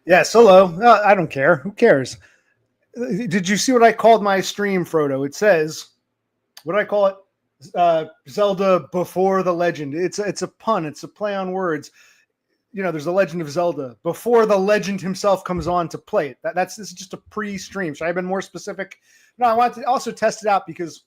Yes, hello. I don't care. Who cares? Did you see what I called my stream, Frodo? It says, what did I call it? Zelda Before the Legend. It's a pun. It's a play on words. You know, there's the Legend of Zelda before the legend himself comes on to play it. This is just a pre-stream. Should I have been more specific? No, I want to also test it out because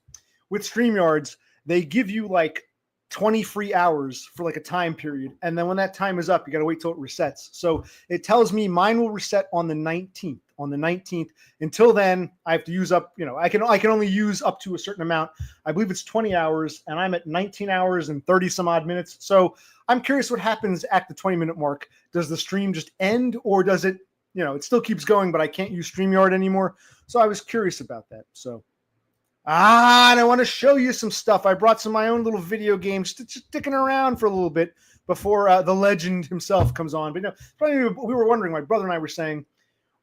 with StreamYards, they give you like 20 free hours for like a time period. And then when that time is up, you got to wait till it resets. So it tells me mine will reset on the 19th. On the 19th. Until then, I have to use up, I can only use up to a certain amount. I believe it's 20 hours and I'm at 19 hours and 30 some odd minutes. So I'm curious what happens at the 20-minute mark. Does the stream just end or does it, it still keeps going, but I can't use StreamYard anymore. So I was curious about that. So, and I want to show you some stuff. I brought some of my own little video games, just sticking around for a little bit before the legend himself comes on. But we were wondering, my brother and I were saying,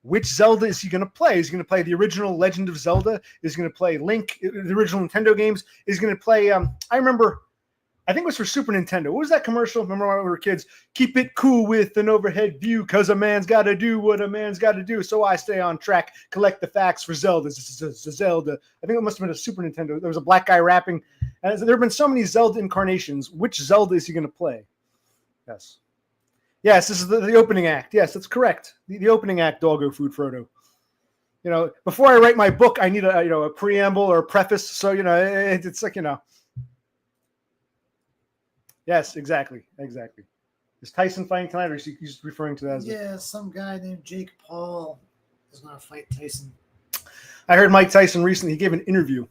which Zelda is he going to play? Is he going to play the original Legend of Zelda? Is he going to play Link, the original Nintendo games? Is he going to play, I remember, I think it was for Super Nintendo. What was that commercial? Remember when we were kids? Keep it cool with an overhead view because a man's got to do what a man's got to do. So I stay on track, collect the facts for Zelda. Zelda. I think it must have been a Super Nintendo. There was a black guy rapping. And there have been so many Zelda incarnations. Which Zelda is he going to play? Yes. Yes, this is the opening act. Yes, that's correct. The opening act, Doggo Food Frodo. Before I write my book, I need a preamble or a preface. So, it's like, Yes, exactly. Is Tyson fighting tonight, or is he just referring to that as some guy named Jake Paul is going to fight Tyson. I heard Mike Tyson recently. He gave an interview,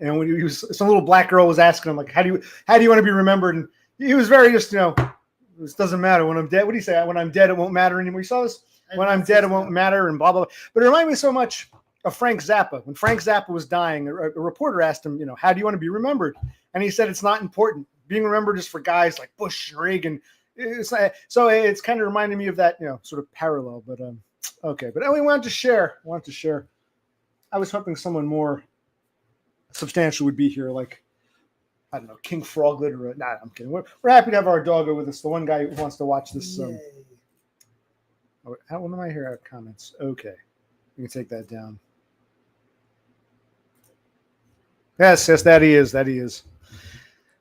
and when he was, some little black girl was asking him, like, how do you want to be remembered? And he was very just, this doesn't matter when I'm dead. What do you say? When I'm dead, it won't matter anymore. You saw this? When I'm dead, it won't matter, and blah, blah, blah. But it reminded me so much of Frank Zappa. When Frank Zappa was dying, a reporter asked him, how do you want to be remembered? And he said, it's not important. Being remembered is for guys like Bush and Reagan. So it's kind of reminding me of that, sort of parallel. But okay. But we wanted to share. I was hoping someone more substantial would be here, like, I don't know, King Froglet or I'm kidding. We're happy to have our doggo with us. The one guy who wants to watch this. How when am I here? Comments. Okay, we can take that down. Yes, that he is.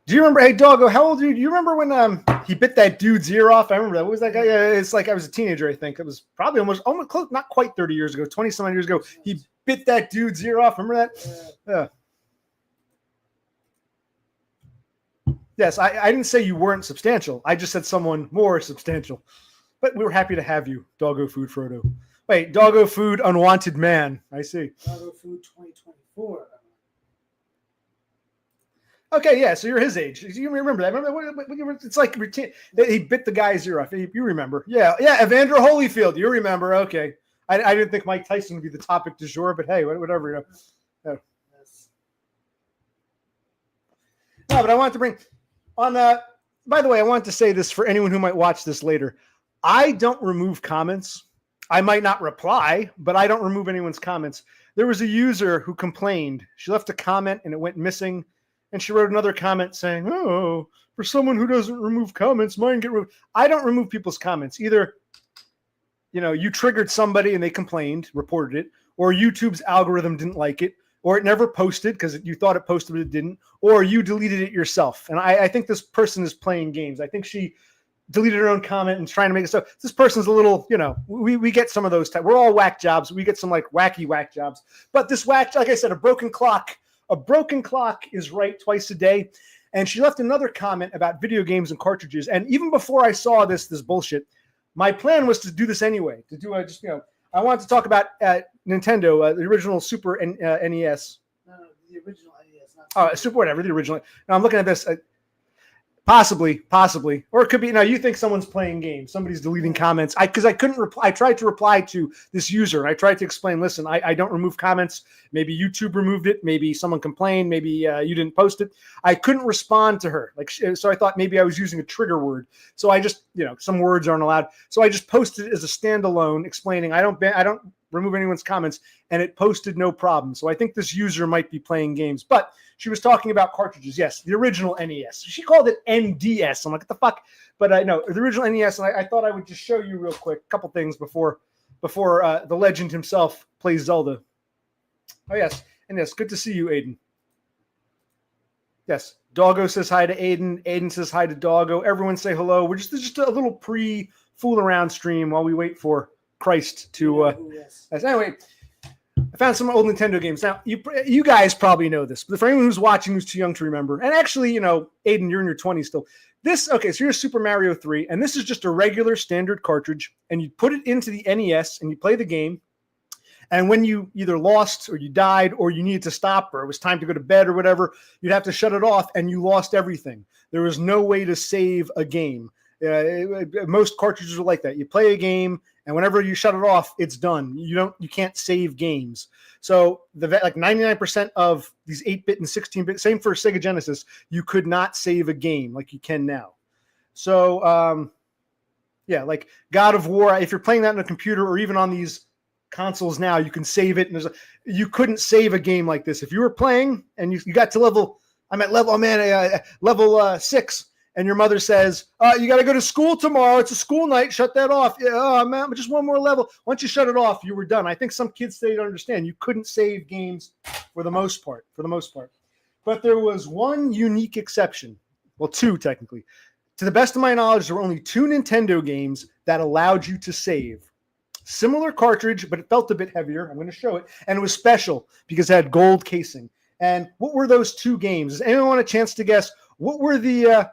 Do you remember? Hey, doggo, how old are you? Do you remember when he bit that dude's ear off? I remember that. What was that guy? Yeah, it's like I was a teenager. I think it was probably almost close, not quite 30 years ago, 20-some years ago. He bit that dude's ear off. Remember that? Yeah. Yes, I didn't say you weren't substantial. I just said someone more substantial. But we were happy to have you, Doggo Food Frodo. Wait, Doggo Food Unwanted Man. I see. Doggo Food 2024. Okay, yeah, so you're his age. You remember that. Remember, it's like he bit the guy's ear off. You remember. Yeah, Evander Holyfield. You remember. Okay. I didn't think Mike Tyson would be the topic du jour, but hey, whatever. No, but I wanted to bring... by the way, I want to say this for anyone who might watch this later. I don't remove comments. I might not reply, but I don't remove anyone's comments. There was a user who complained. She left a comment and it went missing. And she wrote another comment saying, oh, for someone who doesn't remove comments, mine get removed. I don't remove people's comments. Either, you triggered somebody and they complained, reported it, or YouTube's algorithm didn't like it, or it never posted because you thought it posted but it didn't, or you deleted it yourself. And I think this person is playing games. I think she deleted her own comment and trying to make it so. This person's a little, we get some of those type. We're all whack jobs. We get some like wacky whack jobs. But this whack, like I said, a broken clock is right twice a day. And she left another comment about video games and cartridges. And even before I saw this bullshit, my plan was to do this anyway, to do I wanted to talk about Nintendo, the original Super NES. No, the original NES. Super whatever, the original. Now I'm looking at this. Possibly. Or it could be, you think someone's playing games. Somebody's deleting comments. Because I couldn't reply. I tried to reply to this user. I tried to explain, listen, I don't remove comments. Maybe YouTube removed it. Maybe someone complained. Maybe you didn't post it. I couldn't respond to her. So I thought maybe I was using a trigger word. So I just, some words aren't allowed. So I just posted it as a standalone explaining, I don't remove anyone's comments, and it posted no problem. So I think this user might be playing games. But she was talking about cartridges. Yes, the original NES. She called it NDS. I'm like, what the fuck? But no, the original NES. And I thought I would just show you real quick a couple things before before the legend himself plays Zelda. Oh, yes. And yes, good to see you, Aiden. Yes, Doggo says hi to Aiden. Aiden says hi to Doggo. Everyone say hello. We're just a little pre-fool around stream while we wait for Christ to... Yes. Anyway, I found some old Nintendo games. Now, you guys probably know this, but for anyone who's watching who's too young to remember, and actually, Aiden, you're in your 20s still. So here's Super Mario 3, and this is just a regular standard cartridge, and you put it into the NES, and you play the game, and when you either lost or you died or you needed to stop or it was time to go to bed or whatever, you'd have to shut it off, and you lost everything. There was no way to save a game. Most cartridges are like that. You play a game, and whenever you shut it off, it's done. You can't save games. So like 99% of these 8-bit and 16-bit, same for Sega Genesis, you could not save a game like you can now. So like God of War, if you're playing that on a computer or even on these consoles now, you can save it. And you couldn't save a game like this. If you were playing and you got to level 6, and your mother says, you got to go to school tomorrow. It's a school night. Shut that off. Yeah, oh, man, just one more level. Once you shut it off, you were done. I think some kids today don't understand. You couldn't save games for the most part. But there was one unique exception. Well, two, technically. To the best of my knowledge, there were only 2 Nintendo games that allowed you to save. Similar cartridge, but it felt a bit heavier. I'm going to show it. And it was special because it had gold casing. And what were those 2 games? Does anyone want a chance to guess? What were the...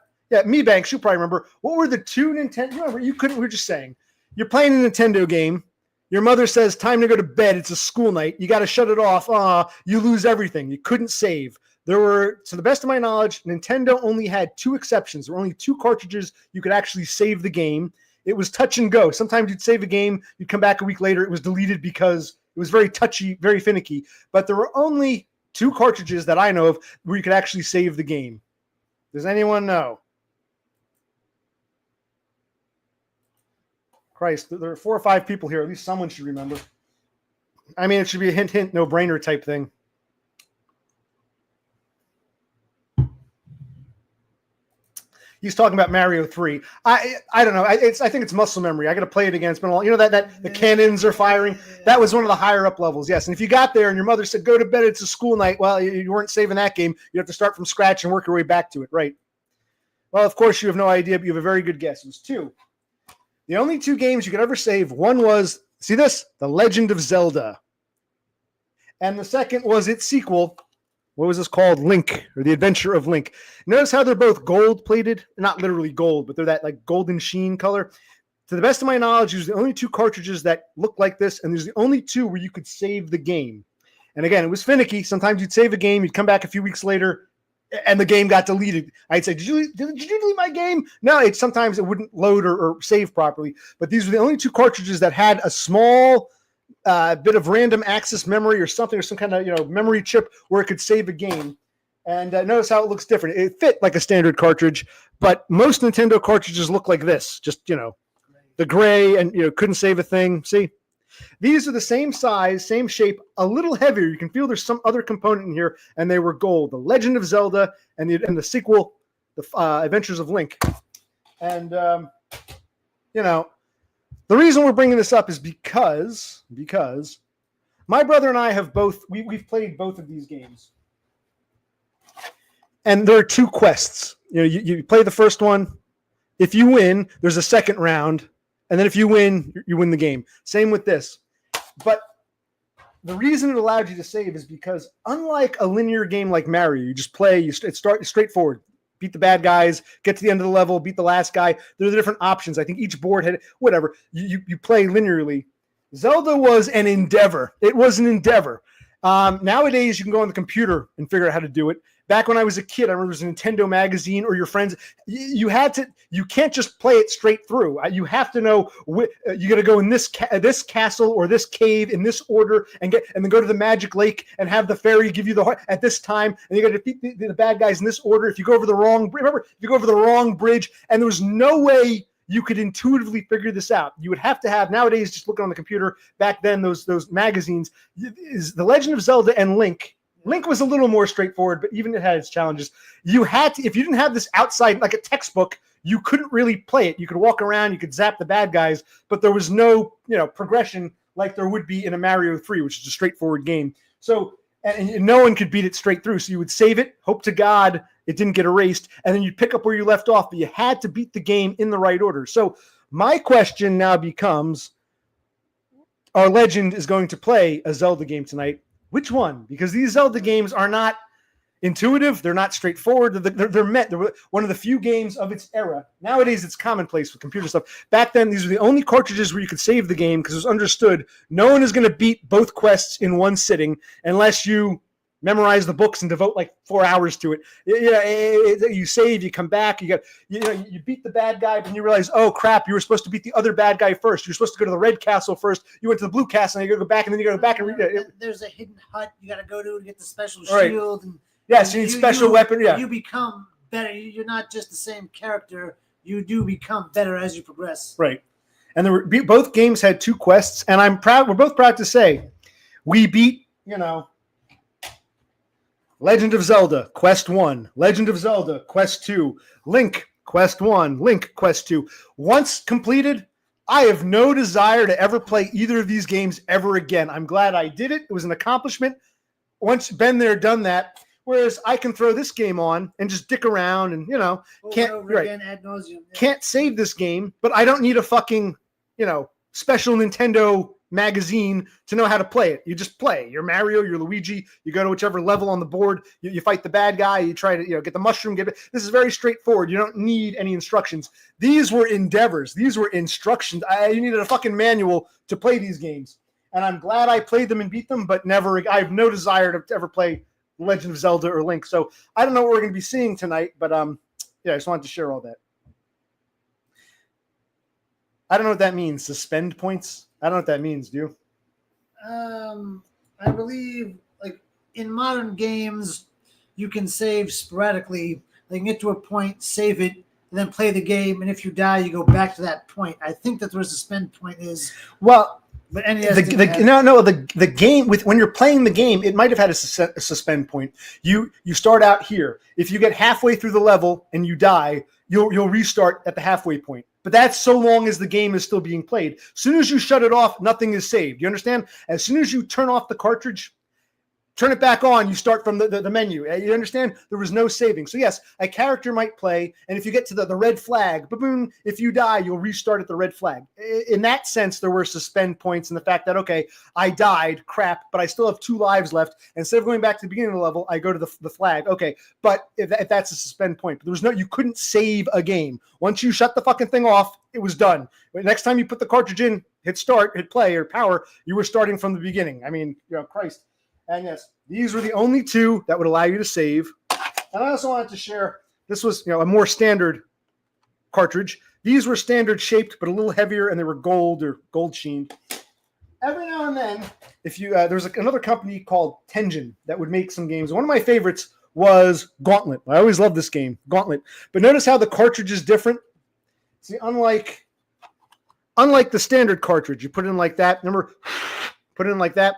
Mebanks, you probably remember. What were the 2 Nintendo? Remember, you couldn't. We were just saying, you're playing a Nintendo game. Your mother says, "Time to go to bed. It's a school night. You got to shut it off." You lose everything. You couldn't save. There were, to the best of my knowledge, Nintendo only had 2 exceptions. There were only 2 cartridges you could actually save the game. It was touch and go. Sometimes you'd save a game, you'd come back a week later, it was deleted because it was very touchy, very finicky. But there were only 2 cartridges that I know of where you could actually save the game. Does anyone know? Christ, there are 4 or 5 people here. At least someone should remember. I mean, it should be a hint, no-brainer type thing. He's talking about Mario 3. I don't know. I think it's muscle memory. I got to play it again. It's been a long. That the cannons are firing. That was one of the higher up levels. Yes. And if you got there and your mother said, "Go to bed. It's a school night." Well, you weren't saving that game. You have to start from scratch and work your way back to it. Right. Well, of course you have no idea, but you have a very good guess. It was 2. The only 2 games you could ever save. One was, see this? The Legend of Zelda. And the second was its sequel. What was this called? Link, or The Adventure of Link. Notice how they're both gold plated? Not literally gold, but they're that like golden sheen color. To the best of my knowledge, there's the only 2 cartridges that look like this, and there's the only 2 where you could save the game. And again, it was finicky. Sometimes you'd save a game, you'd come back a few weeks later, and the game got deleted. I'd say, did you delete my game? No, sometimes it wouldn't load or save properly. But these were the only 2 cartridges that had a small bit of random access memory or something, or some kind of memory chip where it could save a game. And notice how it looks different. It fit like a standard cartridge, but most Nintendo cartridges look like this. Just the gray, and couldn't save a thing. See? These are the same size, same shape, a little heavier. You can feel there's some other component in here, and they were gold. The Legend of Zelda and the sequel, The Adventures of Link. And, the reason we're bringing this up is because my brother and I have we've played both of these games. And there are 2 quests. You play the first one. If you win, there's a second round. And then if you win, you win the game. Same with this. But the reason it allowed you to save is because unlike a linear game like Mario, you just play, it's straightforward. Beat the bad guys, get to the end of the level, beat the last guy. There are different options. I think each board had whatever. You play linearly. Zelda was an endeavor. It was an endeavor. Nowadays, you can go on the computer and figure out how to do it. Back when I was a kid, I remember there was a Nintendo magazine or your friends. You can't just play it straight through. You have to know you got to go in this castle or this cave in this order and then go to the magic lake and have the fairy give you the heart at this time. And you got to defeat the bad guys in this order. If you go over the wrong bridge, and there was no way you could intuitively figure this out. You would have to have, nowadays, just looking on the computer. Back then, those magazines is The Legend of Zelda and Link. Link was a little more straightforward, but even it had its challenges. You had to, if you didn't have this outside, like a textbook, you couldn't really play it. You could walk around, you could zap the bad guys, but there was no, progression like there would be in a Mario 3, which is a straightforward game. So, and no one could beat it straight through. So you would save it, hope to God it didn't get erased, and then you'd pick up where you left off, but you had to beat the game in the right order. So my question now becomes, our legend is going to play a Zelda game tonight. Which one? Because these Zelda games are not intuitive. They're not straightforward. They're one of the few games of its era. Nowadays, it's commonplace with computer stuff. Back then, these were the only cartridges where you could save the game because it was understood no one is going to beat both quests in one sitting unless you memorize the books and devote like 4 hours to it. You save, you come back, you beat the bad guy, but you realize, oh crap, you were supposed to beat the other bad guy first. You're supposed to go to the red castle first. You went to the blue castle, and you got to go back, and then you got to go back and there's a hidden hut you got to go to get the special right. shield. And yes, you need special weapon. Yeah, you become better. You're not just the same character. You do become better as you progress. Right. And both games had 2 quests, and I'm proud. We're both proud to say we beat, Legend of Zelda, Quest 1, Legend of Zelda, Quest 2, Link, Quest 1, Link, Quest 2. Once completed, I have no desire to ever play either of these games ever again. I'm glad I did it. It was an accomplishment. Once been there, done that. Whereas I can throw this game on and just dick around and, can't save this game, but I don't need a fucking, special Nintendo magazine to know how to play it. You just play. You're Mario, you're Luigi, you go to whichever level on the board, you fight the bad guy, you try to get the mushroom. This is very straightforward. You don't need any instructions. These were endeavors. These were instructions. You needed a fucking manual to play these games. And I'm glad I played them and beat them, but I have no desire to ever play Legend of Zelda or Link. So I don't know what we're going to be seeing tonight, but I just wanted to share all that. I don't know what that means. Suspend points? I don't know what that means. Do you? I believe, like in modern games, you can save sporadically. They can get to a point, save it, and then play the game. And if you die, you go back to that point. I think that's where suspend point is. Well, but NES the game when you're playing the game, it might have had a suspend point. You start out here. If you get halfway through the level and you die, you'll restart at the halfway point. But that's so long as the game is still being played. As soon as you shut it off, nothing is saved. You understand? As soon as you turn off the cartridge, turn it back on, you start from the menu. You understand? There was no saving. So yes, a character might play, and if you get to the red flag, boom, if you die, you'll restart at the red flag. In that sense, there were suspend points in the fact that, okay, I died, crap, but I still have 2 lives left. Instead of going back to the beginning of the level, I go to the flag. Okay, but if that's a suspend point. But there was you couldn't save a game. Once you shut the fucking thing off, it was done. But next time you put the cartridge in, hit start, hit play, or power, you were starting from the beginning. I mean, Christ. And yes, these were the only 2 that would allow you to save. And I also wanted to share, this was a more standard cartridge. These were standard shaped, but a little heavier, and they were gold or gold sheened. Every now and then, if you there's another company called Tengen that would make some games. One of my favorites was Gauntlet. I always loved this game, Gauntlet. But notice how the cartridge is different. See, unlike the standard cartridge, you put it in like that. Remember, put it in like that.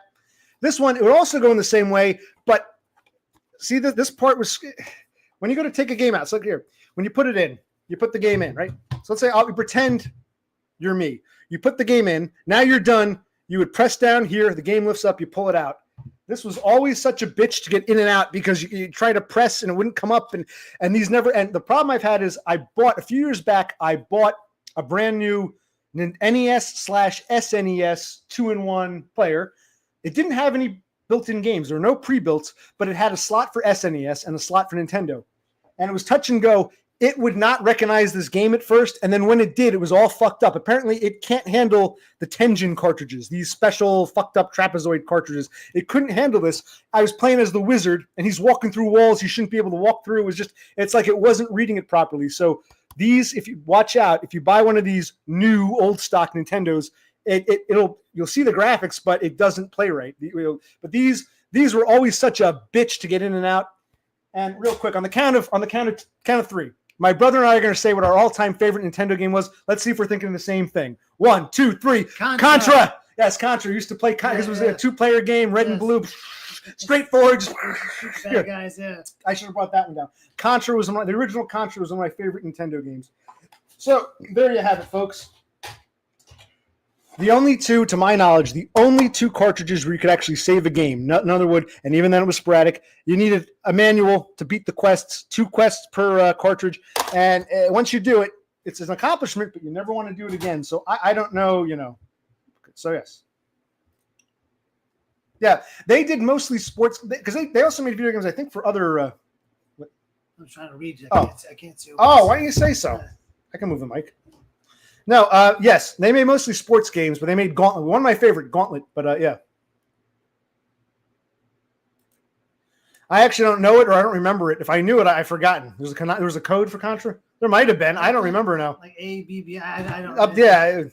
This one, it would also go in the same way, but see that this part was, when you go to take a game out, so look here, when you put it in, you put the game in, right? So let's say, you pretend you're me. You put the game in, now you're done, you would press down here, the game lifts up, you pull it out. This was always such a bitch to get in and out because you try to press and it wouldn't come up, and these never, and the problem I've had is a few years back, I bought a brand new NES/SNES 2-in-1 player. It didn't have any built-in games. There were no pre-builts, but it had a slot for SNES and a slot for Nintendo. And it was touch and go. It would not recognize this game at first, and then when it did, it was all fucked up. Apparently, it can't handle the Tengen cartridges, these special fucked up trapezoid cartridges. It couldn't handle this. I was playing as the wizard, and he's walking through walls he shouldn't be able to walk through. It's like it wasn't reading it properly. So these, if you watch out, if you buy one of these new old stock Nintendos, you'll see the graphics, but it doesn't play right. But these were always such a bitch to get in and out. And real quick, on the count of 3, my brother and I are going to say what our all-time favorite Nintendo game was. Let's see if we're thinking the same thing. 1, 2, 3. Contra. Yes, Contra. Used to play. This was a 2-player game, red and blue, straightforward. Bad guys, yeah. I should have brought that one down. Contra was the original Contra was one of my favorite Nintendo games. So there you have it, folks. The only two, to my knowledge, the only two cartridges where you could actually save a game. None other would, and even then it was sporadic. You needed a manual to beat the quests, 2 quests per cartridge, and once you do it, it's an accomplishment, but you never want to do it again. So I don't know, you know. So yes. Yeah, they did mostly sports because they also made video games, I think, for other. I'm trying to read you. Oh. I can't see. Oh, why don't you say so? I can move the mic. No, yes, they made mostly sports games, but they made Gauntlet. One of my favorite, Gauntlet. But yeah, I actually don't know it, or I don't remember it. If I knew it, I've forgotten. There was a code for Contra. There might have been. I don't remember now. Like A, B, B. I don't. Yeah,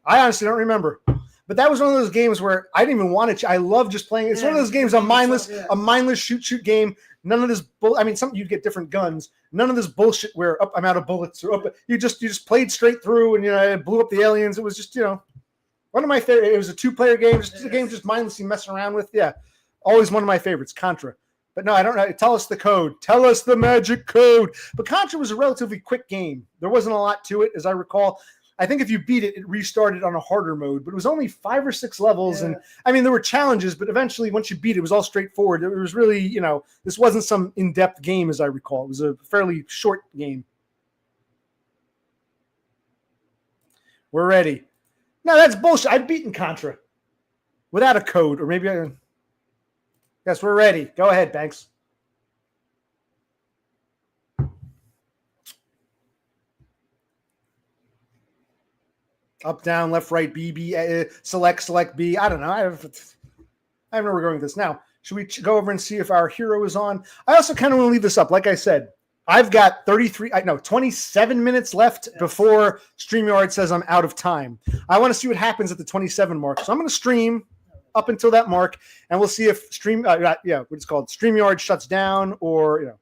I honestly don't remember. But that was one of those games where I didn't even want it. I love just playing. It's one of those games, a mindless shoot game. None of this I mean, you'd get different guns. None of this bullshit where I'm out of bullets or you just played straight through and it blew up the aliens. It was just one of my favorite. It was a 2-player game, just a game just mindlessly messing around with. Yeah, always one of my favorites, Contra. But no, I don't know. Tell us the code. Tell us the magic code. But Contra was a relatively quick game. There wasn't a lot to it, as I recall. I think if you beat it, it restarted on a harder mode, but it was only 5 or 6 levels. Yeah. And I mean, there were challenges, but eventually once you beat it, it was all straightforward. It was really, this wasn't some in-depth game, as I recall. It was a fairly short game. We're ready. No, that's bullshit. I've beaten Contra without a code, or maybe yes, we're ready. Go ahead, Banks. Up, down, left, right, B, B, select, B. I don't know. I have no where we're going with this. Now, should we go over and see if our hero is on? I also kind of want to leave this up. Like I said, I've got 27 minutes left before StreamYard says I'm out of time. I want to see what happens at the 27 mark. So I'm going to stream up until that mark, and we'll see if StreamYard shuts down or.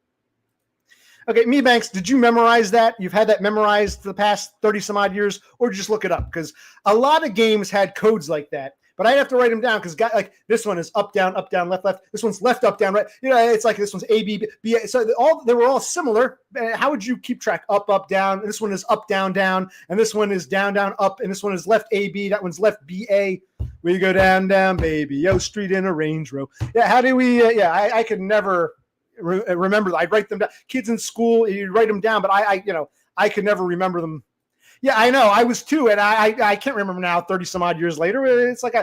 Okay, Mebanks, did you memorize that? You've had that memorized for the past 30 some odd years, or did you just look it up? Because a lot of games had codes like that, but I'd have to write them down because like this one is up, down, left. This one's left, up, down, right. It's like this one's A, B, B. So they were all similar. How would you keep track? Up, down. And this one is up, down, and this one is down, up, and this one is left A, B. That one's left B, A. We go down, baby. Yo, street in a Range Rover. Yeah, how do we? I could never. Remember, I'd write them down. Kids in school, you'd write them down, but I could never remember them. Yeah, I know. I was too, and I can't remember now. 30 some odd years later, it's like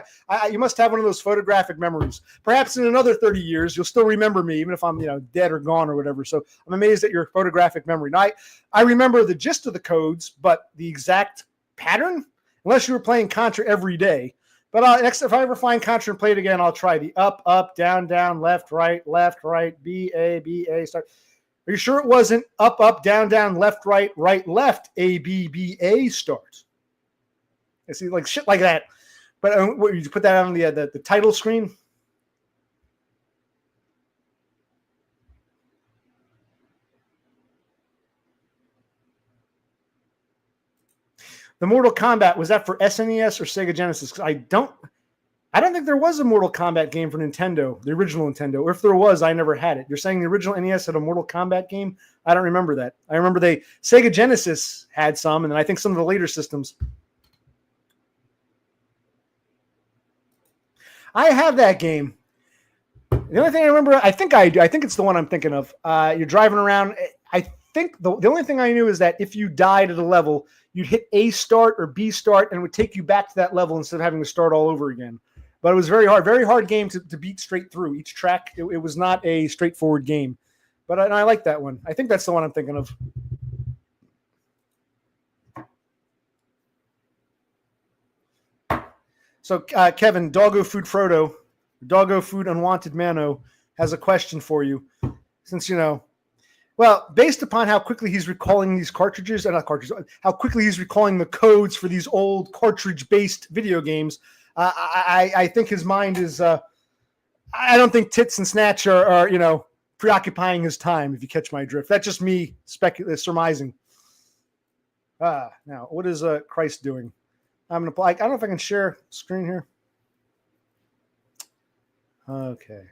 you must have one of those photographic memories. Perhaps in another 30 years, you'll still remember me, even if I'm dead or gone or whatever. So I'm amazed at your photographic memory. Now, I remember the gist of the codes, but the exact pattern, unless you were playing Contra every day. But next, if I ever find Contra and play it again, I'll try the up, down, left, right, B, A, start. Are you sure it wasn't up, down, left, right, left, A, B, A, start? I see, like shit like that. But you put that on the title screen? The Mortal Kombat, was that for SNES or Sega Genesis? Because I don't think there was a Mortal Kombat game for Nintendo, the original Nintendo. Or if there was, I never had it. You're saying the original NES had a Mortal Kombat game? I don't remember that. I remember Sega Genesis had some, and then I think some of the later systems. I have that game. The only thing I remember, I think I do. I think it's the one I'm thinking of. You're driving around. I think the only thing I knew is that if you died at a level, you'd hit A start or B start, and it would take you back to that level instead of having to start all over again. But it was very hard game to beat straight through. Each track, it was not a straightforward game. But I like that one. I think that's the one I'm thinking of. So, Kevin, Doggo Food Frodo, Doggo Food Unwanted Mano, has a question for you. Since, well, based upon how quickly he's recalling these cartridges, how quickly he's recalling the codes for these old cartridge-based video games, I think his mind is, I don't think Tits and Snatch are preoccupying his time, if you catch my drift. That's just me surmising. Now, what is Christ doing? I'm going to play. I don't know if I can share screen here. Okay.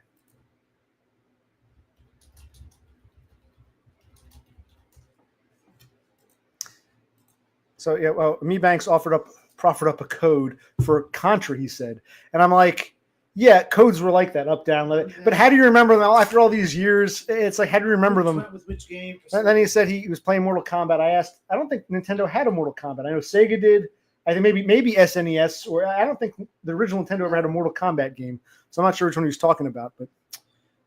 So, yeah, well, Mebanks offered up proffered up a code for Contra, he said. And I'm like, yeah, codes were like that, up, down, left. But how do you remember them after all these years? It's like, how do you remember them? Went with which game? And then he said he was playing Mortal Kombat. I asked, I don't think Nintendo had a Mortal Kombat. I know Sega did. I think maybe SNES, or I don't think the original Nintendo ever had a Mortal Kombat game. So I'm not sure which one he was talking about. But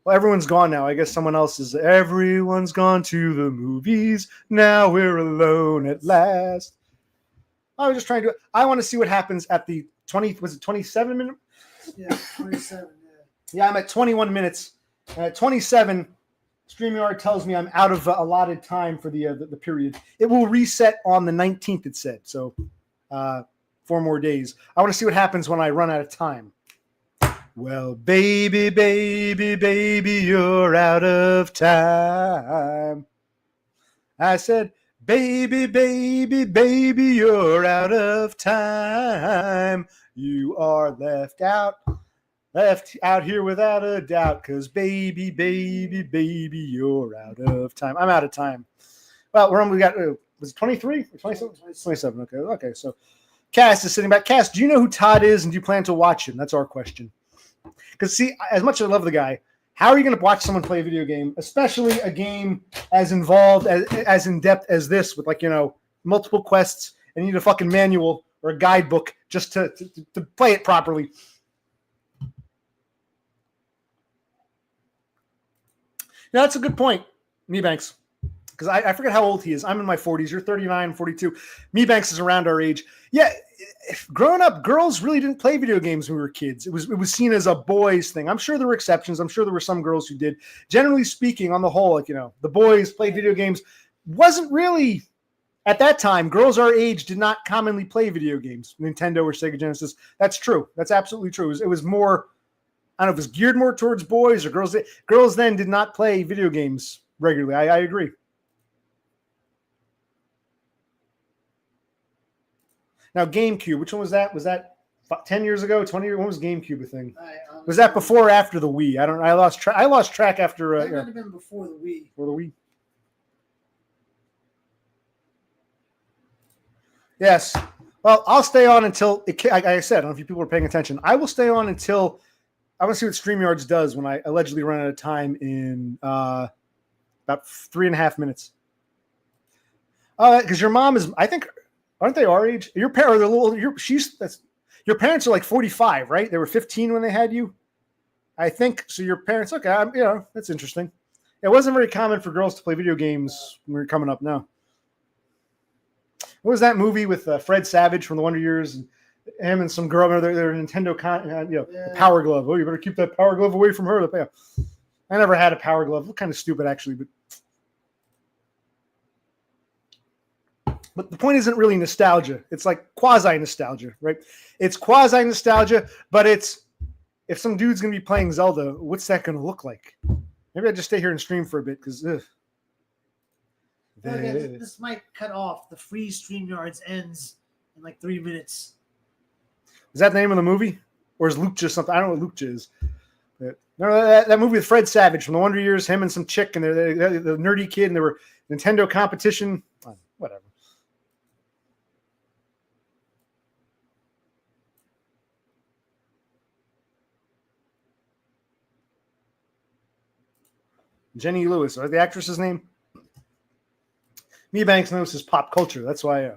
well, everyone's gone now. I guess someone else is. Everyone's gone to the movies. Now we're alone at last. I was just trying to. I want to see what happens at the 20. Was it 27 minute? Yeah, 27. Yeah, I'm at 21 minutes. And at 27, StreamYard tells me I'm out of allotted time for the period. It will reset on the 19th. It said so. 4 more days. I want to see what happens when I run out of time. Well, baby, baby, baby, you're out of time. I said. Baby, baby, baby, you're out of time. You are left out here without a doubt. Because baby, baby, baby, you're out of time. I'm out of time. Well, we got, was it 23 or 27? 27, okay. So Cass is sitting back. Cass, do you know who Todd is and do you plan to watch him? That's our question. Because see, as much as I love the guy, how are you going to watch someone play a video game, especially a game as involved, as in-depth as this, with multiple quests, and you need a fucking manual or a guidebook just to play it properly? Now, that's a good point, Mebanks, because I forget how old he is. I'm in my 40s. You're 39, 42. Mebanks is around our age. Yeah, growing up, girls really didn't play video games when we were kids. It was seen as a boys thing. I'm sure there were exceptions. I'm sure there were some girls who did. Generally speaking, on the whole, the boys played video games. Wasn't really, at that time, girls our age did not commonly play video games, Nintendo or Sega Genesis. That's true. That's absolutely true. It was more, I don't know if it was geared more towards boys or girls. Girls then did not play video games regularly. I agree. Now, GameCube, which one was that? Was that 10 years ago, 20 years? When was GameCube a thing? Was that before or after the Wii? I lost track. I lost track after. That might have been before the Wii. Before the Wii. Yes. Well, I'll stay on until, like I said, I don't know if you people are paying attention. I will stay on until, I want to see what StreamYards does when I allegedly run out of time in about 3.5 minutes. Because your mom is, I think, aren't they our age? Your parents are little. Your parents are like 45, right? They were 15 when they had you, I think. So your parents, okay, that's interesting. It wasn't very common for girls to play video games when we were coming up. No. What was that movie with Fred Savage from the Wonder Years and him and some girl? Their Nintendo, the Power Glove. Oh, you better keep that Power Glove away from her. I never had a Power Glove. Looked kind of stupid actually, But the point isn't really nostalgia. It's like quasi-nostalgia, right? It's quasi-nostalgia, but it's, if some dude's going to be playing Zelda, what's that going to look like? Maybe I just stay here and stream for a bit because this might cut off. The free StreamYards ends in like 3 minutes. Is that the name of the movie? Or is Lucha something? I don't know what Lucha is. But, no, that movie with Fred Savage from the Wonder Years, him and some chick, and the nerdy kid, and there were Nintendo competition. Whatever. Jenny Lewis, or the actress's name? Mebanks knows his pop culture. That's why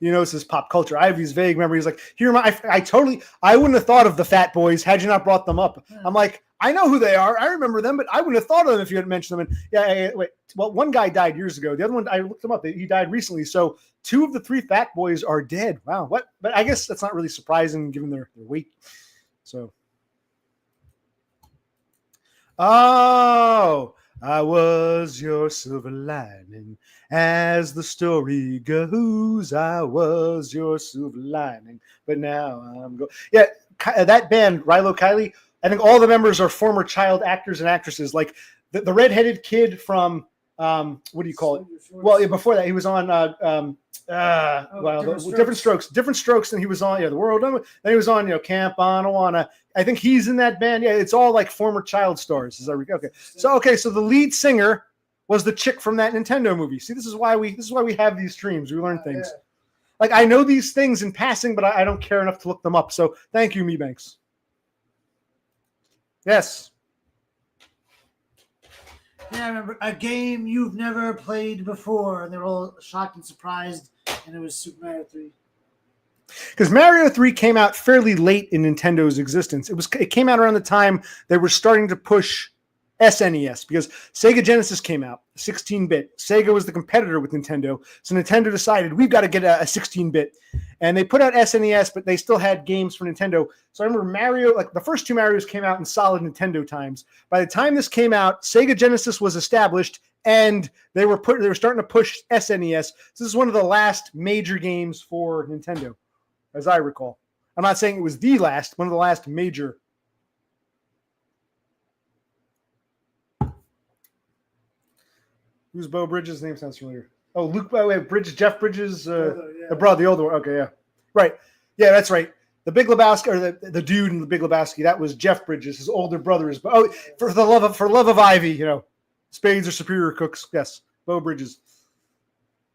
he knows his pop culture. I have these vague memories. Like, I wouldn't have thought of the Fat Boys had you not brought them up. I'm like, I know who they are. I remember them, but I wouldn't have thought of them if you hadn't mentioned them. And wait. Well, one guy died years ago. The other one, I looked him up. He died recently. So 2 of the 3 Fat Boys are dead. Wow. What? But I guess that's not really surprising given their weight. So. Oh. I was your silver lining. As the story goes, I was your silver lining. But now I'm going. Yeah, that band, Rilo Kiley, I think all the members are former child actors and actresses. Like the redheaded kid from, what do you call it? Well, before that, he was on Different Strokes than he was on, the World. Then he was on, Camp Anawana. I think he's in that band. Yeah, it's all like former child stars. Okay. So the lead singer was the chick from that Nintendo movie. See, this is why we have these streams. We learn things. Like, I know these things in passing, but I don't care enough to look them up. So thank you, Mebanks. Yes. Yeah, I remember a game you've never played before, and they're all shocked and surprised, and it was Super Mario 3. Because Mario 3 came out fairly late in Nintendo's existence. It came out around the time they were starting to push SNES, because Sega Genesis came out, 16-bit. Sega was the competitor with Nintendo, so Nintendo decided we've got to get a 16-bit, and they put out SNES, but they still had games for Nintendo. So I remember Mario, like the first two Marios came out in solid Nintendo times. By the time this came out, Sega Genesis was established, and they were starting to push SNES. So this is one of the last major games for Nintendo, as I recall. I'm not saying it was the last, one of the last major. Who's Bo Bridges? Name sounds familiar. Oh, Luke Bridges, Jeff Bridges, the brother, the older one. Okay, yeah. Right. Yeah, that's right. The Big Lebowski, or the dude in the Big Lebowski, that was Jeff Bridges. His older brother is. Oh, for love of Ivy, you know, spades are superior cooks. Yes, Bo Bridges.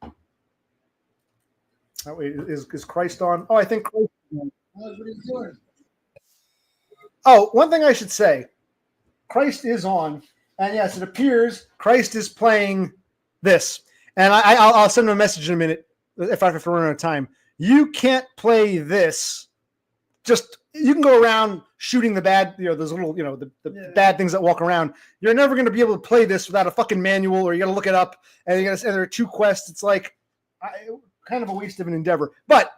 Oh, wait, is Christ on? Oh, I think Christ is on. Oh, one thing I should say. Christ is on. And yes, it appears Christ is playing this. And I'll send him a message in a minute if I run out of time. You can't play this. Just, you can go around shooting the bad, those little, the bad things that walk around. You're never going to be able to play this without a fucking manual, or you got to look it up. And there are 2 quests. It's like kind of a waste of an endeavor. But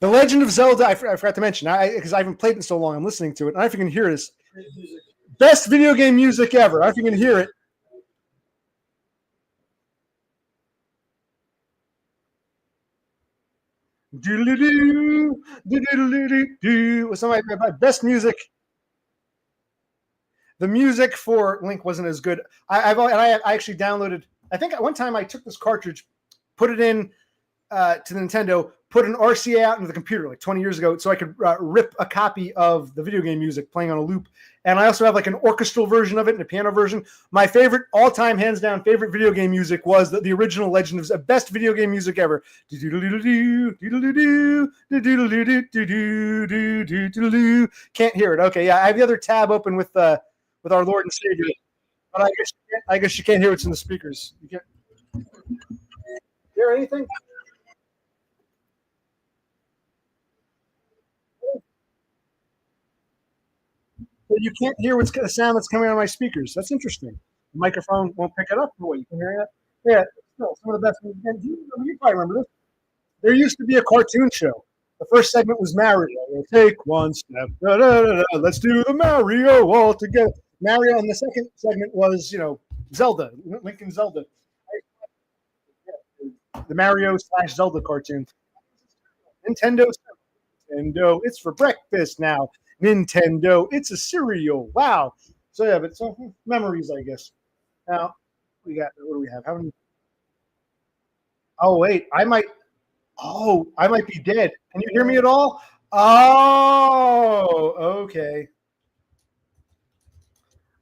The Legend of Zelda, I forgot to mention, because I haven't played it in so long. I'm listening to it. And I can hear this. Best video game music ever. I can hear it. Do-do-do, do-do-do-do-do. Some of my best music. The music for Link wasn't as good. I actually downloaded. I think at one time I took this cartridge, put it in to the Nintendo, put an RCA out into the computer like 20 years ago, so I could rip a copy of the video game music playing on a loop. And I also have like an orchestral version of it and a piano version. My favorite, all-time, hands down, favorite video game music was the original Legend of Zelda. Best video game music ever. Can't hear it. Okay, yeah, I have the other tab open with our Lord and Savior, but I guess you can't hear what's in the speakers. You can't hear anything. But you can't hear what's the sound that's coming out of my speakers. That's interesting. The microphone won't pick it up. Oh, you can hear that? Yeah, still some of the best. You probably remember this. There used to be a cartoon show. The first segment was Mario. Take one step. Da, da, da, da. Let's do the Mario all together. Mario, and the second segment was, Zelda, Link and Zelda. The Mario / Zelda cartoon. Nintendo, it's for breakfast now. Nintendo, it's a cereal. Wow. So yeah, but memories, I guess. Now what do we have? How many? Oh wait, I might be dead. Can you hear me at all? Oh, okay.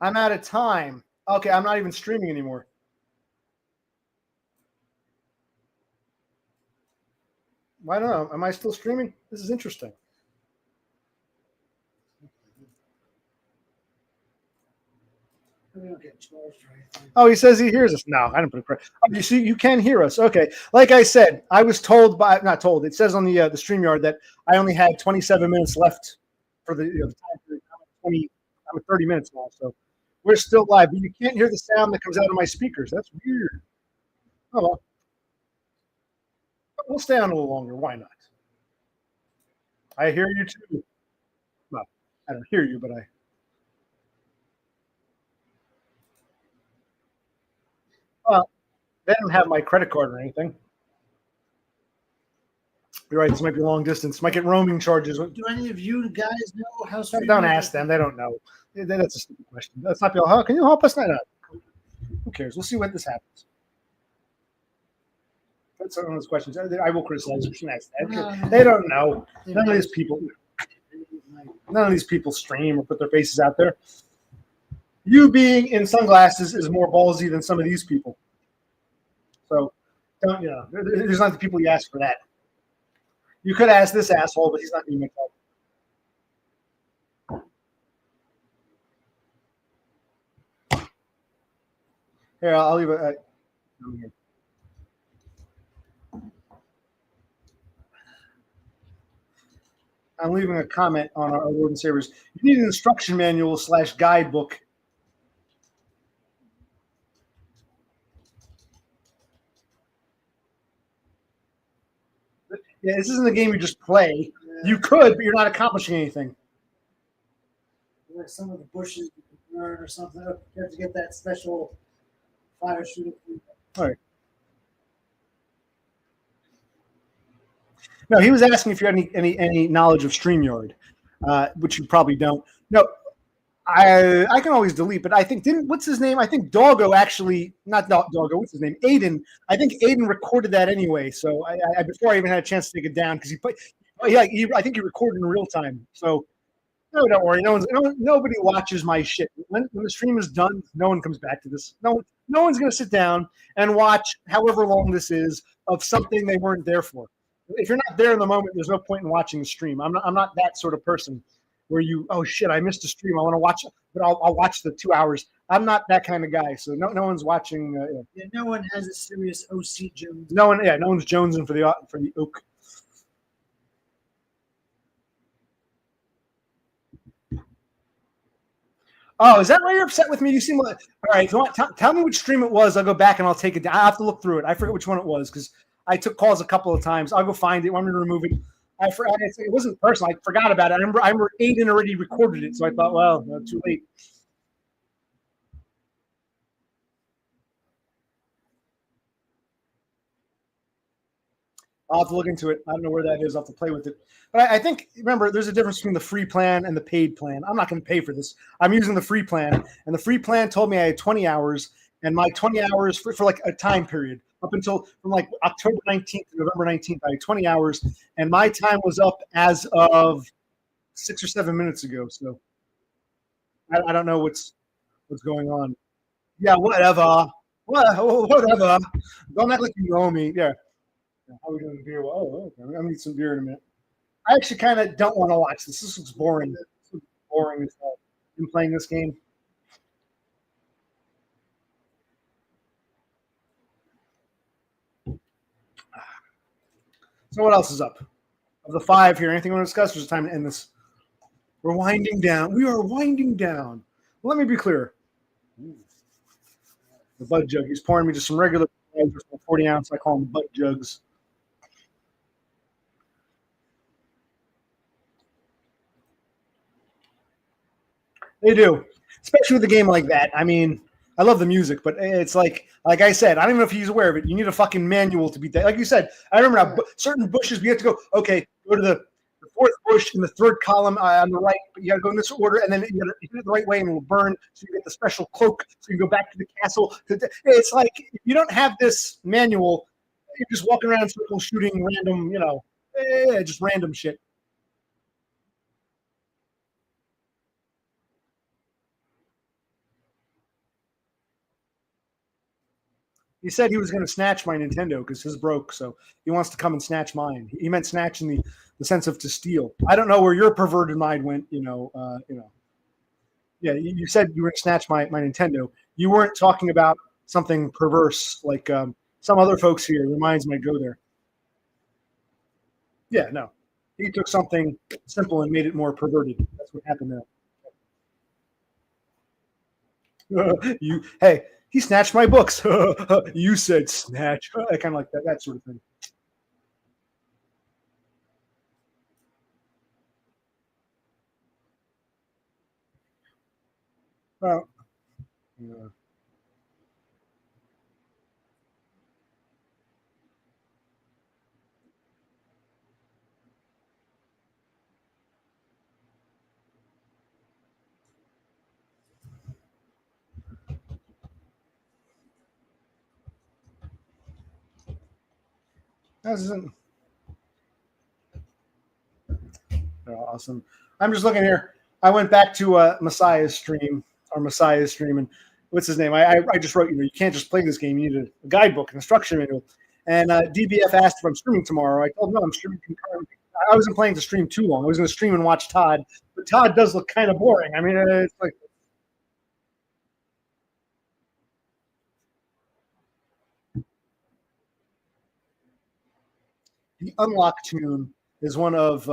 I'm out of time. Okay, I'm not even streaming anymore. I don't know. Am I still streaming? This is interesting. Oh, he says he hears us. No, I didn't put it. Oh, you see, you can hear us. Okay. Like I said, I was told not told. It says on the StreamYard that I only had 27 minutes left for the time period. I'm at 30 minutes now, so we're still live. But you can't hear the sound that comes out of my speakers. That's weird. Oh well. We'll stay on a little longer. Why not? I hear you too. Well, I don't hear you, but they don't have my credit card or anything. You're right. This might be long distance. Might get roaming charges. Do any of you guys know how? Don't ask them. They don't know. That's a stupid question. That's not. How can you help us? No. Who cares? We'll see when this happens. That's one of those questions. I will criticize. They don't know. None of these people stream or put their faces out there. You being in sunglasses is more ballsy than some of these people. So, don't there's not the people you ask for that. You could ask this asshole, but he's not going to make that. Here, I'll leave it. I'm leaving a comment on our Lord and Saviors. You need an instruction manual / guidebook. Yeah, this isn't a game you just play. You could, but you're not accomplishing anything. Like some of the bushes you can burn or something. You have to get that special fire shooter. All right. No, he was asking if you had any knowledge of StreamYard, which you probably don't. No, I can always delete, but I think what's his name? I think Doggo actually, not Doggo. What's his name? Aiden. I think Aiden recorded that anyway. So I before I even had a chance to take it down because I think he recorded in real time. So no, don't worry. Nobody watches my shit. When the stream is done, no one comes back to this. No one's going to sit down and watch however long this is of something they weren't there for. If you're not there in the moment, there's no point in watching the stream. I'm not that sort of person where oh shit, I missed a stream. I want to watch it, but I'll watch the 2 hours. I'm not that kind of guy. So no one's watching. Yeah, no one has a serious OC Jones. No one's jonesing for the oak. Oh, is that why you're upset with me? You seem like all right. If you want, tell me which stream it was. I'll go back and I'll take it down. I have to look through it. I forget which one it was because I took calls a couple of times. I'll go find it. Want me to remove it? I forgot. It wasn't personal. I forgot about it. I remember Aiden already recorded it, so I thought, well, too late. I'll have to look into it. I don't know where that is. I'll have to play with it. But I think, remember, there's a difference between the free plan and the paid plan. I'm not going to pay for this. I'm using the free plan. And the free plan told me I had 20 hours. And my 20 hours for like a time period up until from like October 19th to November 19th, I had 20 hours. And my time was up as of 6 or 7 minutes ago. So I don't know what's going on. Yeah, whatever. Whatever. Don't act like you know me. Yeah. How are we doing beer? Oh, okay. I need some beer in a minute. I actually kind of don't want to watch this. This looks boring. This looks boring as hell. Been playing this game. So what else is up? Of the 5 here, anything you want to discuss? There's time to end this. We're winding down. We are winding down. Well, let me be clear. The Bud Jug. He's pouring me just some regular 40 ounce. I call them Bud Jugs. They do, especially with a game like that. I mean, I love the music, but it's like I said, I don't even know if he's aware of it. You need a fucking manual to beat that. Like you said, I remember now, certain bushes, we have to go, okay, go to the 4th bush in the 3rd column on the right, but you got to go in this order, and then you got to hit it the right way and it will burn, so you get the special cloak, so you go back to the castle. It's like, if you don't have this manual, you're just walking around in circles shooting random, just random shit. He said he was going to snatch my Nintendo because his broke, so he wants to come and snatch mine. He meant snatch in the sense of to steal. I don't know where your perverted mind went. Yeah, you said you were going to snatch my Nintendo. You weren't talking about something perverse like some other folks here. Their minds might go there. Yeah, no. He took something simple and made it more perverted. That's what happened there. Hey. He snatched my books. You said snatch. I kind of like that sort of thing. Well, yeah. This isn't awesome. I'm just looking here. I went back to Messiah's stream, and what's his name? I just wrote, you can't just play this game. You need a guidebook, an instruction manual. And DBF asked if I'm streaming tomorrow. I told him, no, I'm streaming concurrently. I wasn't planning to stream too long. I was going to stream and watch Todd, but Todd does look kind of boring. I mean, it's like the unlock tune is one of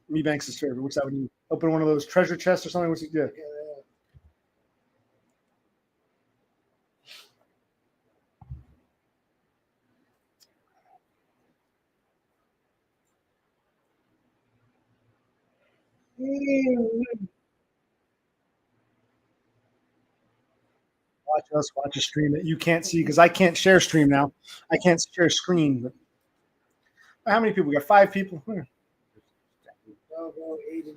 Mebanks' favorite. What's that when you open one of those treasure chests or something? What's it do? Watch us watch a stream that you can't see because I can't share stream now. I can't share screen. But how many people? We got 5 people.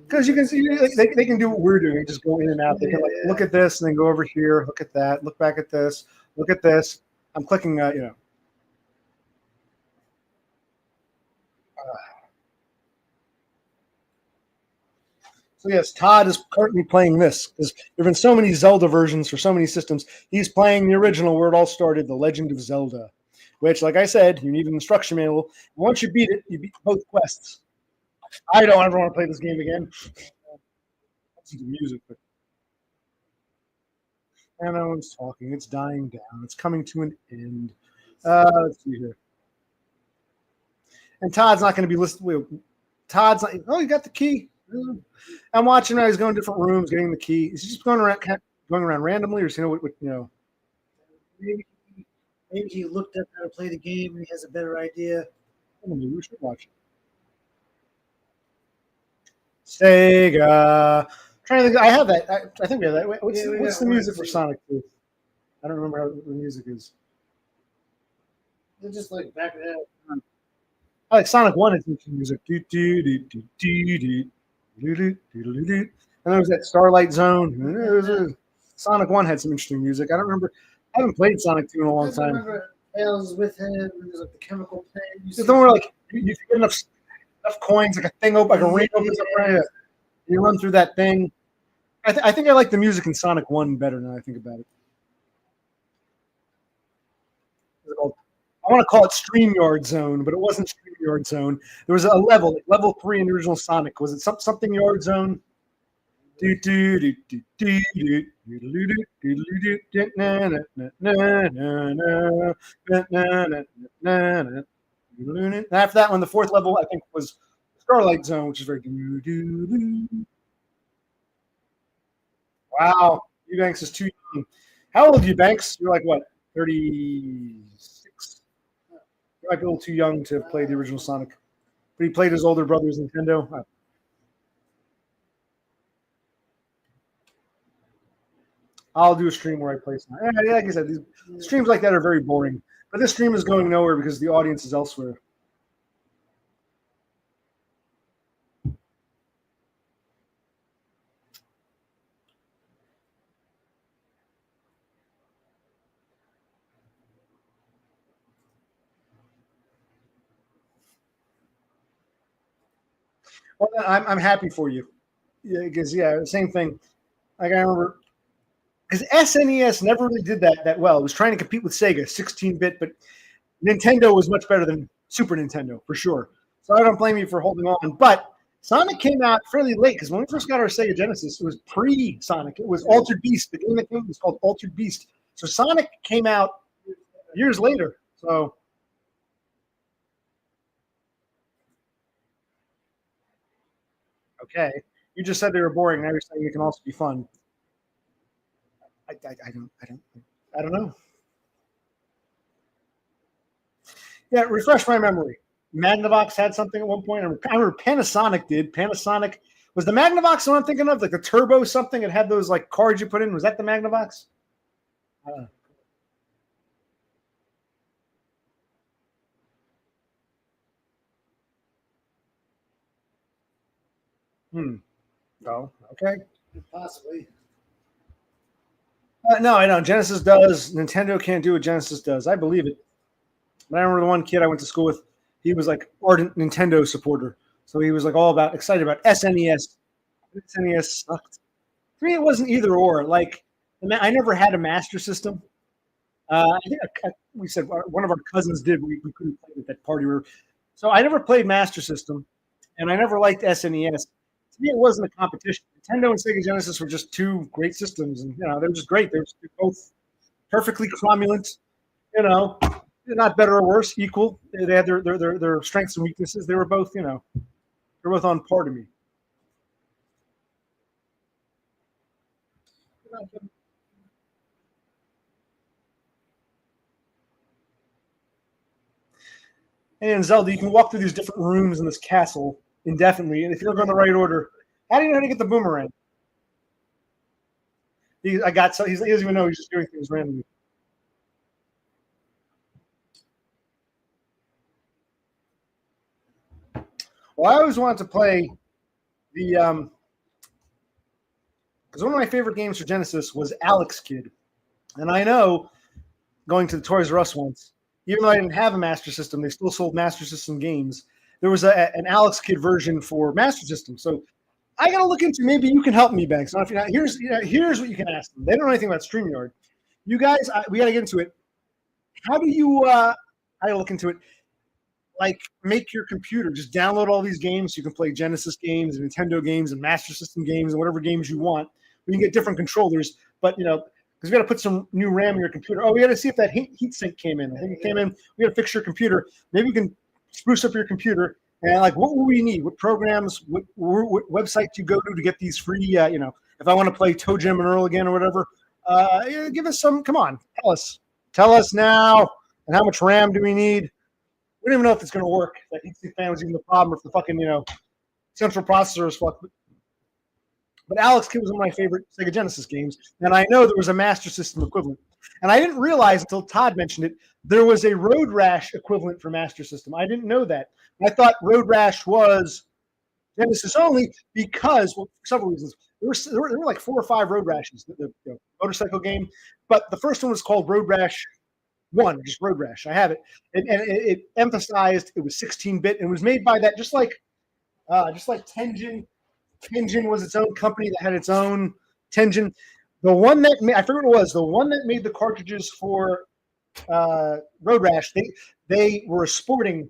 Because you can see they can do what we're doing, just go in and out. They can like look at this and then go over here, look at that, look back at this, look at this. I'm clicking, So yes, Todd is currently playing this because there've been so many Zelda versions for so many systems. He's playing the original where it all started, The Legend of Zelda, which, like I said, you need an instruction manual. Once you beat it, you beat both quests. I don't ever want to play this game again. Listen to music, but and no one's talking. It's dying down. It's coming to an end. Let's see here. And Todd's not going to be listening. Todd's not. Oh, you got the key. I'm watching now. He's going to different rooms, getting the key. Is he just going around randomly, or is he what? Maybe, maybe he looked up how to play the game and he has a better idea. Maybe we should watch it. Sega. Trying to think. I have that. I think we have that. What's the music for Sonic 2? I don't remember how the music is. It's just like back of that. I like Sonic 1 has music. And there was that Starlight Zone. Sonic 1 had some interesting music. I don't remember. I haven't played Sonic 2 in a long time. I remember Tails with him. There's like the chemical plant. It's the one where like you get enough coins, like a thing open, like a ring opens up right here. You run through that thing. I think I like the music in Sonic 1 better now I think about it. I want to call it StreamYard Zone, but it wasn't StreamYard Zone. There was a level, like level 3 in the original Sonic. Was it something Yard Zone? And after that one, the 4th level, I think, was Starlight Zone, which is very. Wow, Mebanks is too young. How old are you, Banks? You're like what, 36? You might be a little too young to play the original Sonic. But he played his older brother's Nintendo. I'll do a stream where I play Sonic. Like I said, these streams like that are very boring. But this stream is going nowhere because the audience is elsewhere. Well, I'm happy for you. Yeah, because same thing. Like I remember, because SNES never really did that well. It was trying to compete with Sega, 16-bit, but Nintendo was much better than Super Nintendo for sure. So I don't blame you for holding on. But Sonic came out fairly late because when we first got our Sega Genesis, it was pre-Sonic. It was Altered Beast. The game that came was called Altered Beast. So Sonic came out years later. So. Okay. You just said they were boring. Now you're saying it can also be fun. I don't know. Yeah, refresh my memory. Magnavox had something at one point. I remember Panasonic did. Panasonic was the Magnavox the one I'm thinking of, like the Turbo something. It had those like cards you put in. Was that the Magnavox? Oh, okay. Possibly. No, I know. Genesis does. Nintendo can't do what Genesis does. I believe it. But I remember the one kid I went to school with, he was like ardent Nintendo supporter. So he was like all about excited about SNES. SNES sucked. For me, it wasn't either or. Like, I never had a Master System. I think we said one of our cousins did. We couldn't play with that party. So I never played Master System. and I never liked SNES. To me, it wasn't a competition. Nintendo and Sega Genesis were just two great systems, and they were just great. They were both perfectly cromulent. They're not better or worse, equal. They had their strengths and weaknesses. They were both, they're both on par to me. And in Zelda, you can walk through these different rooms in this castle indefinitely, and if you don't go in the right order, how do you know how to get the boomerang? He doesn't even know, he's just doing things randomly. Well, I always wanted to play the because one of my favorite games for Genesis was Alex Kidd, and I know going to the Toys R Us once, even though I didn't have a Master System, they still sold Master System games. There was an Alex Kidd version for Master System, so I got to look into. Maybe you can help me, Banks. Now, here's what you can ask them. They don't know anything about StreamYard. You guys, we got to get into it. How do you? I got to look into it. Like, make your computer just download all these games so you can play Genesis games and Nintendo games and Master System games and whatever games you want. We can get different controllers, but because we got to put some new RAM in your computer. Oh, we got to see if that heat sink came in. I think it came in. We got to fix your computer. Maybe we can spruce up your computer. And what will we need? What programs? What website do you go to get these free? If I want to play Toe Jam and Earl again or whatever, give us some. Come on, tell us now. And how much RAM do we need? We don't even know if it's going to work. That heat sink fan was even the problem, or if the fucking central processor is fucked. But Alex Kidd was one of my favorite Sega Genesis games, and I know there was a Master System equivalent. And I didn't realize until Todd mentioned it, there was a Road Rash equivalent for Master System. I didn't know that. I thought Road Rash was Genesis only because, for several reasons. There were like 4 or 5 Road Rashes, the motorcycle game. But the first one was called Road Rash 1, just Road Rash. I have it. And it emphasized it was 16-bit and was made by that, just like Tengen. Tengen was its own company that had its own Tengen. The one that I forget what it was. The one that made the cartridges for Road Rash. They were a sporting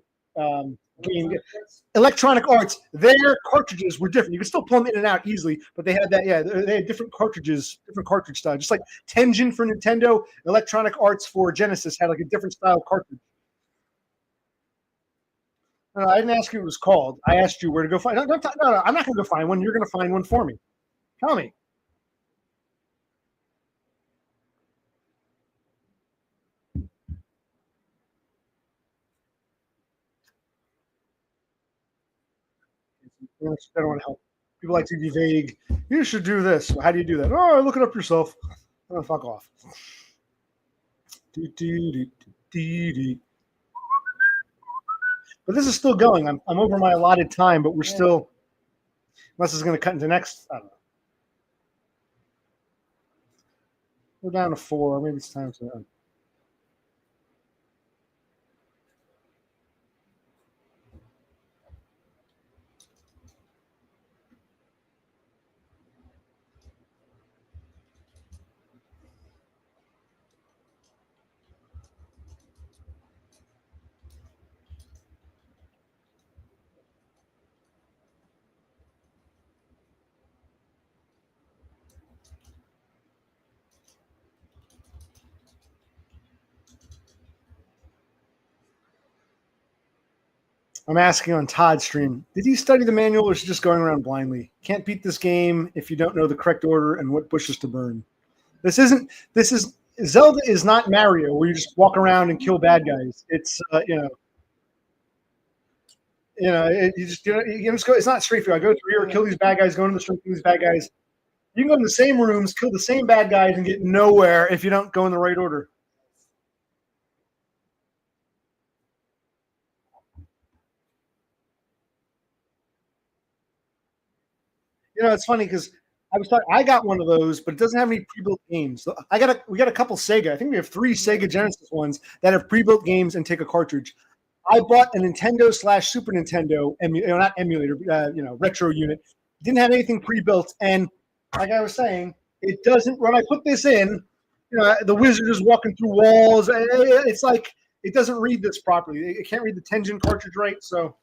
game. Electronic Arts. Their cartridges were different. You could still pull them in and out easily, but they had that. Yeah, they had different cartridges, different cartridge style. Just like Tengen for Nintendo, Electronic Arts for Genesis had like a different style cartridge. No, I didn't ask you what it was called. I asked you where to go find. No, I'm not going to go find one. You're going to find one for me. Tell me. I don't want to help. People like to be vague. You should do this. Well, how do you do that? Oh, look it up yourself. Oh, fuck off. But this is still going. I'm over my allotted time, but we're still, unless it's going to cut into next. I don't know. We're down to 4. Maybe it's time to. I'm asking on Todd's stream, did he study the manual or is he just going around blindly? Can't beat this game if you don't know the correct order and what bushes to burn. Zelda is not Mario where you just walk around and kill bad guys. It's, you just go, it's not straight through. I go through here, kill these bad guys, go into the street, kill these bad guys. You can go in the same rooms, kill the same bad guys and get nowhere if you don't go in the right order. It's funny because I got one of those, but it doesn't have any pre-built games. So we got a couple Sega. I think we have 3 Sega Genesis ones that have pre-built games and take a cartridge. I bought a Nintendo/Super Nintendo, not emulator, retro unit. Didn't have anything pre-built, and like I was saying, it doesn't. When I put this in, the wizard is walking through walls. It's like it doesn't read this properly. It can't read the Tengen cartridge right, so.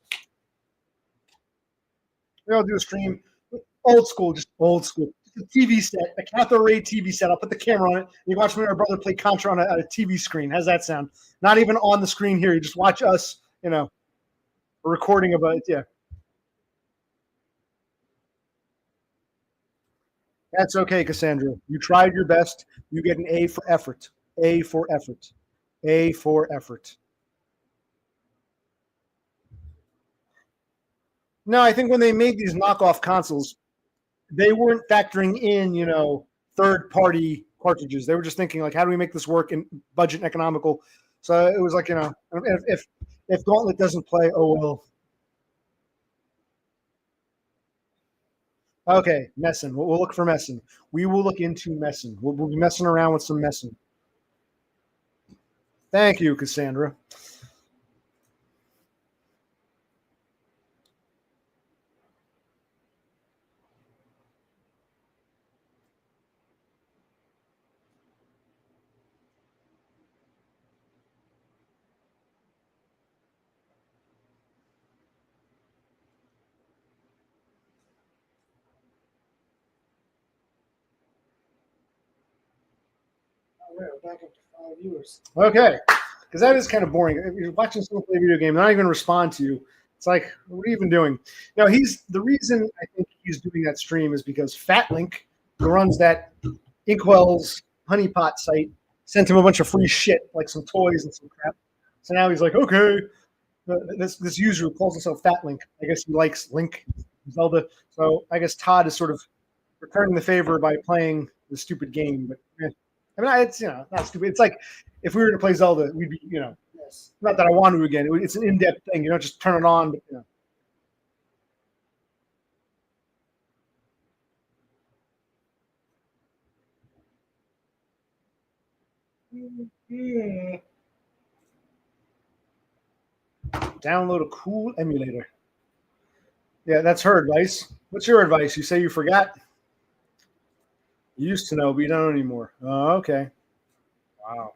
We all do a stream, old school, just old school. A TV set, a cathode ray TV set. I'll put the camera on it. And you watch me and our brother play Contra on a TV screen. How's that sound? Not even on the screen here. You just watch us, a recording of it. Yeah. That's okay, Cassandra. You tried your best. You get an A for effort. A for effort. A for effort. No, I think when they made these knockoff consoles, they weren't factoring in, third party cartridges. They were just thinking like, how do we make this work in budget and economical? So it was like, if Gauntlet doesn't play, oh well. Okay, messing. We'll look for messing. We will look into messing. We'll be messing around with some messing. Thank you, Cassandra. We're back up to 5 viewers. Okay, because that is kind of boring. If you're watching someone play a video game, they're not even respond to you. It's like, what are you even doing? Now, the reason I think he's doing that stream is because Fatlink, who runs that Inkwell's honeypot site, sent him a bunch of free shit, like some toys and some crap. So now he's like, okay, this user who calls himself Fatlink, I guess he likes Link, Zelda. So I guess Todd is sort of returning the favor by playing the stupid game. But I mean, it's not stupid. It's like if we were to play Zelda, we'd be Yes. not that I want to again. It's an in-depth thing. You don't just turn it on. But, Download a cool emulator. Yeah, that's her advice. What's your advice? You say you forgot? You used to know, but you don't anymore. Oh, okay. Wow.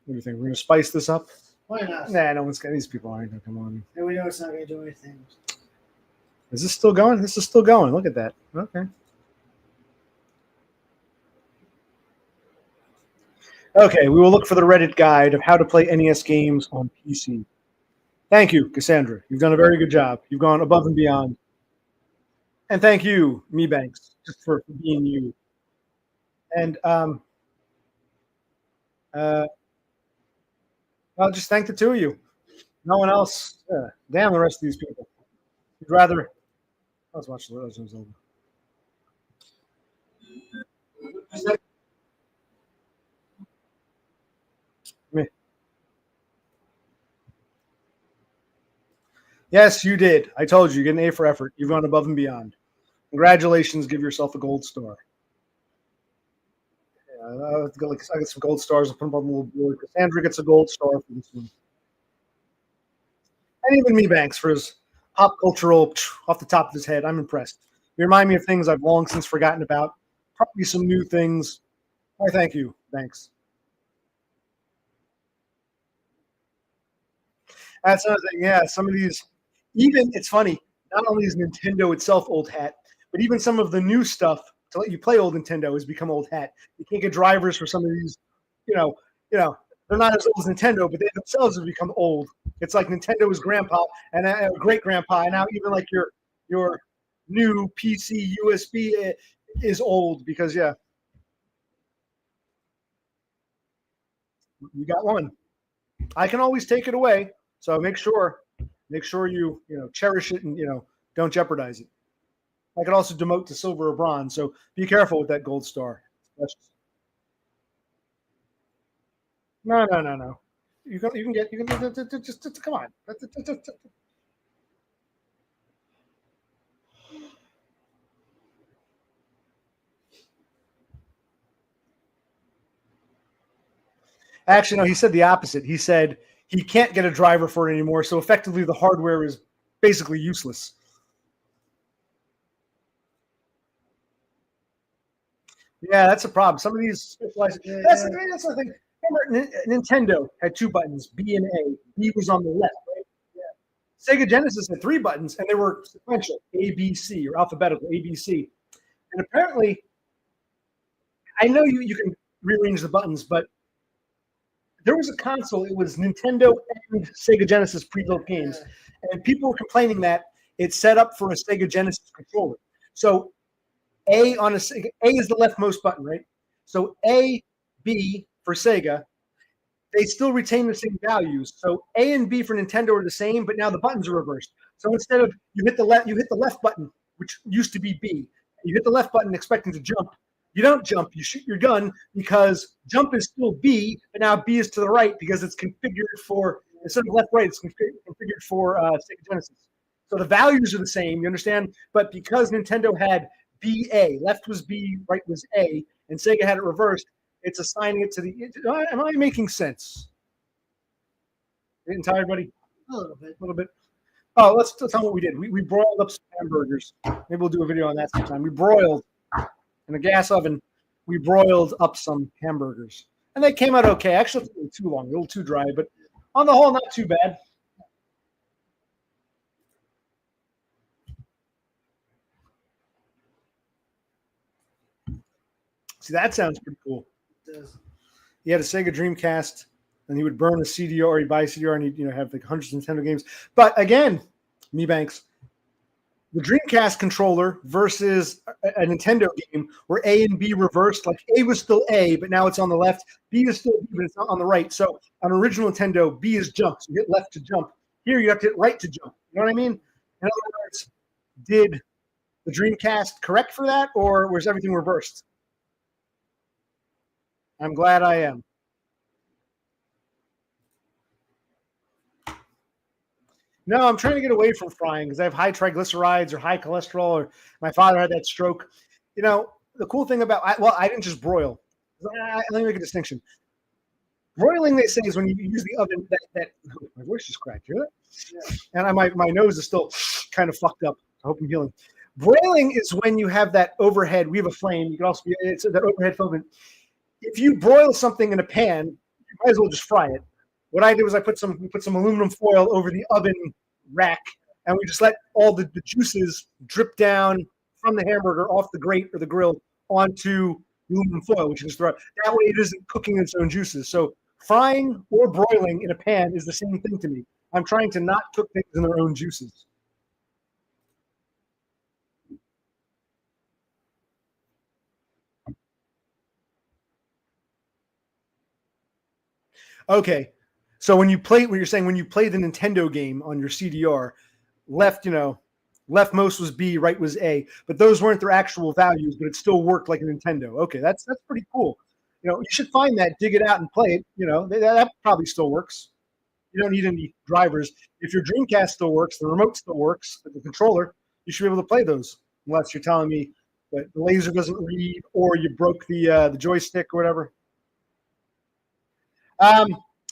What do you think? We're going to spice this up? Why not? Nah, no one's got these people aren't going to come on. And we know it's not going to do anything. Is this still going? This is still going. Look at that. Okay. Okay, we will look for the Reddit guide of how to play NES games on PC. Thank you, Cassandra. You've done a very good job. You've gone above and beyond. And thank you, Mebanks, just for being you. And I'll just thank the two of you. No one else. Damn the rest of these people. You'd rather. Let's watch the Legend of Zelda. Me. Yes, you did. I told you, you get an A for effort. You've gone above and beyond. Congratulations. Give yourself a gold star. I get some gold stars. I'll put them on the little board. Cassandra gets a gold star for this one. And even Mebanks for his pop cultural off the top of his head. I'm impressed. You remind me of things I've long since forgotten about. Probably some new things. Why, thank you. Thanks. That's another thing. Yeah, some of these, even it's funny. Not only is Nintendo itself old hat, but even some of the new stuff to let you play old Nintendo has become old hat. You can't get drivers for some of these. They're not as old as Nintendo, but they themselves have become old. It's like Nintendo was grandpa and great grandpa, and now even like your new PC USB is old because you got one. I can always take it away, so make sure you cherish it and don't jeopardize it. I could also demote to silver or bronze, so be careful with that gold star. No. You can just come on. Actually, no. He said the opposite. He said he can't get a driver for it anymore, so effectively the hardware is basically useless. Yeah, that's a problem. Some of these specialized. Yeah. That's the thing. Remember, Nintendo had 2 buttons, B and A. B was on the left, right? Sega Genesis had 3 buttons, and they were sequential, A, B, C, or alphabetical, A, B, C. And apparently, I know you can rearrange the buttons, but there was a console. It was Nintendo and Sega Genesis pre-built games, and people were complaining that it's set up for a Sega Genesis controller. So A on a Sega, A is the leftmost button, right? So A, B for Sega, they still retain the same values. So A and B for Nintendo are the same, but now the buttons are reversed. So instead of you hit the left button, which used to be B. You hit the left button expecting to jump. You don't jump. You shoot your gun because jump is still B, but now B is to the right because it's configured for instead of left right. It's configured for Sega Genesis. So the values are the same. You understand? But because Nintendo had BA, left was B, right was A, and Sega had it reversed, it's assigning it to the. Am I making sense? Didn't tell everybody? A little bit. A little bit. Oh, let's tell them what we did. We broiled up some hamburgers. Maybe we'll do a video on that sometime. We broiled in a gas oven. We broiled up some hamburgers, and they came out okay. Actually, a little too long, a little too dry, but on the whole, not too bad. See, that sounds pretty cool. It does. He had a Sega Dreamcast, and he would burn a CDR, or he'd buy a CDR, and he'd have like hundreds of Nintendo games. But again, Mebanks, the Dreamcast controller versus a Nintendo game where A and B reversed, like A was still A, but now it's on the left. B is still B, but it's not on the right. So on original Nintendo, B is jump. So you hit left to jump. Here you have to hit right to jump. You know what I mean? In other words, did the Dreamcast correct for that, or was everything reversed? I'm glad I am. No, I'm trying to get away from frying because I have high triglycerides or high cholesterol, or my father had that stroke. You know, the cool thing about, I didn't just broil. Let me make a distinction. Broiling, they say, is when you use the oven that my voice just cracked. You hear that? Yeah. And my nose is still kind of fucked up. I hope I'm healing. Broiling is when you have that overhead. We have a flame. You can also it's that overhead filament. If you broil something in a pan, you might as well just fry it. What I did was we put some aluminum foil over the oven rack, and we just let all the juices drip down from the hamburger off the grate or the grill onto aluminum foil, which you just throw out. That way it isn't cooking its own juices. So frying or broiling in a pan is the same thing to me. I'm trying to not cook things in their own juices. Okay. So when you're saying when you play the Nintendo game on your CDR, leftmost was B, right was A, but those weren't their actual values, but it still worked like a Nintendo. Okay, that's pretty cool. You should find that, dig it out, and play it. That probably still works. You don't need any drivers. If your Dreamcast still works, the remote still works, but the controller, you should be able to play those, unless you're telling me that the laser doesn't read or you broke the joystick or whatever.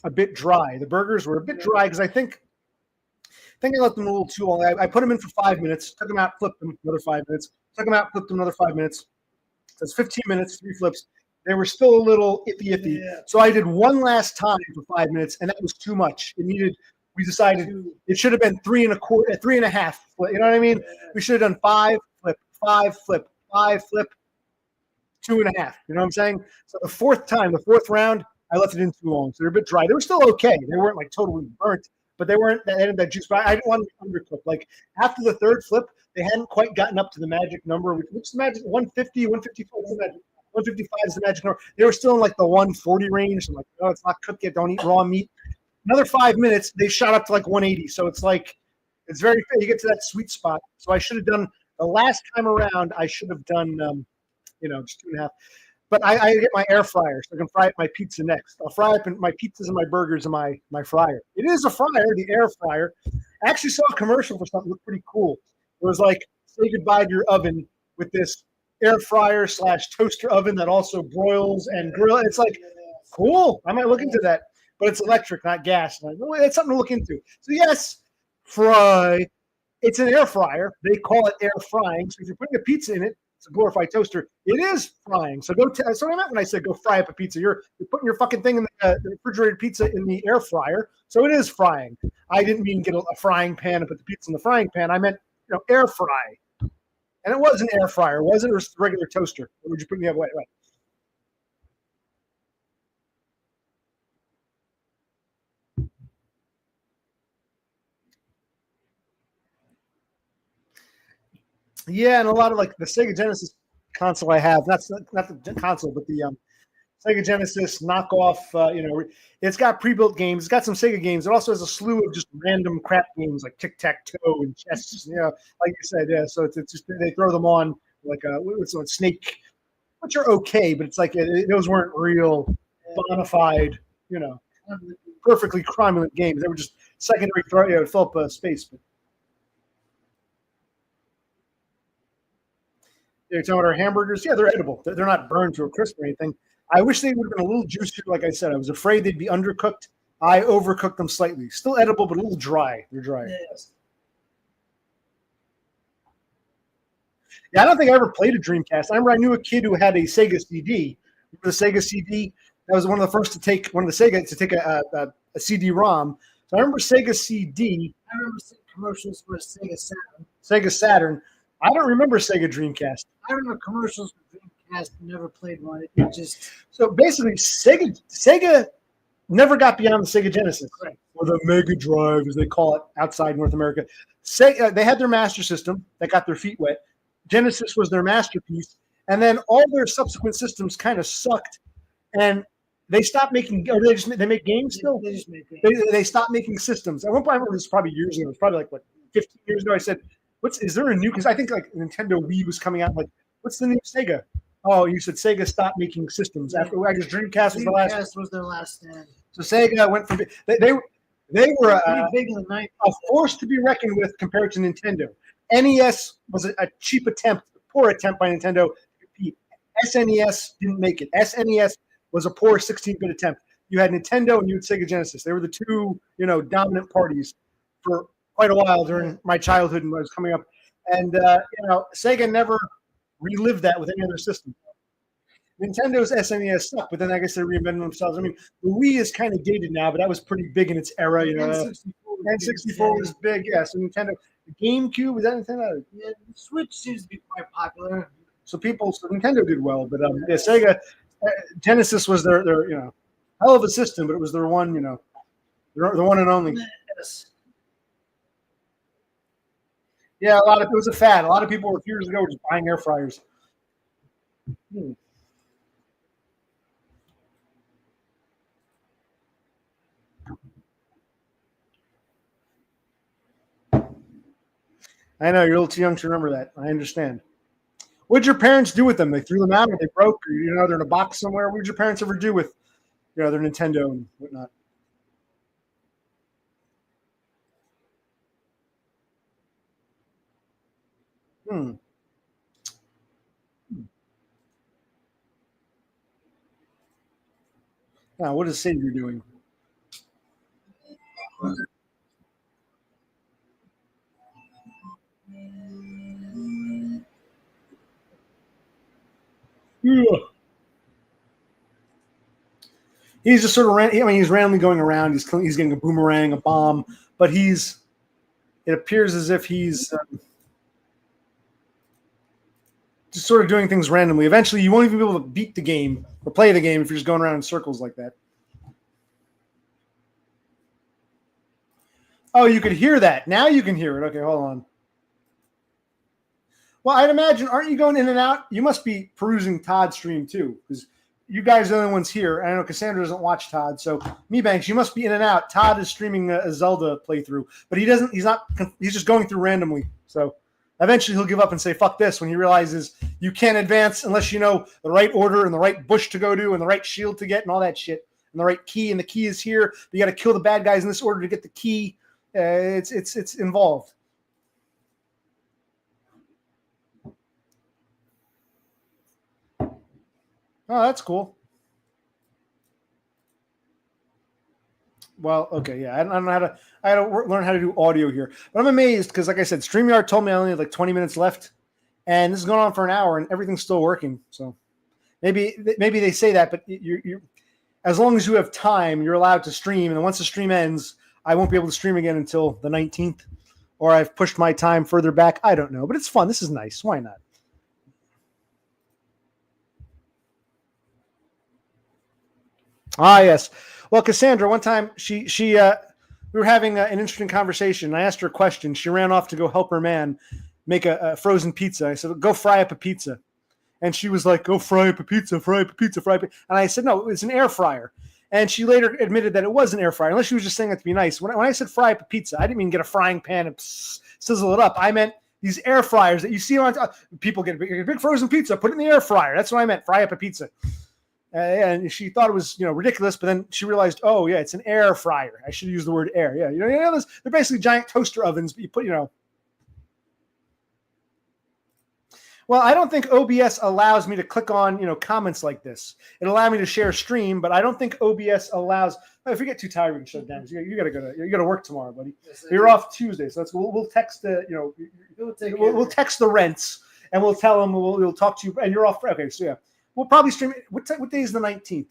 A bit dry. The burgers were a bit dry because I think I left them a little too long. I put them in for 5 minutes, took them out, flipped them another 5 minutes, took them out, flipped them another 5 minutes. So it's 15 minutes, 3 flips. They were still a little iffy. Yeah. So I did one last time for 5 minutes, and that was too much. We decided it should have been 3.25, 3.5. You know what I mean? Yeah. We should have done 5 flip, 5 flip, 5 flip, 2.5. You know what I'm saying? So the fourth round, I left it in too long. So they're a bit dry. They were still okay. They weren't like totally burnt, but they hadn't that juice. But I didn't want them to undercook. Like after the third flip, they hadn't quite gotten up to the magic number, which is the magic 150, 154 is the magic. 155 is the magic number. They were still in like the 140 range. I'm like, oh, it's not cooked yet. Don't eat raw meat. Another 5 minutes, they shot up to like 180. So it's like, it's very fair. You get to that sweet spot. So I should have done the last time around. I should have done, just 2.5. But I get my air fryer, so I can fry up my pizza next. I'll fry up my pizzas and my burgers in my fryer. It is a fryer, the air fryer. I actually saw a commercial for something that looked pretty cool. It was like, say goodbye to your oven with this air fryer / toaster oven that also broils and grill. It's like, cool. I might look into that. But it's electric, not gas. I'm like, well, it's something to look into. So yes, fry. It's an air fryer. They call it air frying. So if you're putting a pizza in it, It's a glorified toaster. It is frying. So that's what I meant when I said go fry up a pizza. You're putting your fucking thing in the refrigerated pizza in the air fryer. So it is frying. I didn't mean get a frying pan and put the pizza in the frying pan. I meant air fry. And it was an air fryer, was it? Or a regular toaster? Or would you put me up? Wait. Yeah, and a lot of like the Sega Genesis console I have. That's not the console, but the Sega Genesis knockoff. It's got pre-built games. It's got some Sega games. It also has a slew of just random crap games like tic tac toe and chess. Like you said, yeah. So it's just they throw them on like what's on Snake, which are okay, but it's like those weren't real bona fide, perfectly cromulent games. They were just secondary throw, to fill up space. But you're talking about our hamburgers. Yeah, they're edible. They're not burned to a crisp or anything. I wish they would have been a little juicier. Like I said, I was afraid they'd be undercooked. I overcooked them slightly. Still edible, but a little dry. They're dry. Yes. Yeah, I don't think I ever played a Dreamcast. I remember I knew a kid who had a Sega CD. Remember the Sega CD? That was one of the first to take a CD-ROM. So I remember Sega CD. I remember seeing commercials for Sega Saturn. Sega Saturn. I don't remember Sega Dreamcast. I remember commercials for Dreamcast. Never played one. It just so basically Sega never got beyond the Sega Genesis, correct. Or the Mega Drive, as they call it outside North America. They had their Master System that got their feet wet. Genesis was their masterpiece, and then all their subsequent systems kind of sucked, and they stopped making. Or they make games still. They just make games. They stopped making systems. At one point, I remember this was probably years ago. It was probably like 15 years ago. I said, is there a new?" Because I think like Nintendo Wii was coming out. Like, what's the new Sega? Oh, you said Sega stopped making systems after I guess Dreamcast was the last. Dreamcast was their last stand. So Sega went from they were big in the night. A force to be reckoned with compared to Nintendo. NES was a cheap attempt, poor attempt by Nintendo to compete. SNES didn't make it. SNES was a poor 16-bit attempt. You had Nintendo and you had Sega Genesis. They were the two, dominant parties for quite a while during my childhood and when I was coming up. And Sega never relived that with any other system. Nintendo's SNES sucked, but then I guess they reinvented themselves. I mean, the Wii is kind of dated now, but that was pretty big in its era. N64 was big, yeah. So Nintendo, the GameCube, was that Nintendo? Yeah, the Switch seems to be quite popular. So Nintendo did well, but Sega, Genesis was their hell of a system, but it was their one, the one and only. Yes. Yeah, it was a fad. A lot of people a few years ago were just buying air fryers. I know you're a little too young to remember that. I understand. What did your parents do with them? They threw them out, or they broke, or they're in a box somewhere. What did your parents ever do with, their Nintendo and whatnot? Now, what is Savior doing? Yeah. He's just sort of he's randomly going around. He's getting a boomerang, a bomb, but it appears as if he's just sort of doing things randomly. Eventually, you won't even be able to beat the game or play the game if you're just going around in circles like that. Oh, you could hear that. Now you can hear it. Okay, hold on. Well, I'd imagine, aren't you going in and out? You must be perusing Todd's stream too, because you guys are the only ones here. I know Cassandra doesn't watch Todd, so Mebanks, you must be in and out. Todd is streaming a Zelda playthrough, but he's just going through randomly. So eventually he'll give up and say, fuck this, when he realizes you can't advance unless you know the right order and the right bush to go to and the right shield to get and all that shit and the right key, and the key is here. But you got to kill the bad guys in this order to get the key. It's involved. Oh, that's cool. Well, okay, yeah. I don't know how to. I had to learn how to do audio here, but I'm amazed because, like I said, StreamYard told me I only had like 20 minutes left, and this is going on for an hour, and everything's still working. So maybe they say that, but you're as long as you have time, you're allowed to stream. And then once the stream ends, I won't be able to stream again until the 19th, or I've pushed my time further back. I don't know, but it's fun. This is nice. Why not? Ah, yes. Well, Cassandra, one time we were having an interesting conversation. I asked her a question. She ran off to go help her man make a frozen pizza. I said, "Go fry up a pizza," and she was like, "Go fry up a pizza, fry up a pizza, fry up." And I said, "No, it's an air fryer." And she later admitted that it was an air fryer, unless she was just saying that to be nice. When I said fry up a pizza, I didn't mean get a frying pan and sizzle it up. I meant these air fryers that you see on people get a big frozen pizza, put it in the air fryer. That's what I meant, fry up a pizza. And she thought it was, ridiculous, but then she realized, oh yeah, it's an air fryer. I should use the word air. Yeah, they're basically giant toaster ovens, but you put, Well, I don't think OBS allows me to click on, comments like this. It allowed me to share stream, but I don't think OBS allows. If you get too tired, we can shut it down. You got to work tomorrow, buddy. Yes, you're off Tuesday, so we'll text we'll text the rents and we'll tell them we'll talk to you, and you're off. Okay, so yeah. We'll probably stream it. What day is the 19th?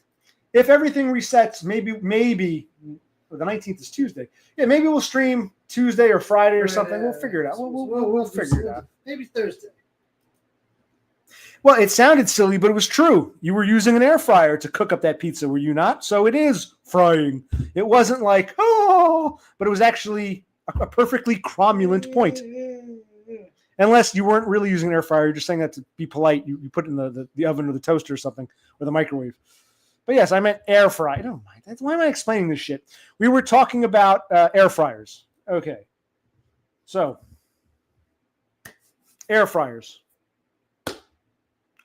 If everything resets, maybe the 19th is Tuesday. Yeah, maybe we'll stream Tuesday or Friday or something. We'll figure it out. We'll figure it out. Maybe Thursday. Well, it sounded silly, but it was true. You were using an air fryer to cook up that pizza, were you not? So it is frying. It wasn't like, oh, but it was actually a perfectly cromulent point. Unless you weren't really using an air fryer, you're just saying that to be polite. You put it in the oven or the toaster or something, or the microwave. But yes, I meant air fry. I don't mind. Why am I explaining this shit? We were talking about air fryers. Okay. So, air fryers.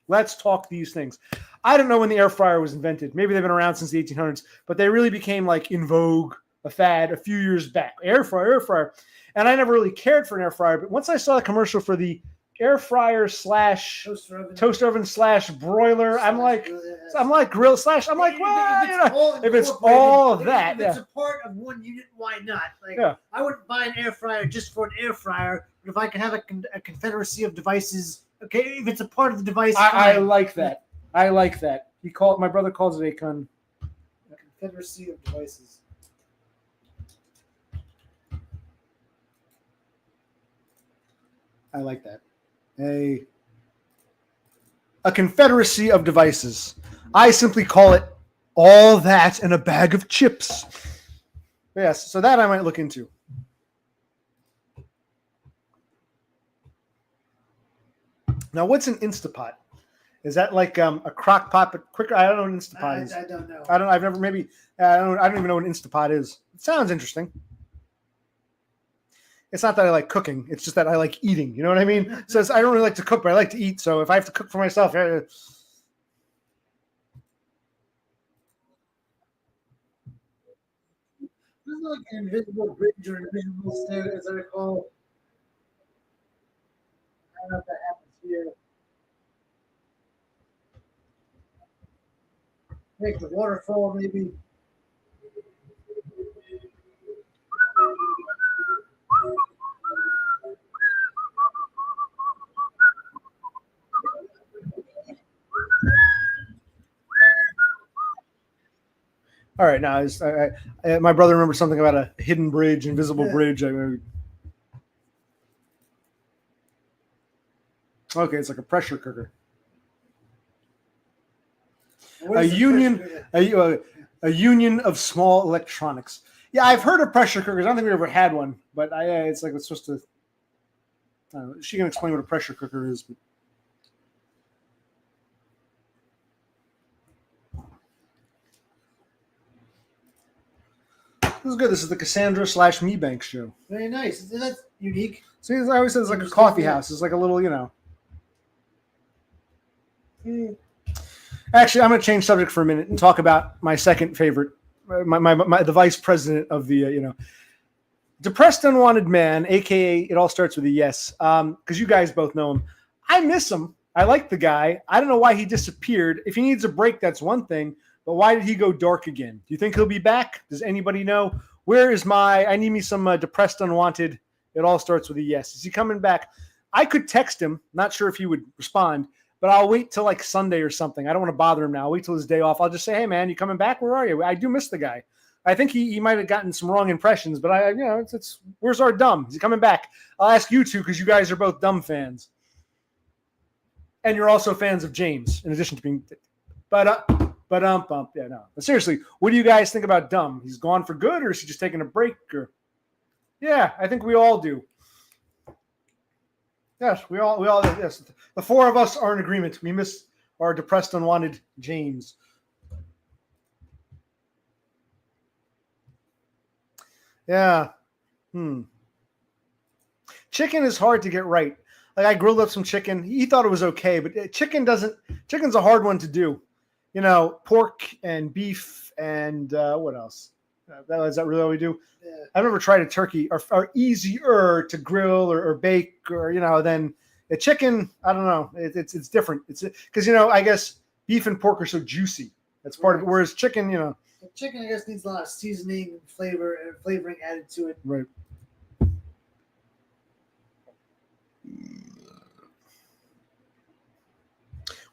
Let's talk these things. I don't know when the air fryer was invented. Maybe they've been around since the 1800s, but they really became like in vogue, a fad a few years back. Air fryer. And I never really cared for an air fryer, but once I saw the commercial for the air fryer / toaster oven / broiler, I'm like grill / I'm like, well, if it's all that, if it's a part of one unit, why not? I wouldn't buy an air fryer just for an air fryer, but if I can have a confederacy of devices, okay, if it's a part of the device, I like that. I like that. My brother calls it a confederacy of devices. I like that. A confederacy of devices. I simply call it all that and a bag of chips. Yes, so that I might look into. Now, what's an Instapot? Is that like a crock pot, but quicker? I don't know what an Instapot is. I don't know. I don't even know what an Instapot is. It sounds interesting. It's not that I like cooking. It's just that I like eating. You know what I mean? So I don't really like to cook, but I like to eat. So if I have to cook for myself, this is like an invisible bridge or invisible stair, as I recall. I don't know if that happens here. Make the waterfall, maybe. All right, now my brother remembers something about a hidden bridge, invisible bridge. Okay, it's like a pressure cooker. A union of small electronics. Yeah, I've heard of pressure cookers. I don't think we ever had one, but it's like it's supposed to. I don't know, she can explain what a pressure cooker is. But. This is good. This is the Cassandra / Mebanks show. Very nice. That's unique. See, I always said it's like a coffee house. It's like a little, Actually, I'm going to change subject for a minute and talk about my second favorite, the vice president of the, Depressed Unwanted Man, a.k.a. It All Starts With a Yes, because you guys both know him. I miss him. I like the guy. I don't know why he disappeared. If he needs a break, that's one thing. But why did he go dark again? Do you think he'll be back? Does anybody know? I need me some Depressed Unwanted. It All Starts With a Yes. Is he coming back? I could text him. Not sure if he would respond, but I'll wait till like Sunday or something. I don't want to bother him now. I'll wait till his day off. I'll just say, hey man, you coming back? Where are you? I do miss the guy. I think he might have gotten some wrong impressions, but it's where's our dumb? Is he coming back? I'll ask you two because you guys are both dumb fans, and you're also fans of James in addition to being. But yeah, no. But seriously, what do you guys think about Dumb? He's gone for good, or is he just taking a break? Or yeah, I think we all do. Yes, we all. Yes, the four of us are in agreement. We miss our depressed, unwanted James. Yeah. Chicken is hard to get right. Like I grilled up some chicken. He thought it was okay, but chicken's a hard one to do. You know, pork and beef and what else? Is that really all we do? Yeah. I've never tried a turkey are easier to grill or bake or than a chicken. I don't know. It's different. It's because I guess beef and pork are so juicy. That's part of it. Whereas chicken, chicken I guess needs a lot of seasoning, flavoring added to it. Right.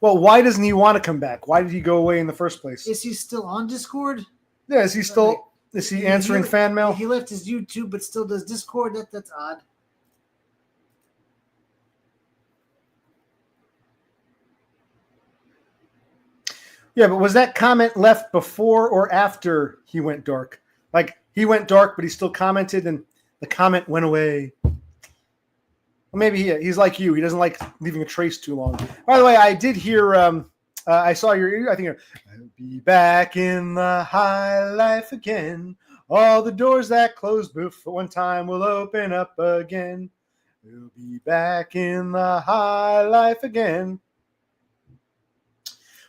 Well, why doesn't he want to come back? Why did he go away in the first place? Is he still on Discord? Yeah, is he answering fan mail? He left his YouTube but still does Discord. That's odd. Yeah, but was that comment left before or after he went dark? Like he went dark, but he still commented and the comment went away. Well, maybe he's like you. He doesn't like leaving a trace too long. By the way, I did hear. I saw your. I think I'll be back in the high life again. All the doors that closed before one time will open up again. We'll be back in the high life again.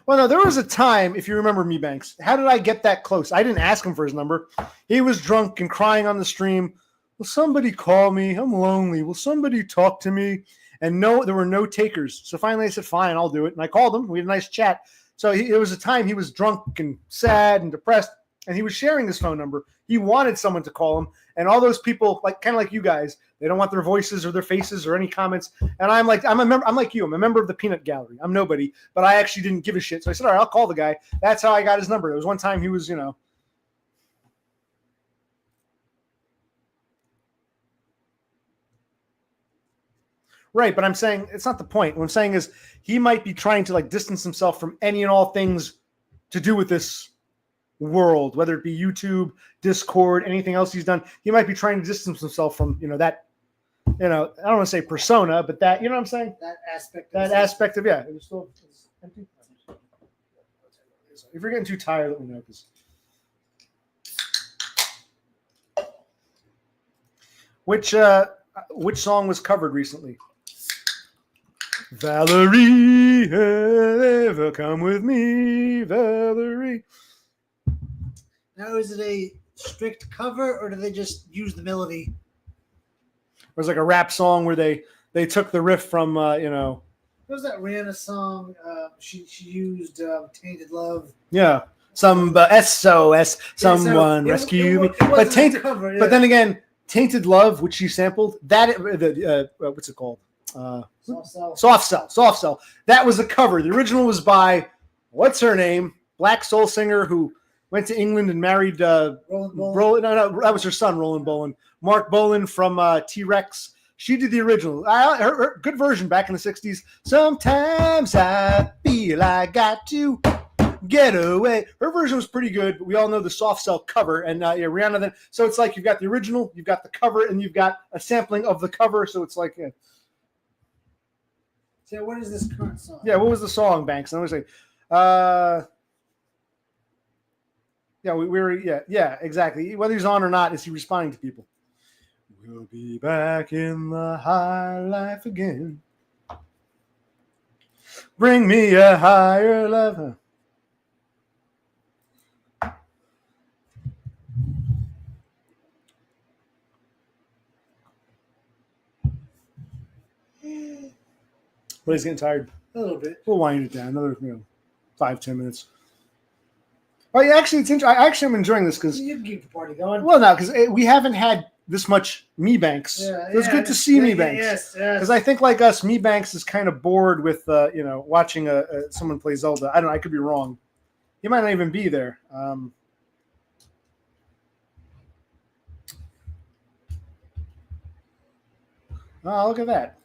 Well, no, there was a time, if you remember Mebanks. How did I get that close? I didn't ask him for his number. He was drunk and crying on the stream. Will somebody call me? I'm lonely. Will somebody talk to me? And no, there were no takers. So finally I said, fine, I'll do it. And I called him. We had a nice chat. So it was a time he was drunk and sad and depressed, and he was sharing his phone number. He wanted someone to call him. And all those people, kind of like you guys, they don't want their voices or their faces or any comments. And I'm like you. I'm a member of the peanut gallery. I'm nobody. But I actually didn't give a shit. So I said, all right, I'll call the guy. That's how I got his number. It was one time he was, Right, but I'm saying it's not the point. What I'm saying is he might be trying to distance himself from any and all things to do with this world, whether it be YouTube, Discord, anything else he's done. He might be trying to distance himself from, that, I don't want to say persona, but that, you know what I'm saying? That aspect. Yeah. It was still empty. If you're getting too tired, let me know. Which song was covered recently? Valerie, ever come with me, Valerie. Now, is it a strict cover, or do they just use the melody? It was like a rap song where they took the riff from, What was that Rihanna song? She used "Tainted Love." Yeah, some SOS, someone rescue me. But tainted, cover, yeah. But then again, "Tainted Love," which she sampled, what's it called? Soft Cell. That was a cover. The original was by what's her name? Black soul singer who went to England and married Roland Bolan. No, that was her son, Roland Bolan. Mark Bolan from T-Rex. She did the original. Her good version back in the 60s. Sometimes I feel I got to get away. Her version was pretty good, but we all know the Soft Cell cover. And Rihanna then. So it's like you've got the original, you've got the cover, and you've got a sampling of the cover. So it's like... So what is this current song? Yeah, what was the song, Banks? I was say, yeah, exactly. Whether he's on or not, is he responding to people? We'll be back in the high life again. Bring me a higher love. But he's getting tired. A little bit. We'll wind it down another 5-10 minutes. Oh, yeah, actually, it's interesting. I actually am enjoying this because you can keep the party going. Well, no, because we haven't had this much Mebanks. Yeah, It was good to see Mebanks. Yes, Because I think, like us, Mebanks is kind of bored with watching someone play Zelda. I don't know. I could be wrong. He might not even be there. Oh, look at that.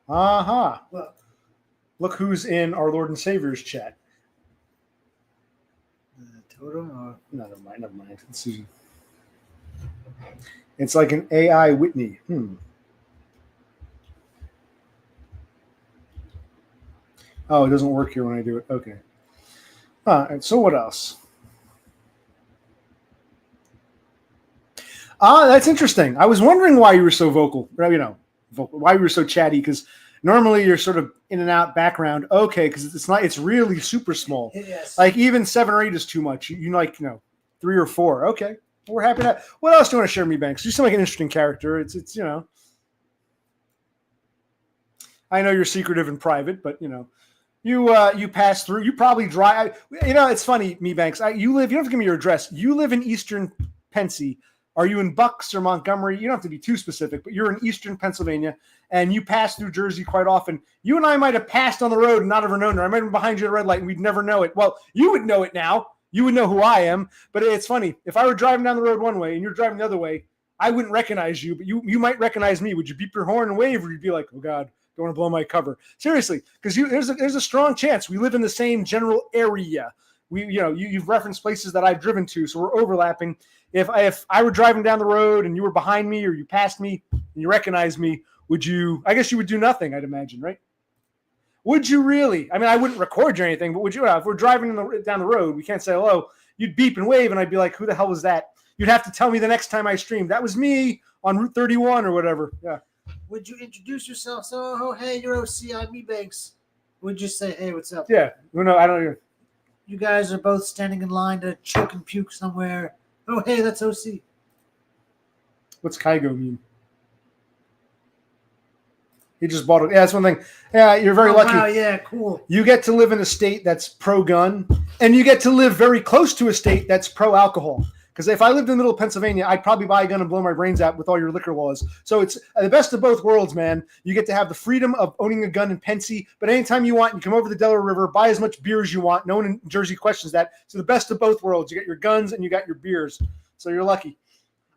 Aha. Well, Look who's in our Lord and Savior's chat. totem or No, never mind. Let's see. It's like an AI Whitney. Oh, it doesn't work here when I do it. Okay. And so what else? That's interesting. I was wondering why you were so vocal. Why you were so chatty, because normally you're sort of in and out background. Okay, because it's really super small. yes. Like even 7 or 8 is too much. You like 3 or 4. Okay, we're happy to. What else do you want to share, Mebanks? You seem like an interesting character. It's I know you're secretive and private, but you pass through. You probably drive. It's funny, Mebanks. You don't have to give me your address. You live in Eastern Pensy. Are you in Bucks or Montgomery? You don't have to be too specific, but you're in Eastern Pennsylvania, and you pass through Jersey quite often. You and I might have passed on the road and not ever known her. I might have been behind you at a red light, and we'd never know it. Well, you would know it now. You would know who I am. But it's funny. If I were driving down the road one way and you're driving the other way, I wouldn't recognize you, but you might recognize me. Would you beep your horn and wave, or you'd be like, oh, God, don't want to blow my cover? Seriously, because there's a strong chance we live in the same general area. You've referenced places that I've driven to, so we're overlapping. If I were driving down the road and you were behind me or you passed me and you recognized me, would you? I guess you would do nothing, I'd imagine, right? Would you really? I mean, I wouldn't record you or anything, but would you? If we're driving down the road, we can't say hello. You'd beep and wave, and I'd be like, who the hell was that? You'd have to tell me the next time I streamed. That was me on Route 31 or whatever. Yeah. Would you introduce yourself? So, oh, hey, you're OC, I'm Mebanks. Would you say, hey, what's up? Yeah. No, I don't. You guys are both standing in line to choke and puke somewhere. Oh, hey, that's OC. What's Kygo mean? He just bought it. Yeah, that's one thing. Yeah, you're very lucky. Wow, yeah, cool. You get to live in a state that's pro-gun, and you get to live very close to a state that's pro-alcohol. Because if I lived in the middle of Pennsylvania, I'd probably buy a gun and blow my brains out with all your liquor laws. So it's the best of both worlds, man. You get to have the freedom of owning a gun in Pensy, but anytime you want, you come over the Delaware River, buy as much beer as you want. No one in Jersey questions that. So the best of both worlds. You get your guns and you got your beers. So you're lucky.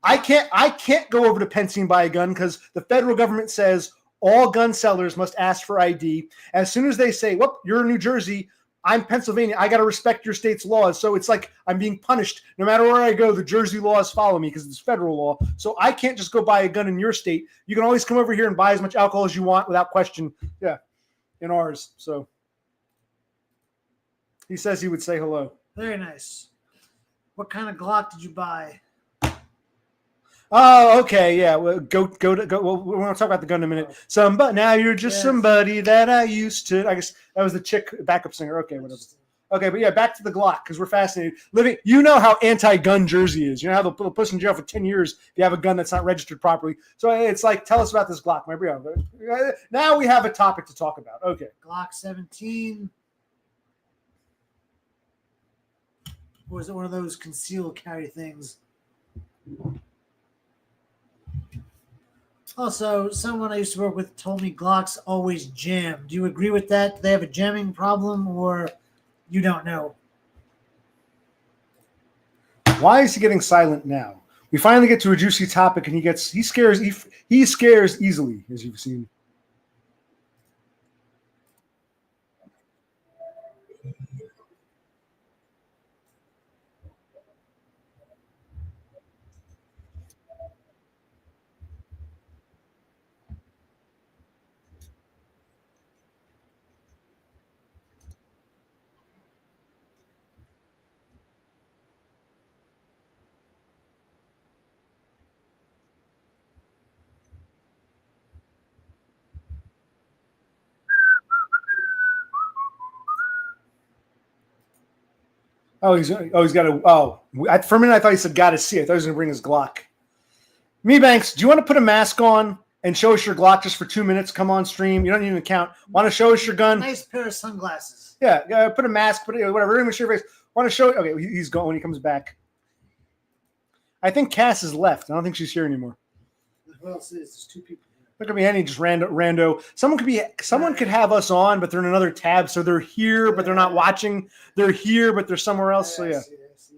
I can't go over to Pensy and buy a gun because the federal government says all gun sellers must ask for ID. As soon as they say, "Whoop, you're in New Jersey, I'm Pennsylvania, I got to respect your state's laws." So it's like I'm being punished. No matter where I go, the Jersey laws follow me because it's federal law. So I can't just go buy a gun in your state. You can always come over here and buy as much alcohol as you want without question. Yeah, in ours. So he says he would say hello. Very nice. What kind of Glock did you buy? Oh, okay, yeah. Well, go. Well, we're gonna talk about the gun in a minute. Now you're just somebody that I used to. I guess that was the chick backup singer. Okay, whatever. Okay, but yeah, back to the Glock because we're fascinated. Living, you know how anti-gun Jersey is. You know how they'll put a person in jail for 10 years if you have a gun that's not registered properly. So it's like, tell us about this Glock, my bro. Now we have a topic to talk about. Okay, Glock 17. Or is it one of those concealed carry things? Also, someone I used to work with told me Glocks always jam. Do you agree with that? Do they have a jamming problem, or you don't know? Why is he getting silent now? We finally get to a juicy topic, and he scares easily, as you've seen. He's got a. For a minute, I thought he said got to see. I thought he was going to bring his Glock. Mebanks, do you want to put a mask on and show us your Glock just for 2 minutes? Come on stream. You don't need an account. Want to show us your gun? Nice pair of sunglasses. Yeah, put a mask, put whatever. Make sure your face. Want to show it? Okay, he's gone when he comes back. I think Cass is left. I don't think she's here anymore. What else is? There's 2 people. There could be any just rando. Someone could have us on, but they're in another tab, so they're here, but they're not watching. They're here, but they're somewhere else. So yeah. I see.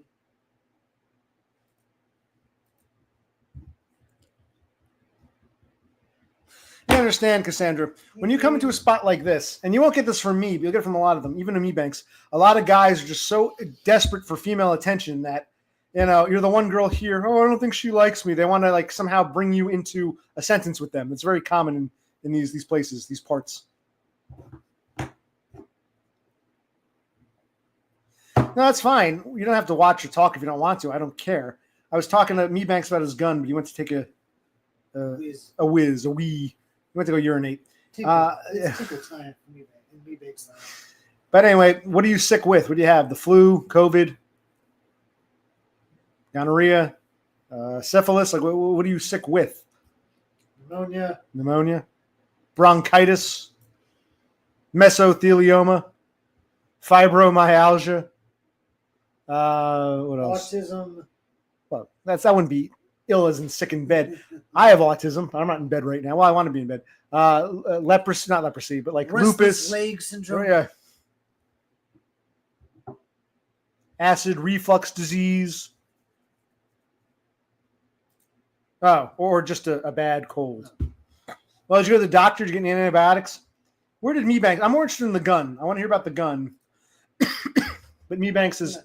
You understand, Cassandra, when you come into a spot like this, and you won't get this from me, but you'll get it from a lot of them, even in Mebanks, a lot of guys are just so desperate for female attention that, you're the one girl here. Oh, I don't think she likes me. They want to like somehow bring you into a sentence with them. It's very common in these places, these parts. No, that's fine. You don't have to watch or talk if you don't want to. I don't care. I was talking to Mebanks about his gun, but he went to take a wee. He went to go urinate. Tinkle time in Mebanks time. But anyway, what are you sick with? What do you have? The flu, COVID, gonorrhea, syphilis? Like, what are you sick with? Pneumonia, bronchitis, mesothelioma, fibromyalgia. What else? Autism. Well, that wouldn't be ill as in sick in bed. I have autism. I'm not in bed right now. Well, I want to be in bed. Leprosy, not leprosy, but like Restless lupus. leg syndrome. Yeah. Acid reflux disease. Oh, or just a bad cold. Well, did you go to the doctor? Did you get any antibiotics? Where did Mebanks? I'm more interested in the gun. I want to hear about the gun. But Mebanks is,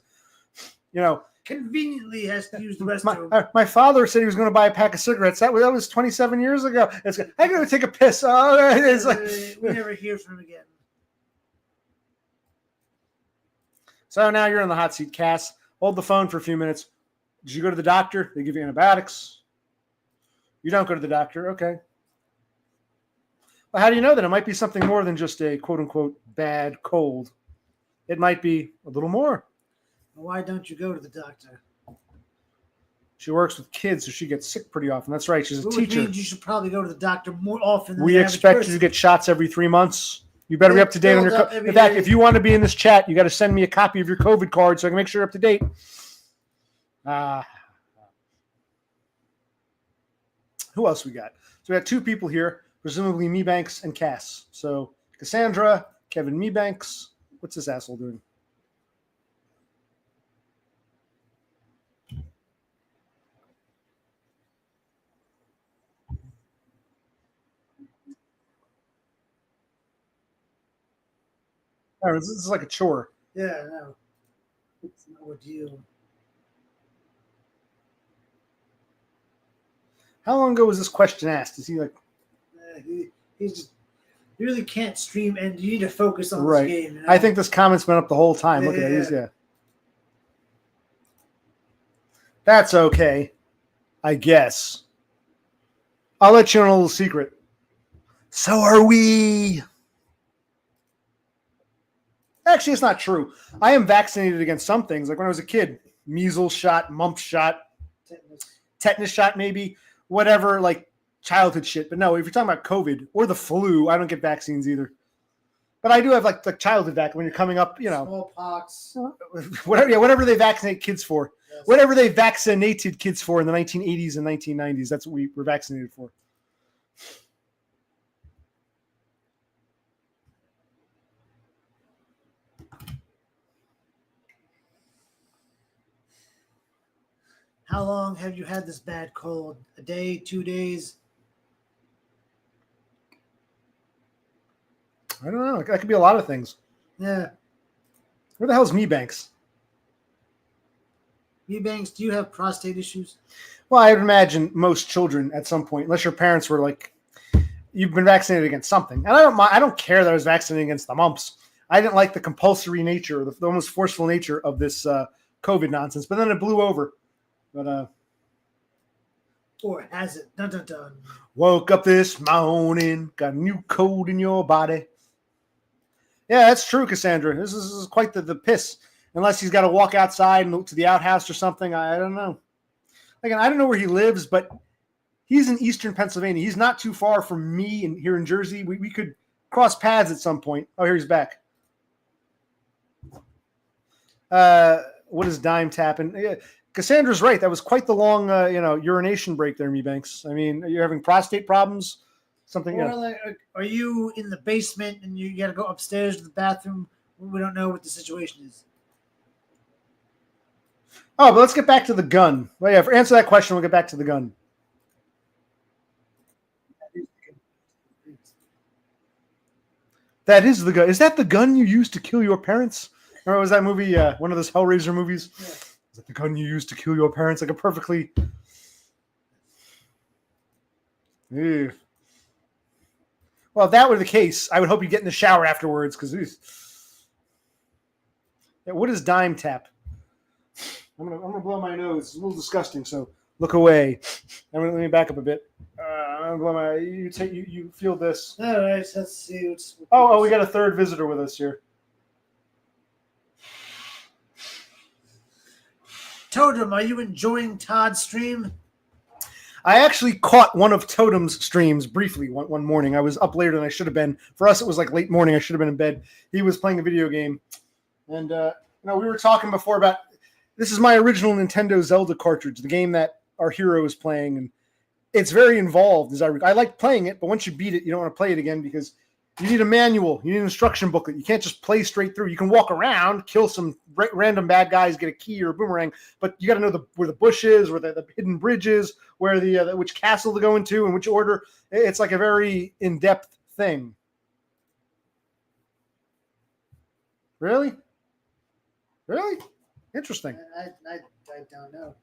conveniently has to use the restroom. My father said he was going to buy a pack of cigarettes. That was 27 years ago. I got to take a piss. Oh, it's like, we never hear from him again. So now you're in the hot seat, Cass. Hold the phone for a few minutes. Did you go to the doctor? They give you antibiotics. You don't go to the doctor. Okay. Well, how do you know that? It might be something more than just a quote-unquote bad cold. It might be a little more. Why don't you go to the doctor? She works with kids, so she gets sick pretty often. That's right. She's a teacher. Which means you should probably go to the doctor more often than we expect you to get shots every 3 months. You better be up to date on your. In fact, if you want to be in this chat, you got to send me a copy of your COVID card so I can make sure you're up to date. Who else we got? So we got 2 people here, presumably Mebanks and Cass. So Cassandra, Kevin Mebanks. What's this asshole doing? Oh, this is like a chore. Yeah, no. It's an ordeal. How long ago was this question asked? Is he like... He's just... You really can't stream, and you need to focus on right. this game. I think this comment's been up the whole time. Look at that. Yeah. That's okay, I guess. I'll let you in a little secret. So are we. Actually, it's not true. I am vaccinated against some things. Like when I was a kid, measles shot, mumps shot, tetanus shot, maybe, whatever, like childhood shit. But no, if you're talking about COVID or the flu, I don't get vaccines either. But I do have like childhood vaccine when you're coming up, smallpox, whatever they vaccinate kids for, yes. Whatever they vaccinated kids for in the 1980s and 1990s. That's what we were vaccinated for. How long have you had this bad cold? A day, 2 days? I don't know. That could be a lot of things. Yeah. Where the hell is Mebanks? Mebanks, do you have prostate issues? Well, I would imagine most children at some point, unless your parents were like, you've been vaccinated against something. And I don't care that I was vaccinated against the mumps. I didn't like the compulsory nature, the almost forceful nature of this COVID nonsense. But then it blew over. But or has it? Dun dun dun. Woke up this morning, got a new cold in your body. Yeah, that's true, Cassandra. This is quite the piss. Unless he's got to walk outside and to the outhouse or something. I don't know. Again, I don't know where he lives, but he's in eastern Pennsylvania. He's not too far from me and here in Jersey. We could cross paths at some point. Oh, here he's back. What is dime tapping? Cassandra's right. That was quite the long, urination break there, Mebanks. I mean, are you having prostate problems? Something. Or like, are you in the basement and you got to go upstairs to the bathroom? We don't know what the situation is. Oh, but let's get back to the gun. Well, yeah, answer that question. We'll get back to the gun. That is the gun. Is that the gun you used to kill your parents? Or was that movie one of those Hellraiser movies? Yeah. Is that the gun you used to kill your parents? Like a perfectly. Ew. Well, if that were the case, I would hope you get in the shower afterwards. Because what is dime tap? I'm gonna blow my nose. It's a little disgusting. So look away. Let me back up a bit. I'm gonna blow my. You feel this? All right. Let's see. Oh, we got a third visitor with us here. Totem, are you enjoying Todd's stream? I actually caught one of Totem's streams briefly one morning. I was up later than I should have been. For us, it was like late morning. I should have been in bed. He was playing a video game, and we were talking before about. This is my original Nintendo Zelda cartridge, the game that our hero is playing, and it's very involved. I like playing it, but once you beat it, you don't want to play it again because you need a manual, you need an instruction booklet. You can't just play straight through. You can walk around, kill some random bad guys, get a key or a boomerang, but you got to know where the bush is, where the hidden bridge is, where the which castle to go into, in which order. It's like a very in-depth thing. Really? Interesting. I don't know.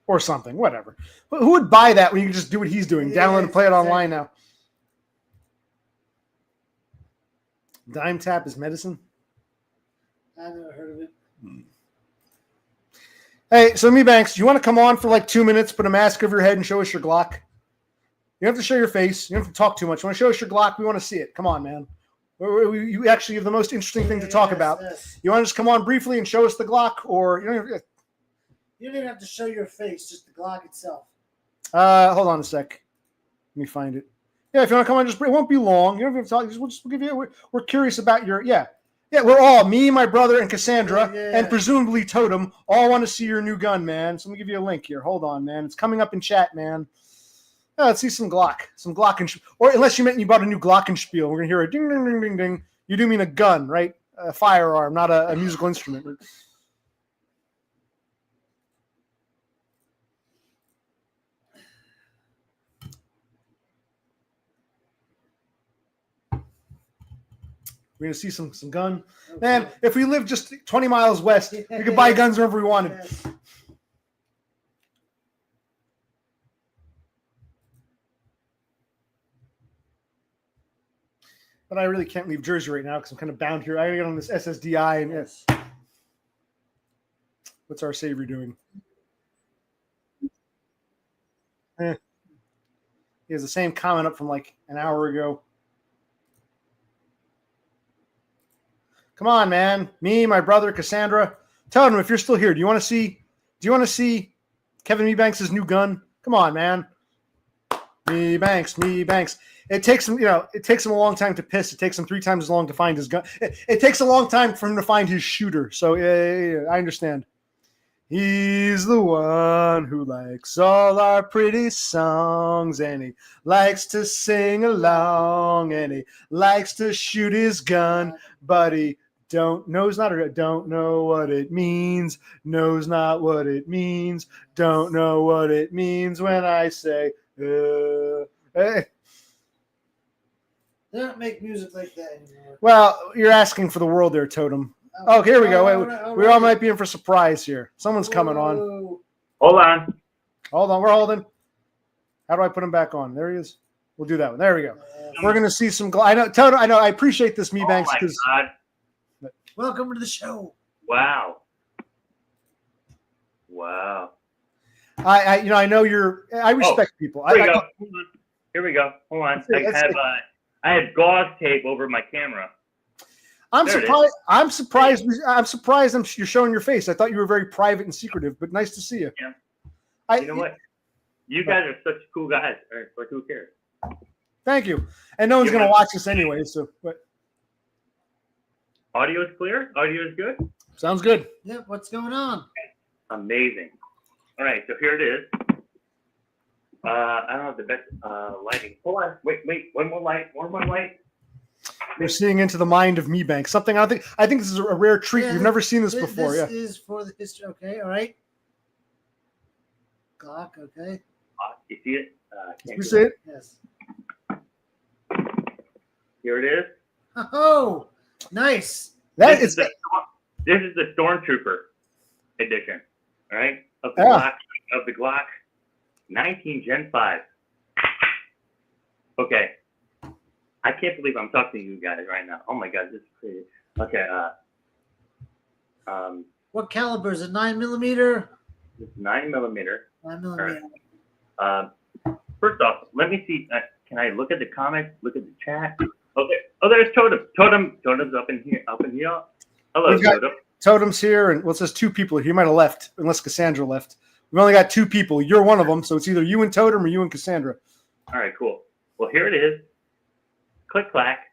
Or something, whatever. But who would buy that when you can just do what he's doing? Yeah, download and play it online now. Dime tap is medicine? I've never heard of it. Hey, so Mebanks, do you want to come on for like 2 minutes, put a mask over your head and show us your Glock? You don't have to show your face. You don't have to talk too much. You want to show us your Glock? We want to see it. Come on, man. You actually have the most interesting thing to talk about. Yes. You want to just come on briefly and show us the Glock, or you don't even have to show your face, just the Glock itself. Hold on a sec. Let me find it. Yeah, if you want to come on, it won't be long. You don't have to talk. We'll give you. We're curious about your. Yeah. We're all me, my brother, and Cassandra, and presumably Totem all want to see your new gun, man. So let me give you a link here. Hold on, man. It's coming up in chat, man. Yeah, let's see some Glockenspiel. Or unless you meant you bought a new Glockenspiel, we're gonna hear a ding, ding, ding, ding, ding. You do mean a gun, right? A firearm, not a musical instrument. We're going to see some gun. Okay. Man, if we lived just 20 miles west, we could buy guns wherever we wanted. Yes. But I really can't leave Jersey right now because I'm kind of bound here. I got to get on this SSDI. And yes. What's our savior doing? He has the same comment up from like an hour ago. Come on, man. Me, my brother, Cassandra. Tell him if you're still here. Do you want to see Kevin Mebanks' new gun? Come on, man. Mebanks. It takes him a long time to piss. It takes him 3 times as long to find his gun. It takes a long time for him to find his shooter. So I understand. He's the one who likes all our pretty songs, and he likes to sing along, and he likes to shoot his gun, but he don't know what it means, knows not what it means, don't know what it means when I say, They don't make music like that anymore. Well, you're asking for the world there, Totem. Oh, here we go. We all might be in for a surprise here. Someone's coming on. Hold on. We're holding. How do I put him back on? There he is. We'll do that one. There we go. We're going to see some. I know. I appreciate this, Mebanks. Oh my God. Welcome to the show. Wow. I know you're. I respect people. Here we go. Hold on. I have gauze tape over my camera. I'm surprised. You're showing your face. I thought you were very private and secretive, but nice to see you. Yeah. You know what? You guys are such cool guys. But who cares? Thank you. And no one's going to watch this anyway. So, but audio is clear. Audio is good. Sounds good. Yep. What's going on? Amazing. All right, so here it is. I don't have the best lighting. Hold on. Wait. One more light. We're seeing into the mind of Mebanks. Something I think this is a rare treat. Yeah, We've never seen this before. This is for the history. Okay. All right. Glock. Okay. You see it? You see it? Yes. Here it is. Oh, nice. That This is is the Stormtrooper edition. All right, of the Glock 19 Gen 5. Okay. I can't believe I'm talking to you guys right now. Oh my God, this is crazy. Okay. What caliber is it? 9mm. It's 9mm. 9mm. First off, let me see. Can I look at the comments? Look at the chat. Okay. Oh, there's Totem. Totem's up in here. Hello, Totem. Totem's here, and well, it says 2 people. He might have left, unless Cassandra left. We've only got 2 people. You're one of them, so it's either you and Totem or you and Cassandra. All right, cool. Well, here it is. Click clack.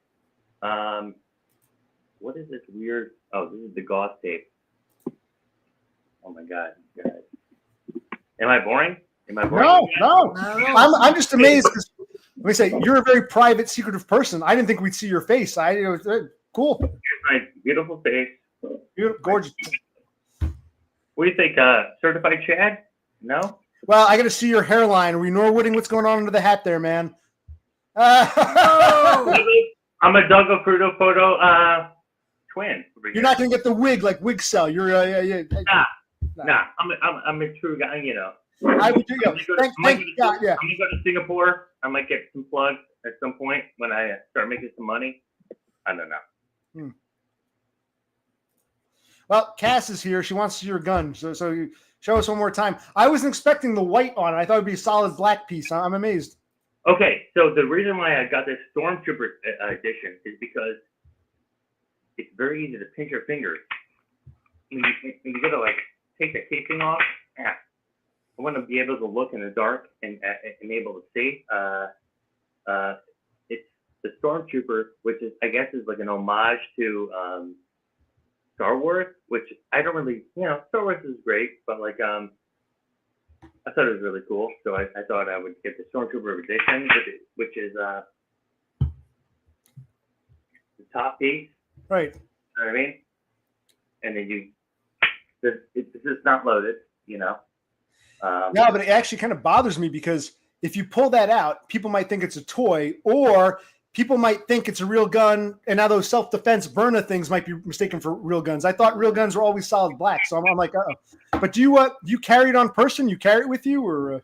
What is this weird? Oh, this is the gauze tape. Oh my God, guys. Am I boring? No. No. I'm just amazed. Let me say, you're a very private, secretive person. I didn't think we'd see your face. Cool. Here's my beautiful face. Beautiful, gorgeous. What do you think? Certified Chad? No? Well, I got to see your hairline. Are we Norwooding what's going on under the hat there, man? Oh! I'm a Doug Fruto photo twin. You're not going to get the wig like Wig Cell. You're Nah. I'm a true guy, you know. I would do. Thank God. Yeah. I'm gonna go to Singapore. I might get some plugs at some point when I start making some money. I don't know. Well, Cass is here. She wants to see your gun. So you show us one more time. I wasn't expecting the white on it. I thought it'd be a solid black piece. I'm amazed. Okay, so the reason why I got this Stormtrooper edition is because it's very easy to pinch your fingers. When you go to like take the casing off, I want to be able to look in the dark and able to see. It's the Stormtrooper, which is I guess is like an homage to Star Wars, which I don't really, Star Wars is great, but like I thought it was really cool, so I thought I would get the Stormtrooper edition, which is the top piece. Right. You know what I mean? And then this is not loaded, No, but it actually kind of bothers me because if you pull that out, people might think it's a toy, or people might think it's a real gun. And now those self-defense Verna things might be mistaken for real guns. I thought real guns were always solid black, so I'm like, uh-oh. But do you carry it on person? You carry it with you, or?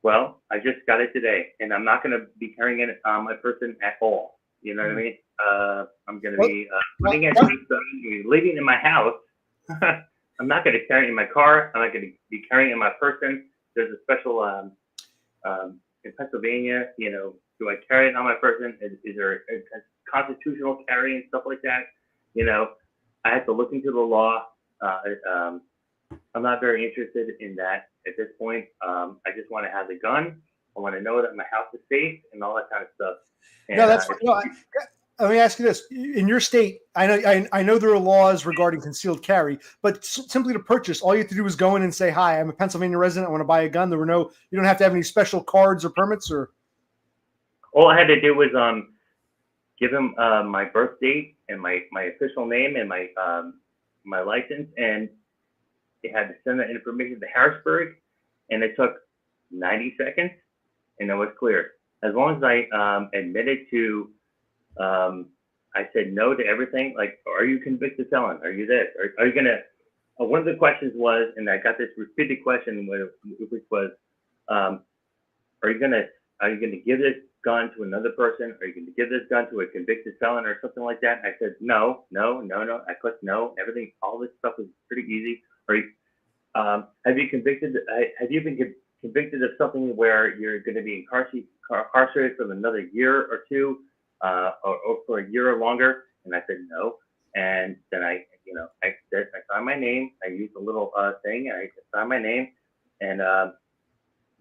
Well, I just got it today, and I'm not going to be carrying it on my person at all. You know what I mean? I'm going to be putting it, leaving it in my house. I'm not going to carry it in my car. I'm not going to be carrying it in my person. There's a special in Pennsylvania. Do I carry it on my person? Is there a constitutional carry and stuff like that? I have to look into the law. I'm not very interested in that at this point. I just want to have the gun. I want to know that my house is safe and all that kind of stuff. And, no, that's let me ask you this: in your state, I know there are laws regarding concealed carry, but simply to purchase, all you have to do is go in and say, "Hi, I'm a Pennsylvania resident. I want to buy a gun." You don't have to have any special cards or permits, or. All I had to do was give him my birth date and my official name and my license, and they had to send that information to Harrisburg, and it took 90 seconds, and it was clear. As long as I admitted to, I said no to everything. Like, are you convicted felon? Are you this? Are you gonna? One of the questions was, and I got this repeated question, which was, are you gonna give this gun to another person? Are you going to give this gun to a convicted felon or something like that? And I said, no. I clicked no. Everything, all this stuff was pretty easy. Have you been convicted of something where you're going to be incarcerated for another year or two, or for a year or longer? And I said, no. And then I signed my name. I used a little thing. I signed my name. And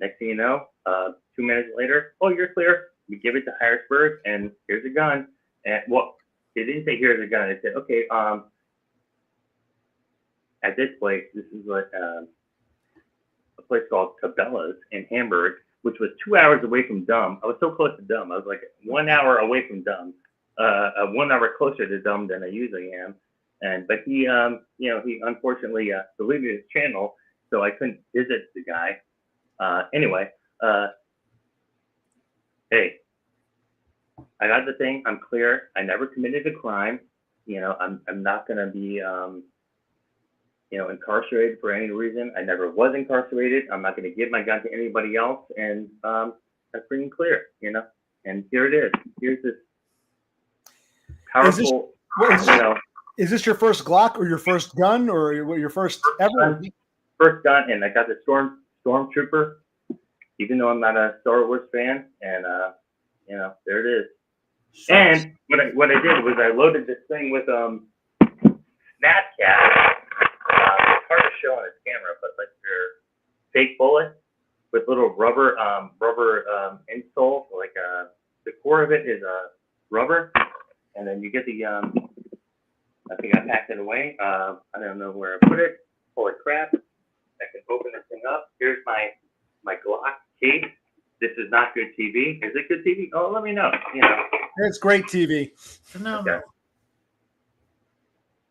next thing you know, 2 minutes later, oh, you're clear. We give it to Harrisburg, and here's a gun. And well, they didn't say here's a gun. They said, okay, at this place. This is like a place called Cabela's in Hamburg, which was 2 hours away from Dumb. I was so close to Dumb. I was like 1 hour away from Dumb, 1 hour closer to Dumb than I usually am. But he, he unfortunately deleted his channel, so I couldn't visit the guy. Anyway, hey, I got the thing. I'm clear. I never committed a crime. I'm not gonna be, incarcerated for any reason. I never was incarcerated. I'm not gonna give my gun to anybody else, and that's pretty clear. And here it is. Here's this powerful. Is this your first Glock or your first gun or your first ever? First gun, and I got the Stormtrooper, even though I'm not a Star Wars fan, and there it is. And what I did was I loaded this thing with Snapchat. It's hard to show on this camera, but like your fake bullet with little rubber insoles. Like the core of it is rubber, and then you get the I think I packed it away. I don't know where I put it. Holy crap! I can open this thing up. Here's my Glock case. This is not good TV. Is it good TV? Oh, let me know. It's great TV. Phenomenal. Okay.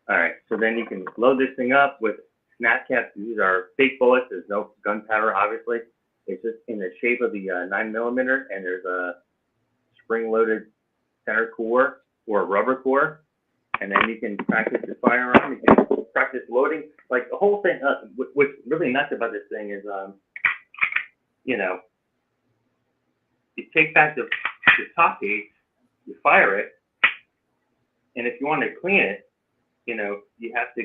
All right. So then you can load this thing up with Snapchat. These are fake bullets. There's no gunpowder, obviously. It's just in the shape of the 9mm, and there's a spring-loaded center core or a rubber core. And then you can practice the firearm. You can practice loading. Like the whole thing. What's really nuts about this thing is, you take back the top piece, you fire it, and if you want to clean it, you have to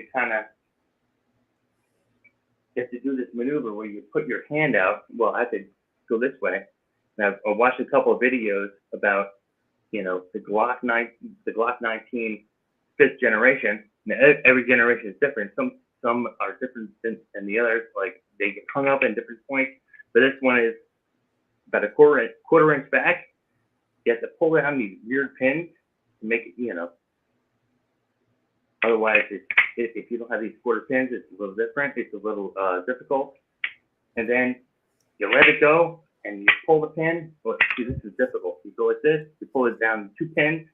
do this maneuver where you put your hand out. Well, I have to go this way. And I've watched a couple of videos about, the Glock 19 fifth generation. Now, every generation is different. Some are different than the others. Like they get hung up in different points. But this one is about a quarter inch back. You have to pull down these weird pins to make it, Otherwise, if you don't have these quarter pins, it's a little different. It's a little difficult. And then you let it go and you pull the pin. Well, see, this is difficult. You go like this. You pull it down 2 pins.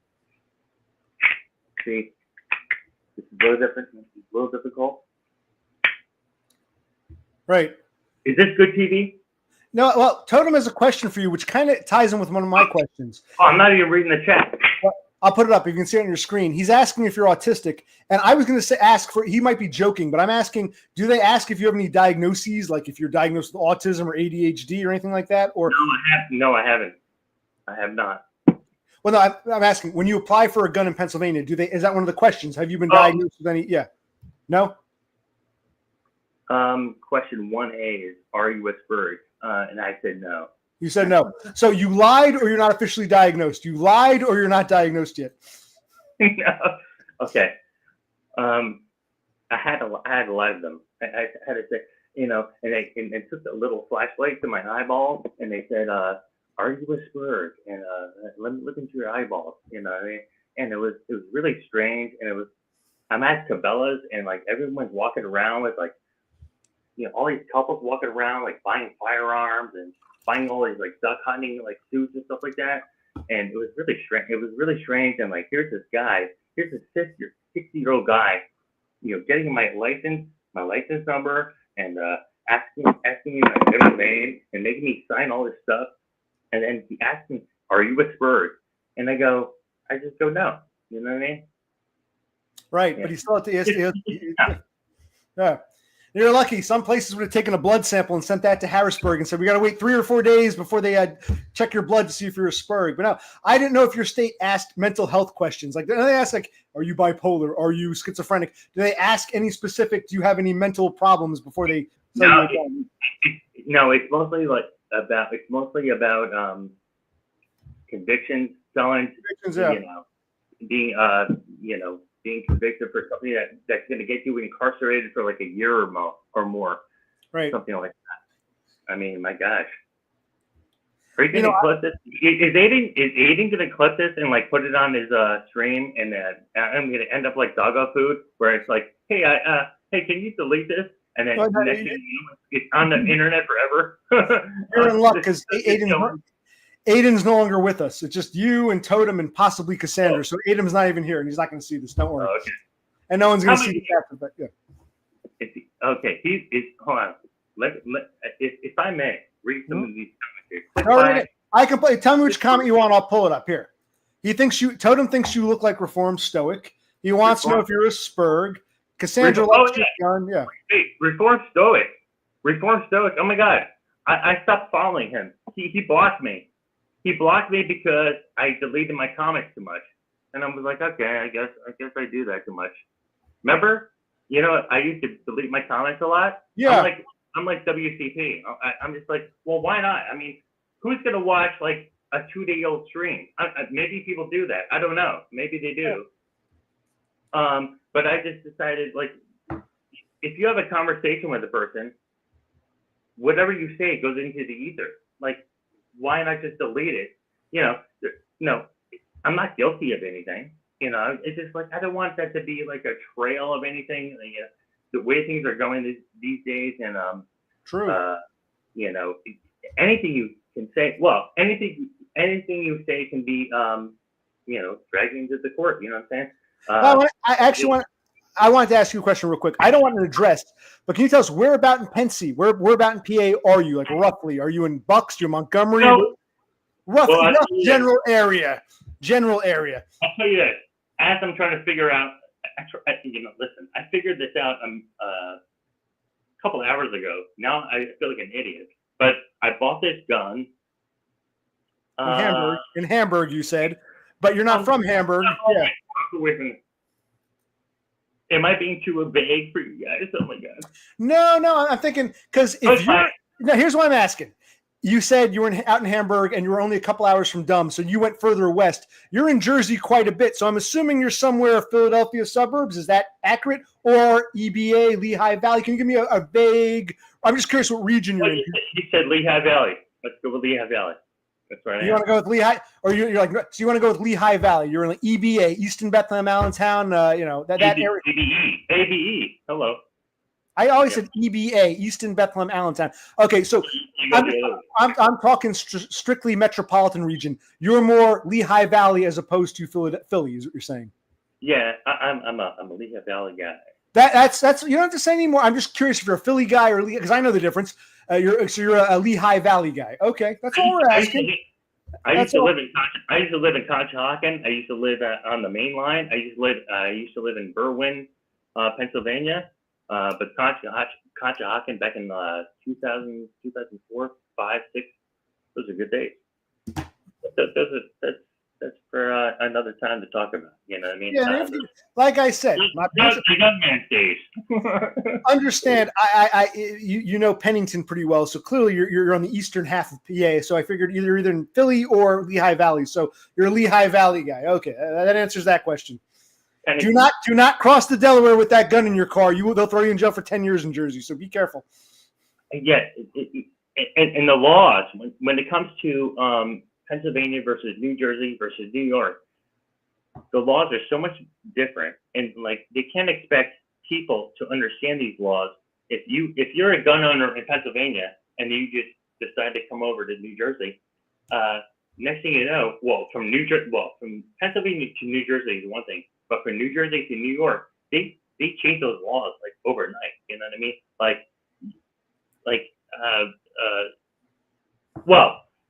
See, this is a little different. This is a little difficult. Right. Is this good TV? No, well, Totem has a question for you, which kind of ties in with one of my questions. Oh, I'm not even reading the chat. Well, I'll put it up. You can see it on your screen. He's asking if you're autistic. And I was going to ask for, he might be joking, but I'm asking, do they ask if you have any diagnoses, like if you're diagnosed with autism or ADHD or anything like that? Or No, I haven't. I have not. Well, no, I'm asking, when you apply for a gun in Pennsylvania, is that one of the questions? Have you been diagnosed with any? Yeah. No? Question 1A is, are you Asperger's? And I said no. You said no. So you lied or you're not officially diagnosed? You lied or you're not diagnosed yet? No. Okay. I had a lot of them. I had to say, and they took a little flashlight to my eyeball and they said, are you Asperger's? And let me look into your eyeballs. What I mean? And it was really strange. And I'm at Cabela's and like everyone's walking around with like, all these couples walking around like buying firearms and buying all these like duck hunting like suits and stuff like that. And it was really strange. And like, here's this 60-year-old guy, getting my license number and asking me my middle name and making me sign all this stuff. And then he asked me, are you Asperger's? And I just go, no. You know what I mean? Right. Yeah. But he still had to yeah. You're lucky. Some places would have taken a blood sample and sent that to Harrisburg and said, we got to wait 3 or 4 days before they check your blood to see if you're Asperger's. But no, I didn't know if your state asked mental health questions. Like, do they ask, like, are you bipolar? Are you schizophrenic? Do they ask any specific, do you have any mental problems before they say No, it's mostly about convictions, felons, being convicted for something that's going to get you incarcerated for like a year or more, right? Something like that. I mean, my gosh. Are you going to clip this? Is Aiden going to clip this and like put it on his stream? And I'm going to end up like doggo food, where it's like, hey, hey, can you delete this? And then Well, no, next thing you know, it's on the internet forever. you're in luck because You know, Aiden's no longer with us. It's just you and Totem and possibly Cassandra. Oh. So Aiden's not even here, and he's not going to see this. Don't worry. okay. And no one's going How to see many- this after. But yeah. Okay, hold on. If I may read some of these comments here. Click No, by- I can play. Tell me which comment you want. I'll pull it up here. Totem thinks you look like Reformed Stoic. He wants to know if you're a Spurg. Cassandra likes your gun. Yeah. Hey, Reformed Stoic. Reformed Stoic. Oh my God. I stopped following him. He blocked me. He blocked me because I deleted my comments too much. And I was like, okay, I guess I do that too much. Remember? You know, I used to delete my comments a lot. Yeah. I'm like WCP. I'm just like, well, why not? I mean, who's gonna watch like a 2-day-old stream? Maybe people do that. I don't know. Maybe they do. But I just decided, like, if you have a conversation with a person, whatever you say goes into the ether. Like, why not just delete it? You know, no, I'm not guilty of anything. You know, it's just like, I don't want that to be like a trail of anything. You know, the way things are going these days, and True. you know, anything you can say, well, anything you say can be, you know, dragged into the court. You know what I'm saying? I wanted to ask you a question real quick. I don't want it addressed, but can you tell us where about in Pennsy, where about in PA are you? Like roughly, are you in Bucks? You're Montgomery? No. Roughly, Well, general area. General area. I'll tell you this. As I'm trying to figure out, you know, listen, I figured this out a couple hours ago. Now I feel like an idiot, but I bought this gun. In Hamburg, you said, but you're not from Hamburg. Yeah. Am I being too vague for you guys? Oh my God. No, I'm thinking because here's what I'm asking. You said you were out in Hamburg and you were only a couple hours from Dum, so you went further west. You're in Jersey quite a bit, so I'm assuming you're somewhere Philadelphia suburbs. Is that accurate? Or EBA, Lehigh Valley? Can you give me a vague? I'm just curious what region you're in. You said Lehigh Valley. Let's go with Lehigh Valley. That's right. You want to go with Lehigh, or you're like, so you want to go with Lehigh Valley? You're in like EBA, Easton Bethlehem Allentown. You know that area. ABE. Hello. I always said EBA, Easton Bethlehem Allentown. Okay, so I'm talking strictly metropolitan region. You're more Lehigh Valley as opposed to Philly, is what you're saying. Yeah, I'm a Lehigh Valley guy. That's you don't have to say anymore. I'm just curious if you're a Philly guy or because I know the difference. You're a Lehigh Valley guy. Okay, that's all we're asking. I used to live in Conshohocken. I used to live on the main line. I used to live in Berwyn, Pennsylvania. But Conshohocken back in 2000, 2004, 5, 6, those are good days. That's for another time to talk about. You know what I mean? Yeah, like I said, the young man days. Understand? You know Pennington pretty well, so clearly you're on the eastern half of PA. So I figured either in Philly or Lehigh Valley. So you're a Lehigh Valley guy. Okay, that answers that question. Do not cross the Delaware with that gun in your car. They'll throw you in jail for 10 years in Jersey. So be careful. Yeah, and the laws when it comes to Pennsylvania versus New Jersey versus New York, the laws are so much different, and like they can't expect people to understand these laws. If you're a gun owner in Pennsylvania and you just decide to come over to New Jersey, next thing you know, from Pennsylvania to New Jersey is one thing, but from New Jersey to New York, they change those laws like overnight. You know what I mean?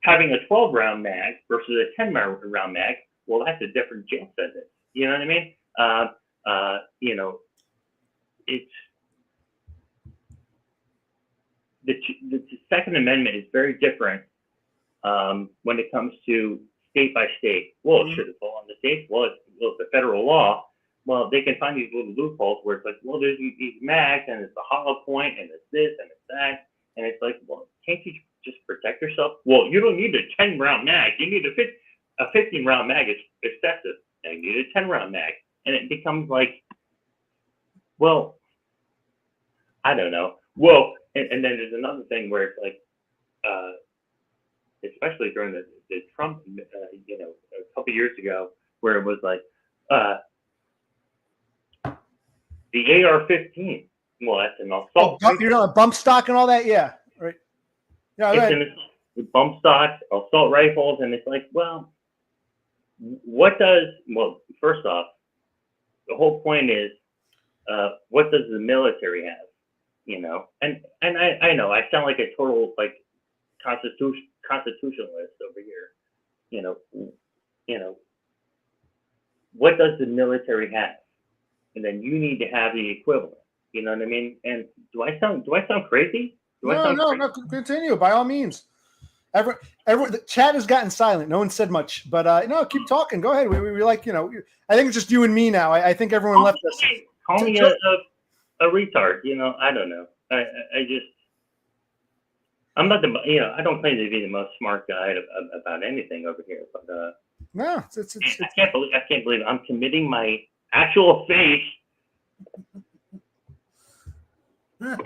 Having a 12-round mag versus a 10-round mag, well, that's a different jail sentence. You know what I mean? You know, it's the Second Amendment is very different when it comes to state by state. Well, should it fall on the state? Well, it's the federal law. Well, they can find these little loopholes where it's like, well, there's these mags and it's a hollow point and it's this and it's that. And it's like, well, can't you just protect yourself? Well, you don't need a 10-round mag. You need a 15-round mag is excessive. And you need a 10-round mag. And it becomes like, well, I don't know. Well, and then there's another thing where it's like, especially during the Trump, you know, a couple years ago, where it was like, the AR-15 well, that's an Oh, assault. you're on bump stock and all that? Yeah. Right. Yeah. It's Right. an bump stock, assault rifles, and it's like, well, what does? Well, first off, the whole point is, what does the military have? You know, and I know I sound like a total like constitutionalist over here. You know, you know, what does the military have? And then you need to have the equivalent. You know what I mean? And do I sound crazy? Do I No, sound no, crazy? no. Continue by all means. Everyone, the chat has gotten silent. No one said much, but no, keep talking. Go ahead. We like, I think it's just you and me now. I think everyone left us. Call me a retard. You know, I don't know. I just I'm not the I don't claim to be the most smart guy about anything over here, but No, I can't believe I'm committing my actual face. To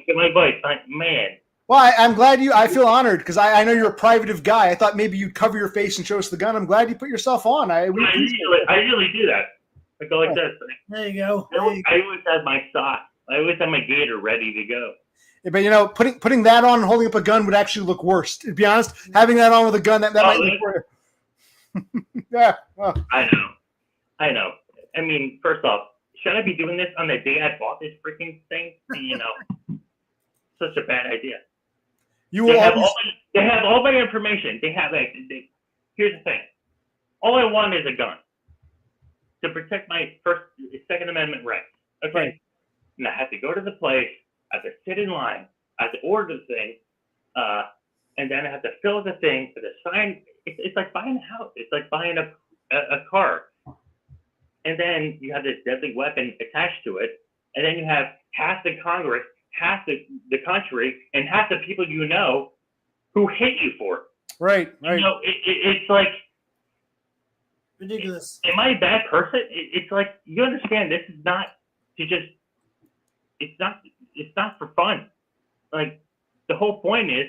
my voice, man. Well, I'm glad I feel honored because I know you're a privative guy. I thought maybe you'd cover your face and show us the gun. I'm glad you put yourself on. I usually do that. I go like this. There you go. I always have my sock. I always have my gator ready to go. Yeah, but putting that on and holding up a gun would actually look worse. To be honest, having that on with a gun that might look worse. Yeah. Oh. I know. I mean, first off, should I be doing this on the day I bought this freaking thing? You know, such a bad idea. They have all my information. They have here's the thing. All I want is a gun to protect my Second Amendment rights. Okay. Right. And I have to go to the place. I have to sit in line. I have to order the thing, and then I have to fill the thing for the sign. It's like buying a house. It's like buying a car. And then you have this deadly weapon attached to it, and then you have half the Congress, half the country, and half the people you know who hate you for it. Right. You know, it's like ridiculous. Am I a bad person? It's like, you understand, this is not to just. It's not for fun. Like, the whole point is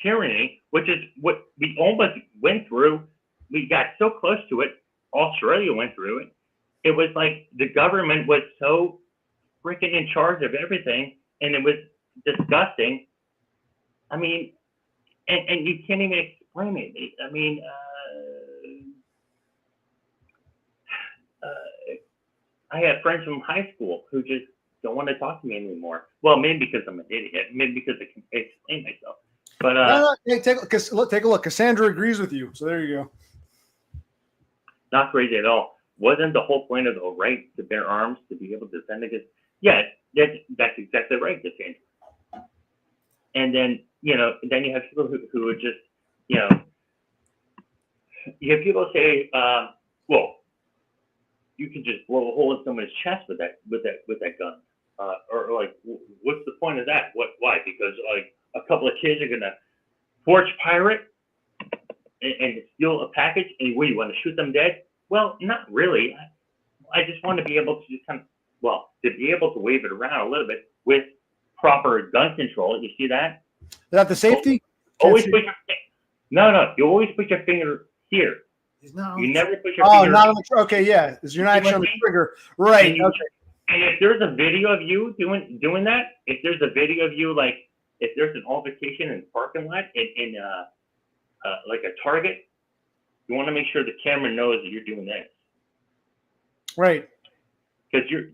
tyranny, which is what we almost went through. We got so close to it. Australia went through it. It was like the government was so freaking in charge of everything, and it was disgusting. I mean, and you can't even explain it. I mean, I have friends from high school who just don't want to talk to me anymore. Well, maybe because I'm an idiot. Maybe because I can explain myself. But hey, take a look. Cassandra agrees with you. So there you go. Not crazy at all. Wasn't the whole point of the right to bear arms to be able to defend against? Yeah, that's exactly right, Cassandra. And then then you have people who are just you have people say, well, you can just blow a hole in someone's chest with that gun. Or like, what's the point of that? Why? Because like a couple of kids are gonna forge pirate and steal a package, and what, you want to shoot them dead? Well, not really. I just want to be able to just to be able to wave it around a little bit with proper gun control. You see that? Is that the safety? Always put your no. You always put your finger here. You never put your finger. Oh, not on the okay, yeah. Because you're not actually on the trigger, right? Okay. And if there's a video of you doing that, if there's a video of you, like if there's an altercation in the parking lot in like a Target, you want to make sure the camera knows that you're doing this. Right. Because you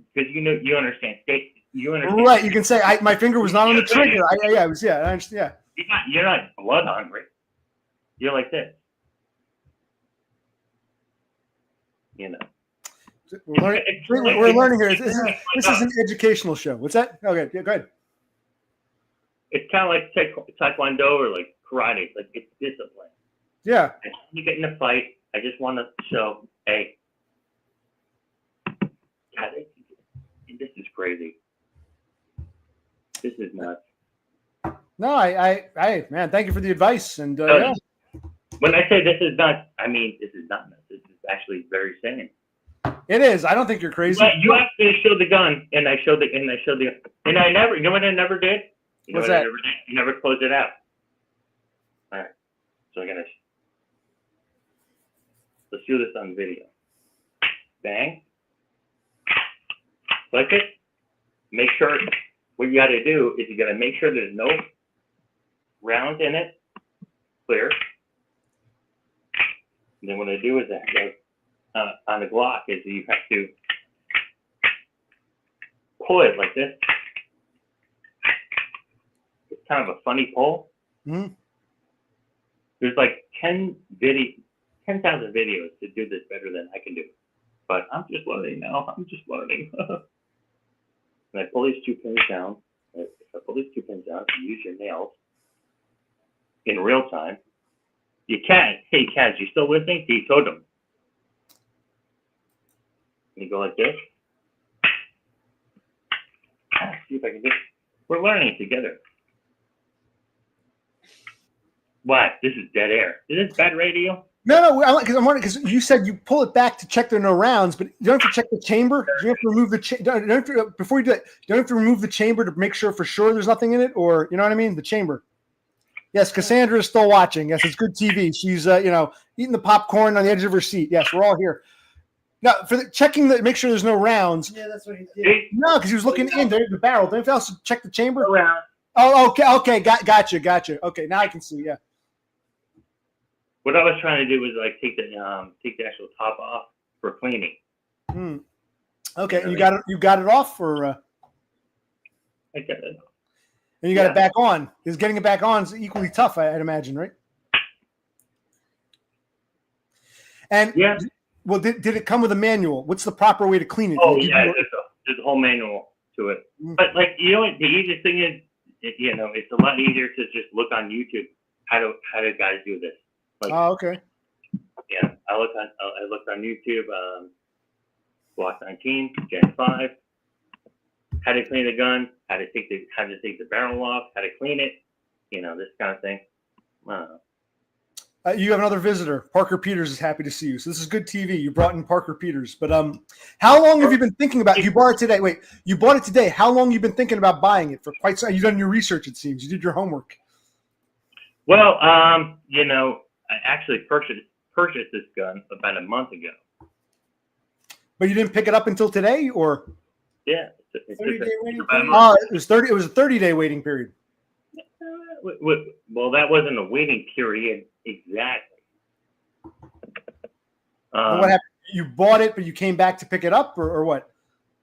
understand safety. You understand. Right. You can say my finger was not on the trigger. I understand. Yeah. You're not blood hungry. You're like this. You know. We're learning here. This is an educational show. What's that? Okay, yeah, go ahead. It's kind of like taekwondo or like karate. Like, it's discipline. Yeah. And when you get in a fight, I just want to show, hey, God, this is crazy. This is nuts. No, I man, thank you for the advice. And yeah. When I say this is nuts, I mean this is not nuts. This is actually very sane. It is. I don't think you're crazy. You asked me to show the gun, and I showed and I never. You know what I never did? What's that? I never closed it out. All right. So let's do this on video. Bang. click it. Make sure what you got to do is you got to make sure there's no rounds in it, clear. And then what I do is on the Glock is you have to pull it like this. It's kind of a funny pull. Mm-hmm. There's like 10,000 videos to do this better than I can do. But I'm just learning now. I'm just learning. And I pull these 2 pins down. If I pull these 2 pins down, you use your nails in real time. You can. Hey, Kaz, you still with me? He told him. And you go like this. See if I can just. We're learning together. What? This is dead air. Is this bad radio? No, because I'm wondering, because you said you pull it back to check there are no rounds, but you don't have to check the chamber. Do you have to remove the before you do that? You don't have to remove the chamber to make sure for sure there's nothing in it, or you know what I mean? The chamber. Yes, Cassandra is still watching. Yes, it's good TV. She's eating the popcorn on the edge of her seat. Yes, we're all here. Now for checking make sure there's no rounds. Yeah, that's what he did. No, because he was looking in the barrel. Don't you also check the chamber? No rounds. Oh, okay, gotcha. Okay, now I can see. Yeah. What I was trying to do was like take the actual top off for cleaning. Okay, and you got it off, or I got it off. And you got it back on. Because getting it back on is equally tough, I'd imagine, right? And well, did it come with a manual? What's the proper way to clean it? Oh yeah, there's a whole manual to it. But like the easiest thing is, it's a lot easier to just look on YouTube how do guys do this. Like, okay. Yeah, I looked on YouTube, Block 19, Gen 5, how to clean the gun, how to take the barrel off, how to clean it, this kind of thing. I don't know. You have another visitor. Parker Peters is happy to see you. So this is good TV. You brought in Parker Peters. But how long have you been thinking about it? You bought it today. Wait, you bought it today. How long have you been thinking about buying it? For quite some. You've done your research, it seems. You did your homework. Well, I actually purchased this gun about a month ago. But you didn't pick it up until today, or? Yeah. It was 30. It was a 30-day waiting period. Well, that wasn't a waiting period exactly. What happened? You bought it, but you came back to pick it up, or what?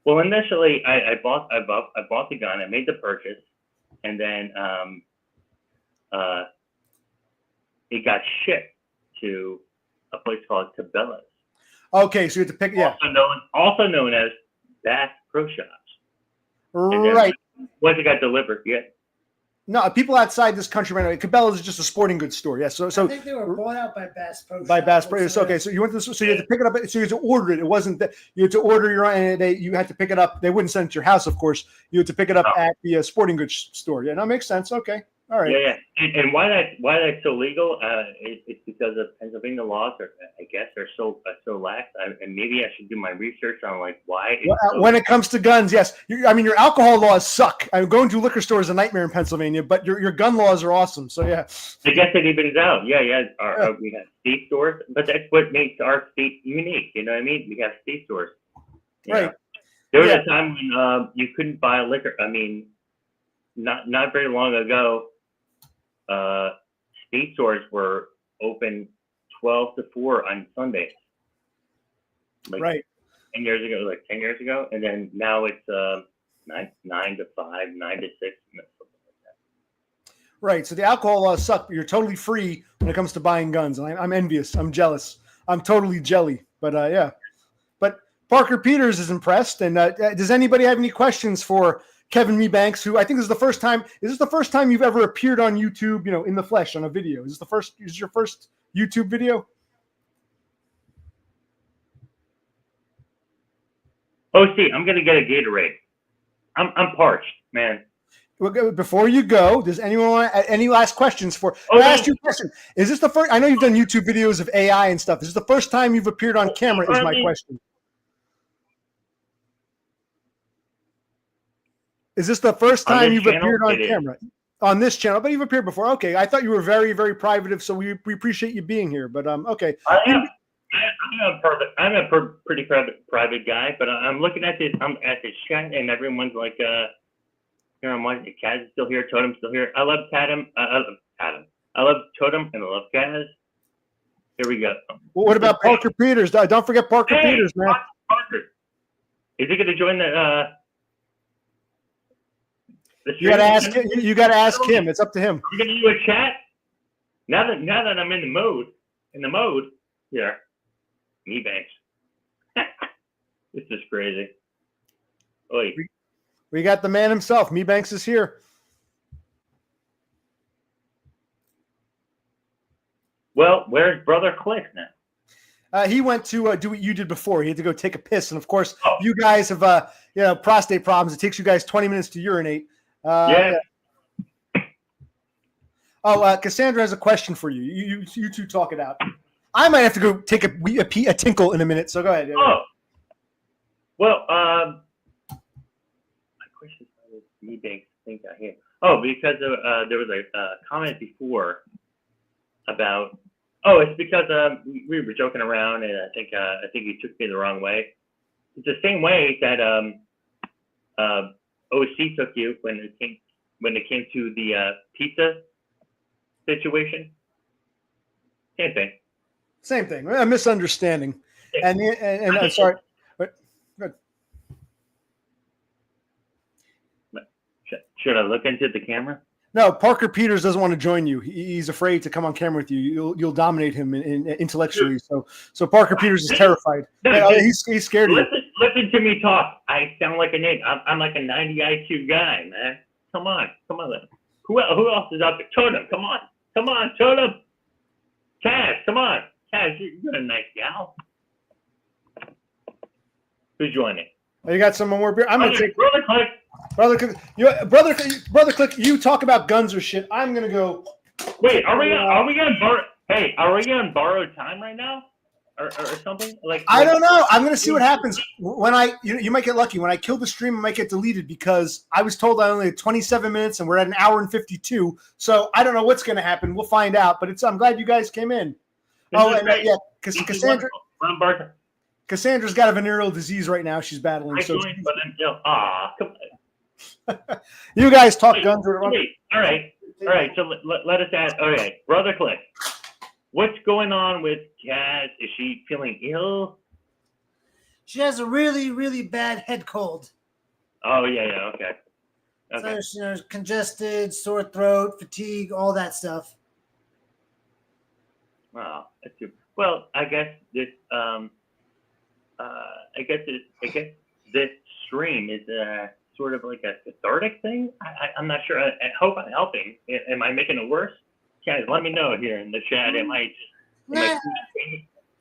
Well, initially, I bought the gun. I made the purchase, and then it got shipped to a place called Cabela's. Okay, so you had to pick, also known as Bass Pro Shops. Right. Once it got delivered, No, people outside this country right now. Cabela's is just a sporting goods store. Yes, so I think they were bought out by Bass Pro. By Bass Pro. Okay, so you went to this, so you had to pick it up. So you had to order it. It wasn't that you had to order your own. You had to pick it up. They wouldn't send it to your house, of course. You had to pick it up at the sporting goods store. Yeah, that makes sense. Okay, all right. Yeah. And why that's so legal? It's because of Pennsylvania laws. I guess are so lax. And maybe I should do my research on like why. When it comes to guns, yes. Your alcohol laws suck. Going to liquor store is a nightmare in Pennsylvania, but your gun laws are awesome. So yeah. I guess it evens out. Yeah. We have state stores, but that's what makes our state unique. You know what I mean? We have state stores. Right. There was a time when you couldn't buy liquor. Not very long ago. State stores were open 12 to 4 on Sundays. Right. 10 years ago, and then now it's 9 to 5, 9 to 6, something like that. Right. So the alcohol laws suck, but you're totally free when it comes to buying guns. I'm envious. I'm jealous. I'm totally jelly. But yeah. But Parker Peters is impressed. And does anybody have any questions for Kevin Mebanks, who I think is the first time? Is this the first time you've ever appeared on YouTube, in the flesh on a video? Is this your first YouTube video? Oh, see, I'm gonna get a Gatorade. I'm parched, man. Before you go, does anyone want any last questions for? I asked you a question. Is this the first? I know you've done YouTube videos of AI and stuff. Is this the first time you've appeared on camera? Is my question. Is this the first time you've appeared on camera on this channel? But you've appeared before. Okay, I thought you were very, very private, so we appreciate you being here. But okay. I am. pretty private guy, but I'm looking at this. I'm at this chat, and everyone's like, I'm watching. Kaz is still here. Totem's still here. I love Tatum. I love Tatum. I love Totem, and I love Kaz. Here we go. Well, what about Parker Peters? Don't forget Parker Peters, man. Parker. Is he going to join the you got to ask him. You got to ask him. It's up to him. We're going to do a chat. Now that I'm in the mode here, Mebanks. This is crazy. Oi. We got the man himself. Mebanks is here. Well, where's Brother Click now? He went to do what you did before. He had to go take a piss, and of course, you guys have prostate problems. It takes you guys 20 minutes to urinate. Yeah. Oh, Cassandra has a question for you. You two talk it out. I might have to go take a tinkle in a minute. So go ahead. Oh. Well, my question is Mebanks. Think I hear. Oh, because there was a comment before about. Oh, it's because we were joking around, and I think you took me the wrong way. It's the same way that OC took you when it came to the pizza situation. Same thing. A misunderstanding. And I'm sorry. But good. Should I look into the camera? No, Parker Peters doesn't want to join you. He's afraid to come on camera with you. You'll dominate him intellectually. So Parker Peters is terrified. He's scared of you. Listen to me talk. I sound like an idiot. I'm like a 90 IQ guy, man. Come on. Who else is out there? Totem, come on, Totem. Kaz, come on. Kaz, you're a nice gal. Who's joining? Oh, you got some more beer? I'm gonna take Brother Click. Brother Click. You talk about guns or shit. I'm gonna go. Wait, are we on borrowed time right now, or something? I don't know. I'm gonna see what happens when you might get lucky. When I kill the stream, it might get deleted because I was told I only had 27 minutes and we're at an hour and 52. So I don't know what's gonna happen. We'll find out. But I'm glad you guys came in. Because Cassandra's got a venereal disease right now. She's battling. Come on. You guys talk guns. All right. So let us add. All right, Brother Click. What's going on with Kaz? Is she feeling ill? She has a really, really bad head cold. Oh yeah. Okay. So congested, sore throat, fatigue, all that stuff. Wow, that's super. Well, I guess this. This stream is sort of like a cathartic thing. I'm not sure. I hope I'm helping. Am I making it worse? Guys, let me know here in the chat.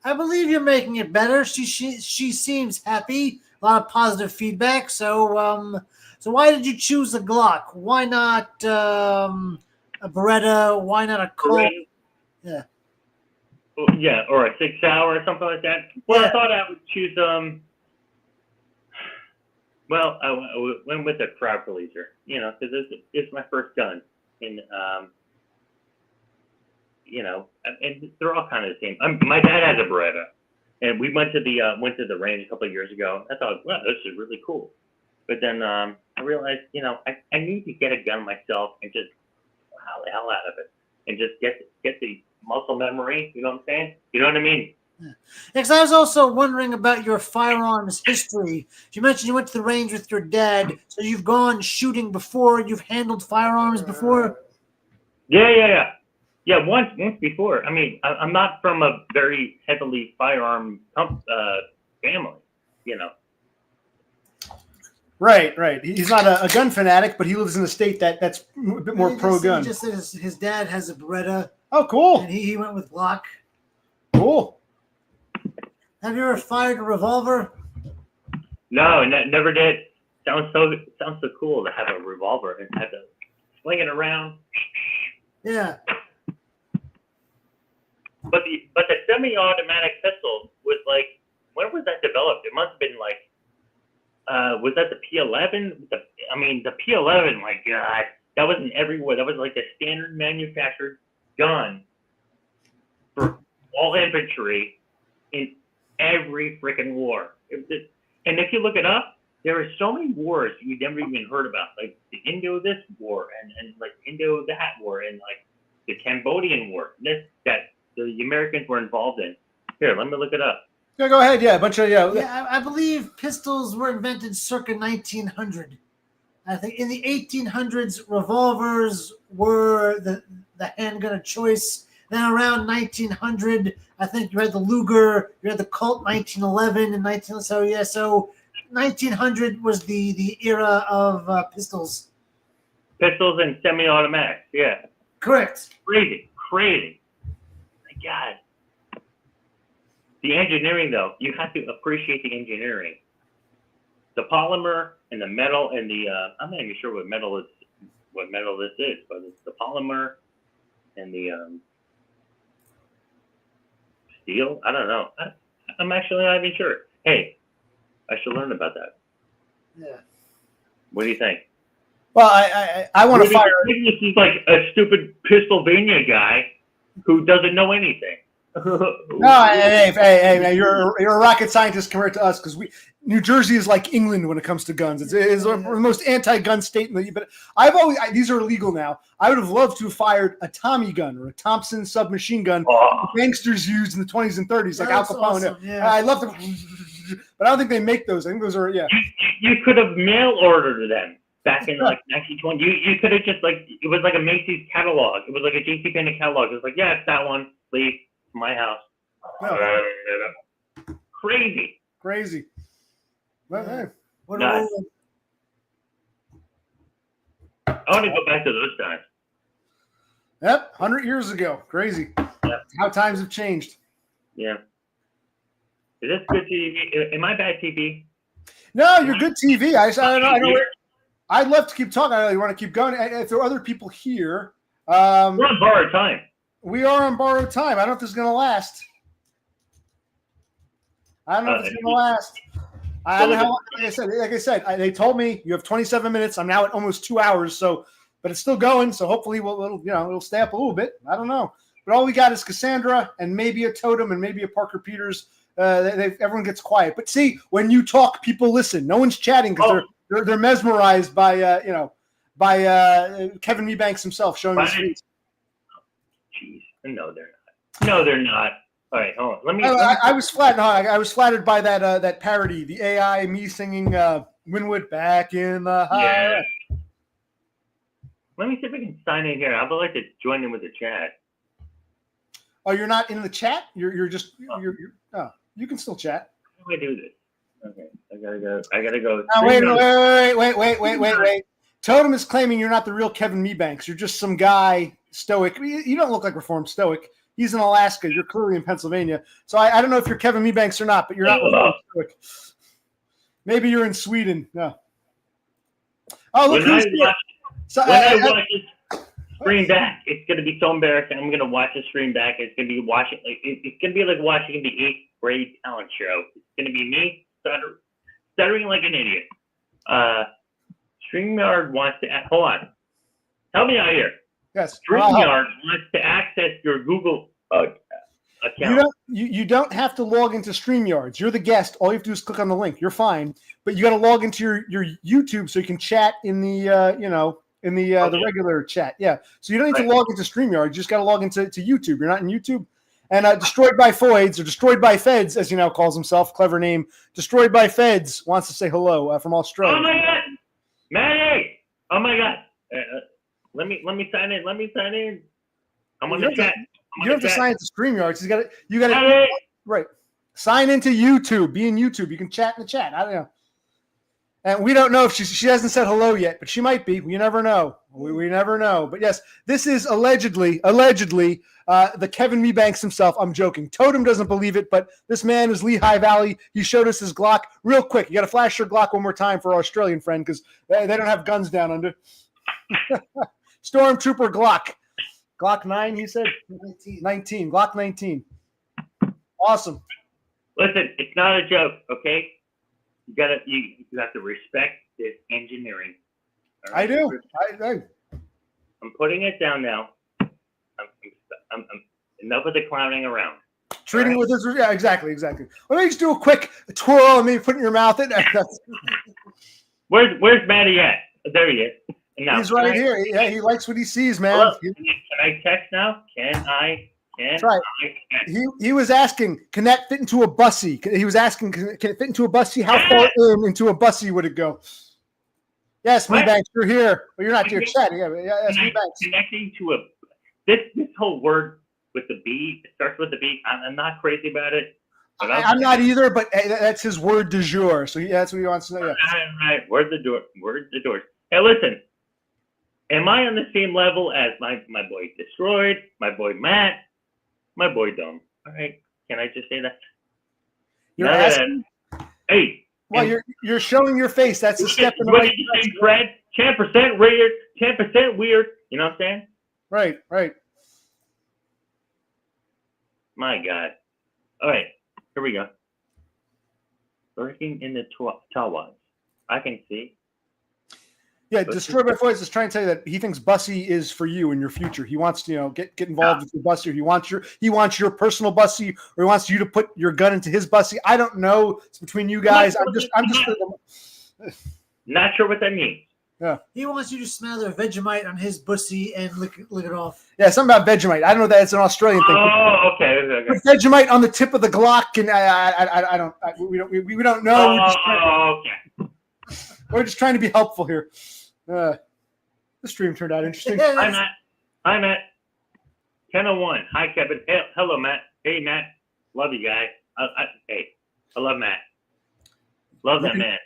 I believe you're making it better. She seems happy. A lot of positive feedback. So why did you choose a Glock? Why not a Beretta? Why not a Colt? Yeah. Yeah, or a 6 hour or something like that. Well, yeah. I thought I would choose Well, I went with a crowd pleaser, because it's my first gun, and and they're all kind of the same. My dad has a Beretta, and we went to the range a couple of years ago. I thought, wow, this is really cool. But then I realized, I need to get a gun myself and just wow the hell out of it, and just get the muscle memory. You know what I'm saying? You know what I mean? Yeah. Because I was also wondering about your firearms history. You mentioned you went to the range with your dad, so you've gone shooting before. You've handled firearms before. Yeah. Once before. I mean, I'm not from a very heavily firearm family. Right. He's not a gun fanatic, but he lives in a state that's a bit more pro-gun. He just said his dad has a Beretta. Oh, cool. And he went with Glock. Cool. Have you ever fired a revolver? No, never did. Sounds so cool to have a revolver and have to sling it around. Yeah. But the semi-automatic pistol was like, when was that developed? It must have been like, was that the P11? The P11, my God, that wasn't everywhere. That was like the standard manufactured gun for all infantry in every freaking war. And if you look it up, there are so many wars you never even heard about, like the Indo this war and like Indo that war and like the Cambodian war that the Americans were involved in. Here, let me look it up. Yeah, go ahead. Yeah, a bunch of Yeah, I believe pistols were invented circa 1900. I think in the 1800s, revolvers were the handgun of choice. Then around 1900, I think you had the Luger, you had the Colt 1911 and 19. So 1900 was the era of pistols. Pistols and semi-automatics. Yeah, Correct. crazy. My God. The engineering, though, you have to appreciate the engineering. The polymer and the metal and the I'm not even sure what metal this is, but it's the polymer and the steel. I don't know. I'm actually not even sure. Hey, I should learn about that. Yeah. What do you think? Well, I want to fire. Maybe this is like a stupid Pennsylvania guy who doesn't know anything. No, hey, you're a rocket scientist compared to us because New Jersey is like England when it comes to guns. It's the most anti-gun state in the. But these are illegal now. I would have loved to have fired a Tommy gun or a Thompson submachine gun gangsters used in the 20s and 30s, like Al Capone. Awesome, yeah. I love them, but I don't think they make those. I think those are You could have mail ordered them back in like 1920. You could have just like it was like a Macy's catalog. It was like a JCPenney catalog. It was like, yeah, it's that one, please. My house. No. Crazy. But, hey. Nuts. I want to go back to those times. Yep, 100 years ago. Crazy. Yep. How times have changed. Yeah. Is this good TV? Am I bad TV? No, you're good TV. I don't know. I'd love to keep talking. I know you want to keep going. If there are other people here. We're on borrowed time. We are on borrowed time. I don't know if this is going to last. I don't know if it's going to last. I don't know how. Like I said, they told me you have 27 minutes. I'm now at almost 2 hours. So, but it's still going. So hopefully, it'll stay up a little bit. I don't know. But all we got is Cassandra and maybe a Totem and maybe a Parker Peters. Everyone gets quiet. But see, when you talk, people listen. No one's chatting because they're mesmerized by Kevin Mebanks himself showing his face. Jeez, no, they're not. All right, hold on. I was flattered. I was flattered by that parody, the AI me singing "Winwood Back in the High." Yeah. Let me see if I can sign in here. I would like to join in with the chat. Oh, you're not in the chat. You're just. You can still chat. How do I do this? Okay, I gotta go. Wait. Totem is claiming you're not the real Kevin Mebanks. You're just some guy, stoic. You don't look like Reformed Stoic. He's in Alaska. You're clearly in Pennsylvania. So I don't know if you're Kevin Mebanks or not, but you're not Reformed Stoic. Maybe you're in Sweden. No. Oh, look who's here. When I watch this stream back, it's gonna be so embarrassing. I'm gonna watch the stream back. It's gonna be watching it's gonna be like watching the 8th grade talent show. It's gonna be me stuttering like an idiot. StreamYard wants to hold on. Help me out here. Yes. StreamYard wants to access your Google account. You don't have to log into StreamYards. You're the guest. All you have to do is click on the link. You're fine. But you got to log into your YouTube so you can chat in the the regular chat. Yeah. So you don't need to log into StreamYard. You just got to log into YouTube. You're not in YouTube. And Destroyed by Foids, or Destroyed by Feds, as he now calls himself, clever name. Destroyed by Feds wants to say hello from Australia. Oh my God, Manny! Oh my God! Let me sign in. I'm on the chat. You don't have to sign into StreamYards. You got to right. Sign into YouTube. Be in YouTube. You can chat in the chat. I don't know. And we don't know if she hasn't said hello yet, but she might be. We never know. We never know. But yes, this is allegedly the Kevin Mebanks himself. I'm joking. Totem doesn't believe it, but this man is Lehigh Valley. He showed us his Glock. Real quick, you got to flash your Glock one more time for our Australian friend because they don't have guns down under. Stormtrooper Glock. Glock 9, he said? 19. Glock 19. Awesome. Listen, it's not a joke, okay? You have to respect this engineering. Right? I do. I'm putting it down now. I'm enough of the clowning around. Treating it with his, yeah, exactly. Let me just do a quick twirl and maybe put it in your mouth. Where's Matty at? There he is. Now, He's right here. Yeah, he likes what he sees, man. Hello? Can I text now? Can I? Right. He was asking, can that fit into a bussy? He was asking, can it fit into a bussy? How far into a bussy would it go? Yes, Mebanks, you're here. Well, you're not to your chat. Yeah, yes, Mebanks. Connecting to this whole word with the B, it starts with the B. I'm not crazy about it. I'm not either, but that's his word du jour. So that's what he wants to know. Yeah. Right. Word the door. Hey, listen. Am I on the same level as my boy Destroyed, my boy Matt, my boy Dom? All right. Can I just say that? You're asking? Hey. Well, you're showing your face. That's a step in the right right direction. Fred, 10% weird, 10% weird. You know what I'm saying? Right. My God. All right. Here we go. Lurking in the Tawas. I can see. Yeah, Destroy by Voice is trying to tell you that he thinks Bussy is for you in your future. He wants to, get involved with your Bussy. Or he wants your personal Bussy, or he wants you to put your gun into his Bussy. I don't know. It's between you guys. I'm just not sure what that means. Yeah. He wants you to smother Vegemite on his bussy and lick it off. Yeah, something about Vegemite. I don't know that it's an Australian thing. Oh, okay. Put Vegemite on the tip of the Glock, and we don't know. Okay. We're just trying to be helpful here. The stream turned out interesting. Hi, Matt. 10:01. Hi, Kevin. Hey, hello, Matt. Hey, Matt. Love you, guys. I love Matt. Love that man.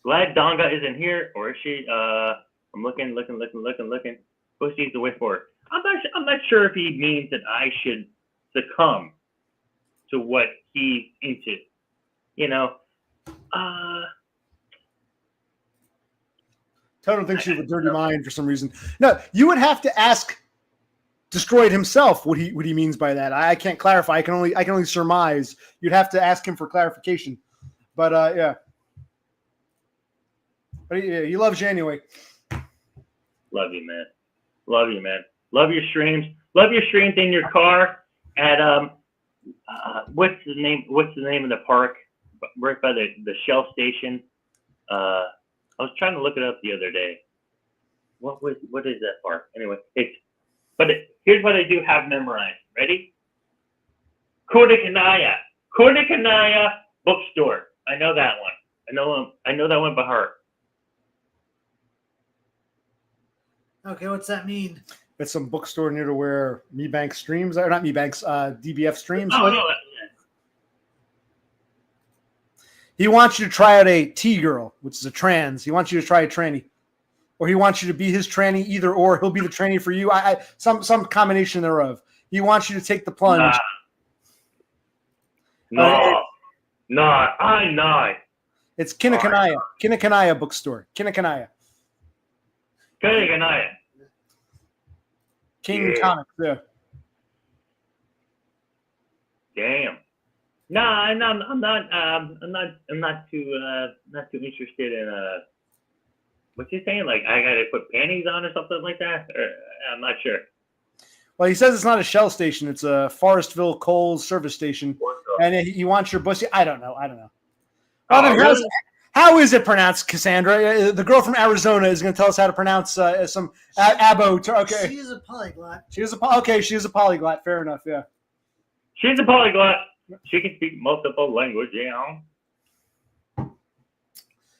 Glad Donga isn't here, or is she? I'm looking. Pussy's the way forward. I'm not sure if he means that I should succumb to what he's into. Totem thinks you have a dirty mind for some reason. No, you would have to ask Destroyed himself what he means by that. I can't clarify. I can only surmise. You'd have to ask him for clarification. But yeah. But he loves you anyway. Love you, man. Love your streams. Love your streams in your car at what's the name of the park right by the Shell station? I was trying to look it up the other day. What is that park? Anyway, here's what I do have memorized. Ready? Kodakhanaya bookstore. I know that one. I know that one by heart. Okay, what's that mean? It's some bookstore near to where Mebanks streams, or not Mebanks, DBF streams. Oh, no. He wants you to try out a T-girl, which is a trans. He wants you to try a tranny. Or he wants you to be his tranny, either or. He'll be the tranny for you. Some combination thereof. He wants you to take the plunge. No. It's Kinakhanaya bookstore. Kinakhanaya. King Comics, yeah. Damn. No, I'm not too interested in what you saying? Like I gotta put panties on or something like that? I'm not sure. Well, he says it's not a Shell station; it's a Forestville Coal service station, and he wants your bussy. I don't know. Well, then really? How is it pronounced, Cassandra? The girl from Arizona is going to tell us how to pronounce some abo. Okay, she is a polyglot. She is a polyglot. Fair enough. Yeah. She's a polyglot. She can speak multiple languages. Yeah.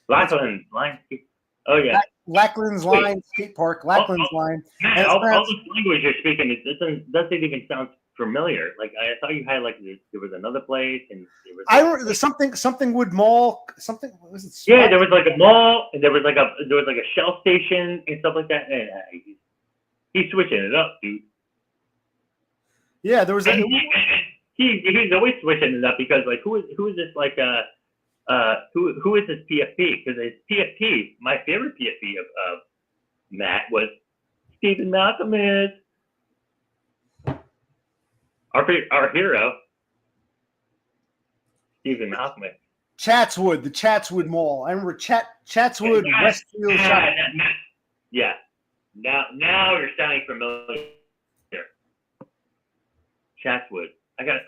Lackland line. Oh yeah. Lackland's Line Skate Park. Lackland's Line. Man, all this language you're speaking, it doesn't even sound familiar. Like I thought you had there was another place and there was something Mall. Something was it? Yeah, there was like a mall and there was like a Shell station and stuff like that. And he's switching it up, dude. Yeah, there was. He's always switching it up because like who is this like who is this PFP? Because it's PFP. My favorite PFP of Matt was Stephen Malcolm is our hero. Stephen Malcolm. Chatswood, the Chatswood Mall. I remember Chatswood, Westfield. Yeah. Now you're sounding familiar. Chatswood. I got it.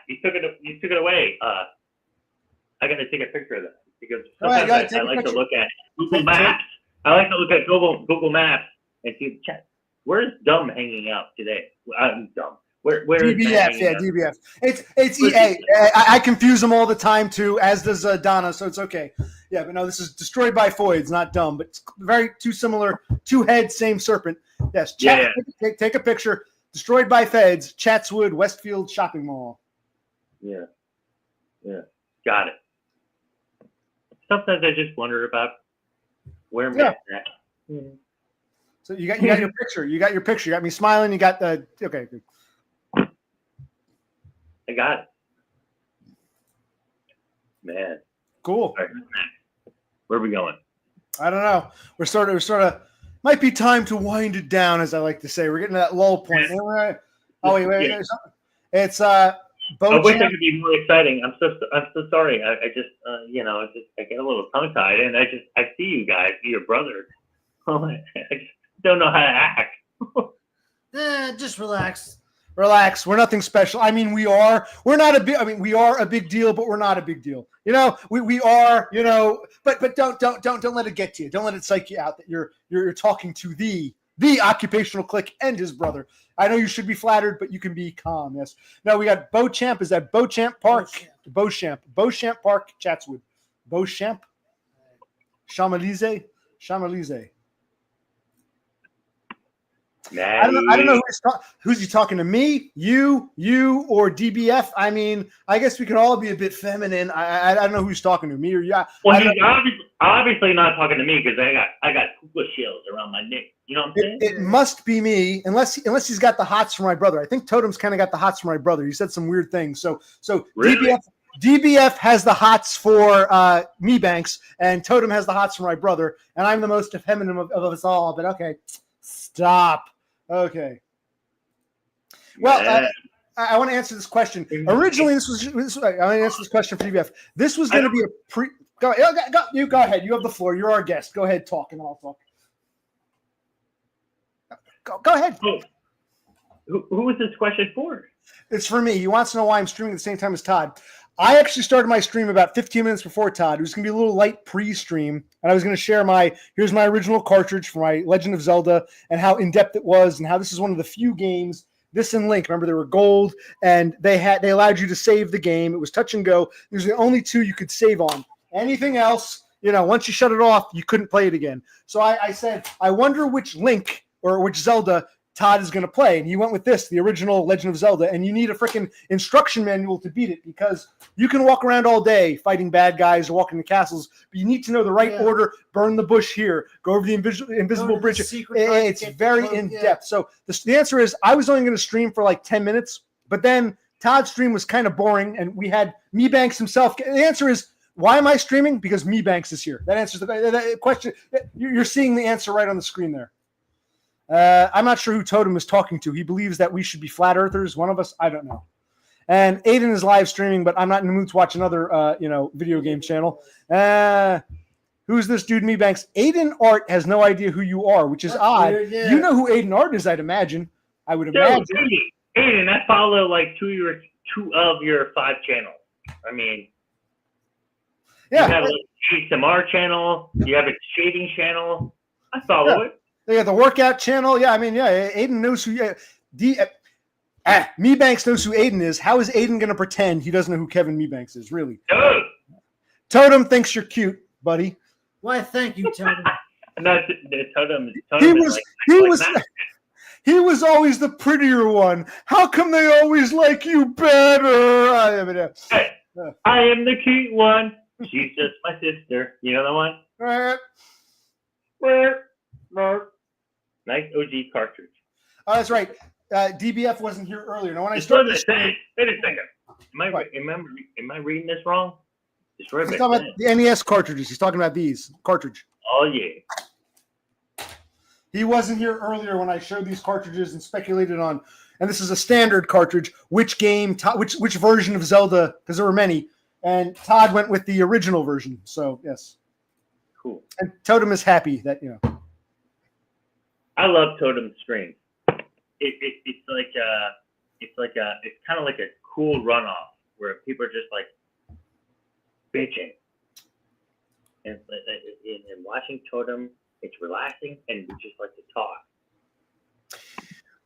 You took it away. I got to take a picture of that because sometimes I like to look at Google Maps. I like to look at Google Maps and see the chat. Where's Dumb hanging out today? I'm Dumb. Where is DBF? Yeah, DBF. It's EA. I confuse them all the time too, as does Donna. So it's okay. Yeah, but no, this is Destroyed by Foids, not Dumb, but it's very too similar. Two heads, same serpent. Yes. Chat, yeah. Take a picture. Destroyed by Feds, Chatswood, Westfield Shopping Mall. Yeah. Got it. Sometimes I just wonder about where Matt's at. Mm-hmm. So you got your picture. You got your picture. You got me smiling. You got the okay. I got it. Man. Cool. Right. Where are we going? I don't know. We're sort of might be time to wind it down, as I like to say. We're getting to that lull point. Oh wait. It's I wish it could be more exciting. I'm so sorry. I just I get a little tongue tied, and I see you guys, your brother. I just don't know how to act. Just relax. Relax. We're nothing special. I mean, we are. We're not a big. I mean, we are a big deal, but we're not a big deal. You know, we are. You know, but don't let it get to you. Don't let it psych you out that you're talking to the occupational clique and his brother. I know you should be flattered, but you can be calm. Yes. No, we got Beauchamp. Is that Beauchamp Park? Beauchamp Park, Chatswood. Beauchamp. Chamalize. Nice. I don't know who's he talking to, me, you, or DBF. I mean, I guess we can all be a bit feminine. I don't know who's talking to, me or you. Well, he's obviously not talking to me because I got Kukla shells around my neck. You know what I'm saying? It must be me, unless he's got the hots for my brother. I think Totem's kind of got the hots for my brother. He said some weird things. So really? DBF has the hots for Mebanks, and Totem has the hots for my brother, and I'm the most feminine of us all. But okay, stop. Okay. Well, I want to answer this question. Originally, I want to answer this question for DBF. This was going to be a pre. Go ahead. You have the floor. You're our guest. Go ahead, talk, and I'll talk. Go ahead. Who was this question for? It's for me. He wants to know why I'm streaming at the same time as Todd. I actually started my stream about 15 minutes before Todd. It was going to be a little light pre-stream, and I was going to share here's my original cartridge for my Legend of Zelda and how in-depth it was and how this is one of the few games, this and Link. Remember, they were gold, and they allowed you to save the game. It was touch and go. These were the only two you could save on. Anything else, once you shut it off, you couldn't play it again. So I said, I wonder which Link or which Zelda Todd is going to play, and he went with this, the original Legend of Zelda, and you need a freaking instruction manual to beat it because you can walk around all day fighting bad guys or walking the castles, but you need to know the right order, burn the bush here, go over the invisible bridge. It's very in-depth. Yeah. So the answer is I was only going to stream for like 10 minutes, but then Todd's stream was kind of boring, and we had Mebanks himself. The answer is, why am I streaming? Because Mebanks is here. That answers the question. You're seeing the answer right on the screen there. I'm not sure who Totem was talking to. He believes that we should be flat earthers. One of us, I don't know. And Aiden is live streaming, but I'm not in the mood to watch another, video game channel. Who's this dude, Mebanks? Aiden Art has no idea who you are, which is odd. Weird, yeah. You know who Aiden Art is, I'd imagine. I would imagine. Aiden, I follow like two of your 5 channels. I mean, yeah. You have a ASMR channel. You have a shading channel. I follow it. They got the workout channel. Yeah, I mean, yeah, Aiden knows who. Mebanks knows who Aiden is. How is Aiden going to pretend he doesn't know who Kevin Mebanks is? Really? Totem thinks you're cute, buddy. Why? Thank you, Totem. No, Totem. He was always the prettier one. How come they always like you better? Hey, I am the cute one. She's just my sister. You know the one? Nice OG cartridge. Oh, that's right. DBF wasn't here earlier. Now, when I started, wait a second. Am I reading this wrong? He's talking about the NES cartridges. He's talking about these cartridge. Oh yeah. He wasn't here earlier when I showed these cartridges and speculated on. And this is a standard cartridge. Which game? Which version of Zelda? Because there were many. And Todd went with the original version. So yes. Cool. And Totem is happy that I love Totem streams. It's like it's kind of like a cool runoff where people are just like bitching. And watching Totem, it's relaxing, and we just like to talk.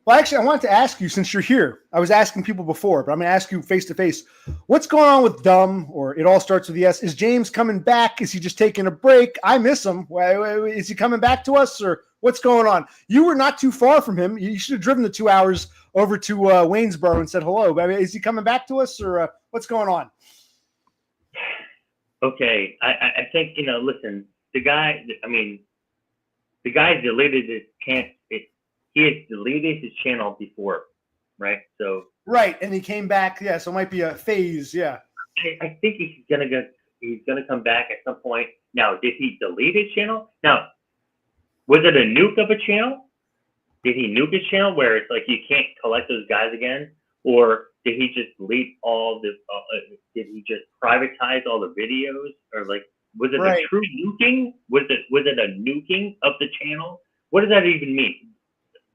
Well, actually, I wanted to ask you, since you're here, I was asking people before, but I'm going to ask you face to face. What's going on with Dumb, or It All Starts with the S? Is James coming back? Is he just taking a break? I miss him. Is he coming back to us, or what's going on? You were not too far from him. You should have driven the 2 hours over to Waynesboro and said hello. Is he coming back to us, or what's going on? Okay, I think, listen, the guy deleted his channel. He had deleted his channel before, right? So right, and he came back. Yeah, so it might be a phase. Yeah, I think he's gonna come back at some point. Now, did he delete his channel? Now, was it a nuke of a channel? Did he nuke his channel where it's like you can't collect those guys again, or did he just delete all the? Did he just privatize all the videos, or like was it a true nuking? Was it a nuking of the channel? What does that even mean?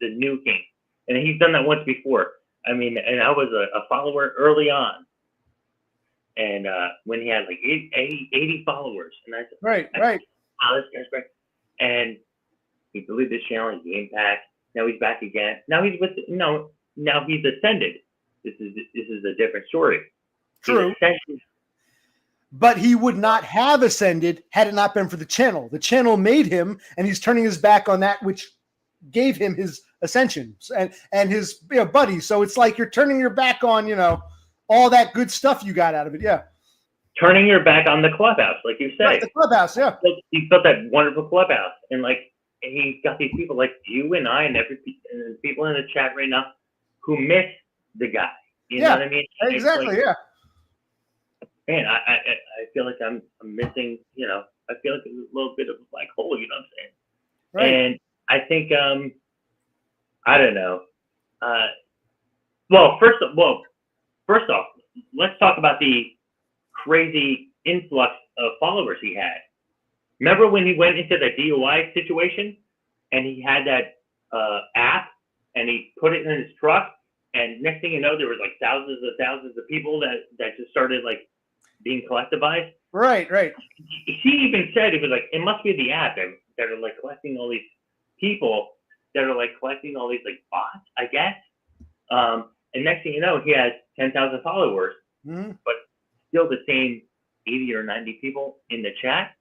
The nuking, and he's done that once before. I mean, and I was a follower early on, and when he had like 80 followers, and I said, right. Wow, this guy's great. And he deleted his channel, he came back. Now he's back again. Now he's now he's ascended. This is a different story. True. But he would not have ascended had it not been for the channel. The channel made him, and he's turning his back on that which gave him his ascension and his buddies. So it's like you're turning your back on, all that good stuff you got out of it. Yeah. Turning your back on the clubhouse, like you say. Right, the clubhouse, yeah. He built that wonderful clubhouse. And like, he's got these people like you and I and people in the chat right now who miss the guy. You know what I mean? Exactly, like, yeah. Man, I feel like I'm missing, I feel like it's a little bit of a black hole, you know what I'm saying? Right. And I think, I don't know. First off, let's talk about the crazy influx of followers he had. Remember when he went into the DUI situation and he had that app and he put it in his truck, and next thing you know, there was like thousands of people that just started like being collectivized. Right. He even said, it was like, it must be the app that are like collecting all these people that are like collecting all these like bots, I guess. And next thing you know, he has 10,000 followers, but still the same 80 or 90 people in the chat.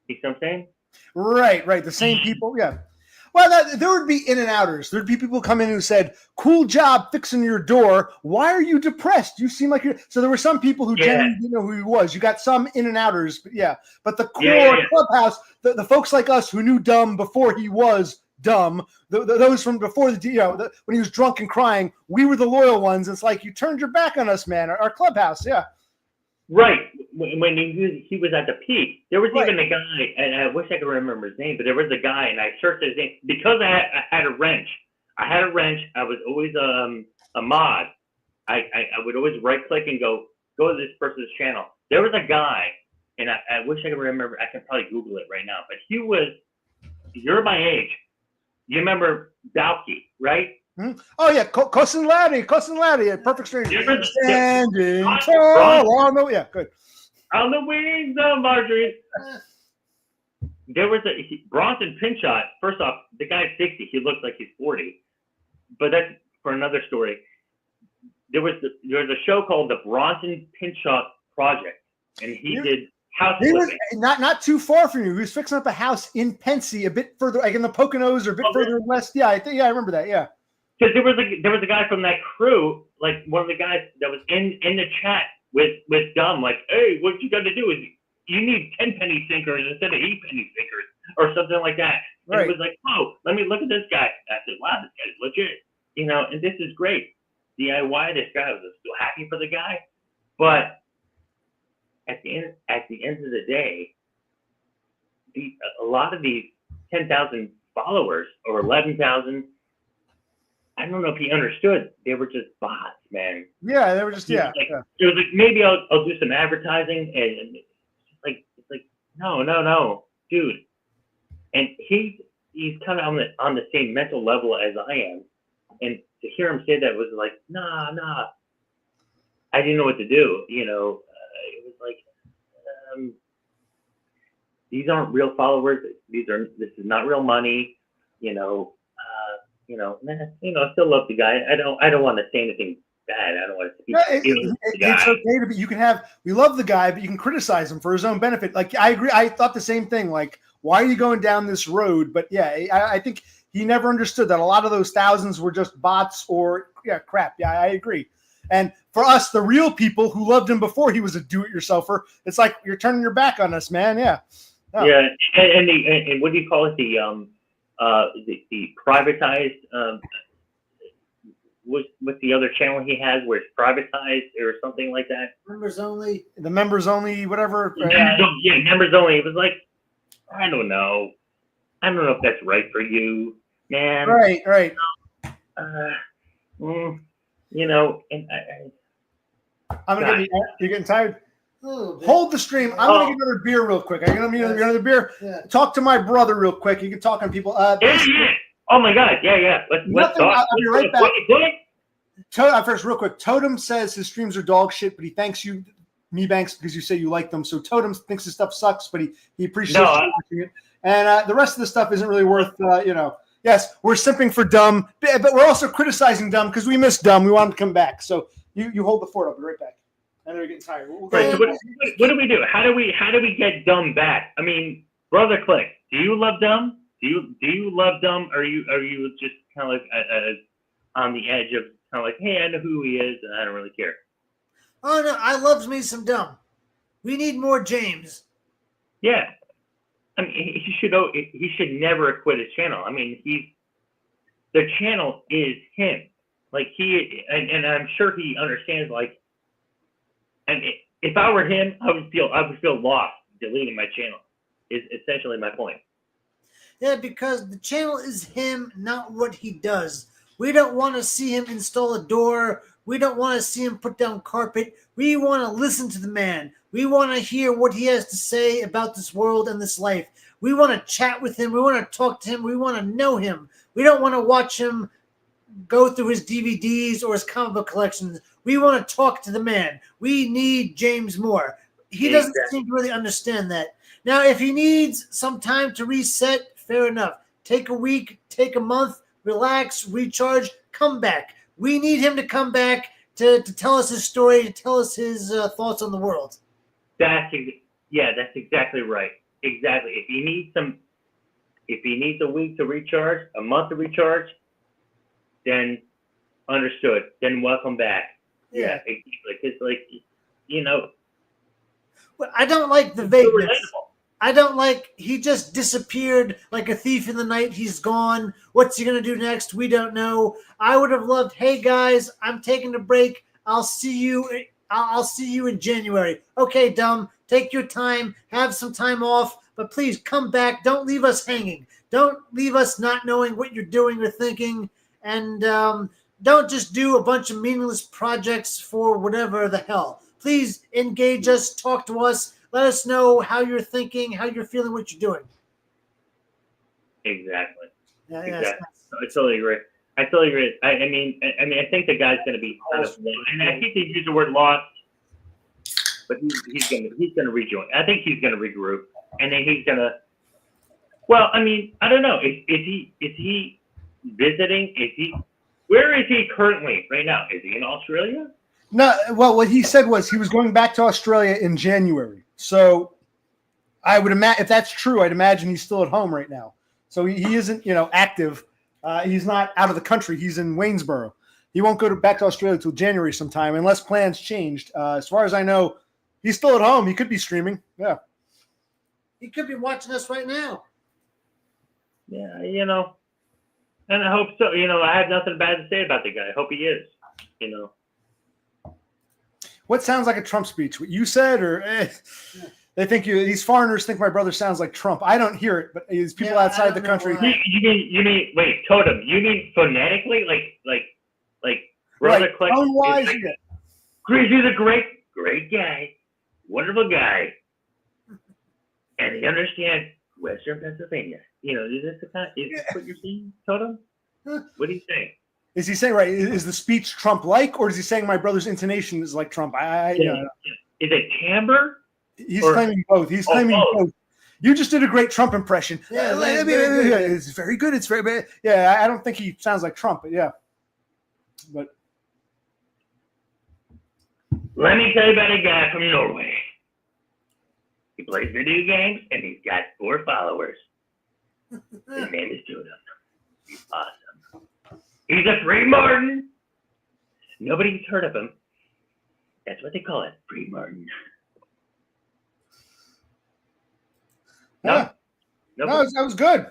You know what I'm saying? Right. The same people, yeah. Well, there would be in and outers. There'd be people come in who said, "Cool job fixing your door. Why are you depressed? You seem like you're." So there were some people who genuinely didn't know who he was. You got some in and outers, but yeah. But the core clubhouse, the folks like us who knew Dumb before he was dumb, those from before when he was drunk and crying, we were the loyal ones. It's like you turned your back on us, man. Our clubhouse, yeah. Right. When he was at the peak, there was even a guy, and I wish I could remember his name, but there was a guy, and I searched his name because I had a wrench. I was always a mod. I would always right click and go to this person's channel. There was a guy, and I wish I could remember. I can probably Google it right now, but you're my age. You remember Balky, right? Mm-hmm. Oh yeah, Cousin Laddie, Perfect Stranger. Standing tall on the good. On the wings of Marjorie. There was Bronson Pinchot. First off, the guy's 60. He looks like he's 40. But that's for another story. There was a show called the Bronson Pinchot Project, and he did house flipping. Not too far from you. He was fixing up a house in Pensy, a bit further, like in the Poconos or a bit further west. Yeah, I remember that. Yeah. Because there was a guy from that crew, like one of the guys that was in the chat with Dumb, like, hey, what you got to do is you need 10 penny sinkers instead of 8 penny sinkers or something like that. Right. And it was like, oh, let me look at this guy. I said, wow, this guy's legit, and this is great. DIY this guy. I was so happy for the guy, but at the end of the day, a lot of these 10,000 followers or 11,000. I don't know if he understood. They were just bots, man. Yeah, they were just It was like maybe I'll do some advertising, and it's like no, dude. And he's kind of on the same mental level as I am, and to hear him say that was like, nah. I didn't know what to do. It was like, these aren't real followers. This is not real money. Man, I still love the guy. I don't want to say anything bad. I don't want to speak ill of the guy. It's okay to be. We love the guy, but you can criticize him for his own benefit. Like, I agree. I thought the same thing. Like, why are you going down this road? But yeah, I think he never understood that a lot of those thousands were just bots or crap. Yeah, I agree. And for us, the real people who loved him before he was a do-it-yourselfer, it's like you're turning your back on us, man. Yeah. Oh. Yeah, and what do you call it? The privatized. What's the other channel he has where it's privatized or something like that? Members only. The members only, whatever. Members only. It was like, I don't know. I don't know if that's right for you, man. Right. And I'm gonna get you're getting tired. Oh, Hold the stream. I'm gonna get another beer real quick. I'm gonna get another beer. Yeah. Talk to my brother real quick. You can talk on people. Yeah. Oh my God. Yeah. Let's talk. I'll be right back. What? First, real quick. Totem says his streams are dog shit, but he thanks you, Mebanks, because you say you like them. So Totem thinks his stuff sucks, but he appreciates it. And the rest of the stuff isn't really worth, Yes, we're simping for Dumb, but we're also criticizing Dumb because we miss Dumb. We want him to come back. So you hold the fort. I'll be right back. I know you're getting tired. Right, so what do we do? How do we get Dumb back? I mean, Brother Click, do you love Dumb? Do you love Dumb? Or are you just kind of like on the edge of kind of like, hey, I know who he is, and I don't really care. Oh no, I loves me some Dumb. We need more James. Yeah, I mean, he should never quit his channel. I mean, the channel is him. Like and I'm sure he understands. Like, and if I were him, I would feel lost deleting my channel. Is essentially my point. Yeah, because the channel is him, not what he does. We don't want to see him install a door. We don't want to see him put down carpet. We want to listen to the man. We want to hear what he has to say about this world and this life. We want to chat with him. We want to talk to him. We want to know him. We don't want to watch him go through his DVDs or his comic book collections. We want to talk to the man. We need James Moore. He doesn't seem to really understand that. Now, if he needs some time to reset, fair enough. Take a week, take a month, relax, recharge, come back. We need him to come back to tell us his story, to tell us his thoughts on the world. That's exactly right. Exactly. If he needs a week to recharge, a month to recharge, then understood. Then welcome back. Yeah. It's like, But I don't like the vagueness. I don't like he just disappeared like a thief in the night. He's gone. What's he going to do next? We don't know. I would have loved, hey guys, I'm taking a break. I'll see you in January. Okay, Dumb, take your time, have some time off, but please come back. Don't leave us hanging. Don't leave us not knowing what you're doing or thinking. And don't just do a bunch of meaningless projects for whatever the hell. Please engage us, talk to us. Let us know how you're thinking, how you're feeling, what you're doing. Exactly. Yeah, exactly. I totally agree. I mean, I think the guy's going to be kind of, and I think they use the word lost, but he's going to rejoin. I think he's going to regroup, and then he's going to. Well, I mean, I don't know. Is he visiting? Where is he currently right now? Is he in Australia? No. Well, what he said was he was going back to Australia in January. So I would imagine if that's true, I'd imagine he's still at home right now. So he isn't, active. He's not out of the country. He's in Waynesboro. He won't go back to Australia until January sometime, unless plans changed. As far as I know, he's still at home. He could be streaming. Yeah. He could be watching us right now. Yeah, and I hope so. I have nothing bad to say about the guy. I hope he is. What sounds like a Trump speech? What you said, or they think these foreigners think my brother sounds like Trump. I don't hear it, but these people outside the country. You mean wait, Totem? You mean phonetically, like brother Click? Tone-wise, He's a great guy, wonderful guy, and he understands Western Pennsylvania. Is this what you're saying, Totem? What do you think? Is he saying right? Is the speech Trump-like, or is he saying my brother's intonation is like Trump? Is it timbre? He's claiming both. He's claiming both. You just did a great Trump impression. Yeah, it's very good. It's very bad. Yeah, I don't think he sounds like Trump, but yeah. But let me tell you about a guy from Norway. He plays video games and he's got 4 followers. His name is Judah. He's awesome. He's a free Martin. Nobody's heard of him. That's what they call it, free Martin. yeah. No, that was good.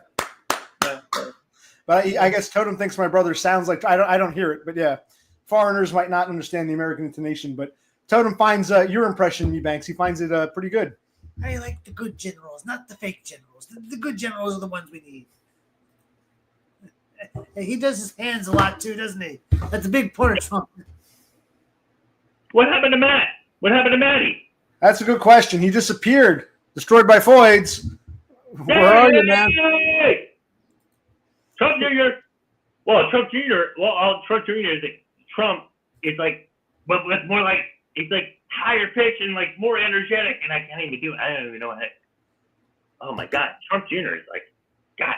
But I guess Totem thinks my brother sounds like I don't hear it, but yeah, foreigners might not understand the American intonation, but Totem finds your impression, Mebanks. He finds it pretty good. I like the good generals, not the fake generals. The good generals are the ones we need. He does his hands a lot too, doesn't he? That's a big part of Trump. What happened to Matt? What happened to Matty? That's a good question. He disappeared, destroyed by Foids. Where are you, man? Trump Jr. Well, Trump Jr. Trump Jr. is like Trump is like, but it's more like it's like higher pitch and like more energetic, and I can't even do it. I don't even know what. Oh my God, Trump Jr. is like, God,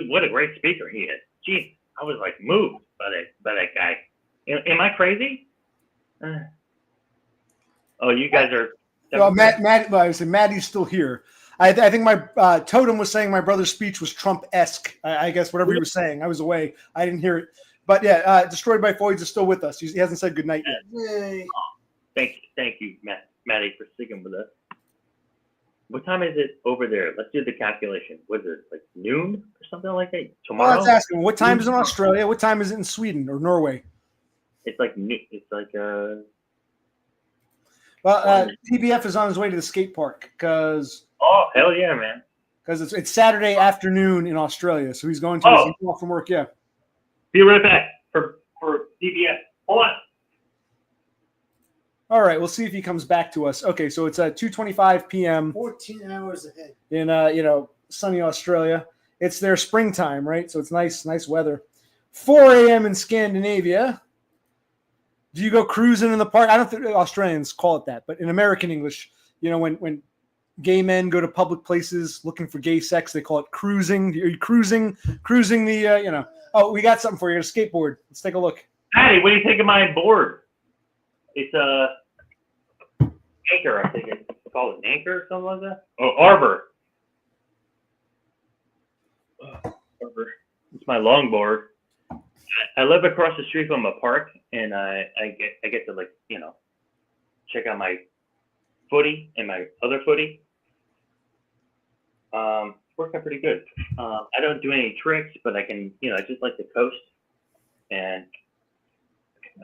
what a great speaker he is. Gee, I was like moved by that guy. Am I crazy? Oh, you guys are. Well, Maddie's still here. I think my Totem was saying my brother's speech was Trump-esque. I guess whatever he was saying. I was away. I didn't hear it. But yeah, Destroyed by Foids is still with us. He hasn't said goodnight yet. Yay. Thank you, Maddie, for sticking with us. What time is it over there? Let's do the calculation. Was it like noon or something like that? Tomorrow? Well, let's ask him. What time is it in Australia? What time is it in Sweden or Norway? It's like Well, TBF is on his way to the skate park because. Oh, hell yeah, man! Because it's Saturday afternoon in Australia, so he's going to he's off from work. Yeah. Be right back for TBF. Hold on. All right, we'll see if he comes back to us. Okay, so it's 2:25 p.m. 14 hours ahead in sunny Australia. It's their springtime, right? So it's nice weather. 4 a.m. in Scandinavia. Do you go cruising in the park? I don't think Australians call it that, but in American English, when gay men go to public places looking for gay sex, they call it cruising. Are you cruising the? Oh, we got something for you. A skateboard. Let's take a look. Patty, what do you think of my board? It's a anchor, I think it's called an anchor or something like that. Oh, arbor. Arbor. It's my longboard. I live across the street from a park, and I get to check out my footy and my other footy. Worked out pretty good. I don't do any tricks, but I can, I just like to coast, and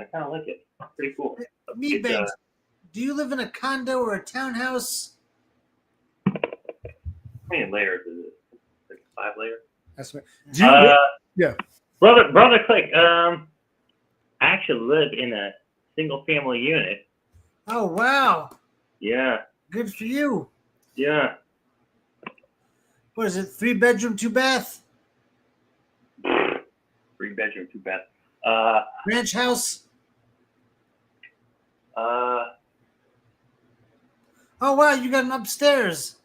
I kind of like it. Pretty cool. Mebanks, do you live in a condo or a townhouse? How many layers is it? Like 5 layers? That's right. Yeah. Brother Click, I actually live in a single family unit. Oh, wow. Yeah. Good for you. Yeah. What is it, 3-bedroom, 2-bath? 3-bedroom, 2-bath. Ranch house? Oh, wow, you got an upstairs.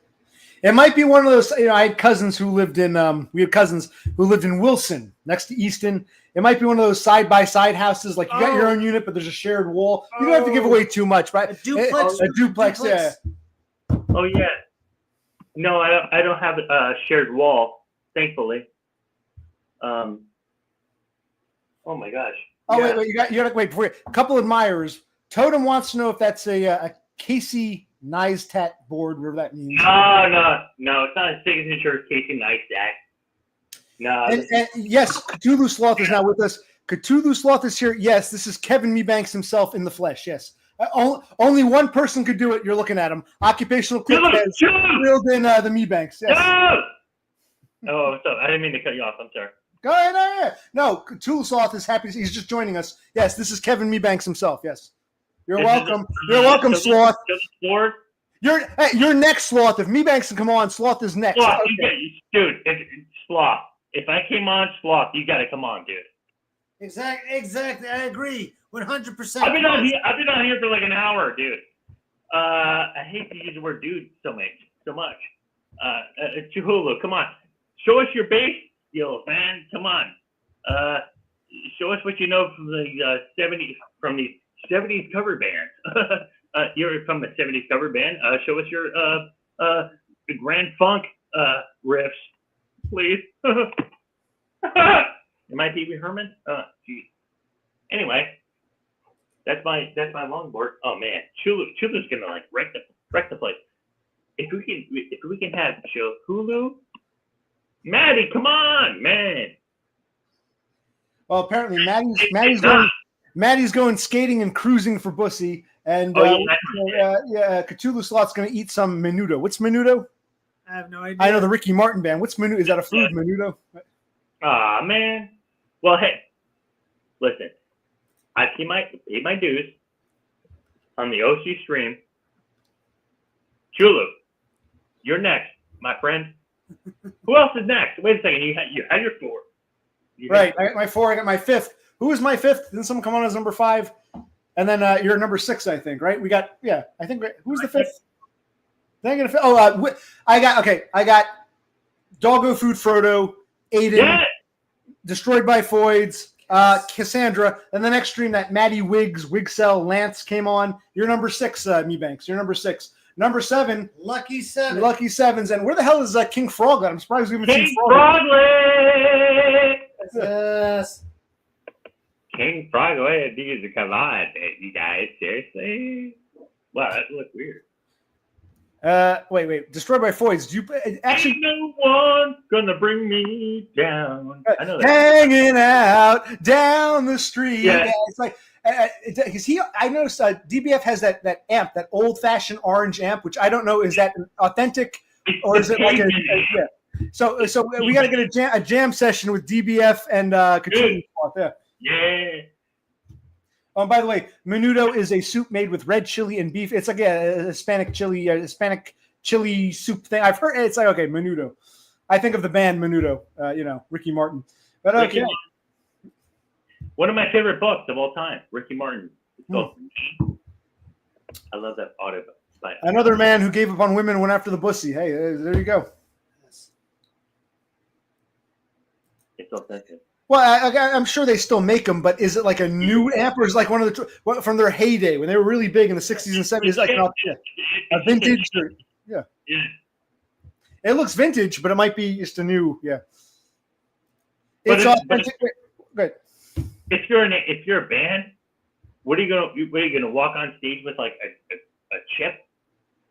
It might be one of those. I had cousins who lived in. We had cousins who lived in Wilson, next to Easton. It might be one of those side-by-side houses, like you got your own unit, but there's a shared wall. You don't have to give away too much, right? A duplex. A duplex, yeah. Oh yeah. No, I don't have a shared wall, thankfully. Oh my gosh. Oh yeah. wait, you got to wait before a couple admirers. Totem wants to know if that's a Casey Neistat board, whatever that means. No, it's not a signature Casey Neistat. No. And yes, Cthulhu Sloth is now with us. Cthulhu Sloth is here. Yes, this is Kevin Mebanks himself in the flesh. Yes. Only one person could do it. You're looking at him. Occupational quick has filled in the Mebanks. Yes. Oh, so I didn't mean to cut you off. I'm sorry. Go ahead. No, Cthulhu Sloth is happy. He's just joining us. Yes, this is Kevin Mebanks himself. Yes. You're welcome. You're welcome, Sloth. You're next, Sloth. If Mebanks can come on, Sloth is next. Sloth, okay. Dude, Sloth. If I came on, Sloth, you got to come on, dude. Exactly. I agree. 100%. I've been on here for like an hour, dude. I hate to use the word dude so much. Chihuahua, come on. Show us your bass skills, man. Come on. Show us what you know from the 70s, from the 70s cover band. You're from a 70s cover band. Show us your Grand Funk riffs, please. Am I Pee Wee Herman? Geez. Anyway, that's my longboard. Oh man, Chulu's gonna like wreck the place. If we can have show Hulu, Maddie, come on, man. Well, apparently Maddie's going skating and cruising for Bussy, and Cthulhu Slot's going to eat some menudo. What's menudo? I have no idea. I know the Ricky Martin band. What's menudo? Is that a food, menudo? Ah, man. Well, hey, listen. I paid my dues on the OC stream. Chulu, you're next, my friend. Who else is next? Wait a second. You had your 4. Right. I got my 4. I got my 5th. Who was my 5th? Didn't someone come on as number 5? And then you're number 6, I think. Right? We got I think who's the 5th? Then I'm gonna. I got Doggo Food Frodo, Aiden, Destroyed by Foids, Cassandra, and the next stream that Maddie Wigcell, Lance came on. You're number 6, Mebanks. You're number 6. Number 7, Lucky 7. Lucky 7s. And where the hell is King Frog? I'm surprised we haven't seen King Frog. Yes. King Frog, come on, you guys, seriously? Wow, that looks weird. Wait. Destroyed by Foids. Do you actually? Ain't no one gonna bring me down. I know that. Hanging out down the street. Yeah. It's like because I noticed DBF has that amp, that old fashioned orange amp, which I don't know, is that authentic or is it like yeah. So we got to get a jam session with DBF and Cthulhu. Yeah. Oh, by the way, menudo is a soup made with red chili and beef. It's like a Hispanic chili soup thing. I've heard it's like, okay, menudo. I think of the band Menudo, Ricky Martin. But okay. One of my favorite books of all time, Ricky Martin. I love that audiobook. Another man who gave up on women and went after the pussy. Hey, there you go. It's authentic. Well, I'm sure they still make them, but is it like a new amp or is it like one of the from their heyday when they were really big in the 60s and 70s, like a vintage? Yeah. It looks vintage, but it might be just a new. Yeah. It's authentic. Good. If you're a band, what are you gonna walk on stage with, like a chip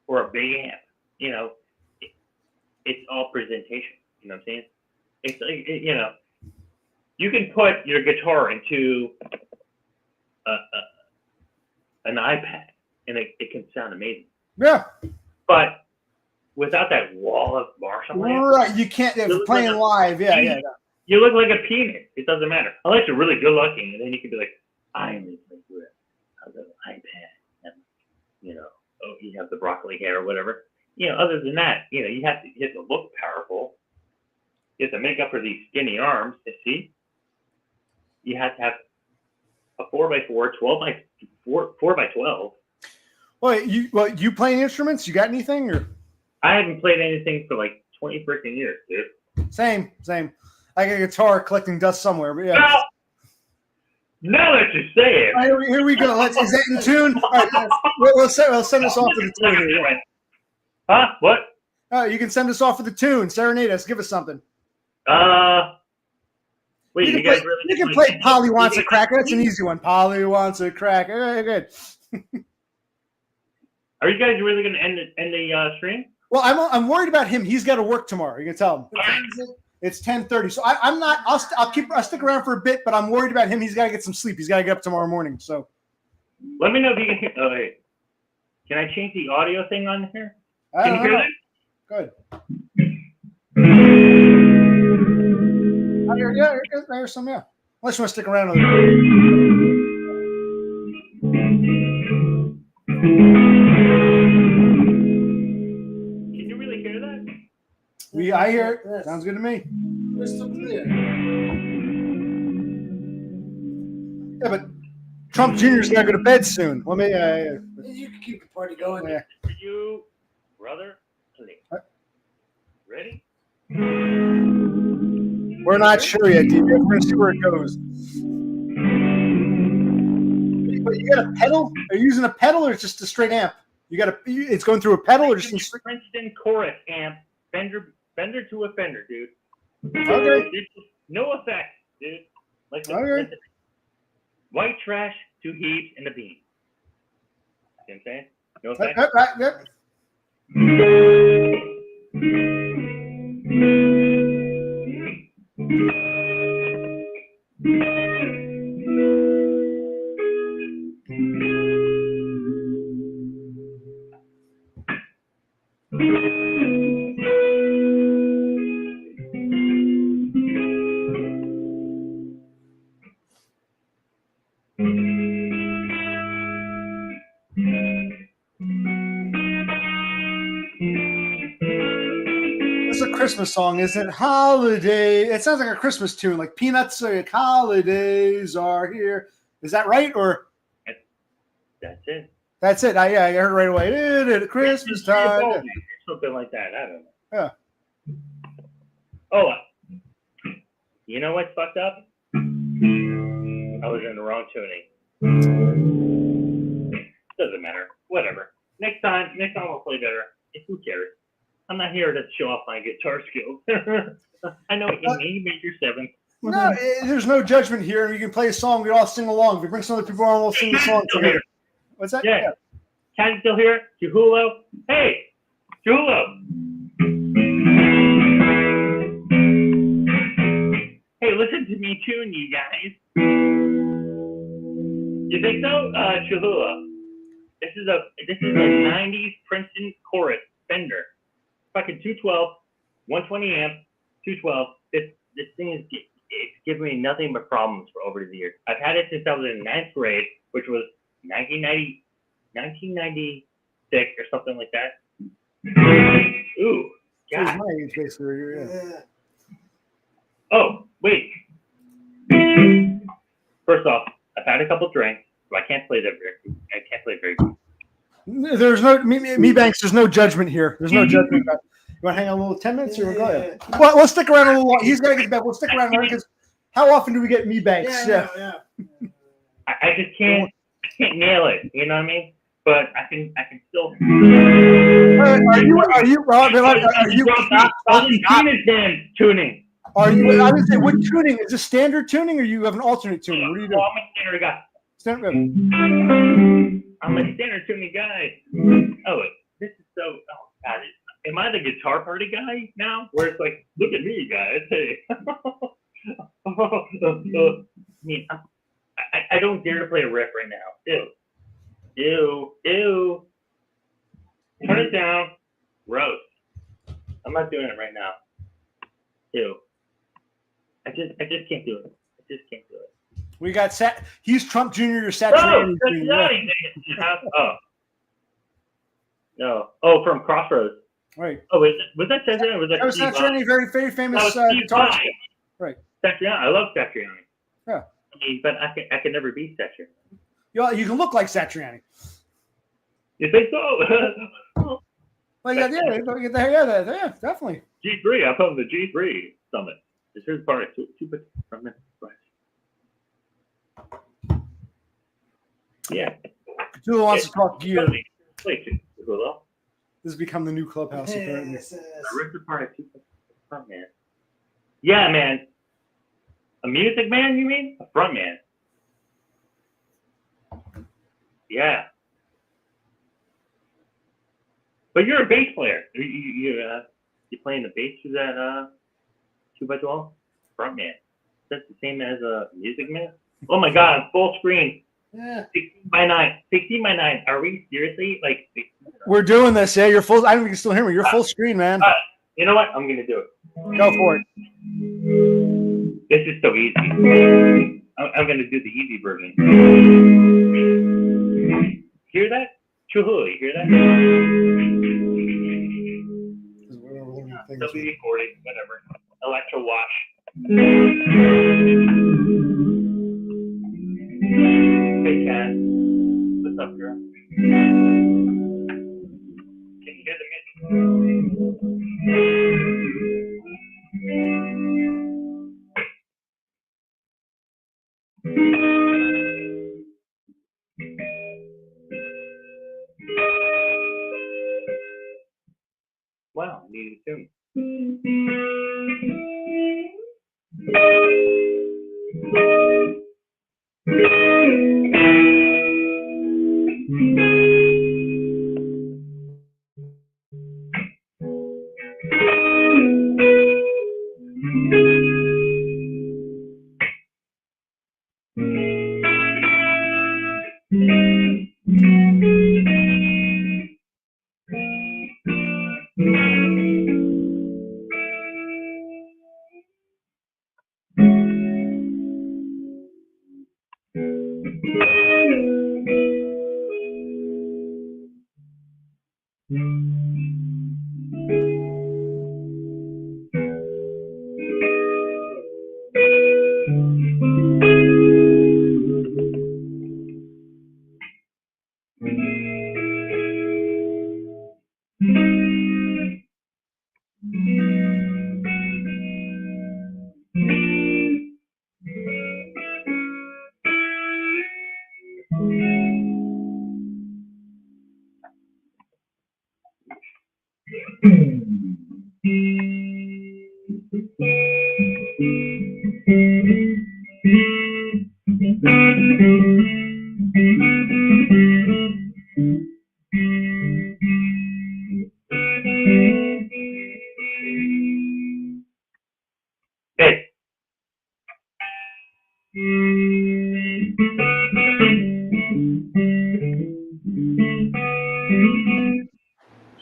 or a big amp? It's all presentation. You know what I'm saying? It's like you can put your guitar into an iPad and it can sound amazing. Yeah. But without that wall of Marshall amp, right? You can't playing live. Yeah. You look like a penis. It doesn't matter unless you're really good looking, and then you can be like, I'm listening to a little iPad, and you have the broccoli hair or whatever. Other than that, you have to look powerful. You have to make up for these skinny arms. See, you have to have a 4x4, 4x12. Well, you playing instruments? You got anything? Or I haven't played anything for like 20 freaking years, dude. Same. I got a guitar collecting dust somewhere, but yeah. Now that you say it. All right, here we go. Is that in tune? All right, we'll send us off to the tune here. Yeah. Huh? What? You can send us off with the tune. Serenade us. Give us something. Wait, you can play Polly Wants a Cracker. That's an easy one. Polly Wants a Cracker. All right, good. Are you guys really going to end the stream? Well, I'm worried about him. He's got to work tomorrow. You can tell him. It's 10:30. So I'm not. I'll stick around for a bit, but I'm worried about him. He's got to get some sleep. He's got to get up tomorrow morning. So let me know if you can hear. Oh, wait. Can I change the audio thing on here? Can you hear that? Good. There's some, yeah. Unless you want to stick around. Can you really hear that? I hear it. Sounds good to me. Crystal clear. Yeah, but Trump Jr.'s got to go to bed soon. Let me. You can keep the party going. Yeah. For you, brother, play. Ready? We're not sure yet, DB. We're going to see where it goes. But you got a pedal? Are you using a pedal or just a straight amp? It's going through a pedal or just a straight? Princeton chorus amp, fender to a fender, dude. Okay. No effect, dude. Like Okay. White trash, 2 heaps, and a bean. See what I'm saying? No effect. Yep. It's a Christmas song, isn't it? Holiday. It sounds like a Christmas tune, like Peanuts. Like holidays are here. Is that right? Or That's it. that's it? I heard it right away. It's Christmas time. Yeah. Something like that. I don't know. Yeah. Oh, you know what's fucked up? I was in the wrong tuning. Doesn't matter. Whatever. Next time we'll play better. Who cares? I'm not here to show off my guitar skills. I know in A major 7th. No, there's no judgment here. You can play a song. We all sing along. If we bring some other people on, we'll sing the song together. What's that? Yeah. Cat still here? Chihulo? Hey, Chihulo. Hey, listen to me tune, you guys. You think so? Chihulo. This is a 90s Princeton chorus Fender. Fucking 212, 120 amp, 212. This thing is it's giving me nothing but problems for over the years. I've had it since I was in 9th grade, which was 1996 or something like that. Ooh, It's God. my age, basically. Yeah. Oh, wait. First off, I've had a couple drinks, so I can't play that very. I can't play very good. There's no Mebanks. There's no judgment here. There's no judgment. You want to hang on a little 10 minutes? Or go ahead. Well, we'll stick around a little while. He's got to get to bed. We'll stick around because how often do we get Mebanks? Yeah. I just can't nail it. You know what I mean? But I can still. Are you? Tuning. Are you? I would say, what tuning is this? Standard tuning, or you have an alternate tuning? What do you do? Oh, I'm a standard guy. Standard. I'm a standard tuning guy. Oh, this is so. Oh God, am I the guitar party guy now? Where it's like, look at me, guys. Hey. I mean, I don't dare to play a riff right now. Ew. Turn it down. Gross. I'm not doing it right now. Ew. I just can't do it. We got He's Trump Jr. You're Oh, Satriani that's Jr. nice. Oh. No. Oh, from Crossroads. Right. Oh, wait. Was that Satriani? Was That was Satriani, very, very famous guitarist. Right. Satriani. I love Satriani. Yeah. I mean, but I can never beat Satriani. You can look like Satriani. You think so? Well, yeah, definitely. G3. I'm from the G3 Summit. This is part of two from it. Yeah. Cthulhu wants to talk gear. Wait, Cthulhu. This has become the new clubhouse, apparently. I ripped apart a front man. Yeah, man. A music man, you mean? A front man. Yeah. But you're a bass player. You playing the bass through that 2x12? Front man. That's the same as a music man? Oh my God, full screen. Yeah. 16:9. 16:9. Are we seriously like? We're doing this, yeah. You're full. I don't think you can still hear me. You're full screen, man. You know what? I'm gonna do it. Go for it. This is so easy. I'm gonna do the easy version. Hear that? Chuhui, hear that? WD-40, whatever. Electro wash. Hey, Kat. What's up, girl? Can you hear the music? Wow, I need a tune. Hey.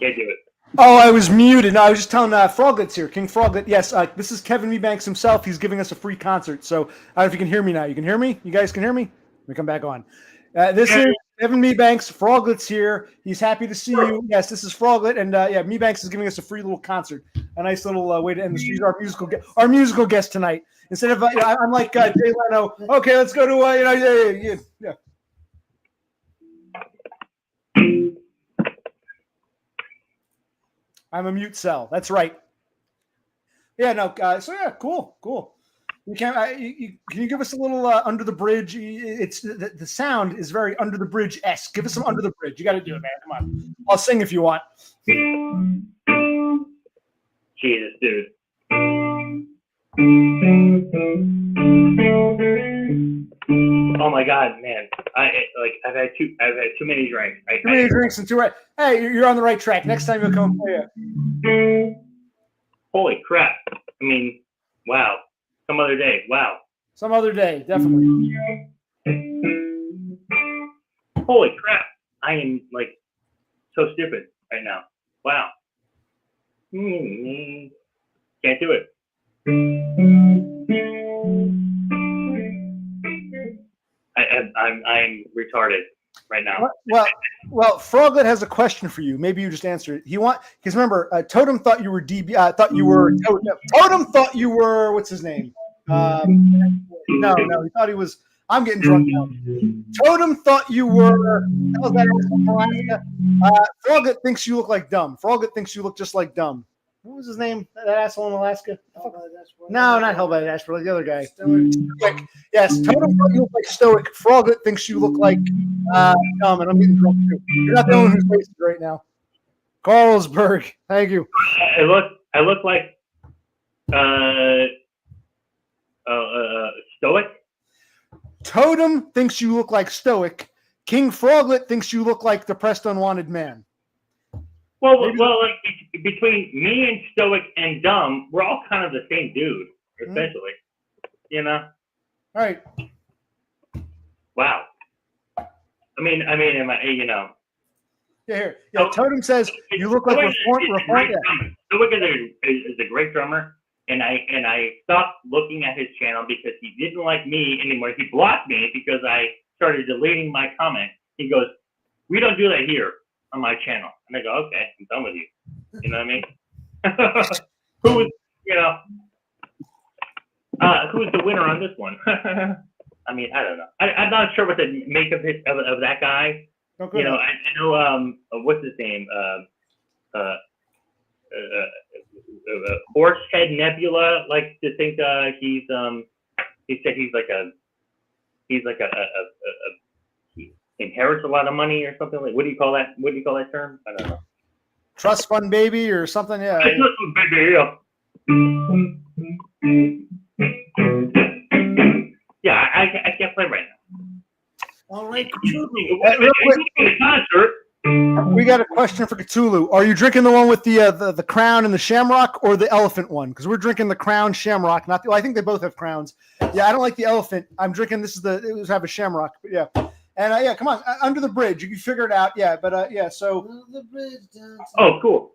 Can't do it. Oh, I was muted. No, I was just telling Froglets here, King Froglet. Yes, this is Kevin Mebanks himself. He's giving us a free concert. So I don't know if you can hear me now. You can hear me? You guys can hear me? Let me come back on. This is Kevin Mebanks. Froglet's here. He's happy to see you. Yes, this is Froglet, and yeah, Mebanks is giving us a free little concert. A nice little way to end the street. Our musical guest tonight. Instead of I'm like Jay Leno. Okay, let's go to yeah. I'm a mute cell. That's right. Yeah, no. So yeah, cool. You can can you give us a little under the bridge? It's the sound is very under the bridge esque. Give us some under the bridge. You got to do it, man. Come on. I'll sing if you want. Jesus, dude. Oh my God, man! I've had too many drinks. Too many drinks and too right. Hey, you're on the right track. Next time you'll come play it. Holy crap! I mean, wow. Some other day. Wow. Some other day, definitely. Holy crap! I am like so stupid right now. Wow. Can't do it. I'm retarded right now. Well, Froglet has a question for you. Maybe you just answer it. Because remember, Totem thought you were Totem thought you were what's his name? No, he thought he was. I'm getting drunk now. Totem thought you were. Alaska. Froglet thinks you look like Dumb. Froglet thinks you look just like Dumb. What was his name? That asshole in Alaska? No, not Hellbite Ashford. The other guy. Stoic. Yes, Totem thought you look like Stoic. Froglet thinks you look like Dumb, and I'm getting drunk too. You're not the only one who's wasted right now. Carlsberg. Thank you. I look like Stoic. Totem thinks you look like Stoic. King Froglet thinks you look like Depressed Unwanted Man. Well, like between me and Stoic and Dumb, we're all kind of the same dude, essentially. You know. All right. Wow. I mean, am I? You know. Yeah, here. Yeah, Totem says you look like Stoic is a great drummer, and I stopped looking at his channel because he didn't like me anymore. He blocked me because I started deleting my comment. He goes, "We don't do that here on my channel." And I go, "Okay, I'm done with you." You know what I mean? Who's the winner on this one? I mean, I don't know. I'm not sure what to make of that guy. Don't go You know, ahead. I know what's his name? Horsehead Nebula likes to think he said he's like he inherits a lot of money or something like. What do you call that? What do you call that term? I don't know. Trust fund baby or something. Yeah. Yeah, I can't play right now. All right, Real quick, Concert. we got a question for Cthulhu. Are you drinking the one with the crown and the shamrock, or the elephant one? Because we're drinking the crown shamrock. Not the. Well, I think they both have crowns. Yeah, I don't like the elephant. I'm drinking. It was have a shamrock. But yeah, and yeah, come on, under the bridge. You can figure it out. Yeah, but yeah. So the bridge. Oh, cool.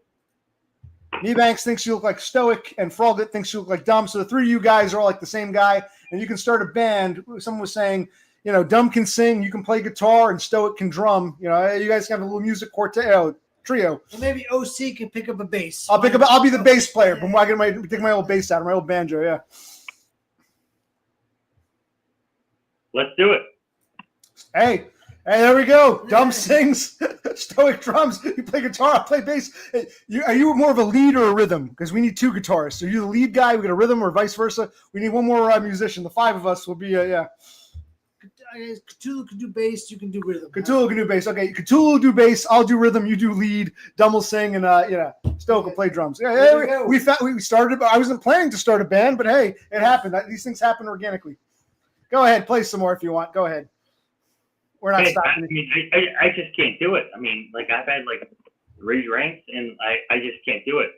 Mebanks thinks you look like stoic, and Froglet thinks you look like dumb. So the three of you guys are all like the same guy, and you can start a band. Someone was saying, you know, dumb can sing, you can play guitar, and stoic can drum. You know, you guys can have a little music quartet trio. And maybe OC can pick up a bass. I'll be the bass player. But I can take my old bass out, my old banjo. Yeah. Let's do it. Hey, there we go. Dumb sings, stoic drums. You play guitar, I play bass. Hey, are you more of a lead or a rhythm? Because we need two guitarists. So you're the lead guy, we got a rhythm, or vice versa. We need one more musician. The five of us will be, yeah. Cthulhu can do bass, you can do rhythm. Cthulhu can do bass. Okay, Cthulhu will do bass, I'll do rhythm, you do lead, Dumb will sing, and Stoic will play drums. Yeah, we started. I wasn't planning to start a band, but hey, it happened. These things happen organically. Go ahead, play some more if you want. Go ahead. We're not stopping. I just can't do it. I mean, like I've had like 3 drinks, and I just can't do it.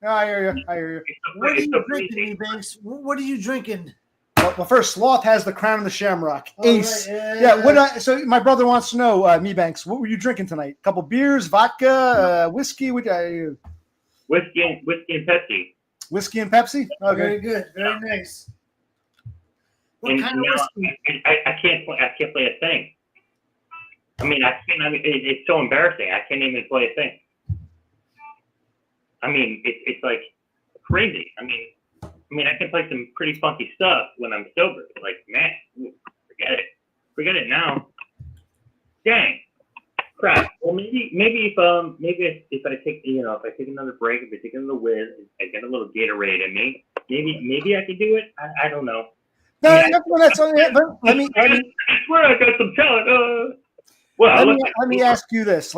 No, I hear you. What are you drinking, Mebanks? What are you drinking? Well, first, Sloth has the crown and the shamrock. Ace. Right, yeah. So my brother wants to know, Mebanks, what were you drinking tonight? A couple beers, vodka, whiskey? Whiskey and Pepsi. Whiskey and Pepsi? Okay. Very good. Very nice. What kind of whiskey? I can't play a thing. I mean, it's so embarrassing. I can't even play a thing. I mean, it's like crazy. I mean, I can play some pretty funky stuff when I'm sober. Like, man, forget it now. Dang, crap. Well, maybe if I take another break, if I take another whiz, I get a little Gatorade in me. Maybe I could do it. I don't know. No, that's let me. I swear I got some talent. Well, let me ask you this.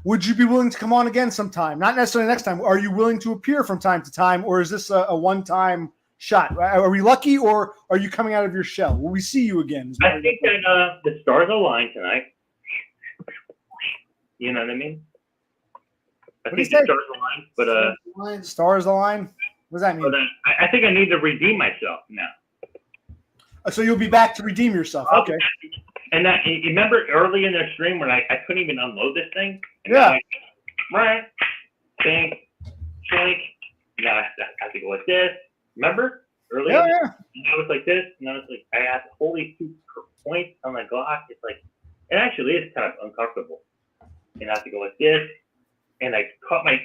Would you be willing to come on again sometime? Not necessarily next time. Are you willing to appear from time to time, or is this a one-time shot? Are we lucky, or are you coming out of your shell? Will we see you again? I think that the stars align tonight. You know what I mean? I think the stars align, but stars align. What does that mean? But, I think I need to redeem myself now. So you'll be back to redeem yourself. Okay. And you remember early in the stream when I couldn't even unload this thing? And yeah. Right. Think. Now I have to go like this. Remember? Earlier? Yeah. And I was like this, and I was like, I have to hold these 2 points on my Glock. It's like, it actually is kind of uncomfortable. And I have to go like this, and I caught my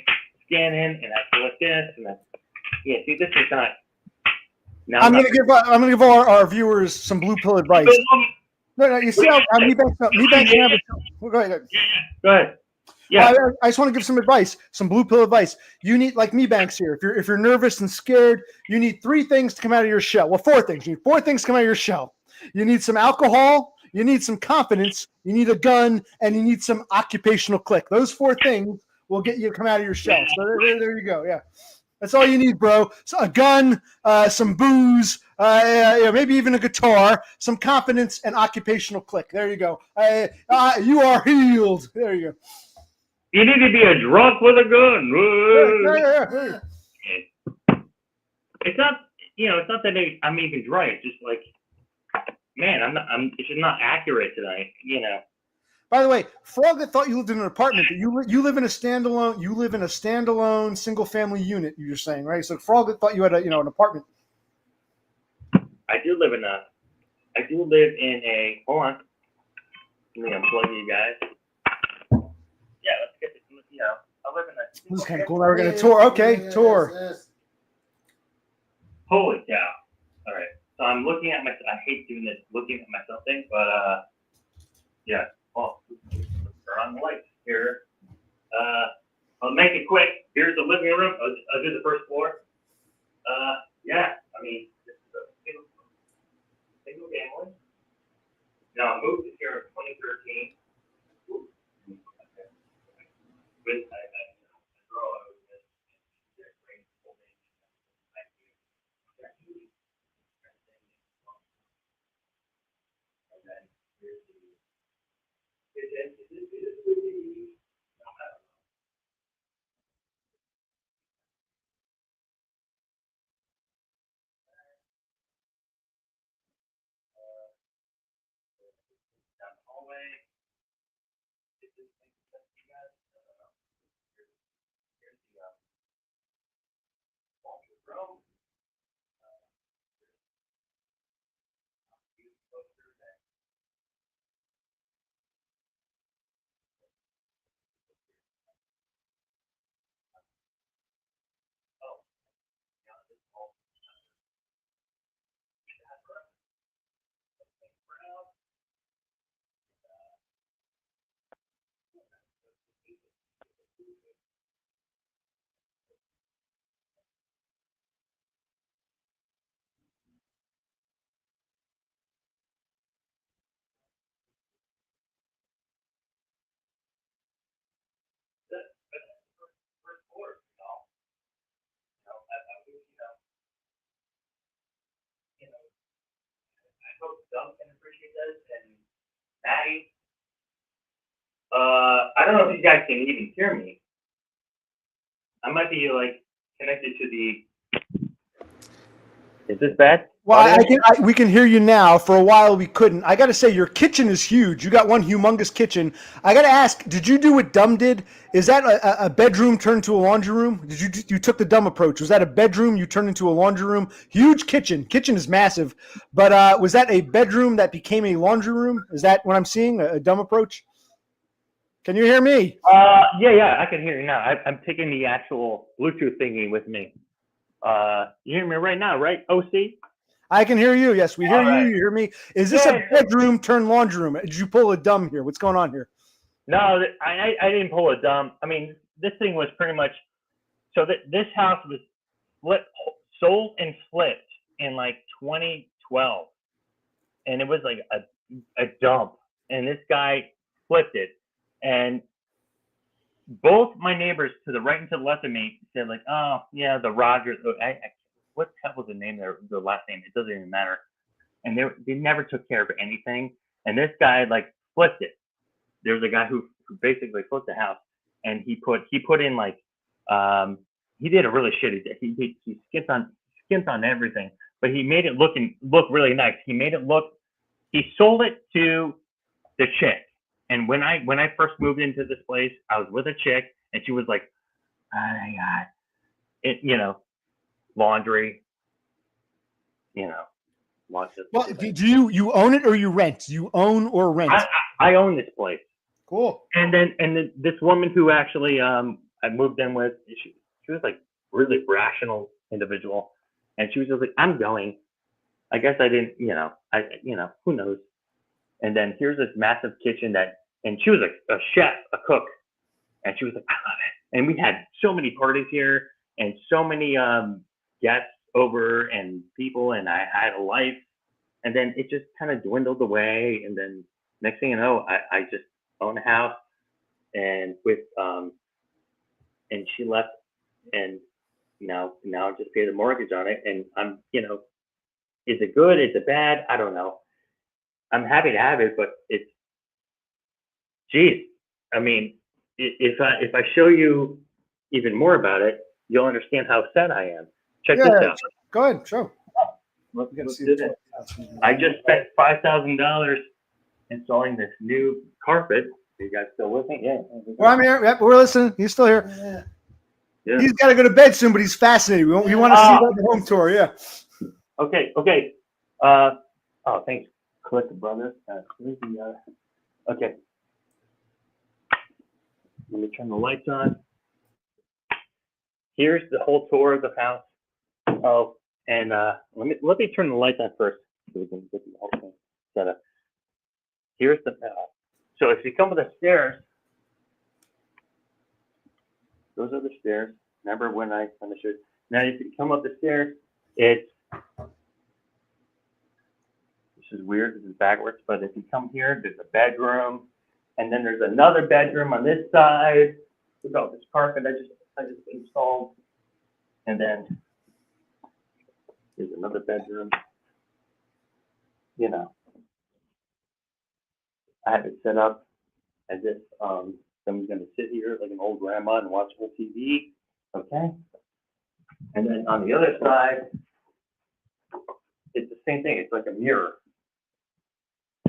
scan in, and I have to go like this, and see, this is not. Now I'm gonna give our viewers some blue pill advice. No, you see how Mebanks have a. Well, go ahead. Go ahead. Yeah. I just want to give some advice, some blue pill advice. You need, like Mebanks here. If you're nervous and scared, you need 3 things to come out of your shell. Well, 4 things. You need 4 things to come out of your shell. You need some alcohol. You need some confidence. You need a gun, and you need some occupational click. Those 4 things will get you to come out of your shell. So there you go. Yeah. That's all you need, bro. So a gun, some booze, maybe even a guitar, some confidence, and occupational click. There you go. You are healed. There you go. You need to be a drunk with a gun. Yeah. It's not, it's not that I'm even drunk. It's just like, man, it's just not accurate tonight, By the way, Frog that thought you lived in an apartment, but you live in a standalone. You live in a standalone single family unit. You're saying, right? So Frog that thought you had an apartment. I do live in a. Hold on. Let me unplug you guys. Yeah, let's get this. I live in a. This is kind of cool. Now we're gonna tour. Okay, tour. Yes. Holy cow! All right, so I'm looking at myself. I hate doing this, looking at myself thing, but yeah. Well, turn on the lights here. I'll make it quick. Here's the living room. I'll do the first floor. Yeah. I mean, this is a single family. Now I moved here in 2013. With down the hallway. Here's the laundry room. First floor. I hope Doug can appreciate this and Maddie. I don't know if you guys can even hear me. I might be like connected to the. Is this bad? Well, we can hear you now. For a while, we couldn't. I got to say, your kitchen is huge. You got one humongous kitchen. I got to ask, did you do what Dumb did? Is that a bedroom turned to a laundry room? You took the Dumb approach? Was that a bedroom you turned into a laundry room? Huge kitchen. Kitchen is massive. But was that a bedroom that became a laundry room? Is that what I'm seeing? A Dumb approach? Can you hear me? Yeah, I can hear you now. I'm taking the actual Bluetooth thingy with me. You hear me right now, right, OC? I can hear you. Yes, we hear you. Right. You hear me. Is this a bedroom turned laundry room? Did you pull a Dumb here? What's going on here? No, I didn't pull a Dumb. I mean, this thing was pretty much. So this house was sold and flipped in like 2012, and it was like a dump. And this guy flipped it, and both my neighbors to the right and to the left of me said like, oh yeah, the Rogers. What the hell was the name? Their last name? It doesn't even matter. And they never took care of anything. And this guy like flipped it. There's a guy who basically flipped the house, and he put in like he did a really shitty. He skimped on everything, but he made it look really nice. He sold it to the chick. And when I first moved into this place, I was with a chick, and she was like, "Oh my god, laundry, lots of." Well, do you own it or you rent? Do you own or rent? I own this place. Cool. And then this woman who actually I moved in with, she was like really rational individual, and she was just like, "I'm going." I guess I didn't, who knows. And then here's this massive kitchen and she was a chef, a cook, and she was like, "I love it." And we had so many parties here and so many guests over and people, and I had a life. And then it just kind of dwindled away. And then next thing you know, I just own a house, and and she left, and now I just pay the mortgage on it. And I'm, is it good? Is it bad? I don't know. I'm happy to have it, but it's, geez. I mean, if I show you even more about it, you'll understand how sad I am. Check this out. Go ahead, show. Let's do this. I just spent $5,000 installing this new carpet. Are you guys still with me? Yeah. Well, I'm here. Yep, we're listening. He's still here. Yeah. He's got to go to bed soon, but he's fascinated. We want to see the home tour. Yeah. Okay. Thanks, Click Brothers. Okay. Let me turn the lights on. Here's the whole tour of the house. Oh, and let me turn the lights on first. so we can get the whole thing set up. Here's the so if you come with the stairs, those are the stairs. Remember when I showed? Now if you come up the stairs, it's this is weird. This is backwards, but if you come here, there's a bedroom, and then there's another bedroom on this side. Look at all this carpet I just installed, and then there's another bedroom. You know, I have it set up as if someone's going to sit here like an old grandma and watch old TV. Okay. And then on the other side, it's the same thing. It's like a mirror.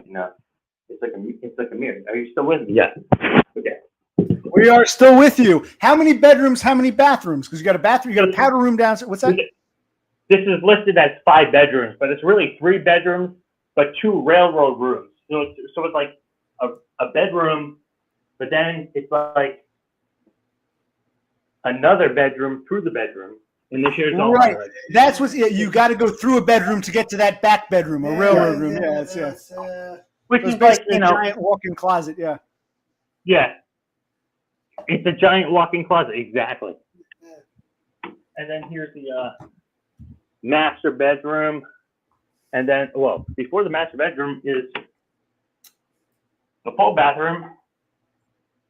You know, it's like a mirror. Are you still with me? Yeah. Okay. We are still with you. How many bedrooms? How many bathrooms? Because you got a bathroom, you got a powder room downstairs. What's that? This is listed as 5 bedrooms, but it's really 3 bedrooms, but 2 railroad rooms. So it's like a bedroom, but then it's like another bedroom through the bedroom. And this here's all right. That's what you got to go through a bedroom to get to that back bedroom, a railroad room. Yeah, that's which is like a giant walk-in closet. Yeah. Yeah. It's a giant walk-in closet, exactly. And then here's the master bedroom, and then before the master bedroom is the full bathroom.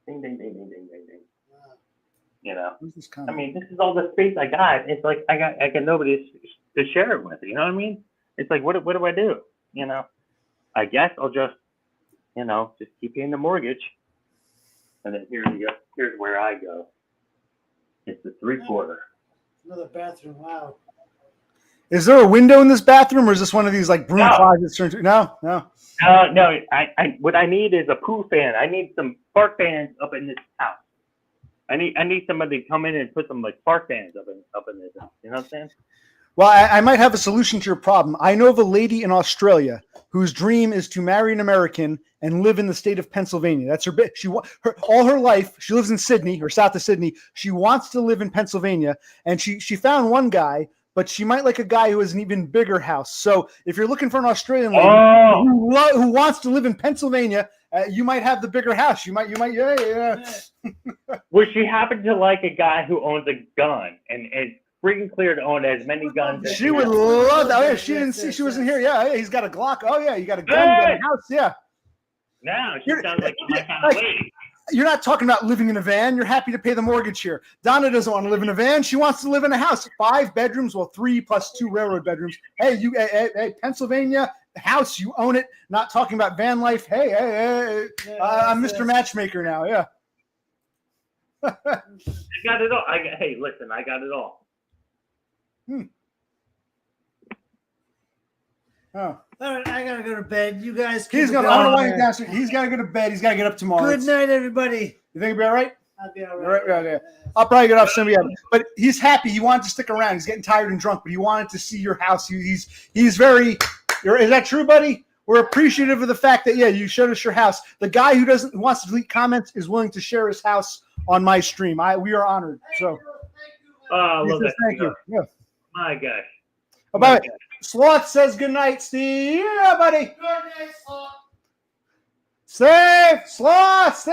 Ding ding ding ding ding ding ding. You know, I mean, this is all the space I got. It's like I got nobody to share it with. You know what I mean? It's like what do I do? You know, I guess I'll just just keep paying the mortgage, and then here's where I go. It's the 3/4. Another bathroom. Wow. Is there a window in this bathroom, or is this one of these like broom closets? No. No. I what I need is a poo fan. I need some spark fans up in this house. I need somebody to come in and put some like spark fans up in this house. You know what I'm saying? Well, I might have a solution to your problem. I know of a lady in Australia whose dream is to marry an American and live in the state of Pennsylvania. That's all her life. She lives in Sydney or south of Sydney. She wants to live in Pennsylvania, and she found one guy, but she might like a guy who has an even bigger house. So if you're looking for an Australian lady who wants to live in Pennsylvania, you might have the bigger house. You might, yeah. Would she happen to like a guy who owns a gun and is freaking clear to own as many guns as she would love that. Oh, yeah, she didn't see. She wasn't here. Yeah, he's got a Glock. Oh, yeah, you got a gun, you got a house. Yeah. Now she sounds like my kind of lady. You're not talking about living in a van. You're happy to pay the mortgage here. Donna doesn't want to live in a van. She wants to live in a house. 5 bedrooms, 3 plus 2 railroad bedrooms. Hey, Pennsylvania house, you own it. Not talking about van life. Hey, I'm Mr. Matchmaker now. Yeah. I got it all. Hey, listen, I got it all. Oh. All right, I gotta go to bed. You guys. He's gonna. I'm gonna wind it down. He's gotta go to bed. He's gotta get up tomorrow. Good night, everybody. You think it'll be all right? I'll be all right. Yeah. I'll probably get off somebody else. But he's happy. He wanted to stick around. He's getting tired and drunk, but he wanted to see your house. He's very. Is that true, buddy? We're appreciative of the fact that you showed us your house. The guy who wants to delete comments is willing to share his house on my stream. We are honored. So. I love that. Thank you. Yeah. My gosh. Oh, by the way, Sloth says good night, Steve. Yeah, buddy. Good night, Sloth. Stay, Sloth.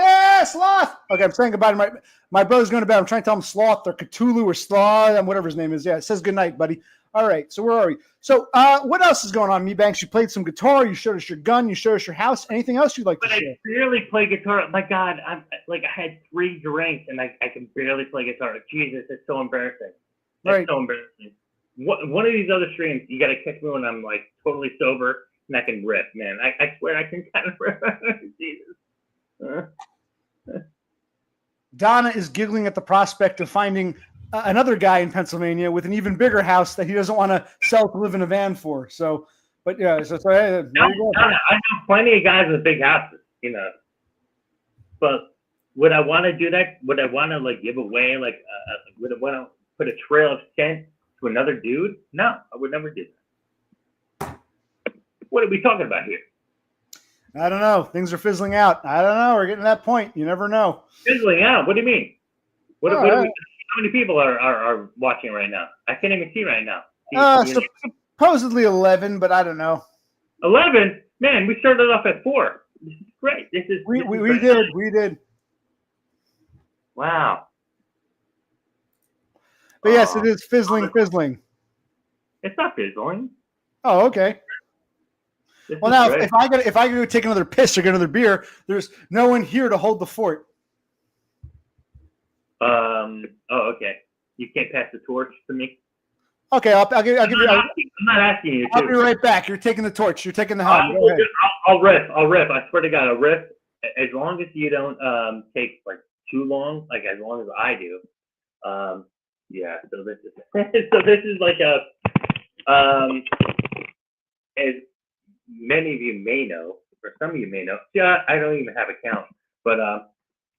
Okay, I'm saying goodbye to my brother's going to bed. I'm trying to tell him Sloth or Cthulhu or Sloth and whatever his name is. Yeah, it says good night, buddy. All right, so where are we? So what else is going on, Mebanks? You played some guitar. You showed us your gun. You showed us your house. Anything else you'd like to share? I barely play guitar. My God, I had 3 drinks and I can barely play guitar. Jesus, it's so embarrassing. It's so embarrassing. One of these other streams, you got to catch me when I'm like totally sober and I can rip, man. I swear I can kind of rip. Jesus. Donna is giggling at the prospect of finding another guy in Pennsylvania with an even bigger house that he doesn't want to sell to live in a van for. So, but yeah, so hey, I know plenty of guys with big houses, but would I want to do that? Would I want to like give away would I want to put a trail of scent to another dude? No, I would never do that. What are we talking about here? I don't know. Things are fizzling out. I don't know. We're getting to that point. You never know. Fizzling out? What do you mean? How many people are watching right now? I can't even see right now. Supposedly 11, but I don't know. 11? Man, we started off at 4. This is great. This is We great. did. Wow. But yes, it is fizzling. It's not fizzling. Oh, okay. This Well, is now great. if I go take another piss or get another beer, there's no one here to hold the fort. Oh, okay. You can't pass the torch to me. Okay, I'll give you. I'm not asking you I'll be to. right back. You're taking the torch. You're taking the helm. Go ahead. I'll riff. I swear to God, I'll riff. As long as you don't take like too long, like as long as I do. Yeah. So this is this is like a as many of you may know, or some of you may know. Yeah, I don't even have a count, but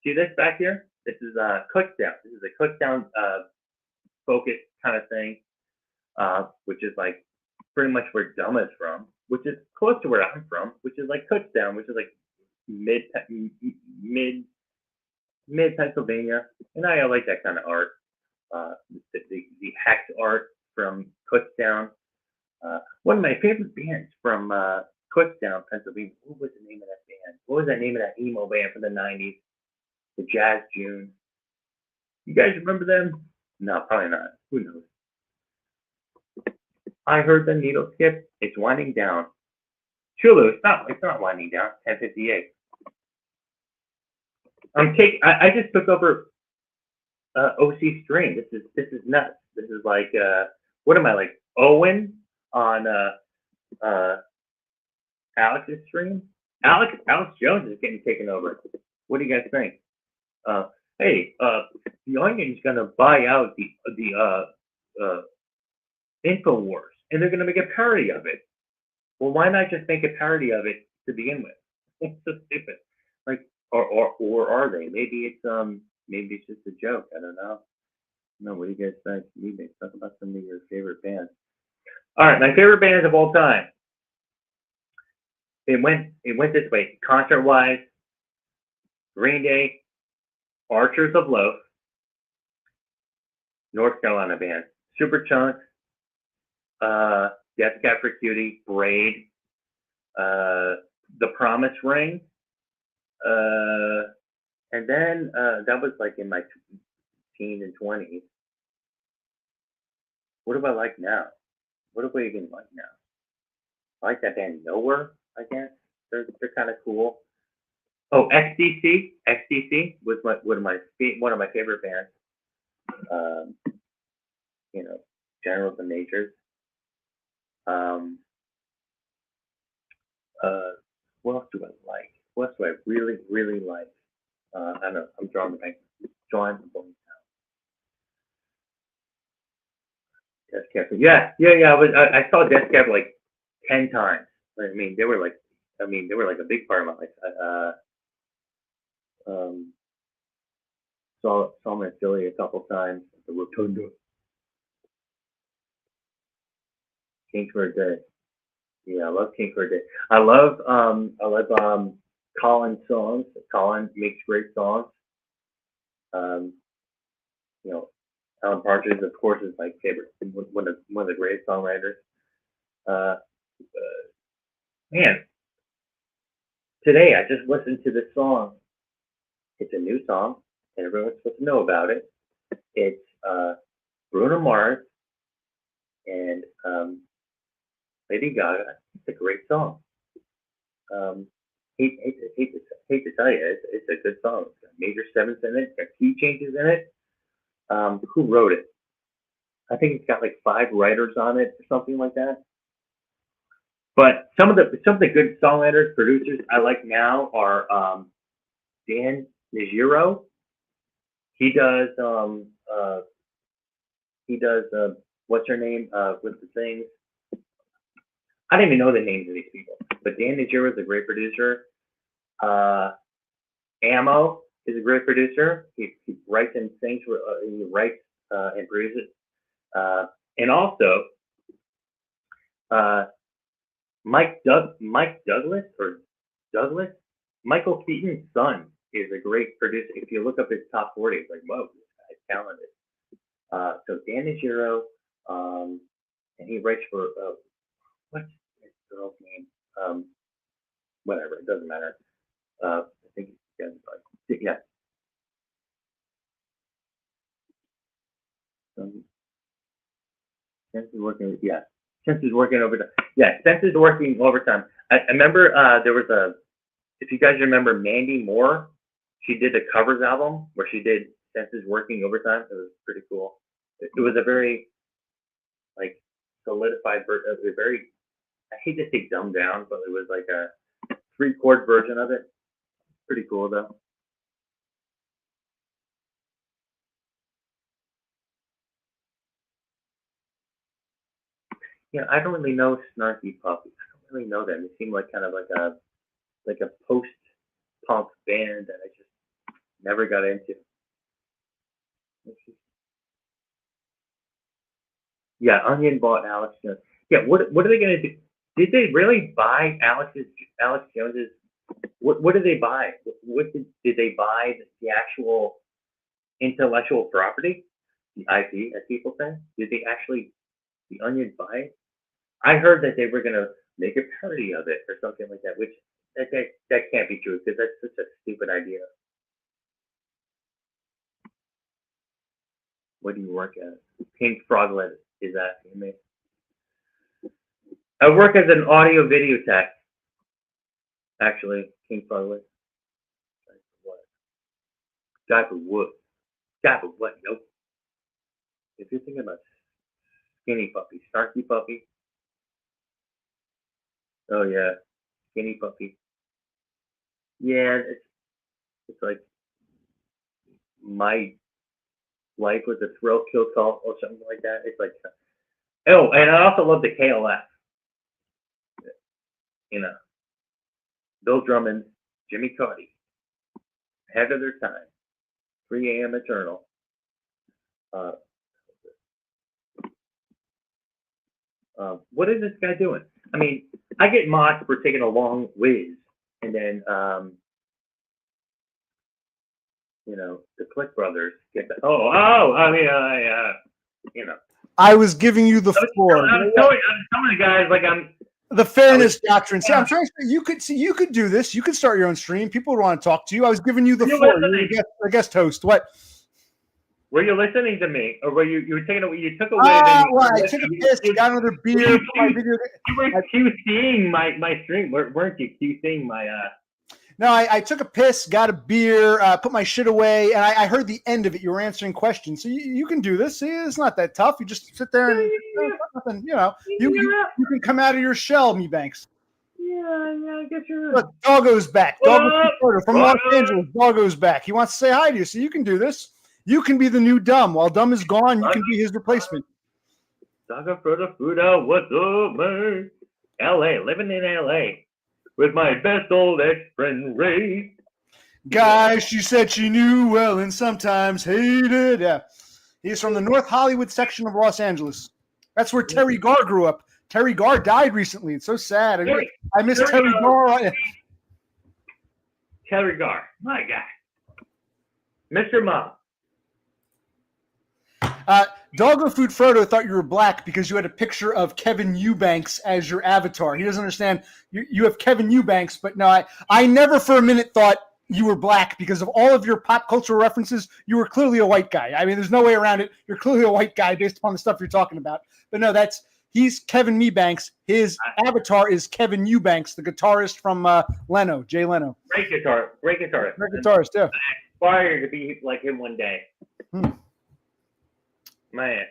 see this back here? This is Clickdown. This is a Clickdown focus kind of thing, which is like pretty much where Dumb is from, which is close to where I'm from, which is like Clickdown, which is like mid Pennsylvania, and I like that kind of art. The hacked art from Clickdown. One of my favorite bands from Clickdown, Pennsylvania. What was the name of that band? What was the name of that emo band from the '90s? The Jazz June. You guys remember them? No, probably not. Who knows? I heard the needle skip. It's winding down. Chulu, it's not winding down. 10:58. I just took over OC stream. This is nuts. This is like what am I like Owen on Alex's stream? Alex Jones is getting taken over. What do you guys think? Hey, the Onion's gonna buy out the InfoWars, and they're gonna make a parody of it. Well, why not just make a parody of it to begin with? It's so stupid. Like, or are they? Maybe it's just a joke. I don't know. No, what do you guys think? Talk about some of your favorite bands. All right, my favorite bands of all time. It went this way. Concert wise, Green Day, Archers of Loaf, North Carolina band, Superchunk, Death Cab for Cutie, Braid, The Promise Ring, and then that was like in my teens and 20s. What do I like now? What do we even like now? I like that band Nowhere, I guess. They're kind of cool. Oh, XTC was one of my favorite bands. You know, Generals and Majors. What else do I like? What else do I really, really like? I don't know. I'm drawing the bank. Drawing the blank now. Death Cab. Yeah. I saw Death Cab like 10 times. I mean, they were like a big part of my life. Saw them in Philly a couple times at the Rotunda. King for a Day. Yeah, I love King for a Day. I love Colin's songs. Colin makes great songs. You know, Alan Partridge, of course, is my favorite. One of the greatest songwriters. Man, today I just listened to this song. It's a new song, and everyone's supposed to know about it. It's Bruno Mars and Lady Gaga. It's a great song. Hate to tell you, it's a good song. It's got major sevenths in it. It's got key changes in it. Who wrote it? I think it's got like 5 writers on it or something like that. But some of the good songwriters, producers I like now are Dan Nijiro. He does what's her name with the things. I don't even know the names of these people, but Dan Nijiro is a great producer. Ammo is a great producer. He writes and sings. He writes and produces. And also, Michael Keaton's son is a great producer. If you look up his top 40, it's like, whoa, this guy's talented. So Dan Nijiro, and he writes for what's his girl's name? Whatever, it doesn't matter. I think yeah. Spencer's working. Yeah, Spencer's working overtime. Yeah, Spencer's working overtime. I remember there was a. If you guys remember Mandy Moore, she did a covers album where she did Spencer's working overtime. It was pretty cool. It was a very like solidified version. It was very. I hate to say dumbed down, but it was like a 3-chord version of it. Pretty cool though. Yeah, I don't really know Snarky Puppy. I don't really know them. They seem like kind of like a post punk band that I just never got into. Yeah, Onion bought Alex Jones. Yeah, what are they gonna do? Did they really buy Alex Jones's? What did they buy? What did they buy the actual intellectual property, the IP, as people say? Did they actually the Onion buy it? I heard that they were gonna make a parody of it or something like that, which that can't be true because that's such a stupid idea. What do you work at? Pink Froglet is asking me. I work as an audio video tech, actually. Pink Froglet. What? Guy for what? Guy for what? Nope. If you're thinking about Skinny Puppy, Snarky Puppy. Oh yeah, Skinny Puppy. Yeah, it's like my life was a thrill kill cult or something like that. It's like oh, and I also love the KLF. You know, Bill Drummond, Jimmy Cardi, ahead of their time, 3 a.m. Eternal. Uh, what is this guy doing? I mean, I get mocked for taking a long whiz, and then you know the Click Brothers get the I mean you know. I was giving you the floor. I'm telling the guys like I'm. The fairness doctrine. See, I'm trying to say you could do this. You could start your own stream. People would want to talk to you. I was giving you the floor. You're a guest host. What? Were you listening to me, or were you taking a you took a well, I took a piss, got another beer. You were QCing my stream, weren't you? QCing my No, I took a piss, got a beer, put my shit away, and I heard the end of it. You were answering questions, so you can do this. See, it's not that tough. You just sit there and nothing. You know, you can come out of your shell, Mebanks. Yeah, I guess you're right. Look, Doggo's back. Doggo from Los Angeles. Doggo's back. He wants to say hi to you, so you can do this. You can be the new Dumb. While Dumb is gone, you can be his replacement. Doggo for the food out. What's up, man? LA, living in LA with my best old ex-friend Ray. Guy, she said she knew well and sometimes hated. Yeah. He's from the North Hollywood section of Los Angeles. That's where Terry Garr grew up. Terry Garr died recently. It's so sad. I miss Terry Garr. Terry Garr, my guy. Mr. Mom. Doggo Food Frodo thought you were black because you had a picture of Kevin Eubanks as your avatar. He doesn't understand. You have Kevin Eubanks, but no, I never for a minute thought you were black because of all of your pop cultural references. You were clearly a white guy. I mean, there's no way around it. You're clearly a white guy based upon the stuff you're talking about. But no, he's Kevin Mebanks. His avatar is Kevin Eubanks, the guitarist from Leno, Jay Leno. Great guitarist. Great guitarist, yeah. I aspire to be like him one day. Man.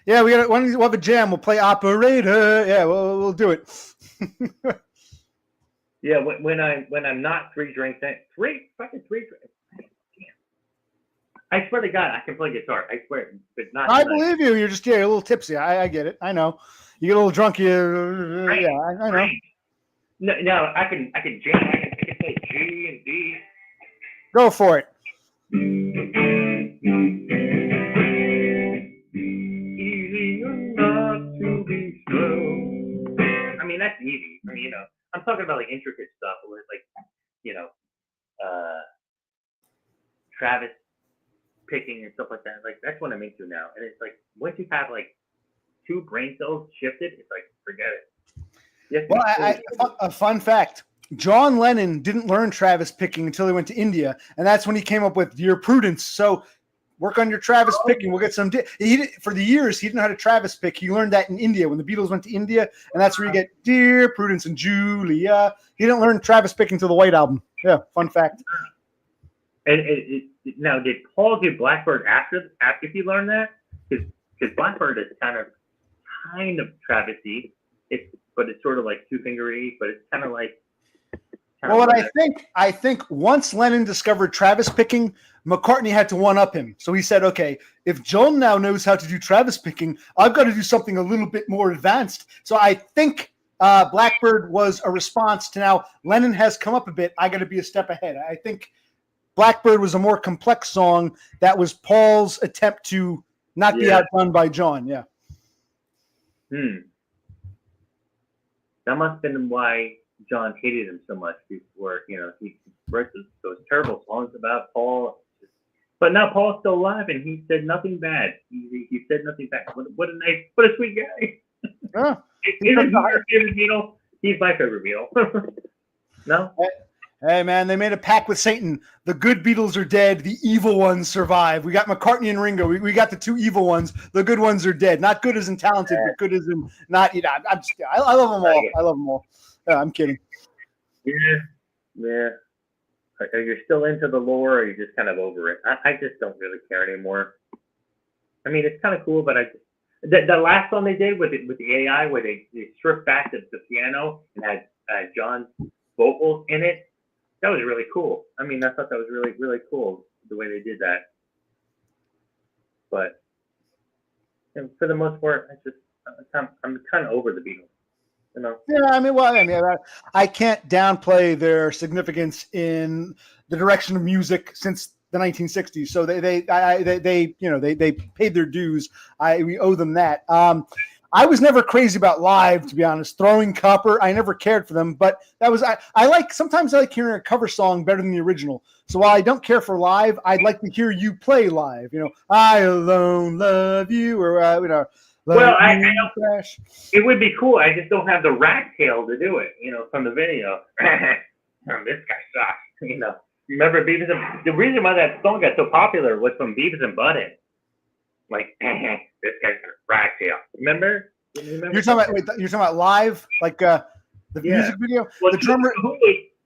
Yeah, we'll have a jam. We'll play Operator. Yeah, we'll do it. Yeah, when I'm not three drinks. I swear to God, I can play guitar. I swear, but not. I believe you. You're just a little tipsy. I get it. I know. You get a little drunk. I know. No, I can jam. I can play G and D. Go for it. Easy enough to be slow. I mean, that's easy. I mean, you know, I'm talking about like intricate stuff where it's like, you know, Travis picking and stuff like that. Like that's what I'm into now. And it's like once you have like 2 brain cells shifted, it's like forget it. Yes, Well, yes. a fun fact. John Lennon didn't learn Travis picking until he went to India, and that's when he came up with Dear Prudence. So work on your Travis picking. We'll get some. For the years, he didn't know how to Travis pick. He learned that in India when the Beatles went to India, and that's where you get Dear Prudence and Julia. He didn't learn Travis picking until the White Album. Yeah, fun fact. And now, did Paul do Blackbird after he learned that? Because Blackbird is kind of Travis-y. But it's sort of like two-fingery, but it's kind of like. Well, what I think once Lennon discovered Travis picking, McCartney had to one-up him. So he said, okay, if John now knows how to do Travis picking, I've got to do something a little bit more advanced. So I think Blackbird was a response to now Lennon has come up a bit. I got to be a step ahead. I think Blackbird was a more complex song. That was Paul's attempt to not be outdone by John. Yeah. That must have been why John hated him so much before, he wrote those terrible songs about Paul. But now Paul's still alive, and he said nothing bad. He said nothing bad. What a sweet guy. Yeah. Isn't he your favorite Beatle? He's my favorite Beatle. No? Hey, man, they made a pact with Satan. The good Beatles are dead. The evil ones survive. We got McCartney and Ringo. We got the two evil ones. The good ones are dead. Not good as in talented, but good as in not. I love them all. I love them all. I'm kidding. Yeah. Are you still into the lore, or are you just kind of over it? I just don't really care anymore. I mean, it's kind of cool, but the last song they did with the AI, where they stripped back the piano and had John's vocals in it, that was really cool. I mean, I thought that was really, really cool the way they did that. But for the most part, I'm kind of over the Beatles. Yeah, I can't downplay their significance in the direction of music since the 1960s. So they paid their dues. We owe them that. I was never crazy about live, to be honest. Throwing Copper, I never cared for them, but sometimes I like hearing a cover song better than the original. So while I don't care for live, I'd like to hear you play live. I alone love you, or well, I know it would be cool. I just don't have the rat tail to do it, from the video. This guy sucks, Remember Beavis the reason why that song got so popular was from Beavis and Butthead. Like, this guy's got a rat tail. Remember? You're talking about live, like the music video. Well, the drummer.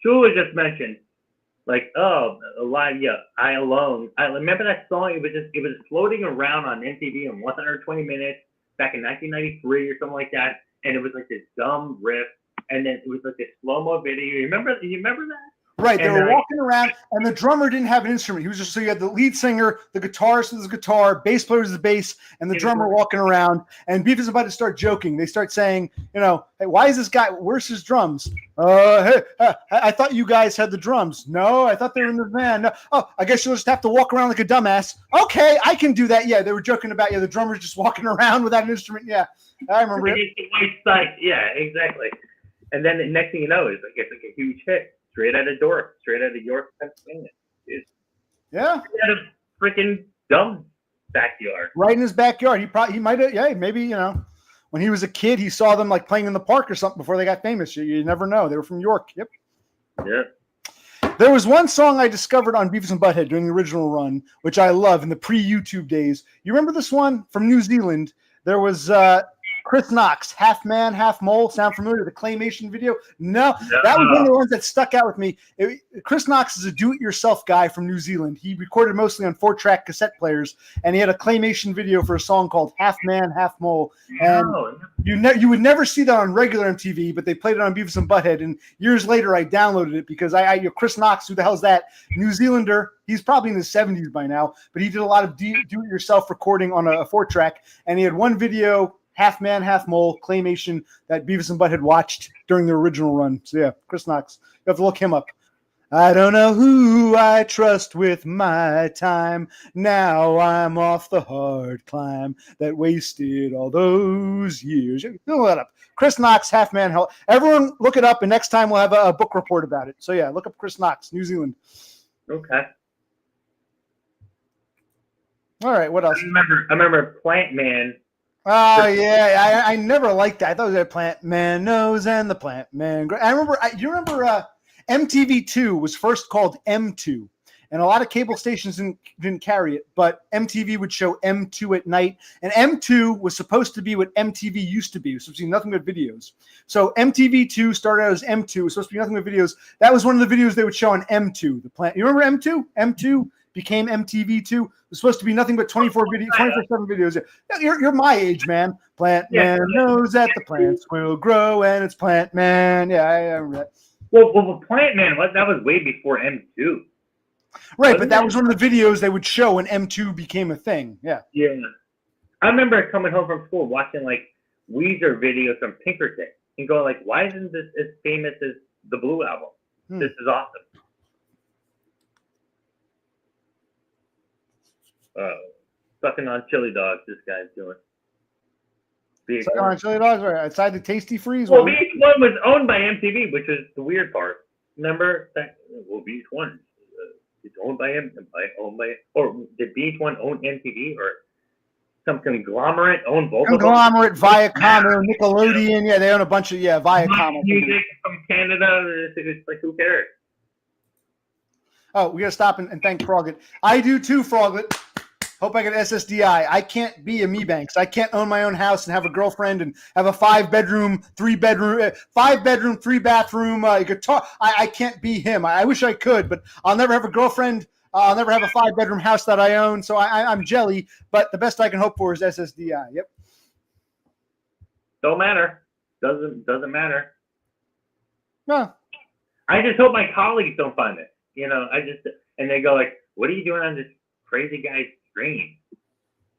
Chula just mentioned, like, live. Yeah, I alone. I remember that song. It was floating around on MTV in 120 minutes. Back in 1993 or something like that, and it was like this dumb riff, and then it was like this slow-mo video. You remember that? Right, they were walking around, and the drummer didn't have an instrument. He was just, so you had the lead singer, the guitarist with his guitar, bass player with his bass, and the drummer walking around, and Beef is about to start joking. They start saying, hey, why is this guy, where's his drums? Hey, I thought you guys had the drums. No, I thought they were in the van. No. Oh, I guess you'll just have to walk around like a dumbass. Okay, I can do that. Yeah, they were joking about, the drummer's just walking around without an instrument. Yeah, I remember it. Yeah, exactly. And then the next thing you know, it's like a huge hit. Straight out of York, Pennsylvania. Yeah. Out of freaking dumb backyard. Right in his backyard. He might have, maybe, when he was a kid, he saw them like playing in the park or something before they got famous. You never know. They were from York. Yep. Yeah. There was one song I discovered on Beavis and Butthead during the original run, which I love in the pre-YouTube days. You remember this one from New Zealand? There was Chris Knox, half man, half mole. Sound familiar? The claymation video? No, that was one of the ones that stuck out with me. Chris Knox is a do-it-yourself guy from New Zealand. He recorded mostly on 4-track cassette players, and he had a claymation video for a song called Half Man, Half Mole. And you would never see that on regular MTV, but they played it on Beavis and Butthead. And years later, I downloaded it because Chris Knox, who the hell is that? New Zealander. He's probably in his 70s by now, but he did a lot of do-it-yourself recording on a 4-track, and he had one video, Half Man, Half Mole, claymation, that Beavis and Butthead watched during the original run. So yeah, Chris Knox. You have to look him up. I don't know who I trust with my time. Now I'm off the hard climb that wasted all those years. Look that up. Chris Knox, Half Man, Hell. Everyone look it up, and next time we'll have a book report about it. So yeah, look up Chris Knox, New Zealand. Okay. All right, what else? I remember Plant Man Oh yeah, I never liked that. I thought it was a Plant Man knows and the Plant Man. I remember. You remember MTV2 was first called M2, and a lot of cable stations didn't carry it, but MTV would show M2 at night, and M2 was supposed to be what MTV used to be. It was supposed to be nothing but videos. So MTV2 started out as M2. It was supposed to be nothing but videos. That was one of the videos they would show on M2. The Plant. You remember M2? M2 became MTV2. It was supposed to be nothing but 24/7 videos. You're my age, man. Plant Man knows that the plants will grow, and it's Plant Man. Yeah, I remember that. Well, Plant Man, that was way before M2. Right, but that was one of the videos they would show when M2 became a thing. Yeah. Yeah. I remember coming home from school watching like Weezer videos from Pinkerton and going like, why isn't this as famous as the Blue Album? This is awesome. Sucking on chili dogs, this guy's doing. Sucking on chili dogs, right? Outside the Tasty Freeze. Well, VH1 was owned by MTV, which is the weird part. Remember that? Well, VH1 it's owned by or did VH1 own MTV or some conglomerate own both conglomerate, of them? Viacom, or Nickelodeon. Yeah, they own a bunch of Viacom. Music from Canada. It's like, who cares? Oh, we gotta stop and thank Froglet. I do too, Froglet. Hope I get SSDI. I can't be a Mebanks. I can't own my own house and have a girlfriend and have a 5-bedroom, 3-bathroom guitar. I can't be him. I wish I could, but I'll never have a girlfriend. I'll never have a 5-bedroom house that I own. So I'm jelly, but the best I can hope for is SSDI. Yep. Don't matter. Doesn't matter. No. I just hope my colleagues don't find it. And they go like, "What are you doing on this crazy guy's screen?"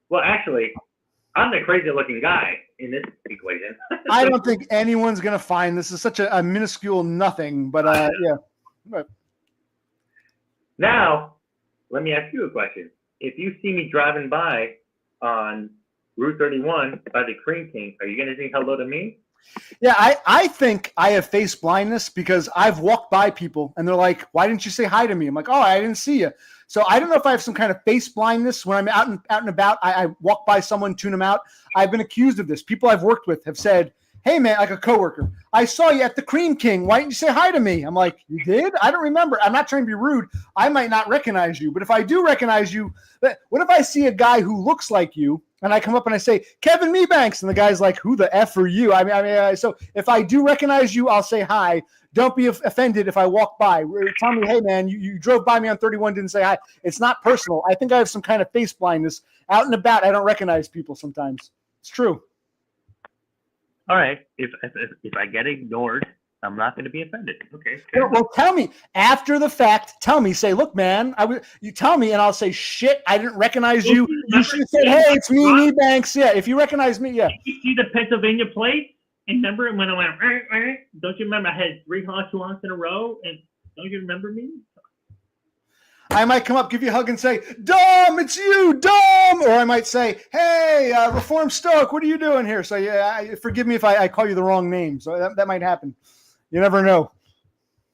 Well, actually, I'm the crazy-looking guy in this equation. I don't think anyone's gonna find this is such a minuscule nothing, but yeah. But. Now, let me ask you a question. If you see me driving by on Route 31 by the Cream King, are you gonna say hello to me? Yeah, I think I have face blindness because I've walked by people and they're like, "Why didn't you say hi to me?" I'm like, "Oh, I didn't see you." So I don't know if I have some kind of face blindness when I'm out and about. I walk by someone, tune them out. I've been accused of this. People I've worked with have said, "Hey, man," like a coworker, "I saw you at the Cream King. Why didn't you say hi to me?" I'm like, "You did? I don't remember." I'm not trying to be rude. I might not recognize you, but if I do recognize you, what if I see a guy who looks like you and I come up and I say, "Kevin Mebanks," and the guy's like, "Who the F are you?" I mean, so if I do recognize you, I'll say hi. Don't be offended if I walk by. Tell me, "Hey, man, you drove by me on 31, didn't say hi." It's not personal. I think I have some kind of face blindness. Out and about, I don't recognize people sometimes. It's true. All right. If I get ignored, I'm not going to be offended. Okay. Well, tell me after the fact. Tell me, say, "Look, man," you tell me, and I'll say, "Shit, I didn't recognize you." You should have said, "Hey, it's me, Mebanks." Yeah, if you recognize me, yeah. Did you see the Pennsylvania plate? And remember when I went, don't you remember I had 3 honks in a row? And don't you remember me? I might come up, give you a hug, and say, "Dom, it's you, Dom," or I might say, "Hey, Reform Stoke, what are you doing here?" So yeah, forgive me if I call you the wrong name. So that might happen. You never know.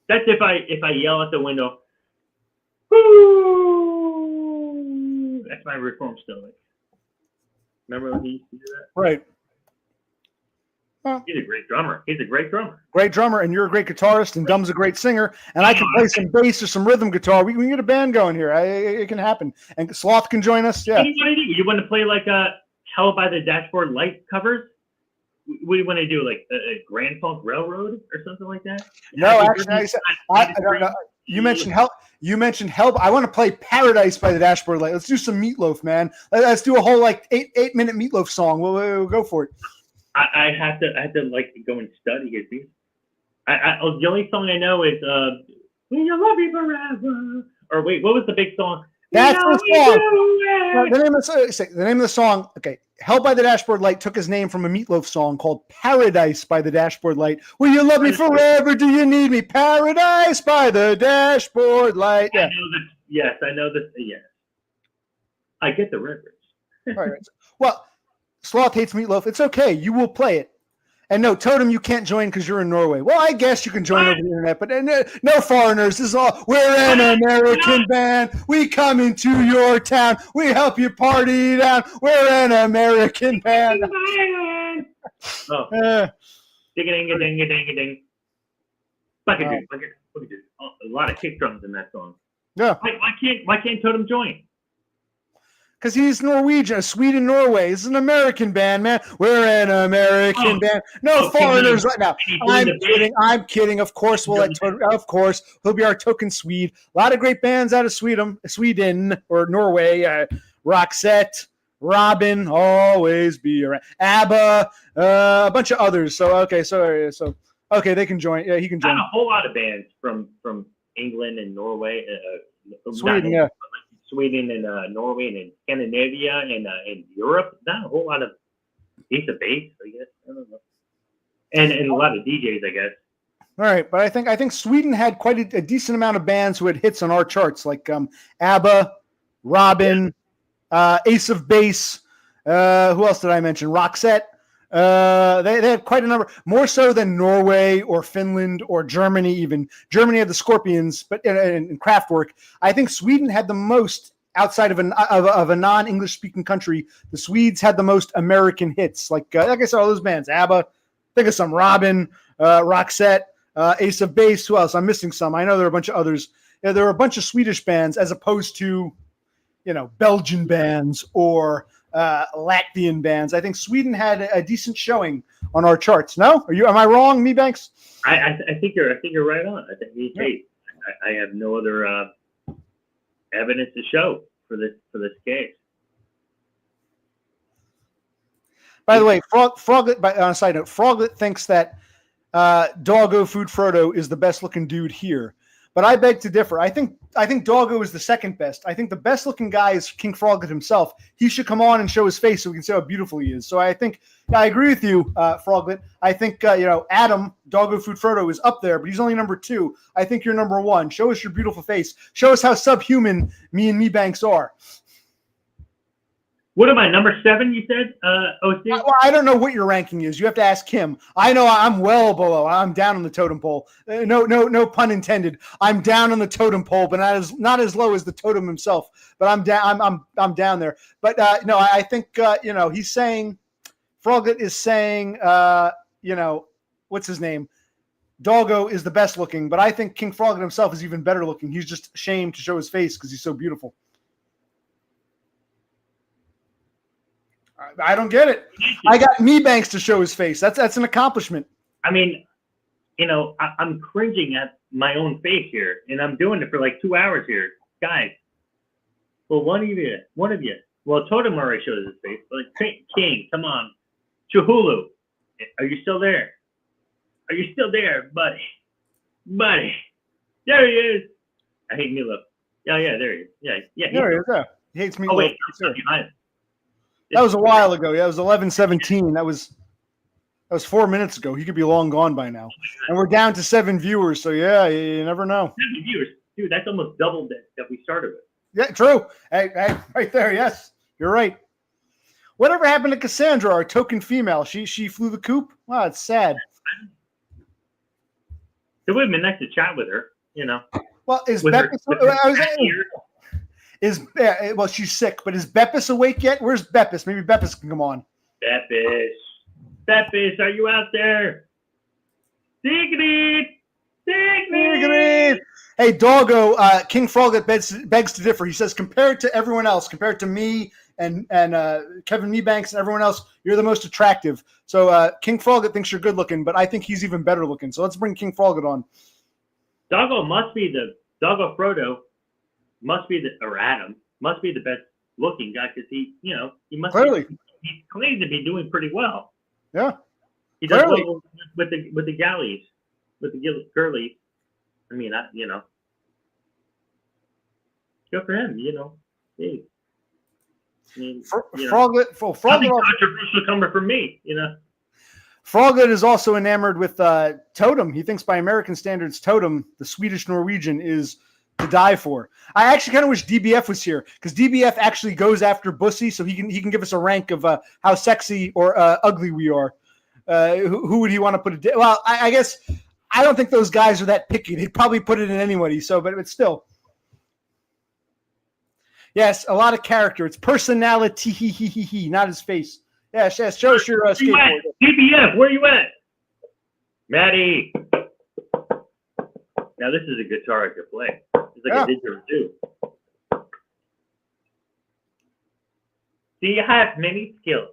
That's if I yell at the window. Woo! That's my Reform Stoic. Remember when he used to do that? Right. He's a great drummer. Great drummer, and you're a great guitarist, and Dom's a great singer, and I can play some bass or some rhythm guitar. We can get a band going here. It can happen. And Sloth can join us. Yeah. You want to play like Hell by the Dashboard Light covers? What do you want to do, like a Grand Funk Railroad or something like that? No, actually, you mentioned Hell. You mentioned Hell. I want to play Paradise by the Dashboard Light. Let's do some Meatloaf, man. Let's do a whole like 8-minute Meatloaf song. We'll go for it. I have to like go and study his music. The only song I know is "Will You Love Me Forever?" Or wait, what was the big song? That's the song. The name of the song. Okay, "Hell by the Dashboard Light" took his name from a Meatloaf song called "Paradise by the Dashboard Light." Will you love me forever? Do you need me? Paradise by the Dashboard Light. Yeah. I know this. Yes, I get the reference. All right. Well, Sloth hates Meatloaf. It's okay. You will play it. And no, Totem, you can't join because you're in Norway. Well, I guess you can join over the internet, but no foreigners. This is all. We're an American band. We come into your town. We help you party down. We're an American band. Oh, ding-a-ding-a-ding-a-ding-a-ding. Oh, a lot of kick drums in that song. Yeah. Why can't Totem join? Because he's Norwegian, Sweden, Norway. It's an American band, man. We're an American band. No foreigners right now. I'm kidding. Of course, of course, he'll be our token Swede. A lot of great bands out of Sweden or Norway. Roxette, Robin, always be around. ABBA, a bunch of others. So okay, they can join. Yeah, he can join. Not a whole lot of bands from England and Norway, Sweden, yeah. Sweden and Norway and in Scandinavia and in Europe. Not a whole lot of Ace of Base, I guess. I don't know. And a lot of DJs, I guess. All right, but I think Sweden had quite a decent amount of bands who had hits on our charts, like ABBA, Robin, Ace of Base. Who else did I mention? Roxette. They had quite a number, more so than Norway or Finland or Germany. Even Germany had the Scorpions, but in Kraftwerk, I think Sweden had the most outside of a non-English speaking country. The Swedes had the most American hits, like I said, all those bands. ABBA, think of some. Robin, Roxette, Ace of Base. Who else? I'm missing some. I know there are a bunch of others. Yeah, there are a bunch of Swedish bands as opposed to, Belgian bands or Latvian bands. I think Sweden had a decent showing on our charts. No, am I wrong, Mebanks? I think you're right on. I think I have no other evidence to show for this case. By the way, Froglet. On a side note, Froglet thinks that Doggo Food Frodo is the best looking dude here. But I beg to differ. I think Doggo is the second best. I think the best looking guy is King Froglet himself. He should come on and show his face so we can see how beautiful he is. So I think I agree with you, Froglet. I think Adam, Doggo Food Frodo, is up there, but he's only number 2. I think you're number 1. Show us your beautiful face. Show us how subhuman me and Mebanks are. What am I, number 7, you said, OC? Well, I don't know what your ranking is. You have to ask him. I know I'm well below. I'm down on the totem pole. No pun intended. I'm down on the totem pole, but not as low as the totem himself. But I'm down. I'm down there. But no, I think he's saying, Froglet is saying, what's his name? Doggo is the best looking, but I think King Froglet himself is even better looking. He's just ashamed to show his face because he's so beautiful. I don't get it. I got Mebanks to show his face. That's an accomplishment. I mean, I'm cringing at my own face here, and I'm doing it for like 2 hours here, guys. Well, one of you. Well, Totem already shows his face, but King, come on, Chihulu, are you still there? Are you still there, buddy? There he is. I hate Milo. Yeah, there he is. Yeah. There he is. Yeah. He hates me. Oh wait, I'm behind him. That was a while ago. Yeah, it was 11:17. That was 4 minutes ago. He could be long gone by now. And we're down to 7 viewers. So yeah, you never know. 7 viewers, dude. That's almost double that we started with. Yeah, true. Hey, right there. Yes, you're right. Whatever happened to Cassandra, our token female? She flew the coop. Wow, it's sad. It would have been nice to chat with her. Well, well, she's sick, but is Beppis awake yet? Where's Beppis? Maybe Beppis can come on. Beppis, are you out there? Dignied. Hey, Doggo, King Froglet begs to differ. He says, compared to everyone else, compared to me and Kevin Mebanks and everyone else, you're the most attractive. So King Froglet thinks you're good looking, but I think he's even better looking. So let's bring King Froglet on. Doggo Frodo must be Adam must be the best looking guy because he must clearly he claims to be doing pretty well. Yeah, he does well with the galleys, with the girlies. I mean, good for him. Hey. I mean, Froglet. Nothing controversial coming from me. Froglet is also enamored with Totem. He thinks by American standards, Totem, the Swedish Norwegian, is to die for. I actually kind of wish DBF was here because DBF actually goes after Bussy, so he can give us a rank of how sexy or ugly we are. Who would he want to put it? Well, I guess I don't think those guys are that picky. They'd probably put it in anybody. So, but still. Yes, a lot of character. It's personality, not his face. Yes. Show us your skateboard. DBF, where you at? Maddie. Now this is a guitar I could play. It's like a didgeridoo. Do you have many skills?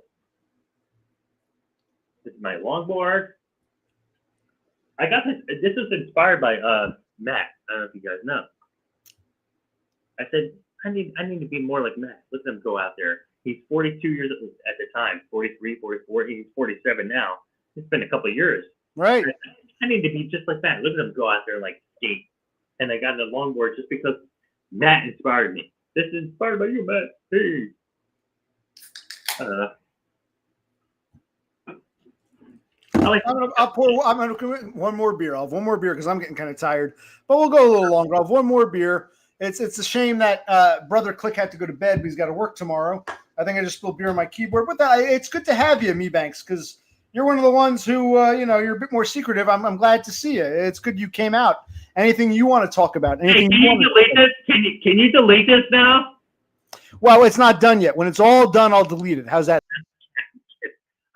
This is my longboard. I got this. This was inspired by Matt. I don't know if you guys know. I said I need to be more like Matt. Look at him go out there. He's 42 years old at the time, 43, 44. He's 47 now. It's been a couple of years. Right. I need to be just like that. Look at him go out there and like skate. And I got a longboard just because Matt inspired me. This is inspired by you, Matt. Hey. I'm gonna one more beer. I'll have one more beer because I'm getting kind of tired. But we'll go a little longer. I'll have one more beer. It's a shame that Brother Click had to go to bed, but he's got to work tomorrow. I think I just spilled beer on my keyboard. But it's good to have you, Mebanks, because you're one of the ones who you're a bit more secretive. I'm glad to see you. It's good you came out. Anything you want to talk about? Anything can you delete this? Can you delete this now? Well, it's not done yet. When it's all done, I'll delete it. How's that?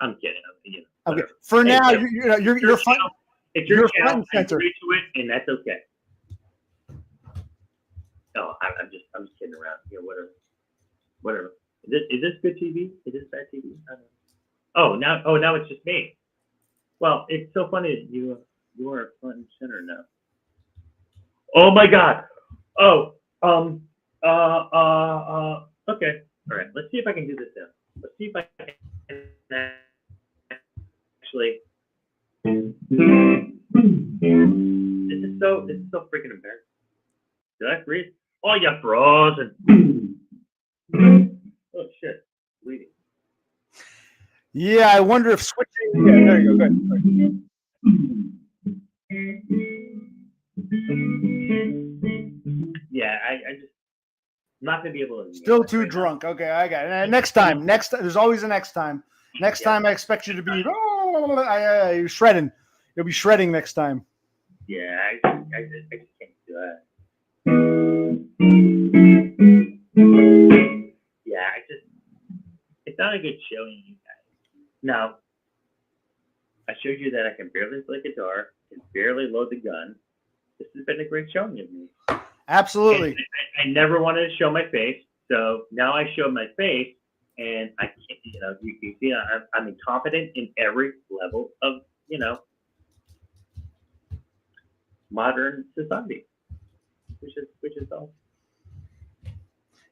I'm kidding. Okay. For now, you're fun. It's your channel. Front and center. Agree to it, and that's okay. No, I'm just kidding around. Whatever. Is this good TV? Is this bad TV? I don't know. Oh, now it's just me. Well, it's so funny that you are front and center now. Oh my God. Oh. Okay. All right. Let's see if I can do this now. Let's see if I can actually. This is so freaking embarrassing. Did I freeze? Oh, you frozen. Oh shit, bleeding. Yeah, I wonder if switching. Yeah, there you go. Good. Yeah, I just not gonna be able to. Still too drunk. Now. Okay, I got it. Next time. There's always a next time. Next time, I expect you to be you're shredding. You'll be shredding next time. Yeah, I just can't do that. Yeah, it's not a good showing, you guys. Now, I showed you that I can barely play guitar, can barely load the gun. This has been a great showing of me. Absolutely. I never wanted to show my face, so now I show my face, and I can't, you can see I'm confident in every level of, modern society, which is all.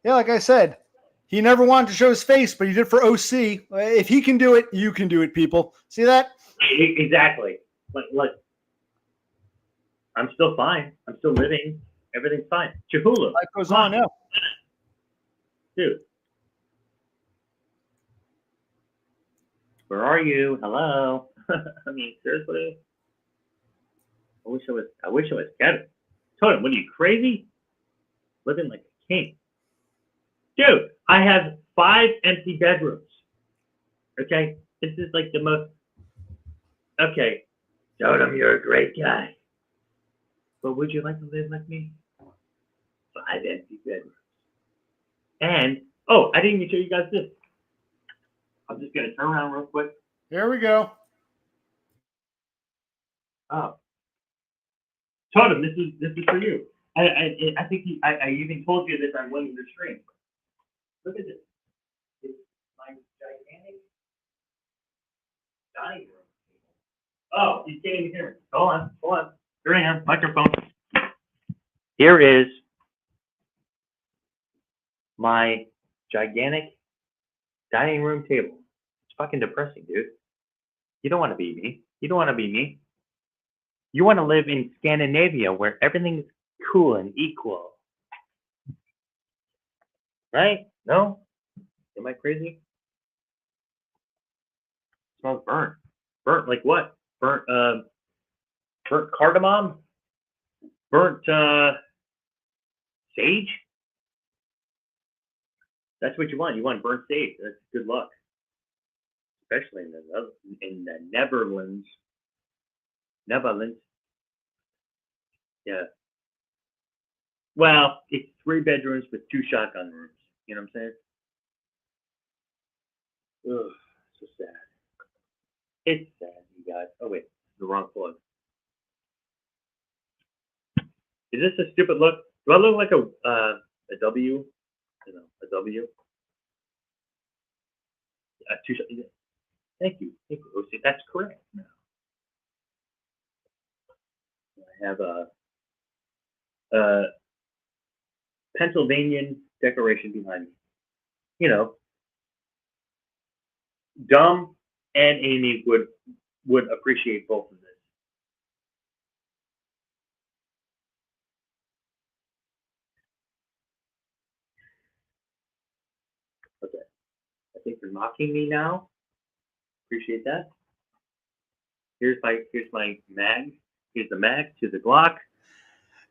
Yeah, like I said, he never wanted to show his face, but he did for OC. If he can do it, you can do it, people. See that? Exactly. Like, I'm still fine. I'm still living. Everything's fine. Chihuahua. Life goes on, yeah. Dude. Where are you? Hello. I mean, seriously? I wish I was Kevin. Totem, what are you, crazy? Living like a king. Dude, I have 5 empty bedrooms. Okay? This is like the most. Okay. Totem, you're a great guy. But would you like to live like me? 5 empty bedrooms. And, I didn't even show you guys this. I'm just going to turn around real quick. Here we go. Oh. Totem, this is for you. I think I even told you this on one of your streams. Look at this. It's my gigantic dining room. Oh, you can't even hear me. Hold on. Here I am, microphone. Here is my gigantic dining room table. It's fucking depressing, dude. You don't want to be me. You don't want to be me. You want to live in Scandinavia where everything's cool and equal. Right? No? Am I crazy? It smells burnt. Burnt like what? Burnt cardamom? Burnt sage? That's what you want. You want burnt sage. That's good luck. especially in the Netherlands. Netherlands. Yeah. Well, it's 3 bedrooms with 2 shotgun rooms. You know what I'm saying? Ugh, so sad. It's sad, you guys. Oh wait, the wrong plug. Is this a stupid look? Do I look like a W? You know, a W? Thank you, OC. That's correct. Now I have a Pennsylvanian decoration behind me. You know, Dom and Amy would appreciate both of this. Okay, I think you're mocking me now. Appreciate that. Here's my mag. Here's the mag to the Glock.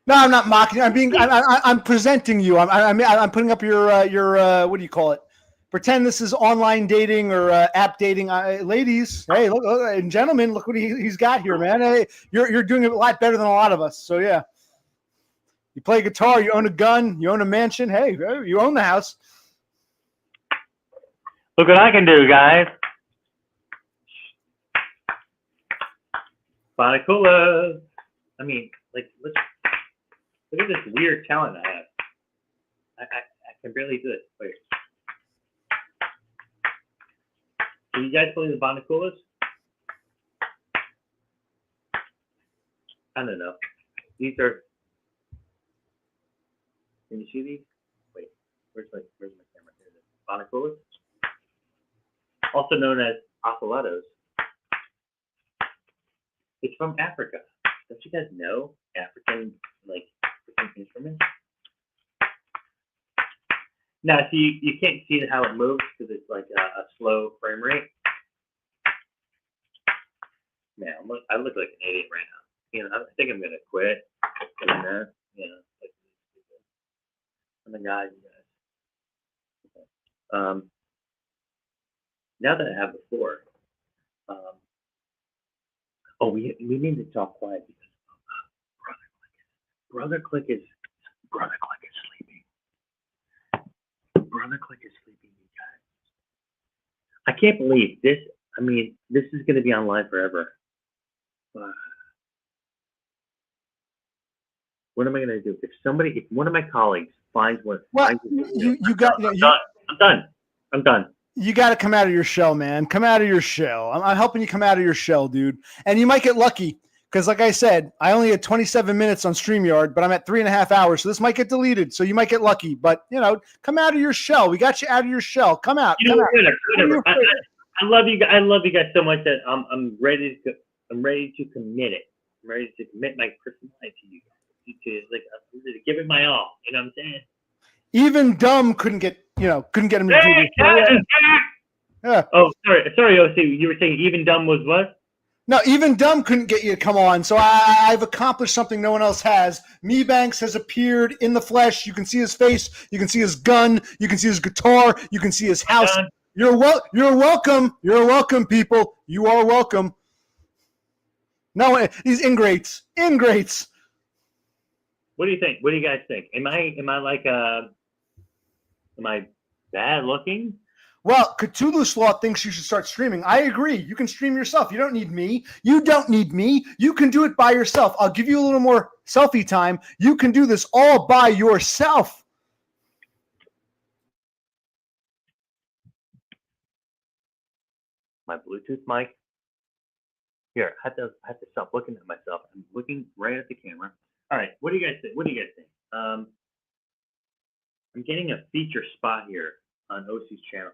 No, I'm not mocking. I'm presenting you. I'm putting up your what do you call it? Pretend this is online dating or app dating. Ladies, hey, look, and gentlemen, look what he's got here, man. Hey, you're doing it a lot better than a lot of us. So yeah, you play guitar, you own a gun, you own a mansion. Hey, you own the house. Look what I can do, guys. Bonacula. I mean, like, look at this weird talent I have. I can barely do it. Wait. Can you guys play the Bonaculas? I don't know. These are. Can you see these? Wait. Where's my camera? Here it is. Bonaculas. Also known as afolados. It's from Africa. Don't you guys know African instruments? Now, see, you can't see how it moves because it's like a slow frame rate. Man, I look like an idiot right now. You know, I think I'm gonna quit doing that. You know, like, I'm the guy, you guys. Okay. Now that I have the floor, we need to talk quiet because Brother Click is sleeping. Brother Click is sleeping, you guys. I can't believe this. I mean, this is going to be online forever. What am I going to do? If one of my colleagues finds one, I'm done. You got to come out of your shell, man. Come out of your shell. I'm helping you come out of your shell, dude. And you might get lucky because, like I said, I only had 27 minutes on StreamYard, but I'm at 3.5 hours, so this might get deleted. So you might get lucky, but come out of your shell. We got you out of your shell. Come out. Whatever. I love you. I love you guys so much that I'm ready to commit it. I'm ready to commit my personality to you guys. I'm ready to give it my all. You know what I'm saying? Even dumb couldn't get him to do this. Yeah. Oh, sorry, OC. You were saying even dumb was what? No, even dumb couldn't get you to come on. So I've accomplished something no one else has. Mebanks has appeared in the flesh. You can see his face. You can see his gun. You can see his guitar. You can see his house. You're welcome. You're welcome, people. You are welcome. No, these ingrates. What do you think? What do you guys think? Am I bad looking? Well, Cthulhu Sloth thinks you should start streaming. I agree. You can stream yourself. You don't need me. You can do it by yourself. I'll give you a little more selfie time. You can do this all by yourself. My Bluetooth mic. Here, I have to stop looking at myself. I'm looking right at the camera. All right, what do you guys think? I'm getting a feature spot here on OC's channel.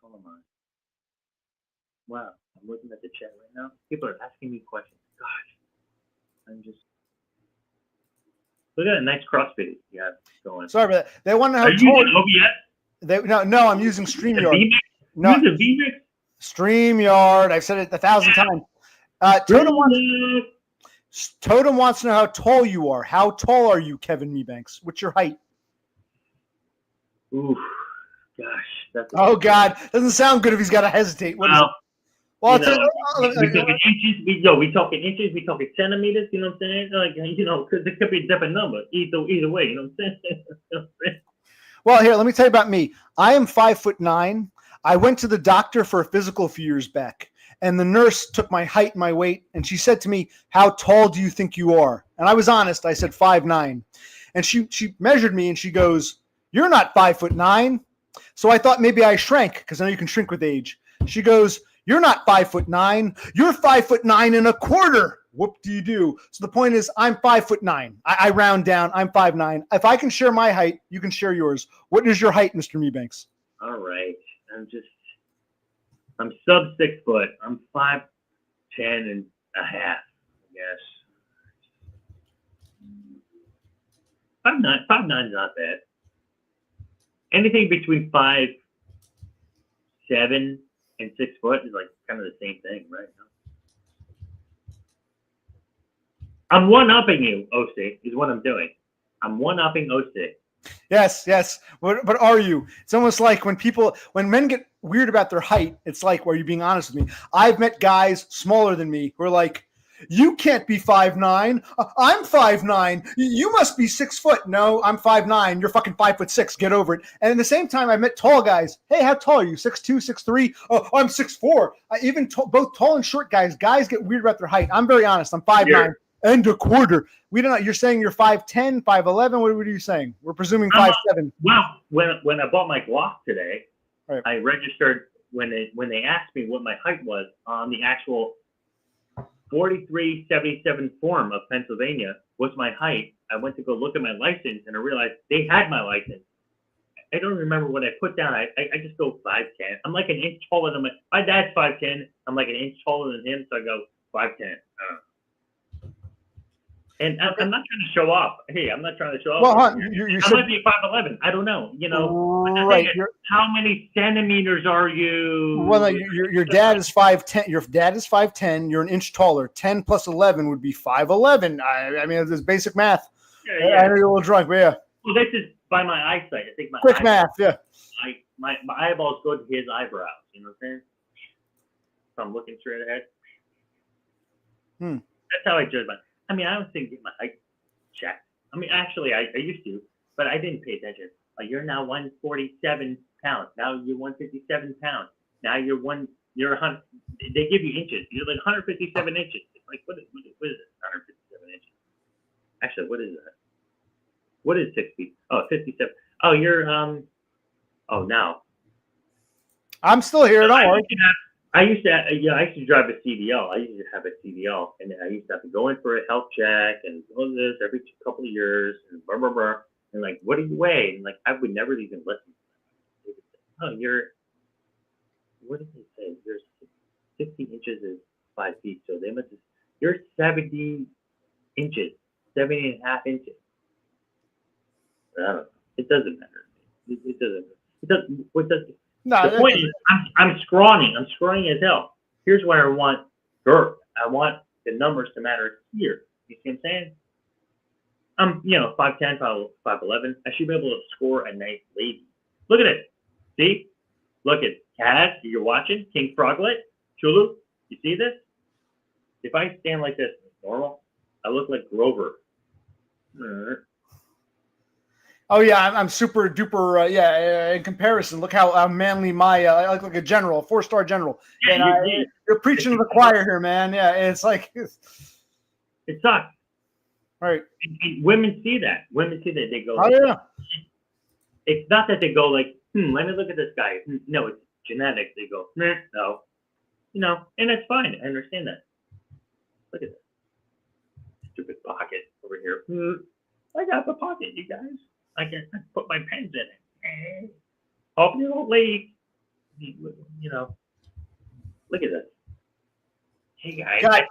Hold on. Wow, I'm looking at the chat right now. People are asking me questions. Gosh, look at that nice CrossFit you have going. Sorry about that. They want to know how. Are you using OBS? No, I'm using StreamYard. No, VMix? StreamYard. I've said it 1,000 times. Totem wants to know how tall you are. How tall are you, Kevin Mebanks? What's your height? Oof, gosh, that's. Oh God, doesn't sound good if he's got to hesitate. What is it? Well, I'll You tell know, we you, talking inches. We talking inches. We talking centimeters. You know what I'm saying? Like, because it could be a different number. Either way. You know what I'm saying? well, here, let me tell you about me. I am 5'9". I went to the doctor for a physical a few years back, and the nurse took my height and my weight, and she said to me, "How tall do you think you are?" And I was honest. I said 5'9", and she measured me, and she goes, "You're not 5'9". So I thought maybe I shrank because I know you can shrink with age. She goes, "You're not 5'9". You're 5'9.25". Whoop do you do? So the point is, I'm 5'9". I round down. I'm 5'9". If I can share my height, you can share yours. What is your height, Mr. Mebanks? All right. I'm sub 6 foot. I'm 5'10" and a half. I guess. 5'9" is not bad. Anything between 5'7" and 6 foot is like kind of the same thing, right? I'm one-upping you, OC, is what I'm doing. I'm one-upping OC. Yes. But are you? It's almost like when men get weird about their height, it's like, well, are you being honest with me? I've met guys smaller than me who are like, "You can't be 5'9". I'm 5'9". You must be 6 foot. No, I'm 5'9". You're fucking 5'6". Get over it. And at the same time, I met tall guys. Hey, how tall are you? 6'2", 6'3"? Oh, I'm 6'4". Even both tall and short guys get weird about their height. I'm very honest. I'm 5'9". And a quarter. We don't know. You're saying you're 5'10", 5'11". What are you saying? We're presuming 5'7". Well, when I bought my Glock today, right. I registered when they asked me what my height was on the actual 4377 form of Pennsylvania was my height. I went to go look at my license and I realized they had my license. I don't remember what I put down. I just go 5'10". I'm like an inch taller than my dad's 5'10". I'm like an inch taller than him, so I go 5'10". And I'm not trying to show off. Hey, I'm not trying to show off. Well, I might be 5'11". I don't know. Right. How many centimeters are you? Well, your dad is 5'10". Your dad is 5'10". You're an inch taller. 10 plus 11 would be 5'11". I mean, it's basic math. Yeah. I know you're a little drunk, but yeah. Well, this is by my eyesight. I think my quick math. Yeah. My eyeballs go to his eyebrows. You know what I'm saying? So I'm looking straight ahead. That's how I judge my. I mean, I don't think get my height checked. I mean, actually, I used to, but I didn't pay attention. You're now 147 pounds. Now you're 157 pounds. Now you're 100. They give you inches. You're like 157 inches. Like what is it? 157 inches. Actually, what is that? What is 6 feet? Oh, 57. Oh, you're Oh, now. I'm still here. Don't worry. I used to drive a CDL. I used to have a CDL, and I used to have to go in for a health check and all this every couple of years, and blah, blah, blah. And like, what do you weigh? And like, I would never even listen. They would say, "Oh, what did they say? You're 60 inches is 5 feet, so they must have, you're 70 inches, 70 and a half inches." I don't know. It doesn't matter. It doesn't. What does? No, the point is, I'm scrawny. I'm scrawny as hell. Here's where I want girth. I want the numbers to matter here. You see what I'm saying? I'm, 5'10", 5'11". I should be able to score a nice lady. Look at it. See? Look at Kaz. You're watching. King Froglet. Chulu. You see this? If I stand like this, normal, I look like Grover. Oh yeah, I'm super duper. In comparison, look how manly I look like a general, 4-star general. Yeah, you're preaching to the choir here, man. Yeah, it's like it sucks. Right. And women see that. They go. Oh yeah. It's not that they go like, let me look at this guy. No, it's genetics. They go, no, and that's fine. I understand that. Look at that stupid pocket over here. I got the pocket, you guys. I can put my pens in it. Hope you don't leak. Look at this. Hey guys. Got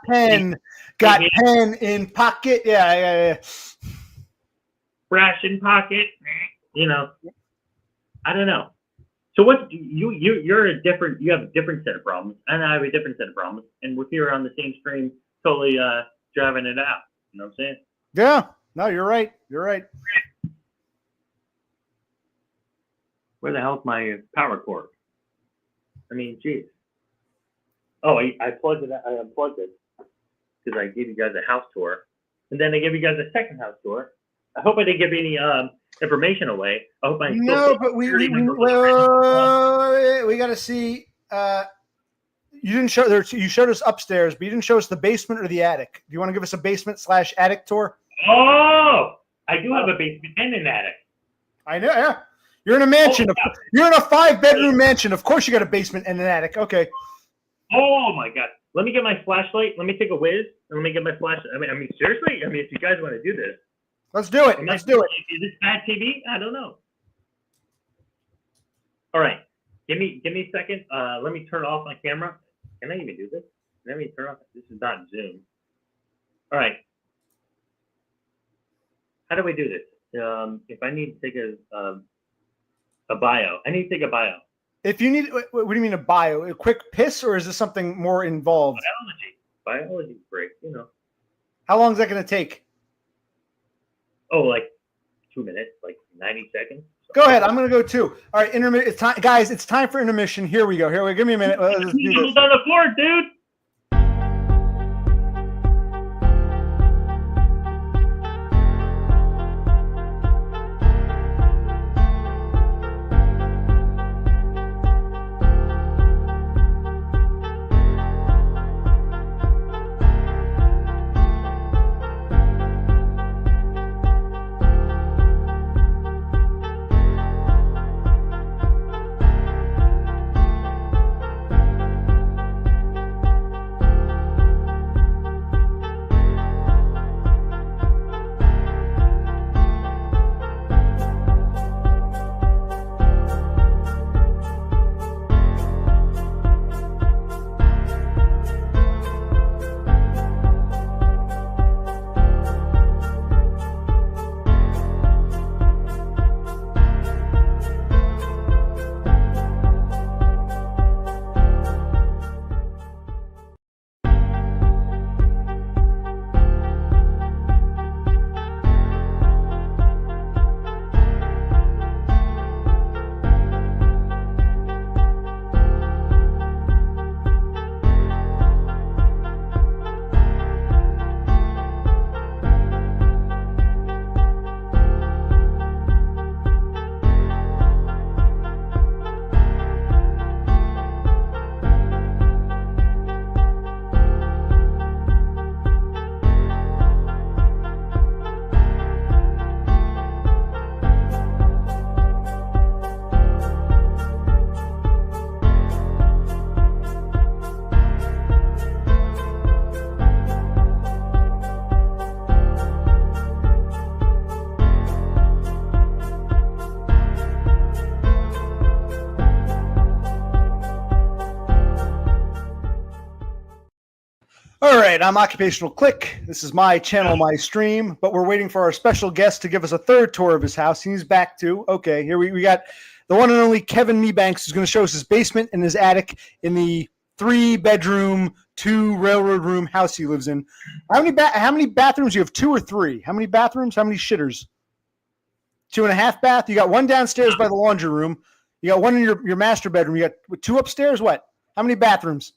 pen in pocket. Yeah. Brash in pocket. I don't know. So what you you have a different set of problems, and I have a different set of problems, and we're here on the same stream, totally driving it out. You know what I'm saying? Yeah. No, you're right. You're right. Where the hell's my power cord? I mean, geez. Oh, I plugged it. I unplugged it because I gave you guys a house tour, and then I gave you guys a second house tour. I hope I didn't give any information away. I hope I No, but we got to see. You didn't show there. You showed us upstairs, but you didn't show us the basement or the attic. Do you want to give us a basement/attic tour? Oh, I do have a basement and an attic. I know. Yeah, you're in a mansion. You're in a 5-bedroom mansion. Of course, you got a basement and an attic. Okay. Oh my God! Let me get my flashlight. Let me take a whiz, and let me get my flashlight. I mean, seriously. I mean, if you guys want to do this, let's do it. Let's do it. Is this bad TV? I don't know. All right, give me a second. Let me turn off my camera. Can I even do this? Let me turn off. This is not Zoom. All right. How do we do this? If I need to take a bio, I need to take a bio. If you need, what do you mean a bio? A quick piss, or is this something more involved? Biology break. You know. How long is that going to take? Oh, like 2 minutes, like 90 seconds. Go ahead. I'm going to go too. All right, intermission. It's time, guys. It's time for intermission. Here we go. Give me a minute. Let's do this. On the floor, dude. All right, I'm Occupational Click. This is my channel, my stream, but we're waiting for our special guest to give us a third tour of his house. He's back too. Okay, here we got the one and only Kevin Mebanks, who's going to show us his basement and his attic in the 3-bedroom, 2 railroad room house he lives in. How many bathrooms? You have 2 or 3? How many bathrooms? How many shitters? 2.5 bath. You got 1 downstairs by the laundry room. You got 1 in your master bedroom. You got 2 upstairs. What? How many bathrooms?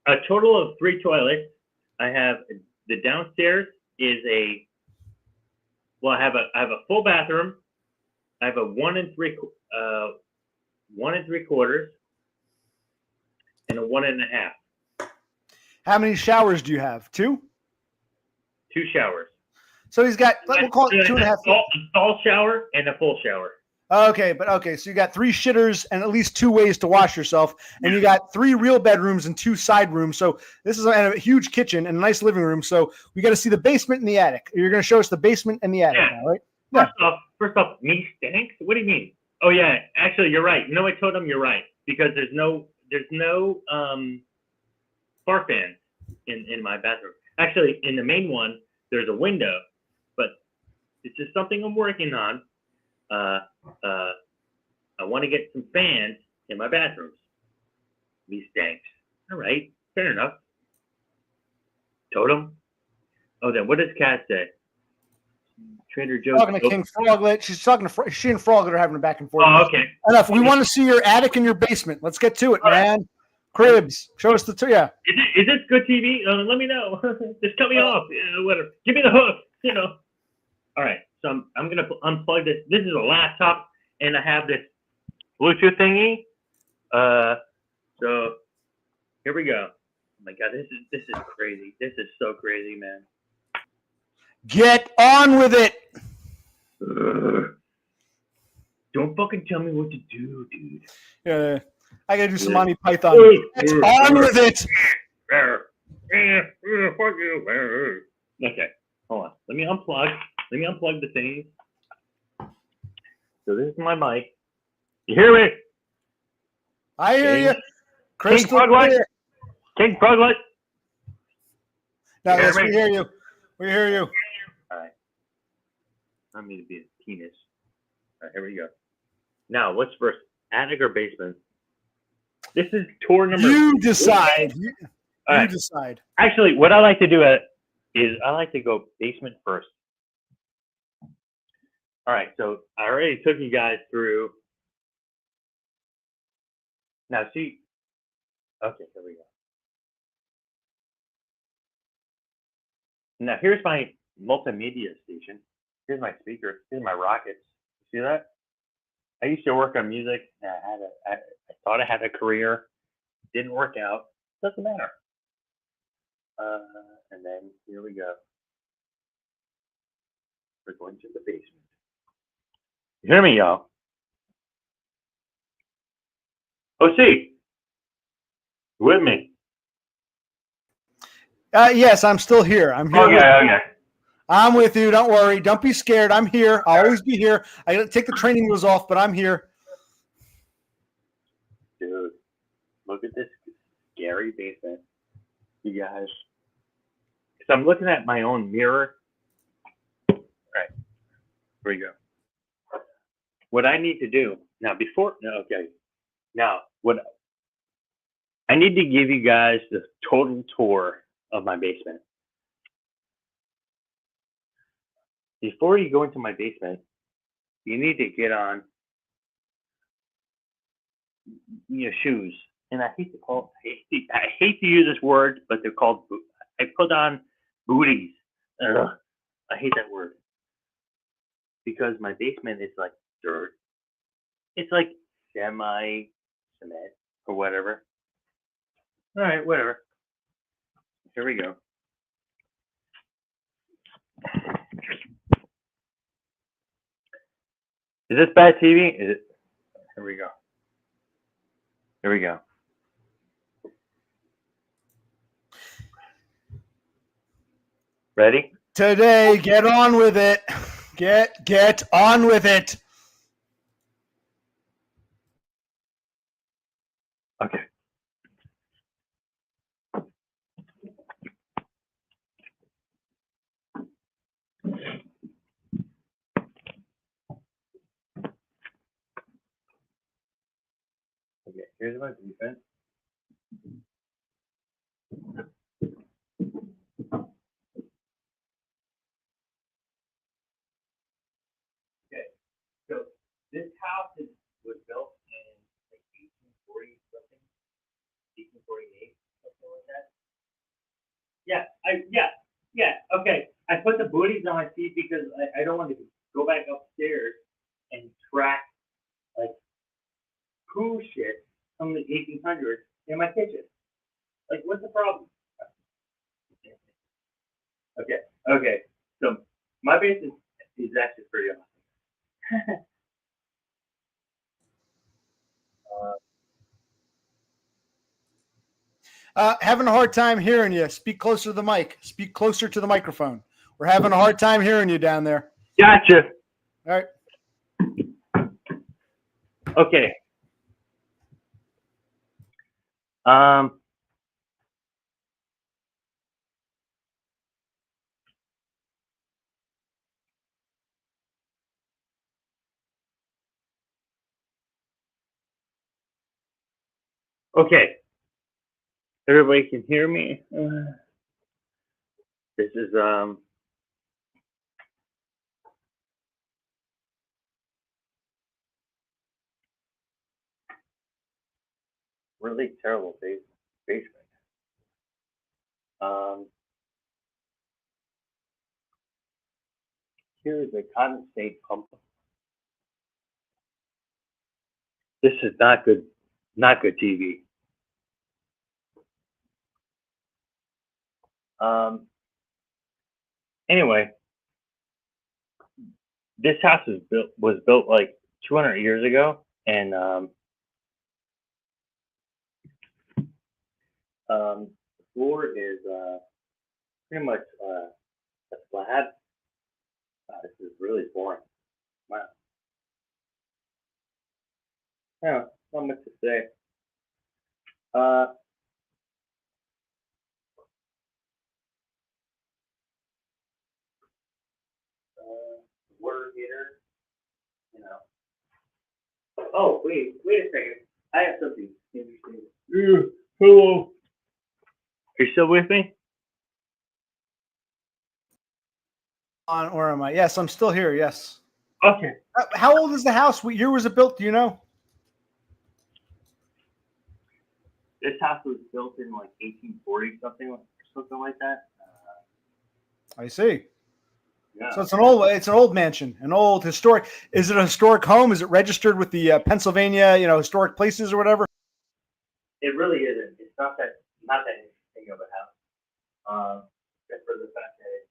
A total of 3 toilets. I have the downstairs is I have a full bathroom. I have a 1 3/4 and a 1.5. How many showers do you have? 2? 2 showers. So he's got, we'll call it 2.5. A stall shower and a full shower. Okay, so you got 3 shitters and at least 2 ways to wash yourself, and you got 3 real bedrooms and 2 side rooms. So this is a huge kitchen and a nice living room. So we got to see the basement and the attic. You're going to show us the basement and the attic now, right? Yeah. First off, me stinks? What do you mean? Oh yeah, actually you're right. You know, I told him you're right because there's no bar fans in my bathroom. Actually, in the main one there's a window, but it's just something I'm working on. I want to get some fans in my bathrooms. These stinks. All right, fair enough. Totem. Oh, then what does Cat say? Trader Joe's. Talking to King Froglet. She's talking to she and Froglet are having a back and forth. Oh, okay. Enough. We want to see your attic and your basement. Let's get to it, All right. man. Cribs. Show us the yeah. Is this good TV? Let me know. Just cut me off. Whatever. Give me the hook. All right. So I'm gonna unplug this. This is a laptop, and I have this Bluetooth thingy. So here we go. Oh my God, this is crazy. This is so crazy, man. Get on with it. Don't fucking tell me what to do, dude. Yeah. I gotta do some Monty Python. Get on with it. Fuck you. Okay, hold on. Let me unplug the thingy. So this is my mic. You hear me? I hear you. King Froglet. King Froglet. No, yes, we hear you. We hear you. All right. I need to be a penis. All right, here we go. Now, what's first, attic or basement? This is tour number. You decide. You right. decide. Actually, what I like to do is I like to go basement first. All right, so I already took you guys through. Now, see. Okay, here we go. Now, here's my multimedia station. Here's my speaker. Here's my rockets. See that? I used to work on music. I thought I had a career. Didn't work out. Doesn't matter. And then here we go. We're going to the basement. You hear me, y'all? Oh, see. With me? Yes, I'm still here. I'm here. Okay. I'm with you. Don't worry. Don't be scared. I'm here. I'll always be here. I got to take the training wheels off, but I'm here. Dude, look at this scary basement, you guys. So I'm looking at my own mirror. All right, here we go. What I need to do now, what I need to give you guys the total tour of my basement. Before you go into my basement, you need to get on your shoes. And I hate to use this word, but they're called. I put on booties. Ugh, I hate that word because my basement is like dirt. It's like semi cement or whatever. All right, whatever. Here we go. Is this bad TV? Is it? Here we go. Here we go. Ready? Today, get on with it. Get on with it. Okay. Okay, here's my defense. Okay, so this house was built in like 1840 something, 1848, something like that. Yeah. Okay, I put the booties on my feet because I don't want to go back upstairs and track like poo shit from the 1800s in my kitchen. Like, what's the problem? Okay. So my basement is actually pretty awesome. Having a hard time hearing you. Speak closer to the mic. Speak closer to the microphone. We're having a hard time hearing you down there. Gotcha. All right. Okay. Okay. Everybody can hear me. This is really terrible basement. Um, Here is a condensate pump. This is not good. Not good TV. Anyway, this house was built like 200 years ago, and the floor is pretty much a slab. This is really boring. Wow. Yeah, not much to say. Uh, Water heater, you know. Oh, wait a second. I have something interesting. Yeah, hello. Are you still with me? On or am I? Yes, I'm still here. Yes. Okay. How old is the house? What year was it built? Do you know? This house was built in like 1840 something like that. I see. Yeah. So it's an old mansion, an old historic. Is it a historic home? Is it registered with the Pennsylvania, historic places or whatever? It really isn't. It's not that interesting of a house. Except for the fact that it's,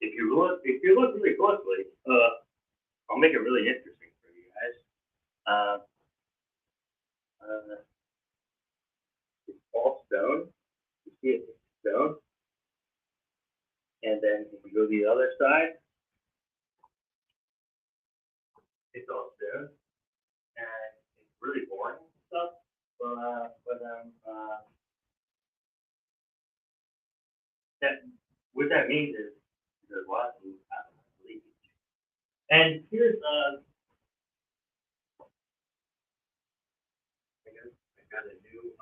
if you look really closely, I'll make it really interesting for you guys. It's all stone. You see it's stone, and then if you go to the other side, it's all stone, and it's really boring and stuff. That what that means is there's a lot of leakage. And here's I got a new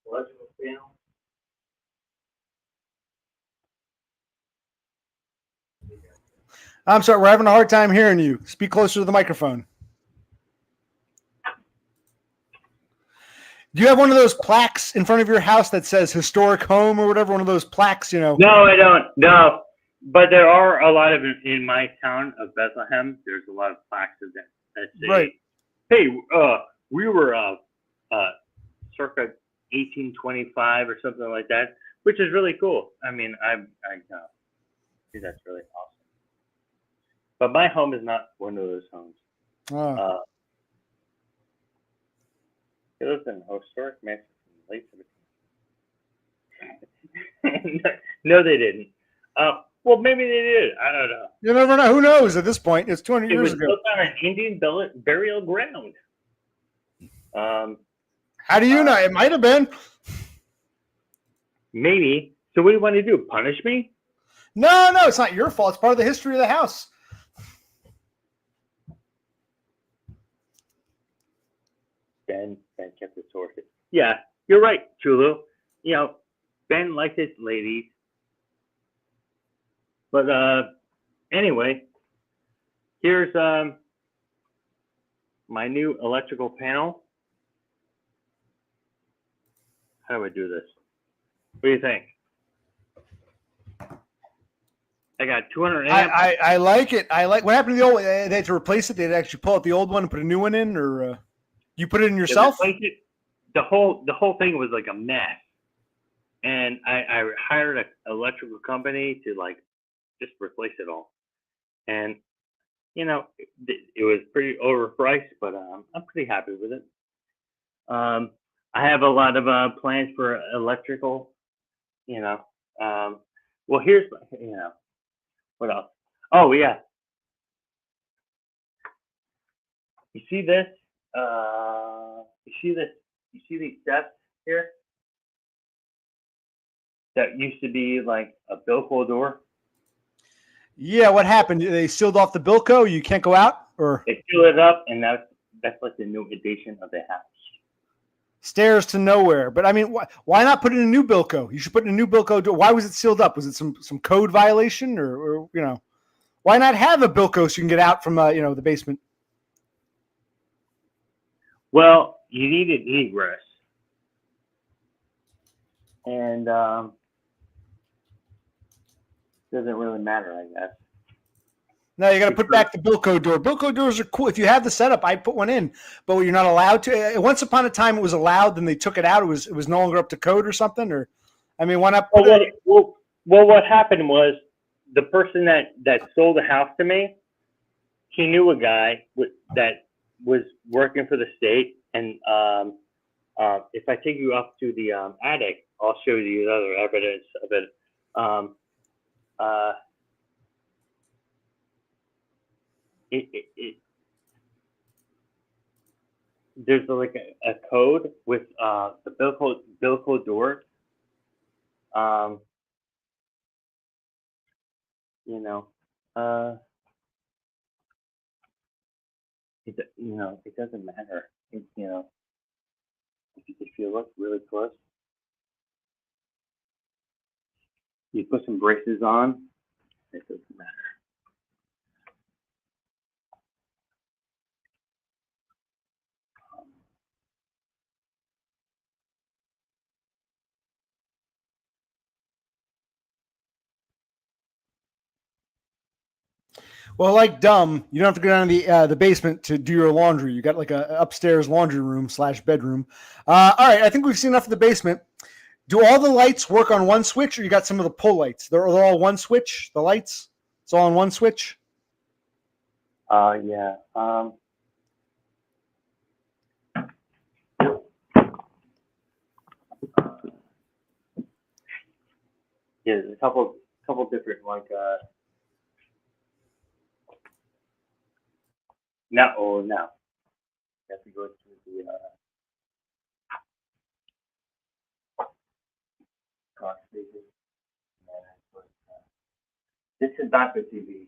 electrical panel. I'm sorry, we're having a hard time hearing you. Speak closer to the microphone. Do you have one of those plaques in front of your house that says historic home or whatever? One of those plaques, No, I don't. No, but there are a lot of in my town of Bethlehem. There's a lot of plaques that say, Right. "Hey, we were circa 1825 or something like that," which is really cool. I mean, I think that's really awesome. But my home is not one of those homes. Oh. It lives in a historic mansion from the late 17th. No, they didn't. Well, maybe they did. I don't know. You never know. Who knows at this point? It's 200 It years was ago. built on an Indian burial ground. How do you know? It might have been. Maybe. So what do you want to do? Punish me? No, it's not your fault. It's part of the history of the house. Ben kept the sources. Yeah, you're right, Chulu. Ben liked his ladies. But anyway, here's my new electrical panel. How do I do this? What do you think? I got 200 amps. I like it. I like what happened to the old. They had to replace it. They'd actually pull out the old one and put a new one in, or you put it in yourself. The whole thing was like a mess, and I hired an electrical company to like just replace it all, and it was pretty overpriced, but I'm pretty happy with it. I have a lot of plans for electrical, well, here's what else? Oh yeah, you see this? You see this? You see these steps here? That used to be like a Bilko door. Yeah, what happened? They sealed off the Bilko. You can't go out, or they seal it up, and that's like the new addition of the house. Stairs to nowhere. But I mean, why not put in a new Bilko? You should put in a new Bilko door. Why was it sealed up? Was it some code violation, or why Why not have a Bilko so you can get out from the basement? Well, you need an egress, and doesn't really matter, I guess. No, you got to put back the Bilko door. Bilko doors are cool. If you have the setup, I put one in, but you're not allowed to. Once upon a time, it was allowed. Then they took it out. It was no longer up to code or something. Or, I mean, why not? Well, what happened was the person that sold the house to me, he knew a guy that was working for the state, and if I take you up to the attic, I'll show you the other evidence of it. There's like a code with the Bilko door. It doesn't matter. If you look really close, you put some braces on, it doesn't matter. Well, like dumb, you don't have to go down to the basement to do your laundry. You got like a upstairs laundry room / bedroom. All right, I think we've seen enough of the basement. Do all the lights work on one switch, or you got some of the pull lights? They're all one switch. The lights, it's all on one switch. Yeah. Yeah, there's a couple different no. You have to go to the clock station. This is not the TV.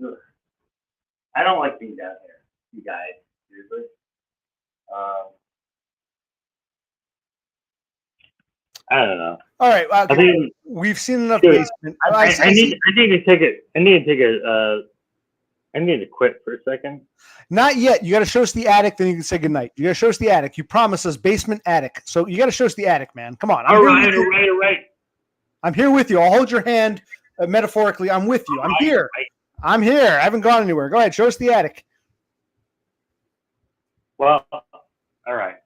Ugh. I don't like being down here, you guys. Seriously. I don't know. All right, I think we've seen enough basement. I need to take it. I need to quit for a second. Not yet. You got to show us the attic, then you can say goodnight. You got to show us the attic. You promised us basement attic, so you got to show us the attic, man. Come on. All right. I'm here with you. I'll hold your hand metaphorically. I'm with you. I'm here. I'm here. I haven't gone anywhere. Go ahead. Show us the attic. Well, all right.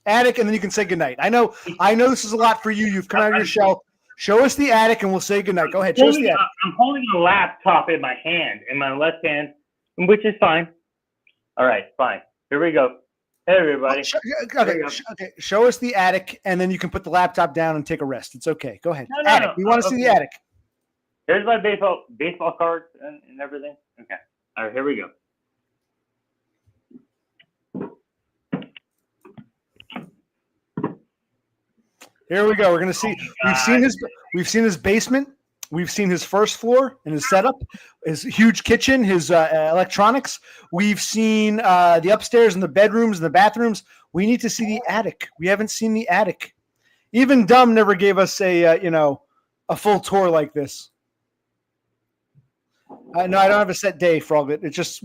Attic, and then you can say goodnight. I know this is a lot for you. You've come out of your shell. Show us the attic, and we'll say goodnight. Go ahead. Show us the attic. I'm holding a laptop in my hand, in my left hand, which is fine. All right, fine. Here we go. Hey, everybody. Okay. Show us the attic, and then you can put the laptop down and take a rest. It's okay. Go ahead. No, attic. We want to see the attic. Here's my baseball cards and everything. Okay. All right, here we go. Here we go. We're gonna see. We've seen his basement. We've seen his first floor and his setup, his huge kitchen, his electronics. We've seen the upstairs and the bedrooms and the bathrooms. We need to see the attic. We haven't seen the attic. Even Dumb never gave us a full tour like this. No, I don't have a set day for all of it. It's just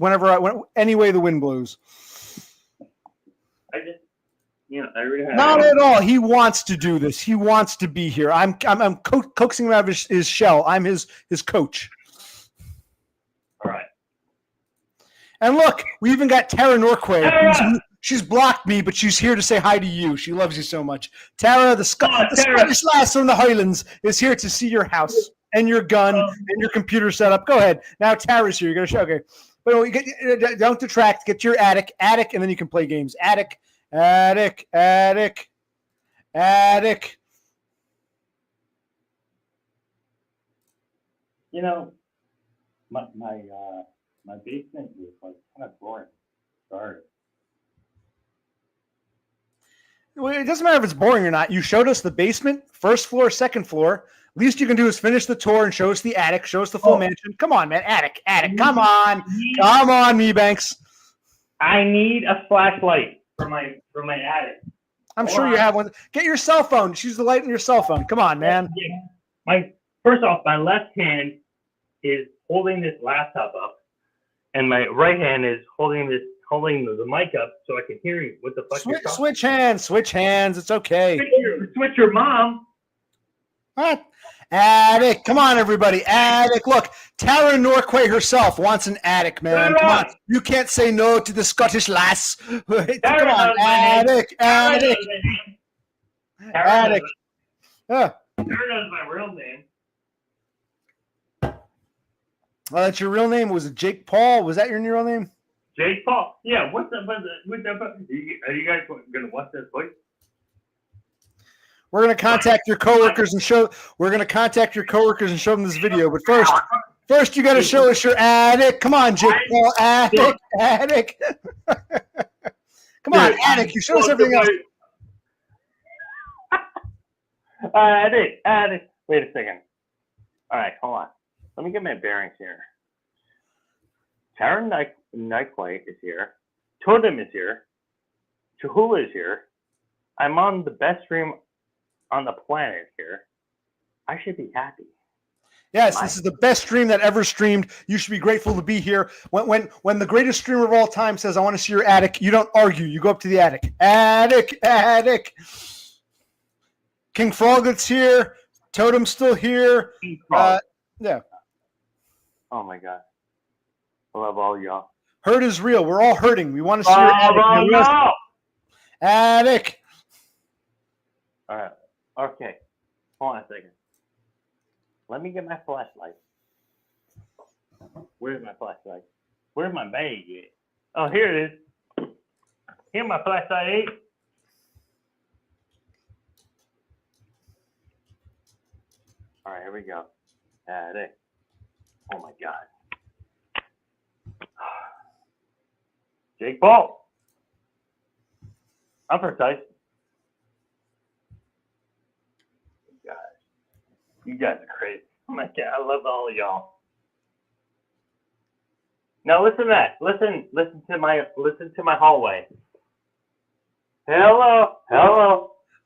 any way the wind blows. I really have Not at all. He wants to do this. He wants to be here. I'm coaxing him out of his shell. I'm his coach. All right. And look, we even got Tara Norquay. She's blocked me, but she's here to say hi to you. She loves you so much. Tara, the Scottish lass from the Highlands, is here to see your house and your gun and your computer setup. Go ahead. Now Tara's here. You're going to show. Okay. But don't detract. Get your attic, and then you can play games. Attic. My basement was like kind of boring. Sorry. Well, it doesn't matter if it's boring or not. You showed us the basement, first floor, second floor. Least you can do is finish the tour and show us the attic, show us the full mansion. Come on, man. Attic. Come on, Mebanks. I need a flashlight for my attic. I'm sure you have one. Get your cell phone. Just use the light on your cell phone. Come on, man. First off, my left hand is holding this laptop up, and my right hand is holding the mic up so I can hear you. What the fuck? Switch hands. It's okay. Switch your mom. What? Attic. Come on, everybody. Attic. Look, Tara Norquay herself wants an attic, man. Come on. You can't say no to the Scottish lass. Come on. Attic. Attic. Attic. Tara knows my real name. Oh, that's your real name? Was it Jake Paul? Was that your real name? Jake Paul. Yeah. What's up? Are you guys gonna watch this, boy? We're gonna contact your coworkers and show. We're gonna contact your coworkers and show them this video. But first, you got to show us your attic. Come on, Jake Paul. Attic. Come on, attic. You show us everything else. Attic. Wait a second. All right, hold on. Let me get my bearings here. Tara Nightlight is here. Totem is here. Chahula is here. I'm on the best stream on the planet here. I should be happy. This is the best stream that ever streamed. You should be grateful to be here. When the greatest streamer of all time says, "I want to see your attic," you don't argue. You go up to the attic. Attic. King Froglet's here. Totem's still here. Yeah. Oh my God. I love all y'all. Hurt is real. We're all hurting. We want to see your attic. Attic. All right. Okay. Hold on a second. Let me get my flashlight. Where's my flashlight? Where's my bag at? Oh, here it is. Here's my flashlight. All right, here we go. Attic. Oh my God. Jake Paul. I'm precise. You guys are crazy. Oh my God, I love all of y'all. Now listen to that. Listen to my hallway. Hello.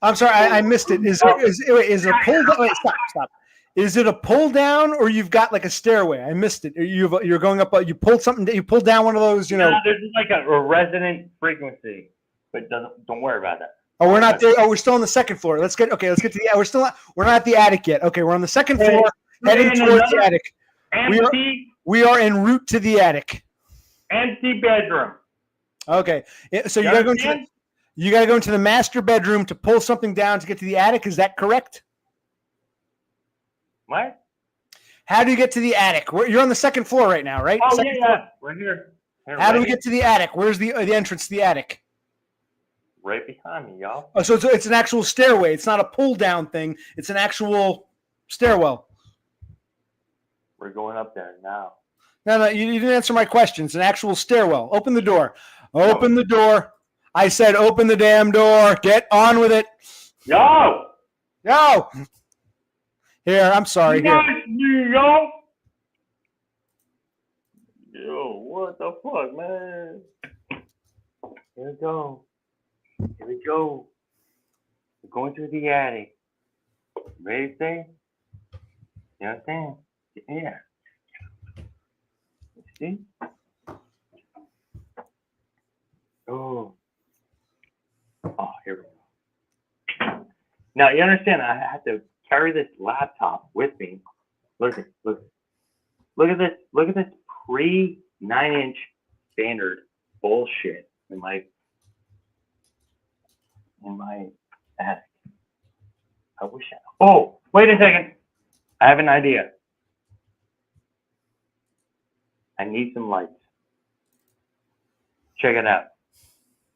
I'm sorry, I missed it. Is it a pull down? Wait, stop. Is it a pull down or you've got like a stairway? I missed it. You're going up. You pulled something. You pulled down one of those. You know. No, there's like a resonant frequency, but don't worry about that. Oh, we're not there. Oh, we're still on the second floor. Let's get to the. We're not at the attic yet. Okay, we're on the second floor, heading towards the attic. We are en route to the attic. Empty bedroom. Okay, so you gotta go into the master bedroom to pull something down to get to the attic. Is that correct? What? How do you get to the attic? You're on the second floor right now, right? Oh, second yeah. We're here. How do we get to the attic? Where's the entrance to the attic? Right behind me, y'all. Oh, so it's an actual stairway. It's not a pull-down thing. It's an actual stairwell. We're going up there now. No, you didn't answer my question. It's an actual stairwell. Open the door. Open the door. I said open the damn door. Get on with it. Yo! Here, I'm sorry. Yo! Yo, what the fuck, man? Here we go. We're going to the attic. Ready to stay? You understand? Yeah. See? Oh, here we go. Now, you understand, I have to carry this laptop with me. Look at this pre-9-inch standard bullshit in my attic. I wish oh, wait a second. I have an idea. I need some lights. Check it out.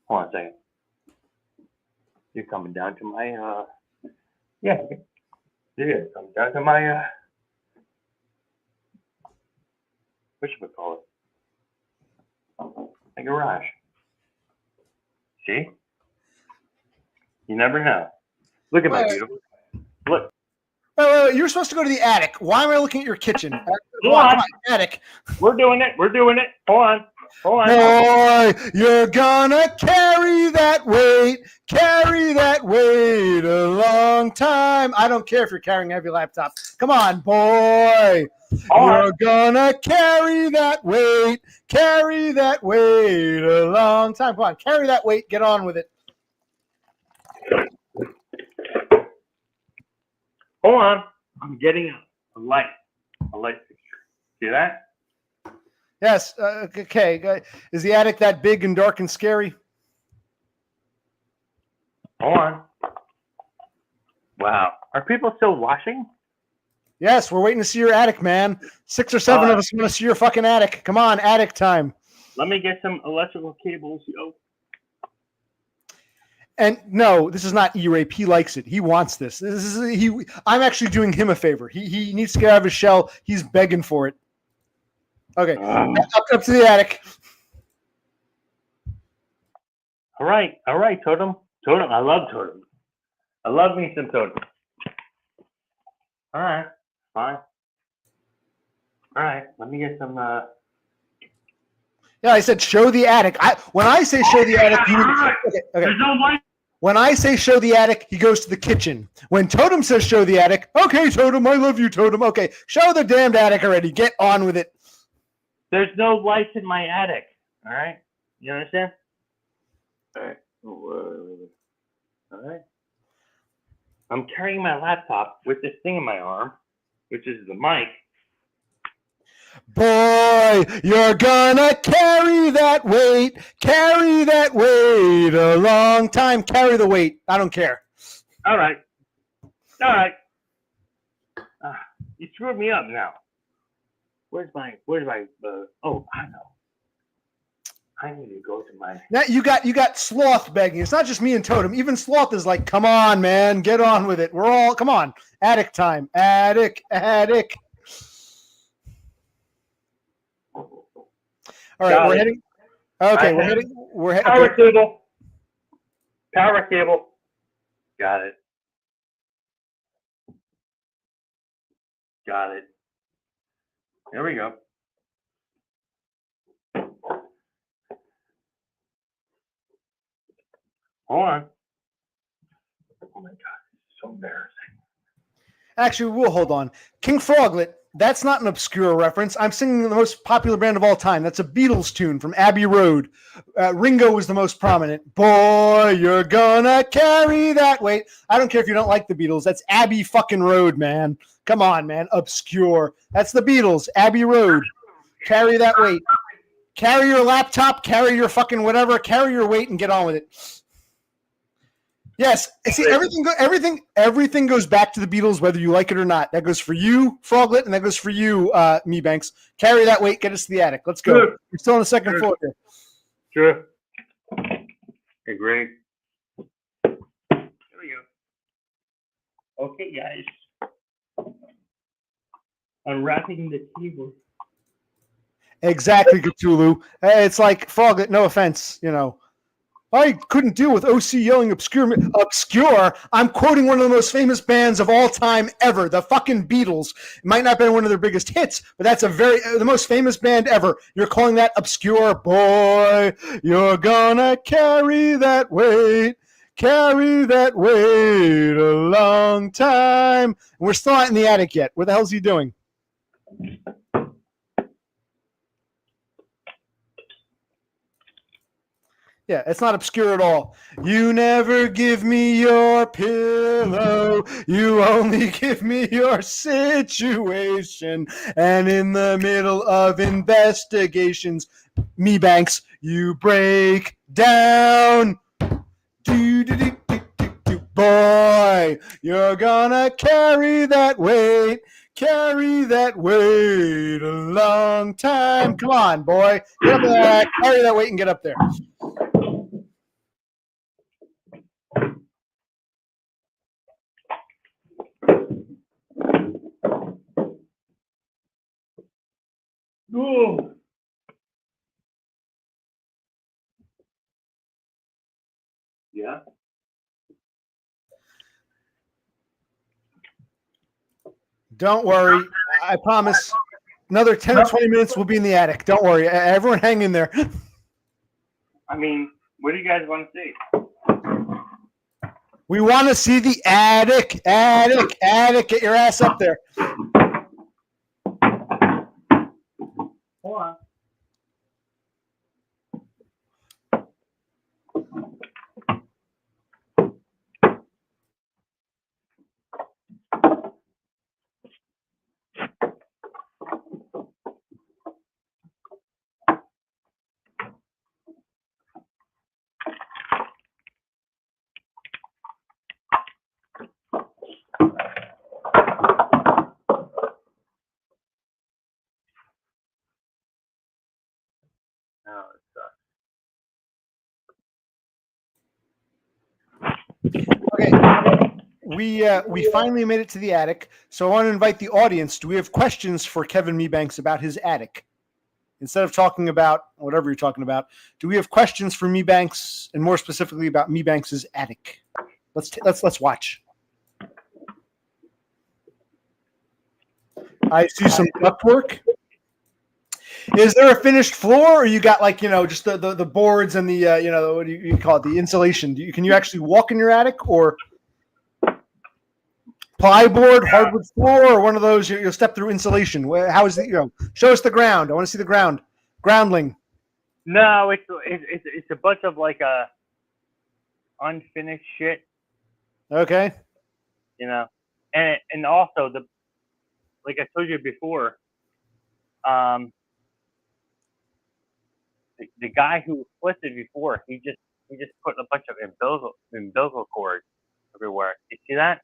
Hold on a second. You're coming down to my coming down to my what should we call it? My garage. See? You never know. Look at my beautiful. Look. Wait, you're supposed to go to the attic. Why am I looking at your kitchen? Come on. Attic. We're doing it. Hold on. Boy, you're gonna carry that weight a long time. time. I don't care if you're carrying a heavy laptop. Come on, boy. Hold You're on. gonna carry that weight. Carry that weight a long time. Come on, carry that weight. Get on with it. Hold on. I'm getting a light fixture. See that? Yes. Okay. Is the attic that big and dark and scary? Hold on. Wow. Are people still washing? Yes, we're waiting to see your attic, man. 6 or 7 of us want to see your fucking attic. Come on, attic time. Let me get some electrical cables. Yo. And no, this is not E-rape. He likes it. He wants this. I'm actually doing him a favor. He needs to get out of his shell. He's begging for it. Okay, up to the attic. All right, Totem. I love Totem. I love me some Totem. All right, fine. All right, let me get some. Yeah, I said show the attic. When I say show the attic, you okay. There's no light. When I say show the attic, he goes to the kitchen. When Totem says show the attic, okay, Totem, I love you, Totem. Okay, show the damned attic already. Get on with it. There's no lights in my attic. All right, you understand? All right. All right. I'm carrying my laptop with this thing in my arm, which is the mic. Boy, you're gonna carry that weight a long time. Carry the weight. I don't care. All right. You screwed me up now. Where's my, oh, I know. I need to go to my. Now you got Sloth begging. It's not just me and Totem. Even Sloth is like, come on, man, get on with it. We're all, come on. Attic time. Attic. All right, we're heading. Okay, we're heading. Power cable. Power cable. Got it. There we go. Hold on. Oh my God, it's so embarrassing. Actually, we'll hold on. King Froglet. That's not an obscure reference. I'm singing the most popular band of all time. That's a Beatles tune from Abbey Road. Ringo was the most prominent. Boy, you're gonna carry that weight. I don't care if you don't like the Beatles. That's Abbey fucking Road, man. Come on, man. Obscure. That's the Beatles. Abbey Road. Carry that weight. Carry your laptop. Carry your fucking whatever. Carry your weight and get on with it. Yes, see, everything goes back to the Beatles, whether you like it or not. That goes for you, Froglet, and that goes for you, Mebanks. Carry that weight, get us to the attic. Let's go. Sure. We're still on the second floor here. Sure. Agree. There we go. Okay, guys. Unwrapping the table. Exactly, Cthulhu. It's like Froglet. No offense, I couldn't deal with OC yelling obscure. I'm quoting one of the most famous bands of all time ever, the fucking Beatles. It might not have been one of their biggest hits, but that's the most famous band ever. You're calling that obscure? Boy, you're gonna carry that weight a long time. And we're still not in the attic yet. What the hell's he doing? Yeah, it's not obscure at all. You never give me your pillow. You only give me your situation. And in the middle of investigations, Mebanks, you break down. Boy, you're gonna carry that weight a long time. Come on, boy. Get up there, carry that weight and get up there. Ooh. Yeah. Don't worry. I promise. Another 10 or 20 minutes, we'll be in the attic. Don't worry. Everyone hang in there. I mean, what do you guys want to see? We want to see the attic. Get your ass up there. Hold on. Oh, it sucks. Okay. We finally made it to the attic. So I want to invite the audience. Do we have questions for Kevin Mebanks about his attic? Instead of talking about whatever you're talking about, do we have questions for Mebanks, and more specifically about Mebanks's attic? Let's watch. I see some ductwork. Is there a finished floor, or you got like just the boards and the what do you call it, the insulation? Can you actually walk in your attic, or plyboard, hardwood floor, or one of those you'll step through insulation? How is it? Show us the ground. I want to see the ground. Groundling. No, it's a bunch of like unfinished shit, Okay. and also like I told you before, the guy who flipped it before, he just put a bunch of umbilical cords everywhere. You see that?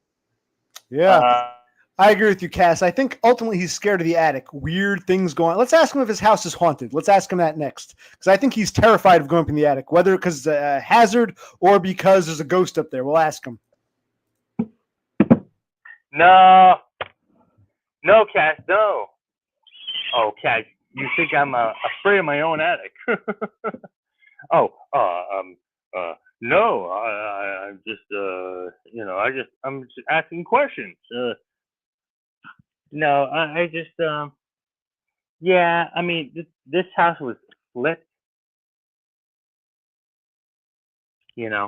Yeah. I agree with you, Cass. I think ultimately he's scared of the attic. Weird things going on. Let's ask him if his house is haunted. Let's ask him that next. Because I think he's terrified of going up in the attic, whether because it's a hazard or because there's a ghost up there. We'll ask him. No, Cass, no. Oh, Cass, you think I'm afraid of my own attic? No, I'm just, I'm just asking questions. No, I just, yeah, I mean, this house was flipped, Yeah,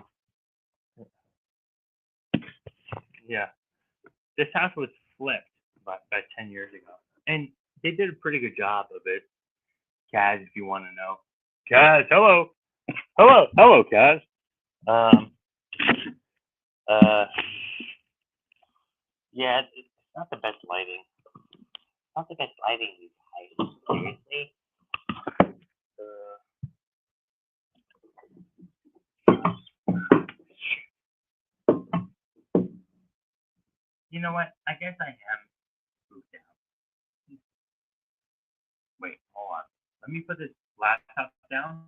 this house was flipped about 10 years ago, and they did a pretty good job of it. Kaz, if you want to know. Kaz, hello, Kaz. Yeah, it's not the best lighting. Not the best lighting, you guys. Seriously. You know what? I guess I am moved down. Wait, hold on. Let me put this laptop down.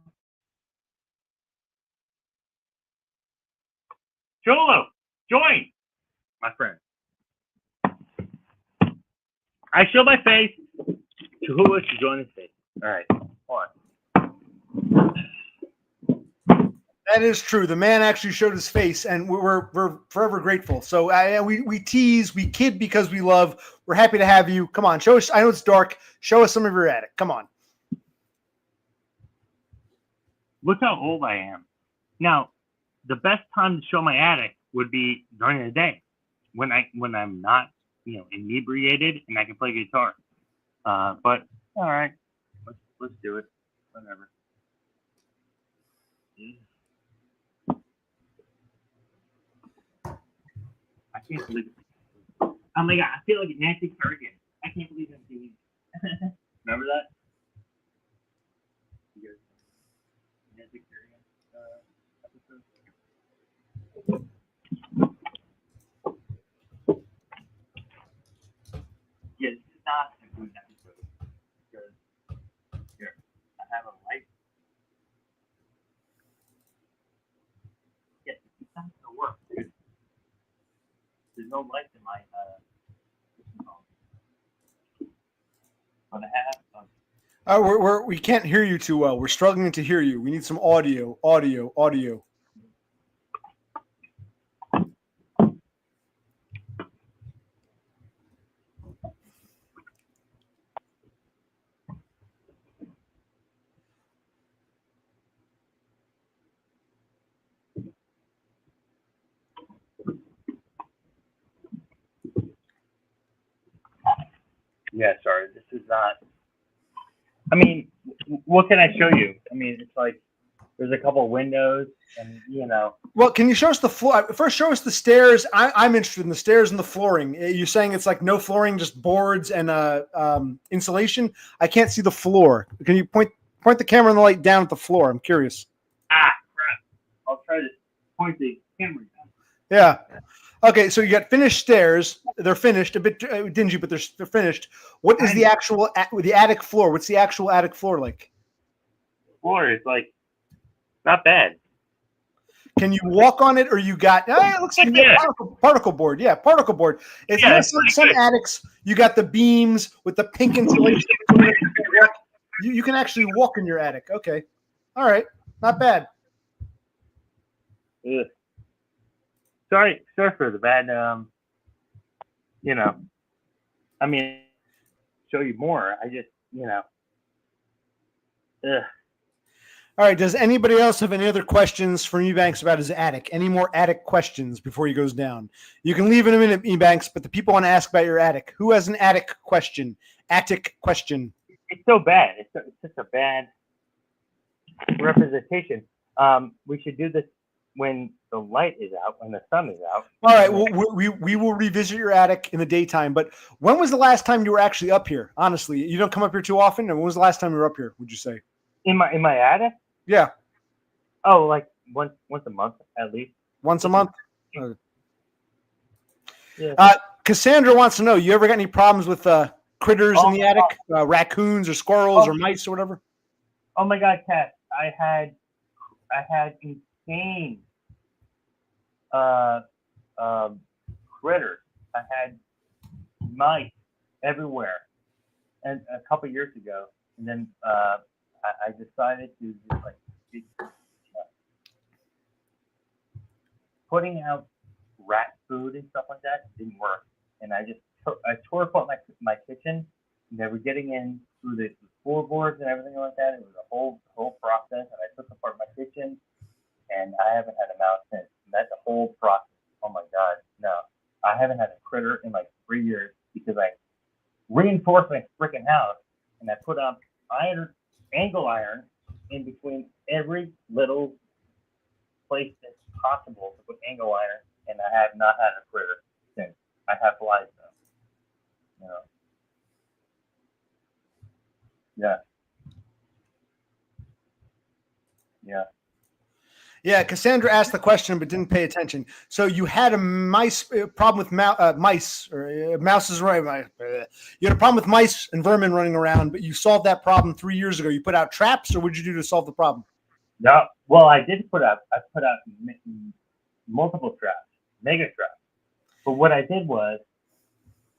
Cholo, join, my friend. I show my face. Cholo should join his face. All right, hold on. That is true. The man actually showed his face, and we're forever grateful. So we tease, we kid because we love. We're happy to have you. Come on, show us. I know it's dark. Show us some of your attic. Come on. Look how old I am. Now, the best time to show my attic would be during the day, when I'm not, inebriated and I can play guitar. But all right, let's do it. Whatever. I can't believe it. I'm like, I feel like Nancy Kerrigan. I can't believe I'm doing it. Remember that? Nancy Kerrigan episode? Yeah, this is not a good episode. Because, here, I have a light. Yeah, it's not going to work, dude. There's no light in my phone. But I have We can't hear you too well. We're struggling to hear you. We need some audio. Yeah, sorry. This is not. I mean, what can I show you? I mean, it's like there's a couple windows, and Well, can you show us the floor? First, show us the stairs. I'm interested in the stairs and the flooring. You're saying it's like no flooring, just boards and insulation. I can't see the floor. Can you point the camera and the light down at the floor? I'm curious. Crap. I'll try to point the camera down. Yeah. Okay, so you got finished stairs. They're finished, a bit dingy, but they're finished. What is the actual the attic floor? What's the actual attic floor like? Floor is like not bad. Can you walk on it, or you got? It looks like you got particle board. Yeah, particle board. It's some attics. You got the beams with the pink insulation. You can actually walk in your attic. Okay, all right, not bad. Ugh. Sorry for the bad. I mean, show you more. I just, Ugh. All right. Does anybody else have any other questions for Mebanks about his attic? Any more attic questions before he goes down? You can leave in a minute, Mebanks, but the people want to ask about your attic. Who has an attic question? Attic question. It's so bad. It's just a bad representation. We should do this when the light is out, when the sun is out. All right. Well, we will revisit your attic in the daytime. But when was the last time you were actually up here? Honestly, you don't come up here too often. And when was the last time you were up here? Would you say? In my attic? Yeah. Oh, like once a month at least. Once a month. Yeah. Cassandra wants to know: you ever got any problems with critters in the attic? Raccoons or squirrels or mice or whatever? Oh my God, Kat! I had insane critters. I had mice everywhere, and a couple years ago, and then I decided to just putting out rat food and stuff like that didn't work, and I tore apart my kitchen. And they were getting in through the floorboards and everything like that. It was a whole process, and I took apart my kitchen, and I haven't had a mouse since. And that's a whole process. Oh my God, no! I haven't had a critter in like 3 years because I reinforced my freaking house, and I put up angle iron in between every little place that's possible to put angle iron, and I have not had a critter since. I have flies though. Yeah. Yeah, Cassandra asked the question but didn't pay attention. So you had a problem with mice or mouses, right? You had a problem with mice and vermin running around, but you solved that problem 3 years ago. You put out traps, or what did you do to solve the problem? No, well, I put out multiple traps, mega traps. But what I did was,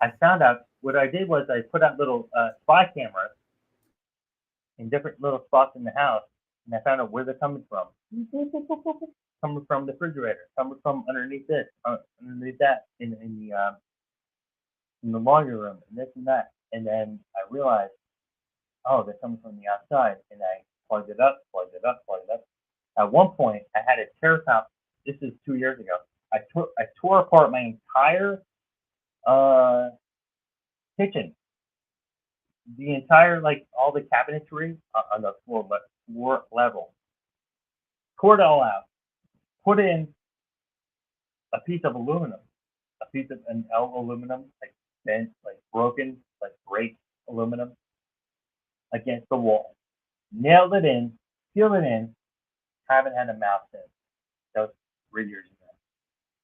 I put out little spy cameras in different little spots in the house, and I found out where they're coming from. Coming from the refrigerator, coming from underneath this, underneath that, in the laundry room, and this and that. And then I realized, oh, they're coming from the outside, and I plugged it up. At one point, I had a terrace house. This is 2 years ago. I tore apart my entire kitchen, the entire, like, all the cabinetry on the floor level. Tore it all out. Put in a piece of aluminum, an aluminum, like bent, like broken, like break aluminum against the wall. Nailed it in, sealed it in. Haven't had a mouse since. That was 3 years ago.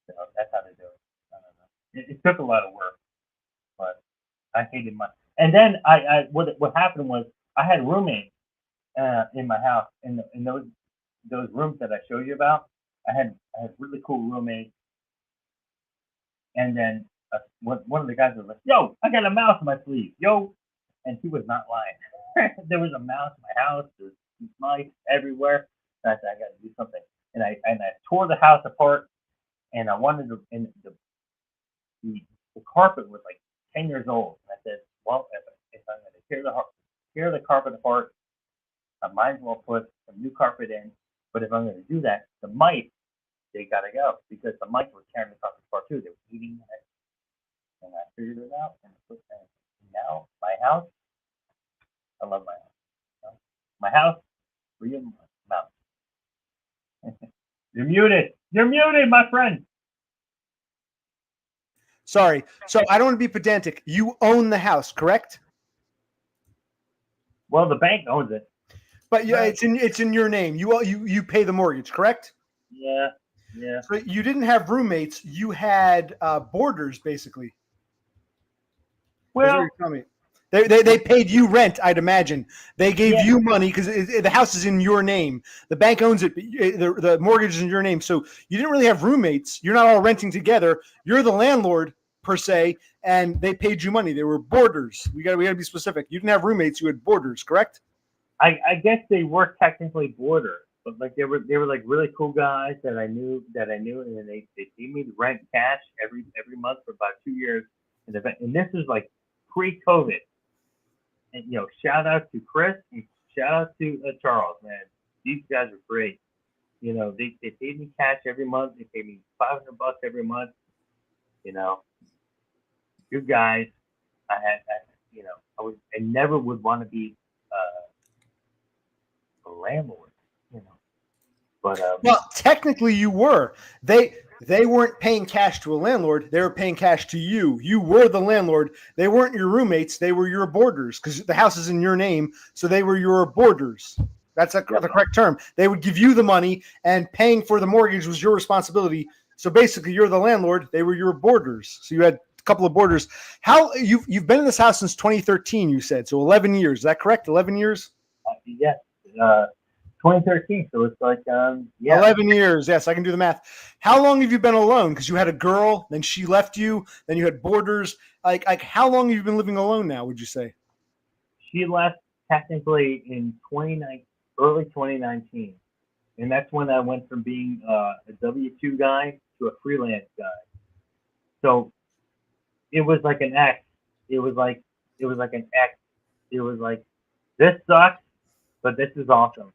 So that's how they do it. I don't know. It took a lot of work, but I hated my. And then what happened was I had roommates in my house in those rooms that I showed you about. I had really cool roommates, and then one of the guys was like, "Yo, I got a mouse in my sleeve, yo," and he was not lying. There was a mouse in my house. There's mice everywhere. And I said, I got to do something, and I tore the house apart, and I wanted to. And the carpet was like 10 years old, and I said, well, if I'm going to tear the carpet apart, I might as well put some new carpet in. But if I'm going to do that, the mice, they got to go, because the mice were tearing the carpet apart too. They were eating it, and I figured it out, and now my house. I love my house. My house for your mouth. You're muted. You're muted, my friend. Sorry. So I don't want to be pedantic. You own the house, correct? Well, the bank owns it. But yeah, Right. it's in your name. You pay the mortgage, correct? Yeah. Yeah. So you didn't have roommates. You had boarders, basically. Is what Well, you're telling me. They paid you rent, I'd imagine. They gave Yeah. you money because the house is in your name. The bank owns it. But the mortgage is in your name. So you didn't really have roommates. You're not all renting together. You're the landlord per se, and they paid you money. They were boarders. We got to be specific. You didn't have roommates. You had boarders, correct? I guess they were technically border, but like they were like really cool guys that I knew, and then they paid me the rent cash every month for about 2 years, and this was like pre-COVID, and shout out to Chris and shout out to Charles, man, these guys are great. They paid me cash every month. They paid me $500 every month. Good guys. I never would want to be a landlord, but Well, technically, you were. They weren't paying cash to a landlord. They were paying cash to you. You were the landlord. They weren't your roommates. They were your boarders because the house is in your name. So they were your boarders. That's the correct term. They would give you the money, and paying for the mortgage was your responsibility. So basically, you're the landlord. They were your boarders. So you had a couple of boarders. How you've been in this house since 2013? You said so. 11 years. Is that correct? 11 years. yes, 2013. So it's like 11 years. Yes, I can do the math. How long have you been alone? Because you had a girl, then she left you, then you had boarders. Like how long have you been living alone now? Would you say? She left technically in early 2019, and that's when I went from being a W-2 guy to a freelance guy. So it was like an X. It was like an X. It was like, this sucks, but this is awesome.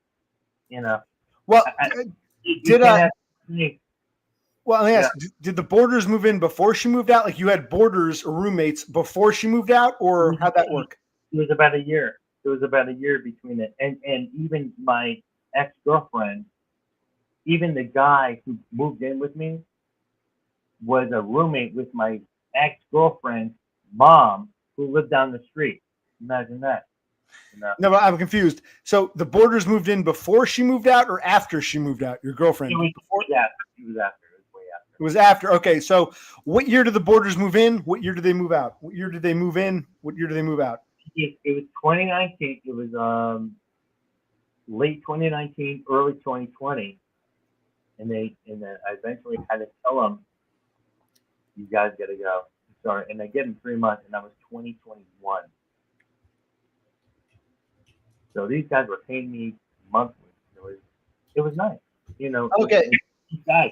Well, You can't have me. well, let me ask, did the boarders move in before she moved out? Like you had boarders or roommates before she moved out, or how'd that work? It was about a year. It was about a year between it, and even my ex-girlfriend, even the guy who moved in with me, was a roommate with my ex-girlfriend's mom, who lived down the street. Imagine that. No, but I'm confused. So the boarders moved in before she moved out, or after she moved out? Your girlfriend? It was after. It was after. It was way after. It was after. Okay, so what year did the boarders move in? What year did they move out? What year did they move in? What year did they move out? It was 2019. It was late 2019, early 2020, and I eventually had to tell them, you guys got to go. Sorry, and I gave them 3 months, and that was 2021. So these guys were paying me monthly. It was nice, Okay. Guys,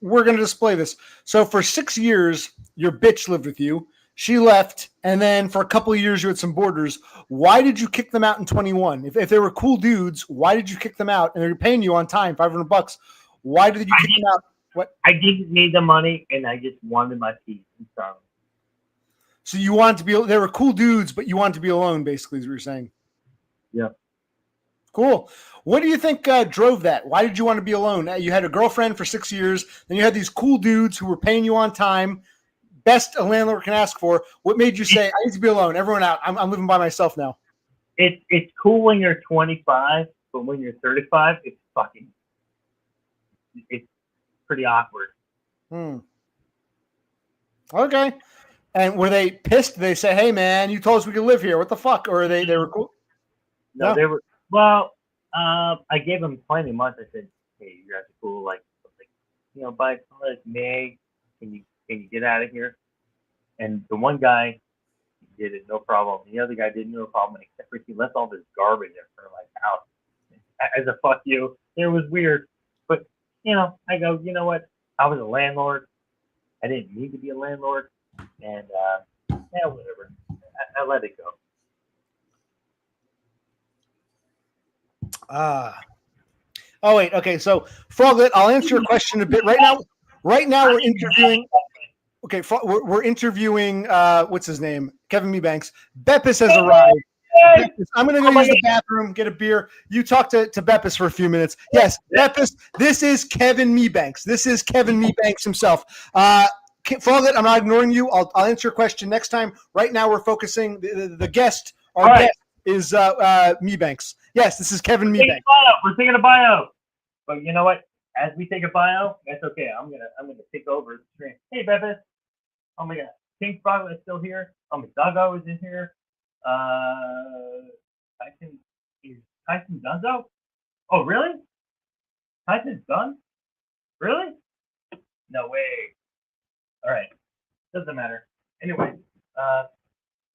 We're going to display this. So for 6 years, your bitch lived with you. She left, and then for a couple of years, you had some boarders. Why did you kick them out in 21? If they were cool dudes, why did you kick them out? And they're paying you on time, $500. Why did you kick them out? What? I didn't need the money, and I just wanted my peace. I'm sorry. So you wanted to be? They were cool dudes, but you wanted to be alone. Basically, is what you're saying. Yeah. Cool. What do you think drove that? Why did you want to be alone? You had a girlfriend for 6 years, then you had these cool dudes who were paying you on time. Best a landlord can ask for. What made you say, I need to be alone? Everyone out. I'm living by myself now. It's cool when you're 25, but when you're 35, it's pretty awkward. Okay. And were they pissed? Did they say, hey, man, you told us we could live here. What the fuck? Or they were cool? No, they were. Well, I gave them plenty of months. I said, hey, you guys are cool. Like by May, can you get out of here? And the one guy did it, no problem. The other guy did no problem, except for he left all this garbage in front of my house. As a fuck you. It was weird. But, I go, you know what? I was a landlord. I didn't need to be a landlord. And, whatever. I let it go. Oh, wait. Okay. So, Froglet, I'll answer your question a bit. Right now we're interviewing. Okay, we're interviewing what's his name? Kevin Mebanks. Beppis has arrived. Beppis, I'm gonna go use the bathroom, get a beer. You talk to Beppis for a few minutes. Yes, Beppis, this is Kevin Mebanks. This is Kevin Mebanks himself. Froglet, I'm not ignoring you. I'll answer your question next time. Right now, we're focusing the guest. Our guest is Mebanks. Yes, this is Kevin Mebanks. We're taking a bio. But you know what? As we take a bio, that's okay. I'm gonna take over the stream. Hey, Beppis. Oh my God, King Froglet is still here. Oh, my Doggo is in here. Tyson Dunzo? Oh, really? Tyson's done? Really? No way. All right, doesn't matter. Anyway,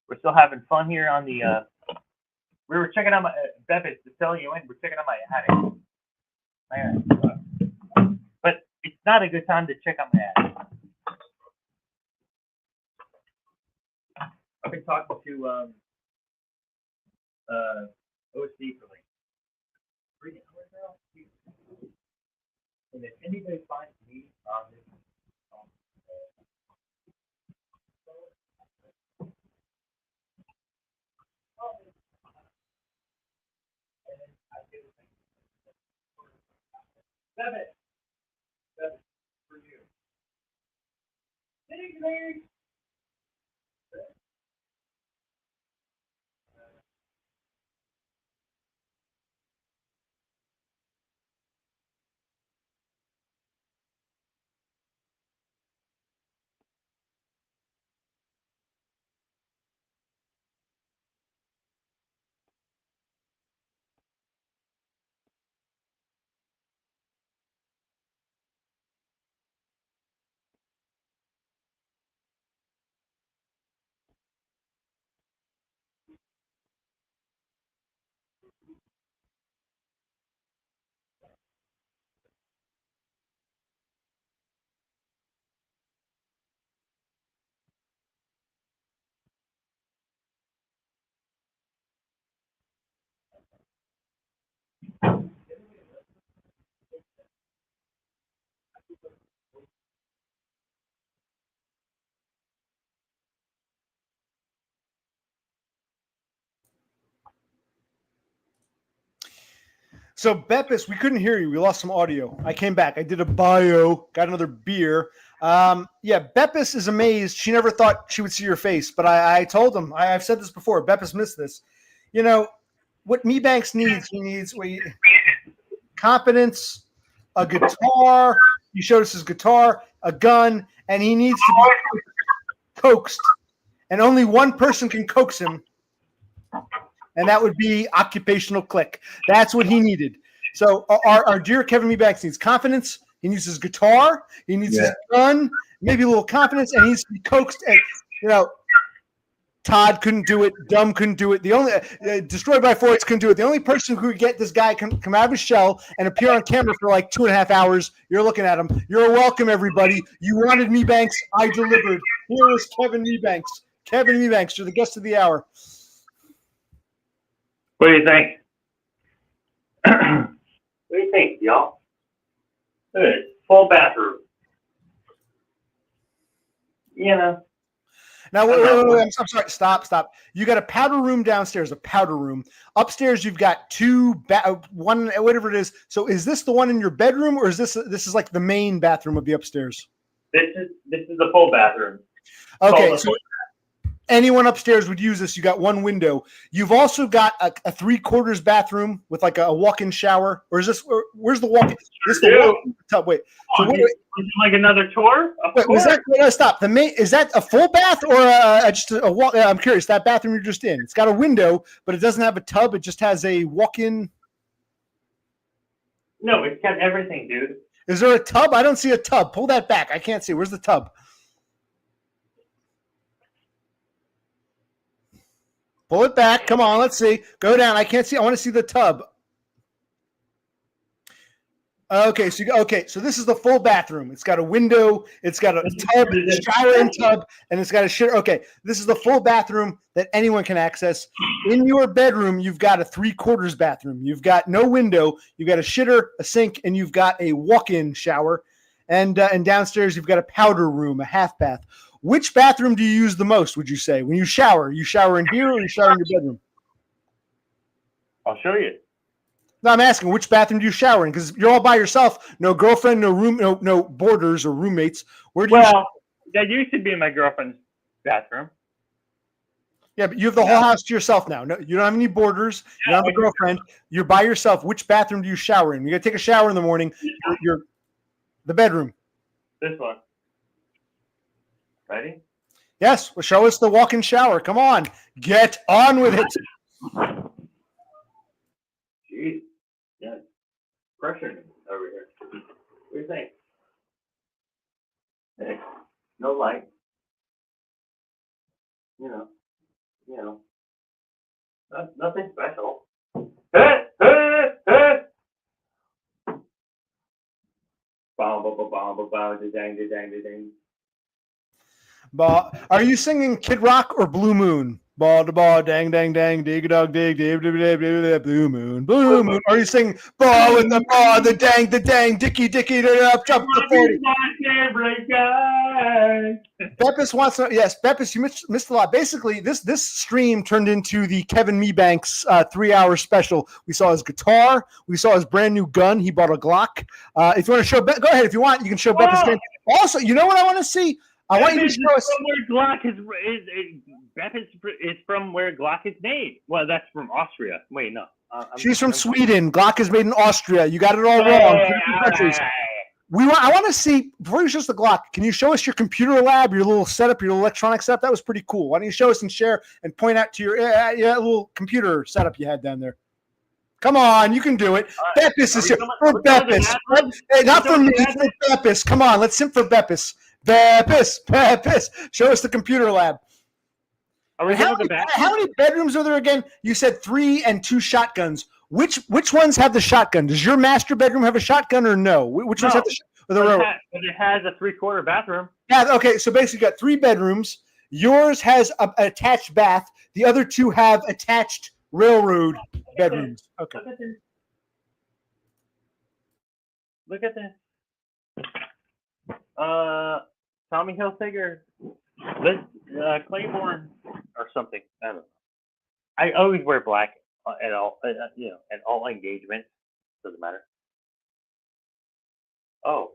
we're still having fun here on the. We were checking out my Beppis to tell you in. We're checking out my attic. But it's not a good time to check out my attic. I've been talking to OC for like 3 hours now. And if anybody finds me on this, Seven for you. Thank you. So Beppis, we couldn't hear you. We lost some audio. I came back. I did a bio, got another beer. Yeah, Beppis is amazed. She never thought she would see your face, but I told him. I've said this before. Beppis missed this. You know what Mebanks needs? He needs confidence, a guitar. He showed us his guitar, a gun, and he needs to be coaxed. And only one person can coax him. And that would be occupational click. That's what he needed. So our dear Kevin Mebanks needs confidence. He needs his guitar. He needs his gun, maybe a little confidence, and he needs to be coaxed. And, Todd couldn't do it. Dumb couldn't do it. The only Destroyed by Force couldn't do it. The only person who could get this guy come out of his shell and appear on camera for like 2.5 hours. You're looking at him. You're welcome, everybody. You wanted Mebanks. I delivered. Here is Kevin Mebanks. Kevin Mebanks, you're the guest of the hour. What do you think? What do you think, y'all? Good. Full bathroom. You know. Now, wait, I'm sorry. Stop. You got a powder room downstairs, a powder room. Upstairs, you've got one, whatever it is. So is this the one in your bedroom, or is this is like the main bathroom of the upstairs? This is the full bathroom. Okay, so anyone upstairs would use this. You got one window. You've also got a 3/4 bathroom with like a walk-in shower. Or is this? Where's the walk-in? This the walk-in tub. Wait. So would you like another tour? Was that? Stop. The main is that a full bath or just a walk? I'm curious. That bathroom you're just in. It's got a window, but it doesn't have a tub. It just has a walk-in. No, it's got everything, dude. Is there a tub? I don't see a tub. Pull that back. I can't see. Where's the tub? Pull it back. Come on, let's see. Go down. I can't see. I want to see the tub. Okay, so this is the full bathroom. It's got a window. It's got a tub, shower and tub, and it's got a shit. Okay, this is the full bathroom that anyone can access. In your bedroom, you've got a 3/4 bathroom. You've got no window. You've got a shitter, a sink, and you've got a walk-in shower. and downstairs you've got a powder room, a half bath. Which bathroom do you use the most, would you say? When you shower in here or you shower in your bedroom? I'll show you. No, I'm asking which bathroom do you shower in? Because you're all by yourself, no girlfriend, no room, no boarders or roommates. Where do you? Well, that used to be my girlfriend's bathroom. Yeah, but you have the whole house to yourself now. No, you don't have any boarders. You don't have a girlfriend. You're by yourself. Which bathroom do you shower in? You got to take a shower in the morning. You're the bedroom. This one. Ready? Yes. Well, show us the walk-in shower. Come on, get on with it. Jeez, yeah, pressure over here. What do you think? Hey, no light. You know, nothing special. Hey, hey, hey! Bow, bow, bow, bow, bow, bow, da-dang, da-dang, da-dang. Are you singing Kid Rock or Blue Moon? Ball to ball, dang, dang, dang, dig a dog, dig, dig, dig, dig, dig, dig, blue moon, blue moon. Are you singing ball with the ball, the dang, dicky, up, jump the 40? Beppis wants to, yes, Beppis, you missed a lot. Basically, this stream turned into the Kevin Mebanks 3-hour special. We saw his guitar, we saw his brand new gun. He bought a Glock. If you want to show, go ahead. If you want, you can show Beppis. Game. Also, you know what I want to see? I want you to show us. Glock is from where Glock is made. Well, that's from Austria. Wait, no. She's from Sweden. Glock is made in Austria. You got it all wrong. I want to see, before you show us the Glock, can you show us your computer lab, your little setup, your electronic setup? That was pretty cool. Why don't you show us and share and point out to your little computer setup you had down there? Come on, you can do it. Beppis is here. For Beppis. Hey, not for me, for Beppis. Come on, let's sing for Beppis. Beppis. Show us the computer lab. How many bedrooms are there again? You said 3 and 2 shotguns. Which ones have the shotgun? Does your master bedroom have a shotgun or no? Which ones have the shotgun? It has a 3/4 bathroom. Yeah, okay, so basically you got 3 bedrooms. Yours has an attached bath. The other 2 have attached railroad bedrooms. Okay. Look at this. Tommy Hilfiger, Claiborne, or something. I don't know. I always wear black at all, at all engagements. Doesn't matter. Oh,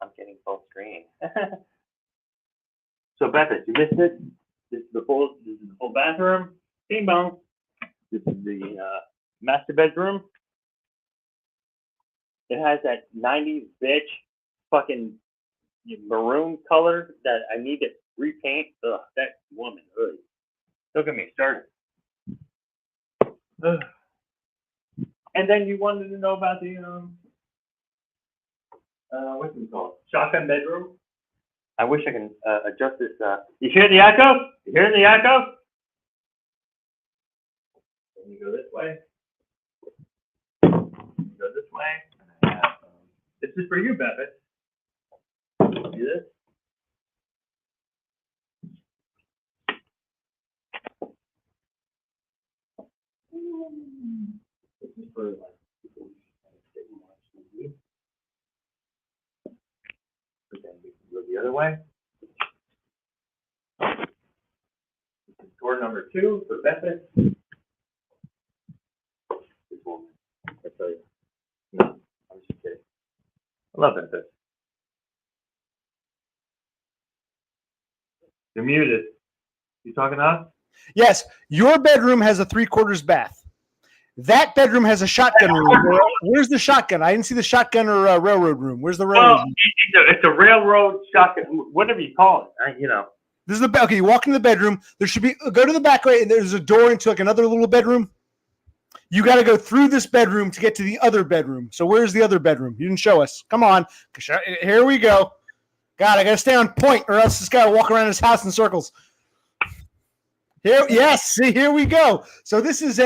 I'm getting full screen. So Beppis, you missed it. This is the full bathroom. Bing bong. This is the master bedroom. It has that 90s bitch fucking maroon color that I need to repaint. Ugh, that woman. Ugh. Don't get me started. Ugh. And then you wanted to know about the what's it called? Shotgun bedroom. I wish I can adjust this. You hear the echo? You hear the echo? Then you go this way. You go this way. And I have, this is for you, Beppis. See this? This is for like people who sit and watch TV. But then we can go the other way. This is door number 2 for Beppis. This woman, I tell you. No, I'm just kidding. I love Beppis. You're muted. You talking to us? Yes, your bedroom has a 3/4 bath. That bedroom has a shotgun room. Where's the shotgun? I didn't see the shotgun or railroad room. Where's the railroad room? It's a railroad shotgun, whatever you call it. This is the okay. You walk into the bedroom. There should be go to the back way, and there's a door into like another little bedroom. You got to go through this bedroom to get to the other bedroom. So where's the other bedroom? You didn't show us. Come on. Here we go. God, I got to stay on point, or else this guy will walk around his house in circles. Here, yes. See, here we go. So this is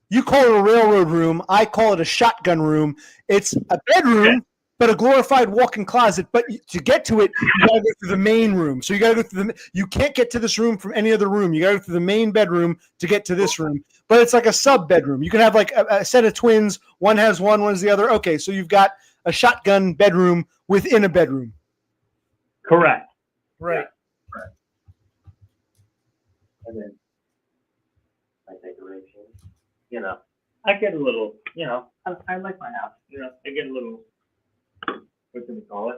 you call it a railroad room. I call it a shotgun room. It's a bedroom, but a glorified walk-in closet. But to get to it, you got to go through the main room. So you got to go through you can't get to this room from any other room. You got to go through the main bedroom to get to this room. But it's like a sub bedroom. You can have like a set of twins. One has one, one's the other. Okay, so you've got a shotgun bedroom within a bedroom. Correct. Right. Correct. And then my decoration, I get a little, I like my house, I get a little, what do we call it?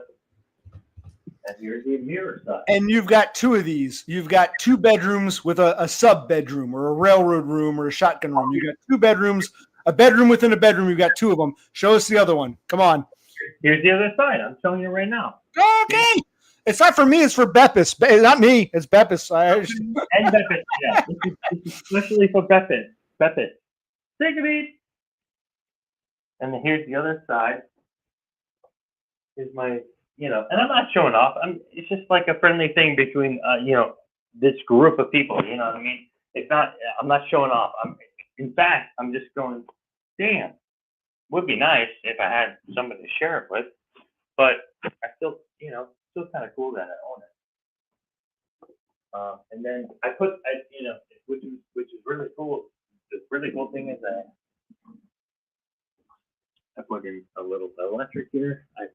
And here's the mirror stuff. And you've got two of these. You've got 2 bedrooms with a sub bedroom or a railroad room or a shotgun room. You've got 2 bedrooms, a bedroom within a bedroom. You've got 2 of them. Show us the other one. Come on. Here's the other side. I'm showing you right now. Okay. It's not for me. It's for Beppis. Not me. It's Beppis. And Beppis, yeah. This is especially for Beppis. Beppis. Take a beat. And then here's the other side. Here's my, and I'm not showing off. It's just like a friendly thing between, this group of people. You know what I mean? It's not. I'm not showing off. In fact, I'm just going. Damn, would be nice if I had somebody to share it with. But I still, still kind of cool that I own it. And then I put, which is really cool. The really cool thing is that I put in a little electric here. I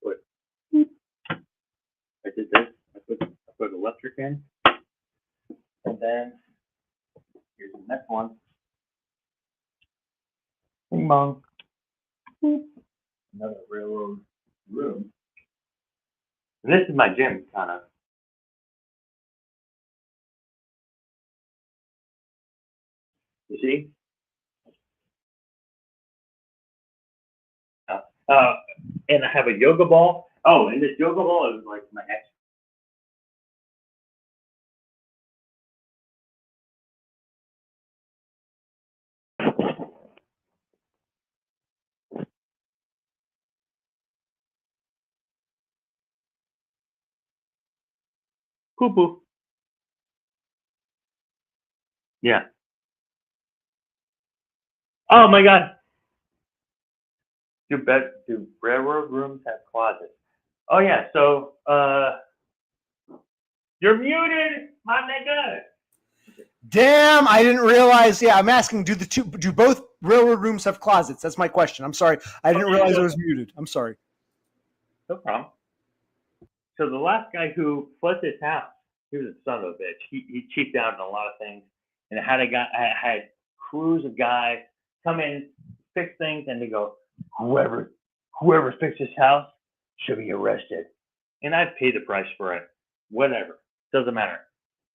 did this. I put electric in, and then here's the next one. Bing bong. Boop. Another railroad room. And this is my gym, kind of. You see? And I have a yoga ball. Oh, and this yoga ball is like my ex. Poo poo. Yeah. Oh my God. Do railroad rooms have closets? Oh yeah. So you're muted, my nigga. Damn, I didn't realize. Yeah, I'm asking, do both railroad rooms have closets? That's my question. I'm sorry. I didn't realize it was muted. I'm sorry. No problem. So the last guy who flipped his house, he was a son of a bitch. He cheaped out on a lot of things, and I had crews of guys come in, fix things, and they go, whoever fixed his house should be arrested. And I'd pay the price for it. Whatever, doesn't matter.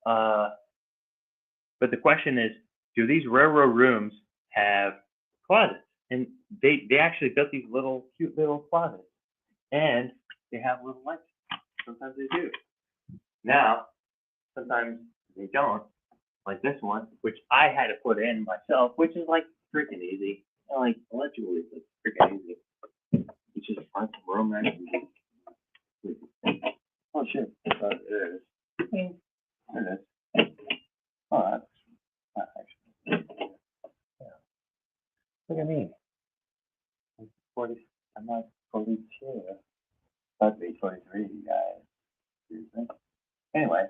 But the question is, do these railroad rooms have closets? And they actually built these cute little closets, and they have little lights. Sometimes they do. Now, sometimes they don't, like this one, which I had to put in myself, which is like freaking easy. Like, literally, it's freaking easy. It's just find some room right. Oh shit! There it is. There it is. Oh, that's not actually. Yeah. Look at me. I'm 40. I'm not 42. About to be 23, you guys. Seriously. Anyway.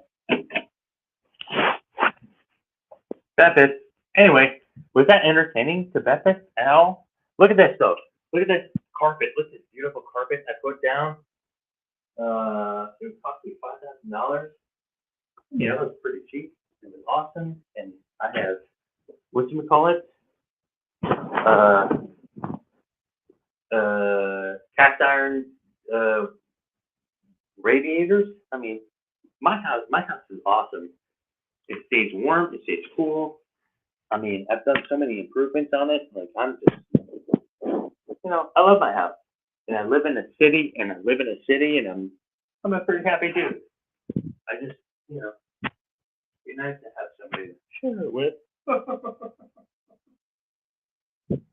Beppis. Anyway, was that entertaining to Beppis at all? Look at this though. Look at this carpet. Look at this beautiful carpet I put down. It would cost me $5,000. Yeah, it was pretty cheap. It was awesome, and I have what do you call it? Cast iron radiators. I mean, my house is awesome. It stays warm. It stays cool. I mean, I've done so many improvements on it. Like, I'm just, I love my house, and I live in a city, and I'm a pretty happy dude. I just, be nice to have somebody to share it with.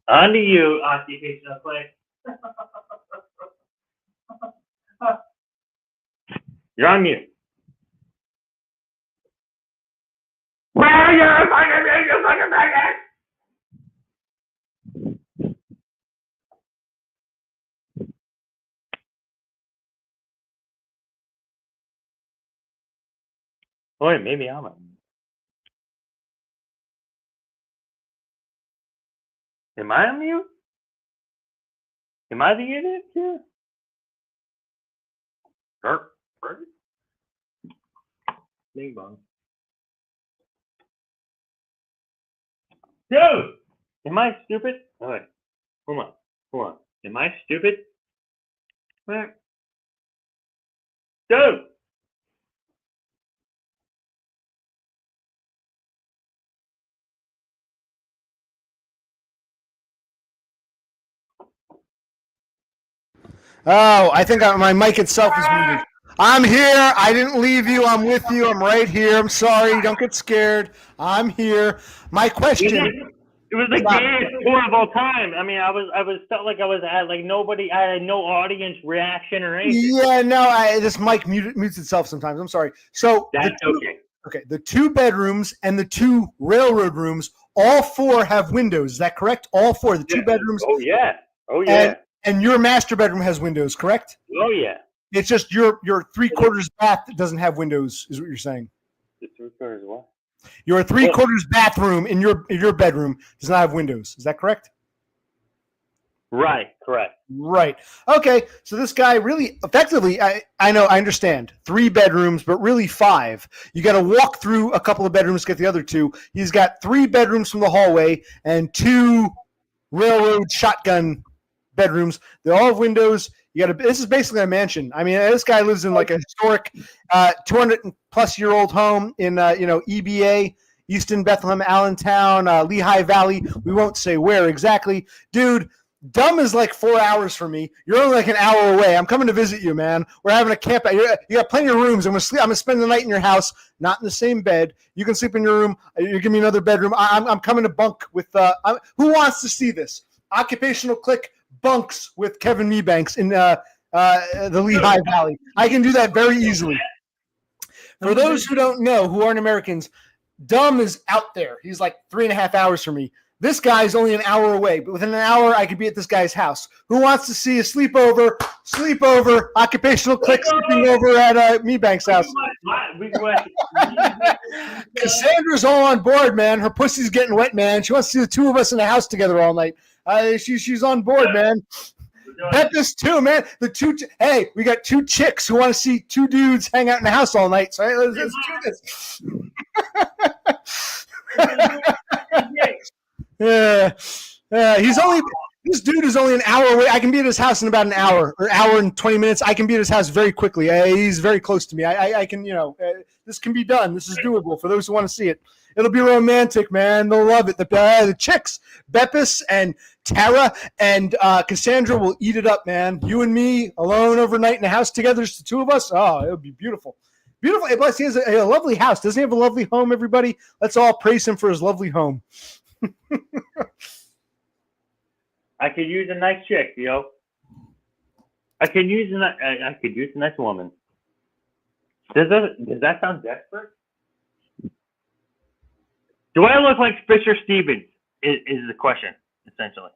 On to you, occupational play. You're on mute. Where are you fucking maggot? Boy, maybe I'm a. Am I on mute? Am I the idiot here? Mebanks. Dude, am I stupid? All right, hold on. Am I stupid? What? Dude. Oh, I think my mic itself is muted. I'm here. I didn't leave you. I'm with you. I'm right here. I'm sorry. Don't get scared. I'm here. My question. It was the gayest tour of all time. I mean, I felt like I was at like nobody. I had no audience reaction or anything. Yeah, no, this mic mutes itself sometimes. I'm sorry. So That's okay. Okay, the 2 bedrooms and the 2 railroad rooms, all 4 have windows. Is that correct? All 4, the 2 bedrooms. Oh yeah. Oh yeah. And your master bedroom has windows, correct? Oh yeah. It's just your 3/4 bath that doesn't have windows, is what you're saying. The 3/4 what? Your 3/4 bathroom in your bedroom does not have windows. Is that correct? Right. Correct. Right. Okay. So this guy really effectively, I know, I understand 3 bedrooms, but really 5. You got to walk through a couple of bedrooms to get the other 2. He's got 3 bedrooms from the hallway and 2 railroad shotgun bedrooms. They all have windows. You got to. This is basically a mansion. I mean, this guy lives in like a historic 200-plus-year-old home in EBA, Easton, Bethlehem, Allentown, Lehigh Valley. We won't say where exactly, dude. Dumb is like 4 hours for me. You're only like an hour away. I'm coming to visit you, man. We're having a camp out. You got plenty of rooms. I'm gonna spend the night in your house, not in the same bed. You can sleep in your room. You give me another bedroom. I'm coming to bunk with. Who wants to see this? Occupational click bunks with Kevin Mebanks in the Lehigh Valley. I can do that very easily. For those who don't know, who aren't Americans, Dumb is out there. He's like 3.5 hours from me. This guy's only an hour away, but within an hour, I could be at this guy's house. Who wants to see a sleepover? Sleepover, occupational click, sleeping over at Mebanks' house. Cassandra's all on board, man. Her pussy's getting wet, man. She wants to see the 2 of us in the house together all night. She's on board, man. Beppis too, man. Hey, we got 2 chicks who want to see 2 dudes hang out in the house all night. So let's do this. Yeah, this dude is only an hour away. I can be at his house in about an hour or hour and 20 minutes. I can be at his house very quickly. He's very close to me. I can, this can be done. This is doable for those who want to see it. It'll be romantic, man. They'll love it. The chicks, Beppis and Tara and Cassandra will eat it up, man. You and me alone overnight in the house together, just the 2 of us. Oh, it'll be beautiful. Beautiful. Plus, he has a lovely house. Doesn't he have a lovely home, everybody? Let's all praise him for his lovely home. I could use a nice chick, yo. I could use a nice woman. Does that sound desperate? Do I look like Fisher Stevens? Is the question essentially?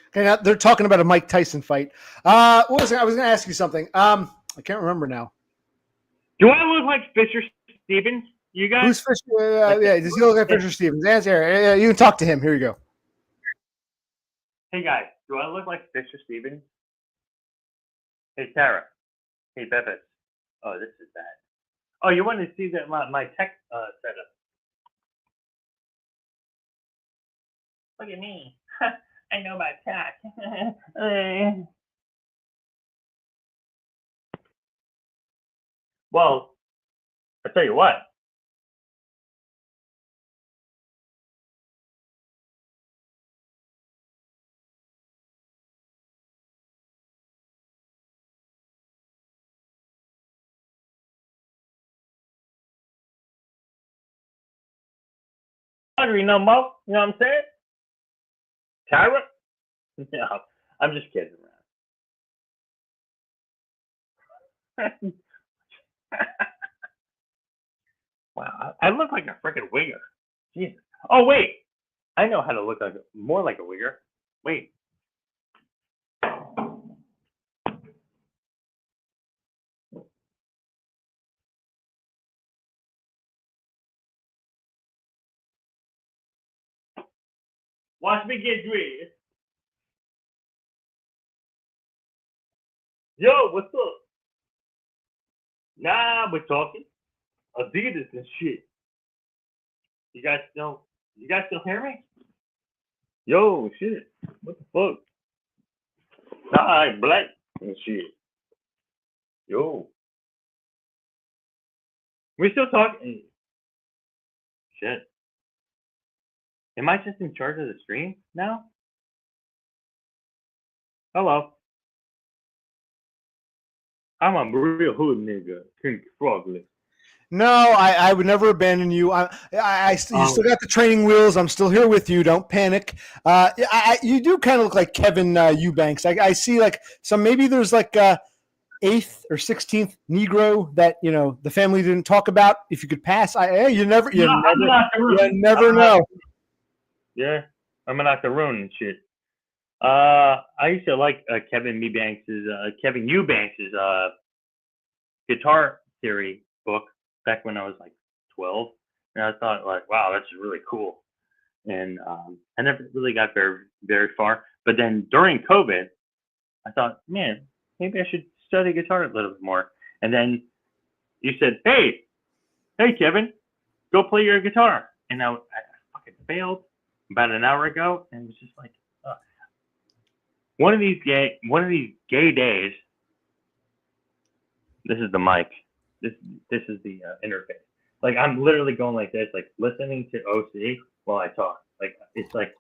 Okay, now they're talking about a Mike Tyson fight. What was it? I was going to ask you something. I can't remember now. Do I look like Fisher Stevens? You guys? Who's Fisher? Yeah, does he look like Fisher Stevens? Answer. You can talk to him. Here you go. Hey guys, do I look like Fisher Stevens? Hey Tara. Hey Beppis. Oh, this is bad. Oh, you want to see that my tech setup? Look at me. I know about tech. Well, I tell you what. Hungry no more. You know what I'm saying? Tara? No, I'm just kidding around. Wow, I look like a freaking wigger. Jesus. Oh wait, I know how to look like more like a wigger. Wait. Watch me get dressed. Yo, what's up? Nah, we're talking Adidas and shit. You guys still hear me? Yo, shit. What the fuck? Nah, I'm black and shit. Yo. We still talking. Shit. Am I just in charge of the stream now? Hello. I'm a real hood nigga. King Frogley. No, I would never abandon you. You still got the training wheels. I'm still here with you. Don't panic. You do kind of look like Kevin Eubanks. I see like some, maybe there's like 8th or 16th Negro that, the family didn't talk about. If you could pass, you never know. Yeah, I'm an octoroon and shit. I used to like Kevin Eubanks's guitar theory book back when I was like 12, and I thought like, wow, that's really cool. And I never really got very, very far. But then during COVID, I thought, man, maybe I should study guitar a little bit more. And then you said, hey, Kevin, go play your guitar. And I fucking failed about an hour ago, and it was just like, one of these gay days. This is the mic. This is the interface. Like I'm literally going like this, like listening to OC while I talk. Like it's like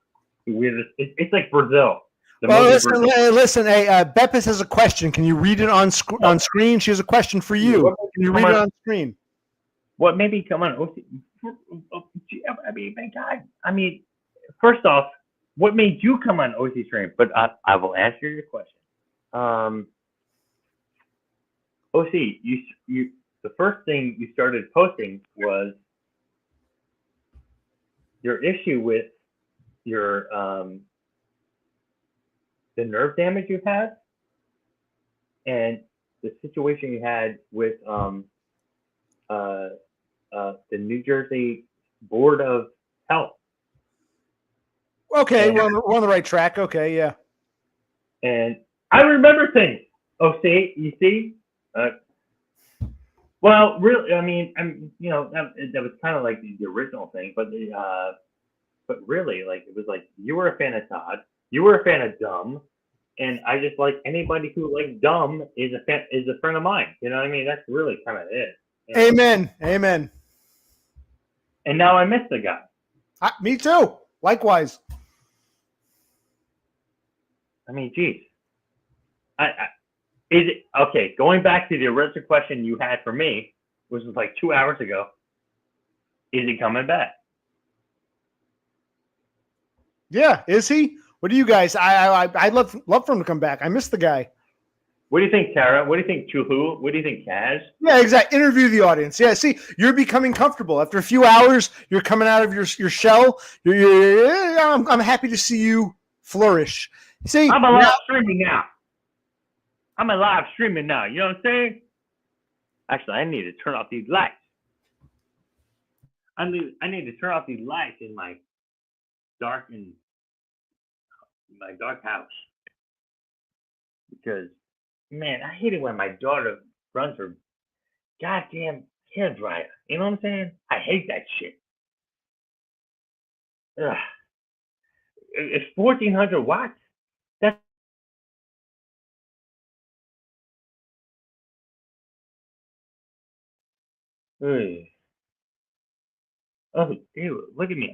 weirdest. It's like Brazil. Listen. Hey, Beppis has a question. Can you read it on screen? She has a question for you. Can you read it on screen? What made me come on OC? I mean, thank God. I mean, first off, what made you come on OC stream? But I will answer your question. OC, you the first thing you started posting was your issue with your the nerve damage you had and the situation you had with the New Jersey Board of Health. Okay, we're on the right track. Okay, yeah. And I remember things. OC, you see? Well, really, I mean, that was kind of like the original thing, but really, like, it was like you were a fan of Todd, you were a fan of Dumb, and I just like anybody who likes Dumb is a friend of mine. You know what I mean? That's really kind of it. Amen. And now I miss the guy. Me too. Likewise. I mean, geez. Is it okay? Going back to the original question you had for me, which was like 2 hours ago. Is he coming back? Yeah, is he? What do you guys? I'd love for him to come back. I miss the guy. What do you think, Tara? What do you think, Chuhu? What do you think, Kaz? Yeah, exactly. Interview the audience. Yeah, see, you're becoming comfortable after a few hours. You're coming out of your shell. I'm happy to see you flourish. See, I'm live streaming now. I'm a live streaming now. You know what I'm saying? Actually, I need to turn off these lights. I need to turn off these lights in my dark house because, man, I hate it when my daughter runs her goddamn hair dryer. You know what I'm saying? I hate that shit. Ugh. It's 1,400 watts. That's oh, dude, look at me.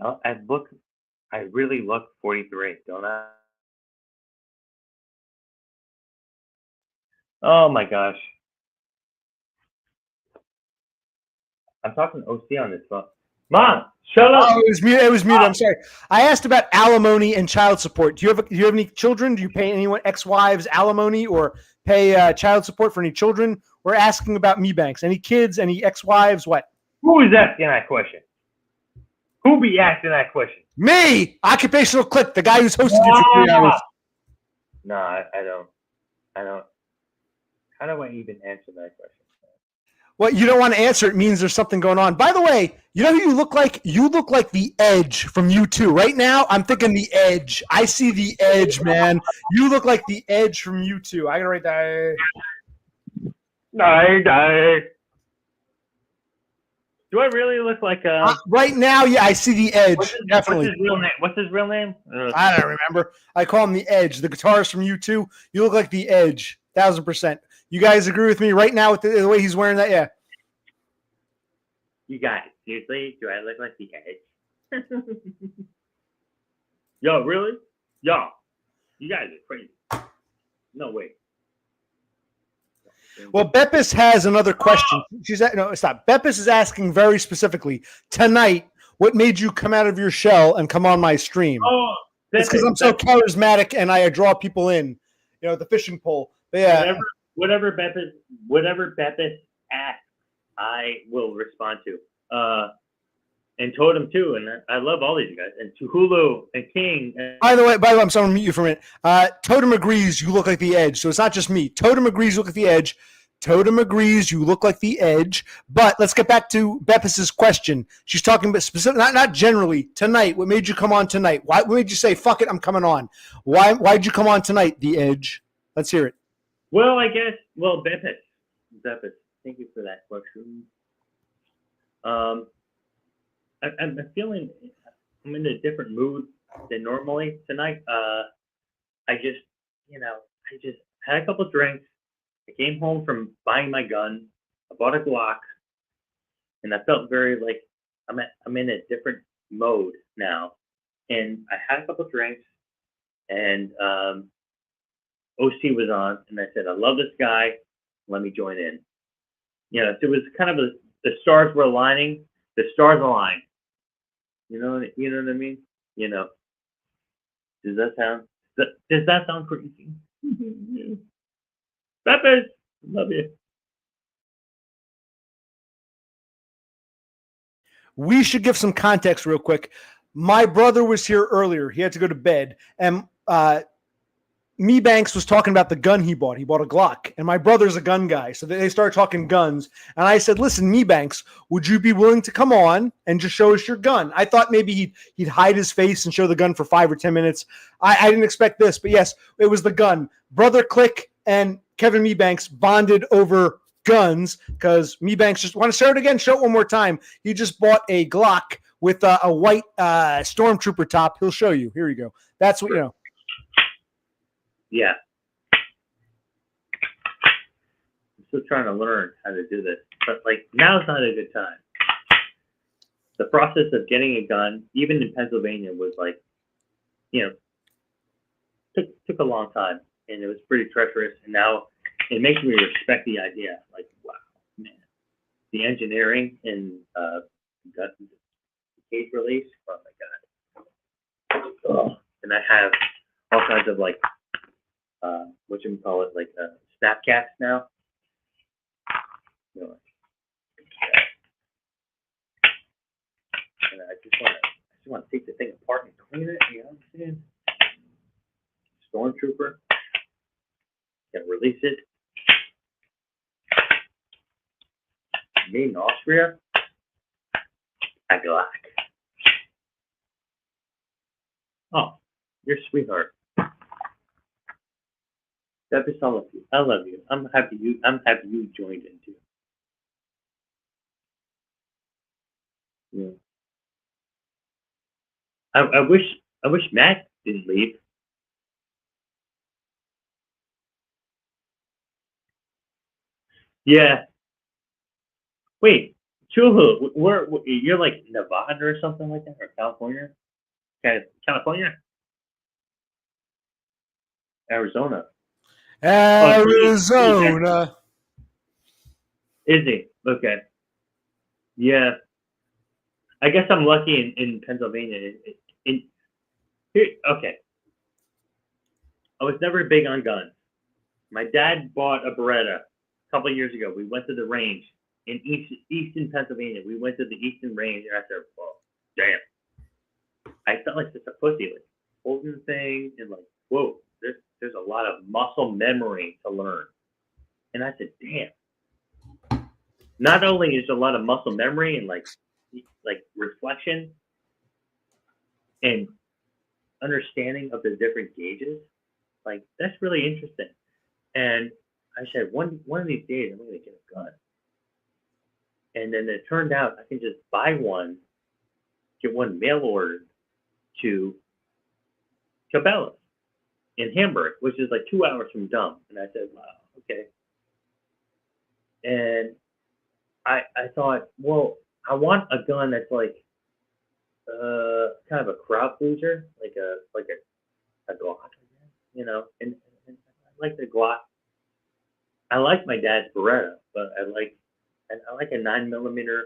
I really look 43, don't I? Oh my gosh. I'm talking OC on this phone. Mom, shut up. Oh, it was muted. I'm sorry. I asked about alimony and child support. Do you have any children? Do you pay anyone ex-wives alimony or pay child support for any children? We're asking about Mebanks. Any kids? Any ex-wives? What? Who is asking that question? Who be asking that question? Me, Occupational Click, the guy who's hosted you for 3 hours. No, I don't. How do I even answer that question? Well, you don't want to answer. It means there's something going on. By the way, you know who you look like? You look like the Edge from U2. Right now, I'm thinking the Edge. I see the Edge, man. You look like the Edge from U2. I gotta write that. Die. Do I really look like Right now, yeah, I see the Edge. Definitely. What's his real name? What's his real name? I don't remember. I call him the Edge. The guitarist from U2. You look like the Edge, 1,000%. You guys agree with me right now with the way he's wearing that? Yeah. You guys, seriously? Do I look like the Edge? Yo, really? Yo, you guys are crazy. No way. Well, Beppis has another question. No, stop. Beppis is asking very specifically tonight. What made you come out of your shell and come on my stream? Oh, it's because I'm so charismatic and I draw people in. You know, the fishing pole. But yeah. Whatever Beppis asks, I will respond to. And Totem too, and I love all these guys. And Tuhulu and King. By the way, I'm sorry to mute you for a minute. Totem agrees you look like the Edge, so it's not just me. Totem agrees you look like the Edge. Totem agrees you look like the Edge. But let's get back to Beppis's question. She's talking about specific, not generally. Tonight, what made you come on tonight? What made you say, "Fuck it, I'm coming on"? Why'd you come on tonight, the Edge? Let's hear it. Well, I guess. Well, Beppis. Thank you for that question. I'm feeling I'm in a different mood than normally tonight. I just had a couple of drinks. I came home from buying my gun. I bought a Glock, and I felt very like I'm in a different mode now. And I had a couple of drinks, and OC was on, and I said, I love this guy. Let me join in. You know, so it was kind of the stars were aligning. The stars aligned. You know what I mean? You know. Does that sound crazy? Peppers, love you. We should give some context real quick. My brother was here earlier. He had to go to bed, and Mebanks was talking about the gun he bought. He bought a Glock, and my brother's a gun guy. So they started talking guns, and I said, listen, Mebanks, would you be willing to come on and just show us your gun? I thought maybe he'd hide his face and show the gun for 5 or 10 minutes. I didn't expect this, but yes, it was the gun. Brother Click and Kevin Mebanks bonded over guns because Mebanks just want to show it again. Show it one more time. He just bought a Glock with a white stormtrooper top. He'll show you. Here you go. That's what, you know. Yeah. I'm still trying to learn how to do this, but like now's not a good time. The process of getting a gun, even in Pennsylvania, was like, you know, took a long time, and it was pretty treacherous. And now it makes me respect the idea. Like, wow, man, the engineering and gun case release. Oh my god. Oh. And I have all kinds of like. What you call it, like Snapcats now. You know, and I just want to take the thing apart and clean it. You know what I'm saying? Stormtrooper, gotta release it. Made in Austria. A Glock. Oh, you're a sweetheart. Beppis, I love you. I'm happy you joined in too. Yeah. I wish Matt didn't leave. Yeah. Wait, Chulu, where you're like Nevada or something like that, or California? California? Arizona. Arizona. Is he? Okay. Yeah. I guess I'm lucky in Pennsylvania. Okay. I was never big on guns. My dad bought a Beretta a couple of years ago. We went to the range in Eastern Pennsylvania. We went to the Eastern Range, and I said, "Well, damn." I felt like such a pussy, like holding the thing and like, whoa, there's a lot of muscle memory to learn. And I said, damn. Not only is there a lot of muscle memory and like reflection and understanding of the different gauges, like that's really interesting. And I said, one of these days, I'm going to get a gun. And then it turned out I can just buy one, get one mail ordered to Cabela's in Hamburg, which is like 2 hours from Dum. And I said, wow, okay. And I thought, well, I want a gun that's like kind of a crowd pleaser, like a Glock, you know. And I like the Glock. I like my dad's Beretta, but I like a 9mm.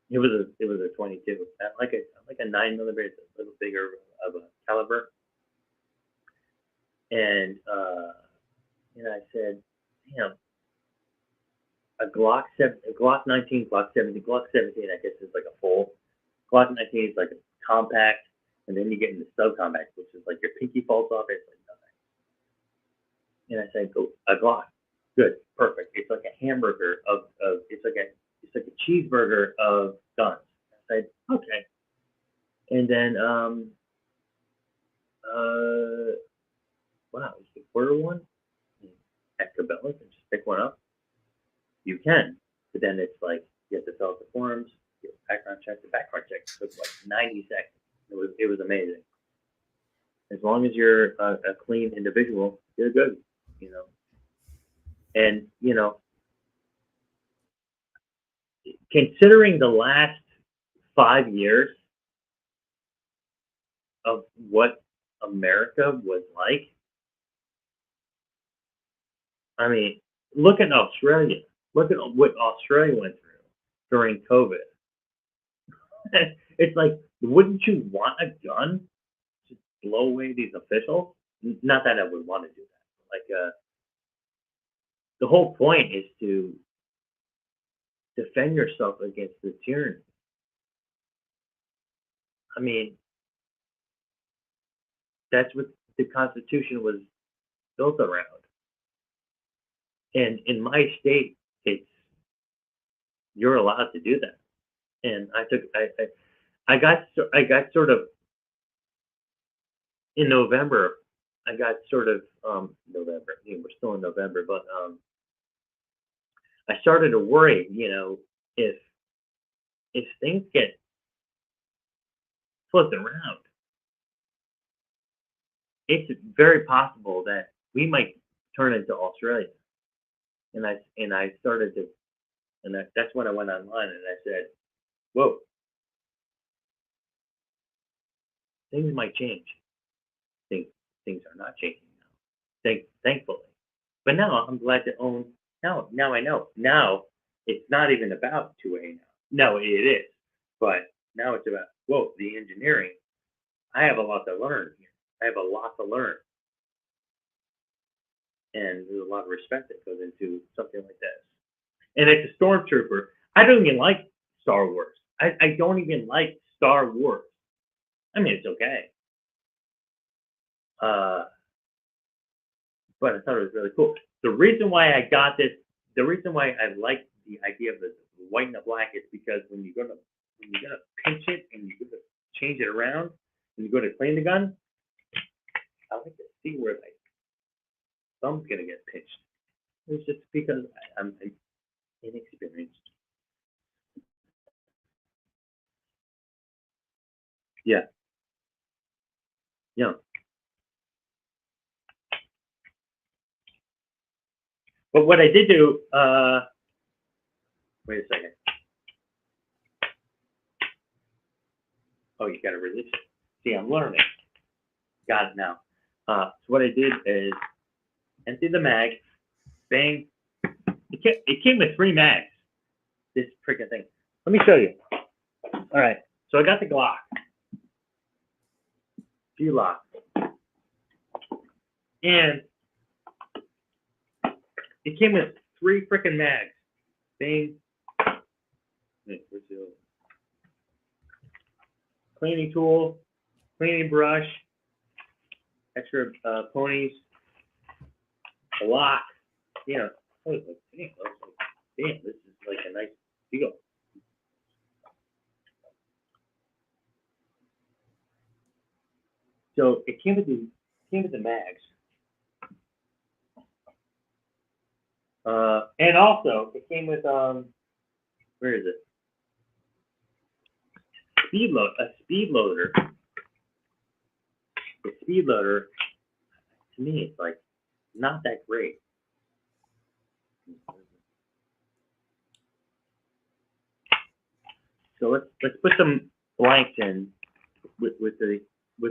It was a 22. I like a 9mm. It's a little bigger of a caliber. And I said, damn, a Glock 19, Glock 17, Glock 17. I guess is like a full. Glock 19 is like a compact, and then you get into subcompact, which is like your pinky falls off. It's like nothing. And I said, go a Glock. Good, perfect. It's like a hamburger of it's like a cheeseburger of guns. I said, okay. And then wow, you can order one at Cabela's and just pick one up. You can, but then it's like you have to fill out the forms, get a background check. The background check took like 90 seconds. It was amazing. As long as you're a clean individual, you're good, you know. And considering the last 5 years of what America was like, I mean, look at Australia. Look at what Australia went through during COVID. It's like, wouldn't you want a gun to blow away these officials? Not that I would want to do that. Like, the whole point is to defend yourself against the tyranny. I mean, that's what the Constitution was built around. And in my state, you're allowed to do that. And I got sort of in November. I got sort of November. I mean, we're still in November, but I started to worry. If things get flipped around, it's very possible that we might turn into Australia. And I started to, and that's when I went online and I said, whoa, things might change. Things are not changing now, thankfully. But now I'm glad to own. Now I know. Now it's not even about 2A now. No, it is, but now it's about the engineering. I have a lot to learn here. I have a lot to learn, and there's a lot of respect that goes into something like this. And as a stormtrooper, I don't even like Star Wars. I don't even like Star Wars. I mean, it's okay. But I thought it was really cool. The reason why I got this, the reason why I like the idea of the white and the black is because when you're gonna pinch it and you're gonna change it around and you go to clean the gun, I like to see where my thumb's gonna get pinched. It's just because I'm inexperienced. Yeah. Yeah. But what I did do, wait a second. Oh, you got to release it. See, I'm learning. Got it now. So what I did is empty the mag, bang. It came with 3 mags. This freaking thing. Let me show you. All right. So I got the Glock. G-Lock. And it came with 3 freaking mags. Bang. Where's the other? Cleaning tool, cleaning brush, extra ponies, a lock. I was like, damn, this is like a nice deal. So it came with the mags. And also, it came with where is it? A speed loader. The speed loader, to me, it's like not that great. So let's put some blanks in with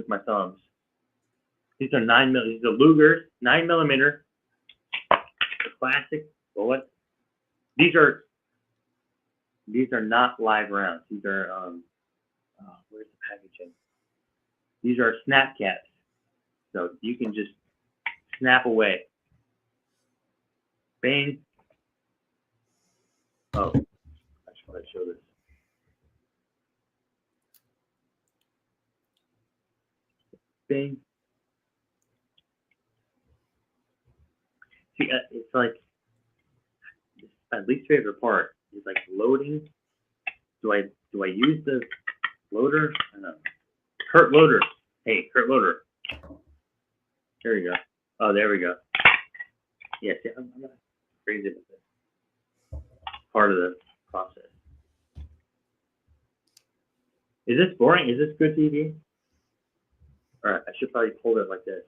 my thumbs. These are 9 mil. These are Lugers, 9mm, classic bullet. These are not live rounds. These are where's the packaging? These are snap caps, so you can just snap away. Bang. Oh, I should probably show this. Bang. See, it's like my least favorite part is like loading. Do I use the loader? I don't know. Kurt Loader. Hey, Kurt Loader. There we go. Oh, there we go. Yeah, see, I'm not crazy with this. Part of the process. Is this boring? Is this good TV? All right, I should probably hold it like this.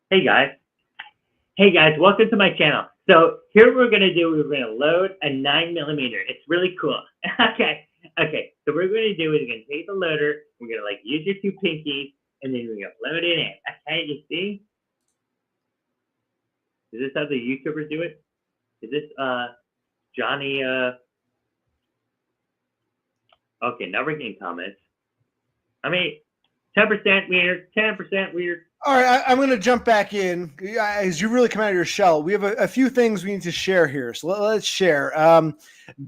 Hey guys, welcome to my channel. So here what we're gonna do, we're gonna load a 9mm. It's really cool. Okay. So what we're gonna do is we're gonna take the loader, we're gonna like use your 2 pinkies, and then we're gonna load it in. Okay, you see? Is this how the YouTubers do it? Is this Johnny? Okay, now we're getting comments. I mean, 10% weird, 10% weird. All right, I'm going to jump back in as you really come out of your shell. We have a few things we need to share here, so let's share.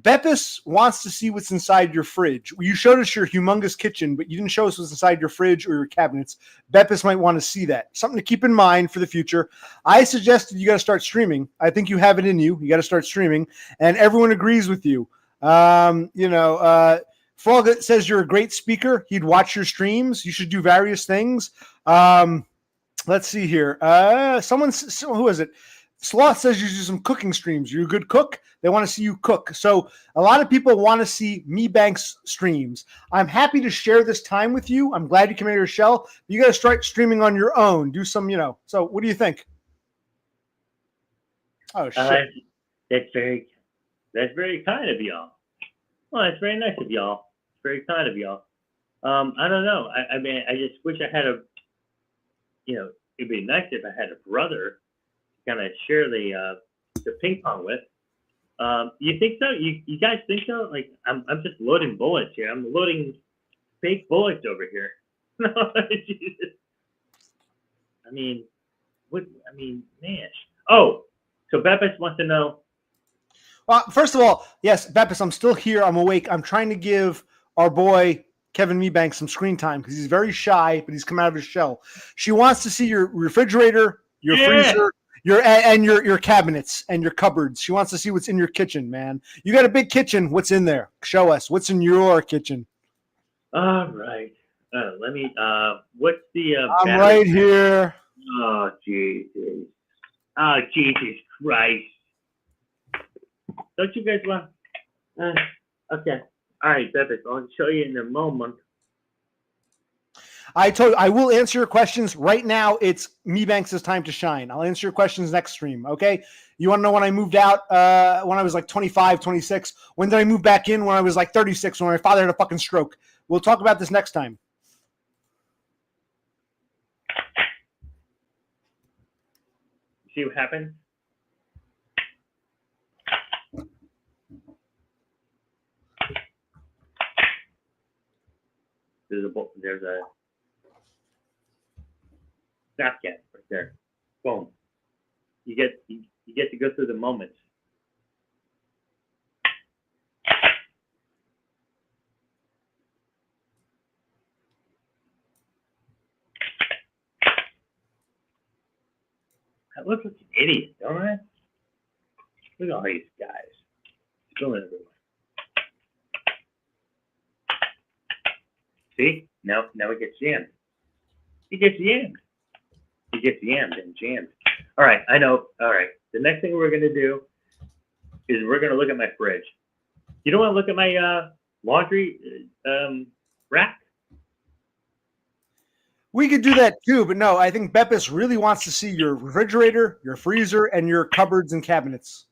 Beppis wants to see what's inside your fridge. You showed us your humongous kitchen, but you didn't show us what's inside your fridge or your cabinets. Beppis might want to see that. Something to keep in mind for the future. I suggested you got to start streaming. I think you have it in you. You got to start streaming, and everyone agrees with you. Frog says you're a great speaker. He'd watch your streams. You should do various things. Let's see here. Who is it? Sloth says you do some cooking streams. You're a good cook. They want to see you cook. So a lot of people want to see Mebanks streams. I'm happy to share this time with you. I'm glad you came out of your shell. You got to start streaming on your own. Do some, So what do you think? Oh, shit. That's very kind of y'all. Well, that's very nice of y'all. It's very kind of y'all. I don't know. I mean, I just wish I had it'd be nice if I had a brother to kind of share the ping pong with. You think so? You guys think so? Like, I'm just loading bullets here. I'm loading fake bullets over here. No, Jesus. I mean, man. Oh, so Beppis wants to know. Well, first of all, yes, Beppis, I'm still here. I'm awake. I'm trying to give our boy Kevin Mebanks some screen time because he's very shy, but he's come out of his shell. She wants to see your refrigerator, your freezer, your cabinets and your cupboards. She wants to see what's in your kitchen, man. You got a big kitchen. What's in there? Show us what's in your kitchen. All right. Let me. What's the? I'm right here. Oh Jesus! Oh Jesus Christ! Don't you guys want? Okay. All right, Beppis. I'll show you in a moment. I will answer your questions right now. It's Mebanks' time to shine. I'll answer your questions next stream. Okay. You want to know when I moved out? When I was like 25, 26. When did I move back in? When I was like 36. When my father had a fucking stroke. We'll talk about this next time. See what happens? There's a snapchat right there. Boom. You get to go through the moments. I look like an idiot, don't I? Look at all these guys spilling everywhere. See? Now it gets jammed. It gets jammed. It gets jammed and jammed. All right, I know. All right. The next thing we're going to do is we're gonna look at my fridge. You don't want to look at my laundry rack? We could do that too, but no, I think Beppis really wants to see your refrigerator, your freezer, and your cupboards and cabinets.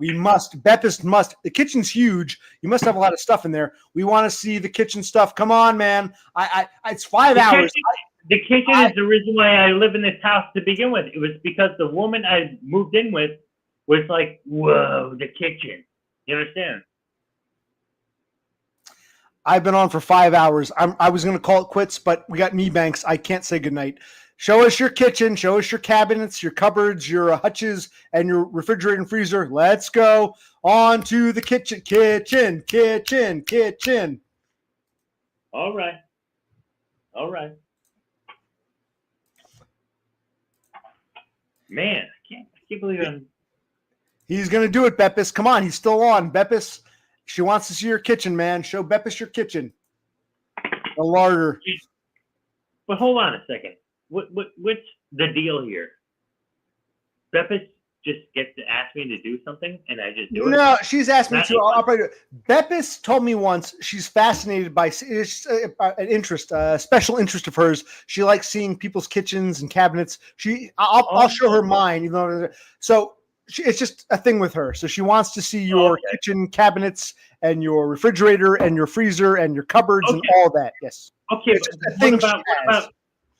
Beppis must. The kitchen's huge. You must have a lot of stuff in there. We want to see the kitchen stuff. Come on, man. It's 5 hours. The kitchen is the reason why I live in this house to begin with. It was because the woman I moved in with was like, whoa, the kitchen. You understand? I've been on for 5 hours. I was going to call it quits, but we got Mebanks. I can't say goodnight. Show us your kitchen. Show us your cabinets, your cupboards, your hutches, and your refrigerator and freezer. Let's go on to the kitchen. All right. Man, I can't believe I'm. He's going to do it, Beppis. Come on. He's still on. Beppis, she wants to see your kitchen, man. Show Beppis your kitchen. The larder. But hold on a second. What's the deal here? Beppis just gets to ask me to do something, and I just do it? No, she's asked me to. I'll probably do it. Beppis told me once she's fascinated by an interest, a special interest of hers. She likes seeing people's kitchens and cabinets. I'll show her mine, even though it's just a thing with her. So she wants to see your kitchen cabinets and your refrigerator and your freezer and your cupboards and all that. Yes. Okay. It's just a thing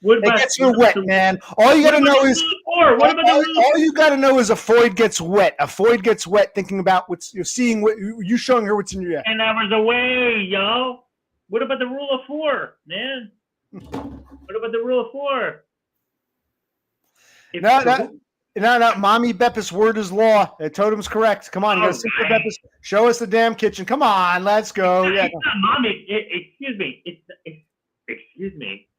what about it gets her wet, man. All you got to know is all you got to know is a Foyd gets wet. A Foyd gets wet thinking about what's you're seeing. What you showing her what's in your 10 hours away, yo. What about the rule of 4, man? What about the rule of 4? No. Mommy Beppis' word is law. Totem's correct. Come on, you got to sit for Beppis. Show us the damn kitchen. Come on, let's go. It's not mommy. Excuse me. Excuse me.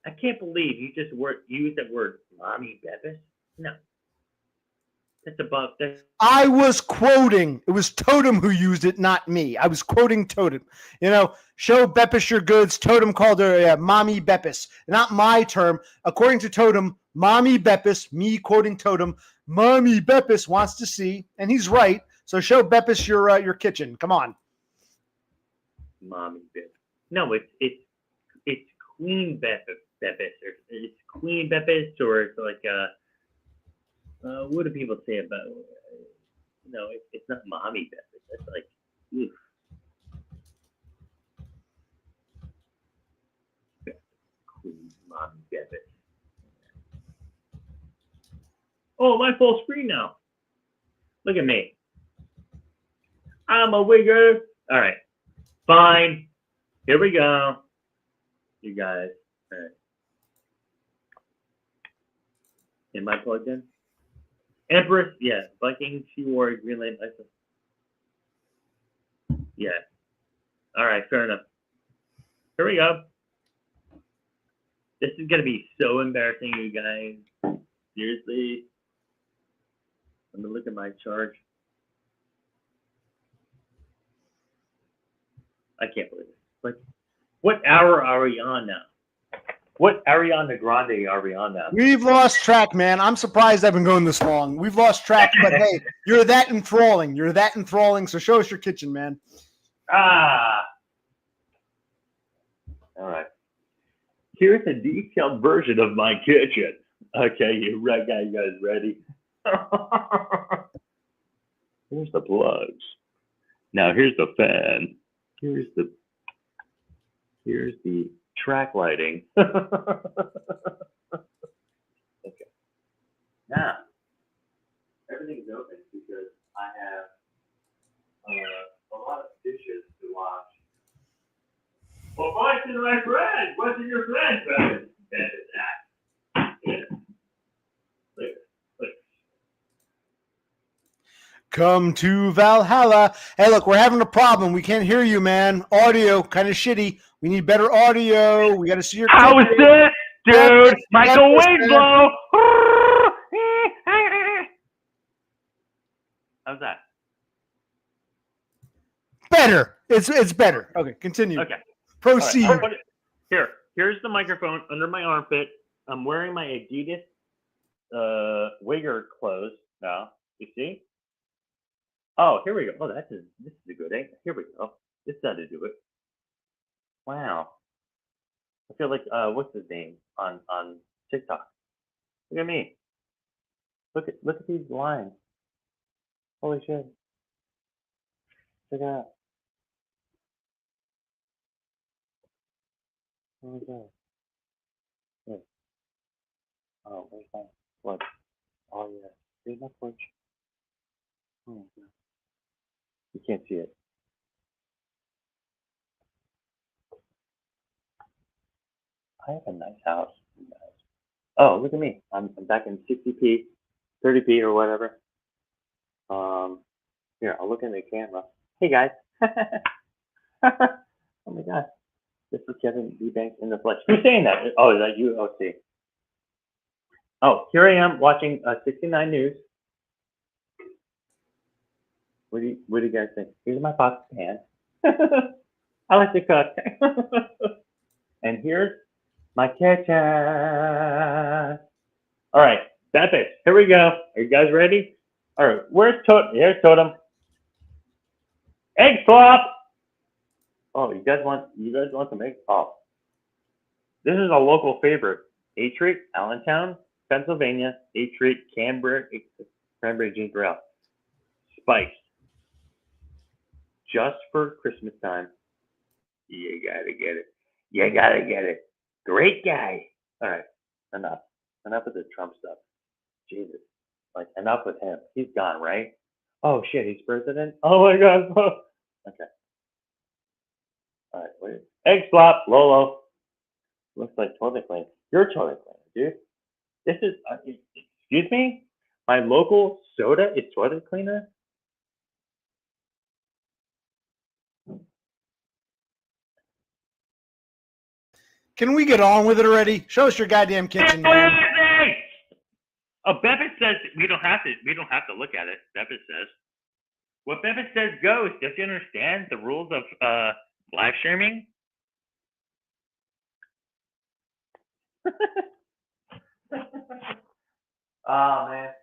I can't believe you just used that word, mommy Beppis. No, that's above. I was quoting. It was Totem who used it, not me. I was quoting Totem. Show Beppis your goods. Totem called her mommy Beppis. Not my term. According to Totem, mommy Beppis. Me quoting Totem. Mommy Beppis wants to see, and he's right. So show Beppis your kitchen. Come on. Mommy Beppis. No, it's Queen Beppis, or it's Queen Beppis, or it's like what do people say about? No, it's not Mommy Beppis. That's like, oof. Queen Mommy Beppis. Oh, my full screen now. Look at me. I'm a wigger. All right, fine. Here we go. You guys, all right. Am I plugged in? Empress, yeah. Viking, she wore a green light. Yeah. All right, fair enough. Here we go. This is gonna be so embarrassing, you guys. Seriously. Let me look at my charge. I can't believe it. Like, what hour are we on now? What Ariana Grande are we on now? We've lost track, man. I'm surprised I've been going this long. We've lost track, but hey, you're that enthralling. So show us your kitchen, man. All right. Here's a detailed version of my kitchen. Okay, you guys ready? Here's the plugs. Now here's the fan. Here's the track lighting. Okay. Now, everything's open because I have a lot of dishes to wash. Well, what's in my friend? What's in your friend, brother? That is that. Yeah. Look. Come to Valhalla. Hey, look, we're having a problem. We can't hear you, man. Audio kind of shitty. We need better audio. We got to see your. How is this, dude? Michael Winslow. How's that? Better. It's better. Okay, continue. Okay. Proceed. Right. Here's the microphone under my armpit. I'm wearing my Adidas Wigger clothes now. You see? Oh, here we go. Oh, this is a good angle. Here we go. This is how to do it. Wow. I feel like what's his name on TikTok? Look at me. Look at these lines. Holy shit. Check it out. Holy shit. Wait. Oh, where's that? What? Oh yeah. See my porch? Oh my god. You can't see it. I have a nice house, you guys. Oh, look at me. I'm back in 60p, 30p or whatever. Here, I'll look in the camera. Hey guys. Oh my god. This is Kevin Mebanks in the flesh. Who's saying that? Oh, is that you? Oh, see. Oh, here I am watching 69 News. What do you guys think? Here's my pot pan. I like to cook. And here's my kitchen. All right, that's it. Here we go. Are you guys ready? All right, where's Totem? Here's Totem. Egg swap. Oh, you guys want some egg swap? This is a local favorite. 8th Street, Allentown, Pennsylvania. 8th Street, Cranberry Ginger Ale. Spiced. Just for Christmas time. You gotta get it. You gotta get it. Great guy. All right, enough. Enough with the Trump stuff. Jesus. Like, enough with him. He's gone, right? Oh, shit, he's president? Oh, my God. Okay. All right, wait. Egg swap, Lolo. Looks like toilet cleaner. Your toilet cleaner, dude. This is, excuse me? My local soda is toilet cleaner? Can we get on with it already? Show us your goddamn kitchen, man. Oh, Bevis says we don't have to look at it. Bevis says. What Bevis says goes. Does you understand the rules of live streaming? Oh man.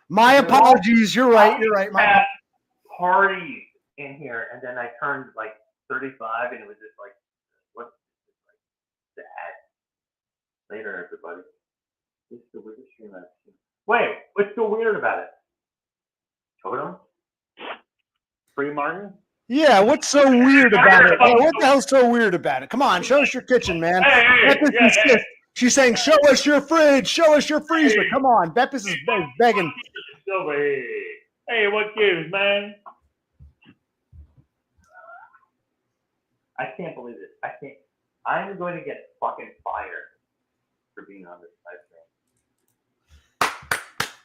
My apologies. You're right. You're right. My parties in here, and then I turned like 35, and it was just like, what's like sad. Later, everybody. This is the weirdest stream I've seen. Wait, what's so weird about it? Totem? Free Martin? Yeah, what's so weird about it? What the hell's so weird about it? Come on, show us your kitchen, man. Hey. She's saying, show us your fridge, show us your freezer. Come on, Beppis is begging. Hey, what gives, man? I can't believe this. I'm going to get fucking fired for being on this live stream.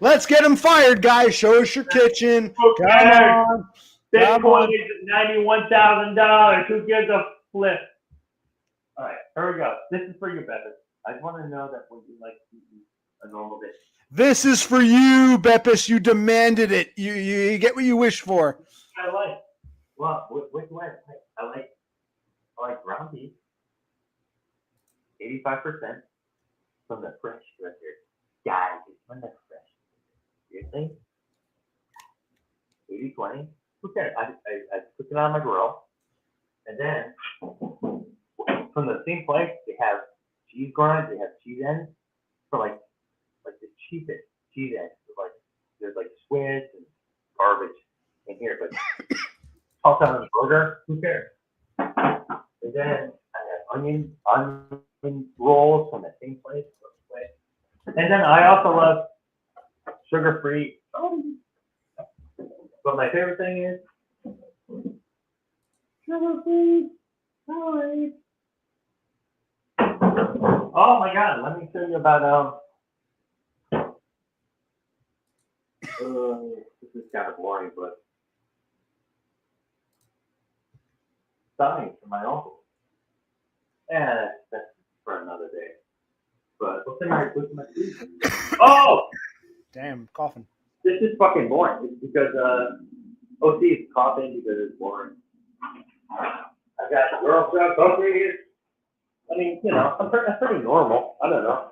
Let's get him fired, guys. Show us your kitchen. Okay. Come on. Bitcoin is $91,000. Who gives a flip? All right, here we go. This is for you, Beppis. I just want to know that when you like a normal day. This is for you, Beppis. You demanded it. You get what you wish for. I like. Well, what do I like? I like ground beef. 85% from the fresh right here. Guys, it's from the fresh. Seriously? 80-20. Who cares? I cook it on my grill. And then, from the same place, they have cheese grinds, they have cheese ends for like the cheapest cheese ends. Like, there's like Swiss and garbage in here, but also on a burger, who cares? And then I have onion rolls from the same place. And then I also love sugar-free. But my favorite thing is sugar-free. Oh my God! Let me tell you about this is kind of boring, but signs for my uncle. Yeah, that's for another day. But what's in my Oh! Damn, coughing. This is fucking boring. It's because OC is coughing because it's boring. I've got Girl Scout cookies. I mean, you know, that's pretty normal. I don't know.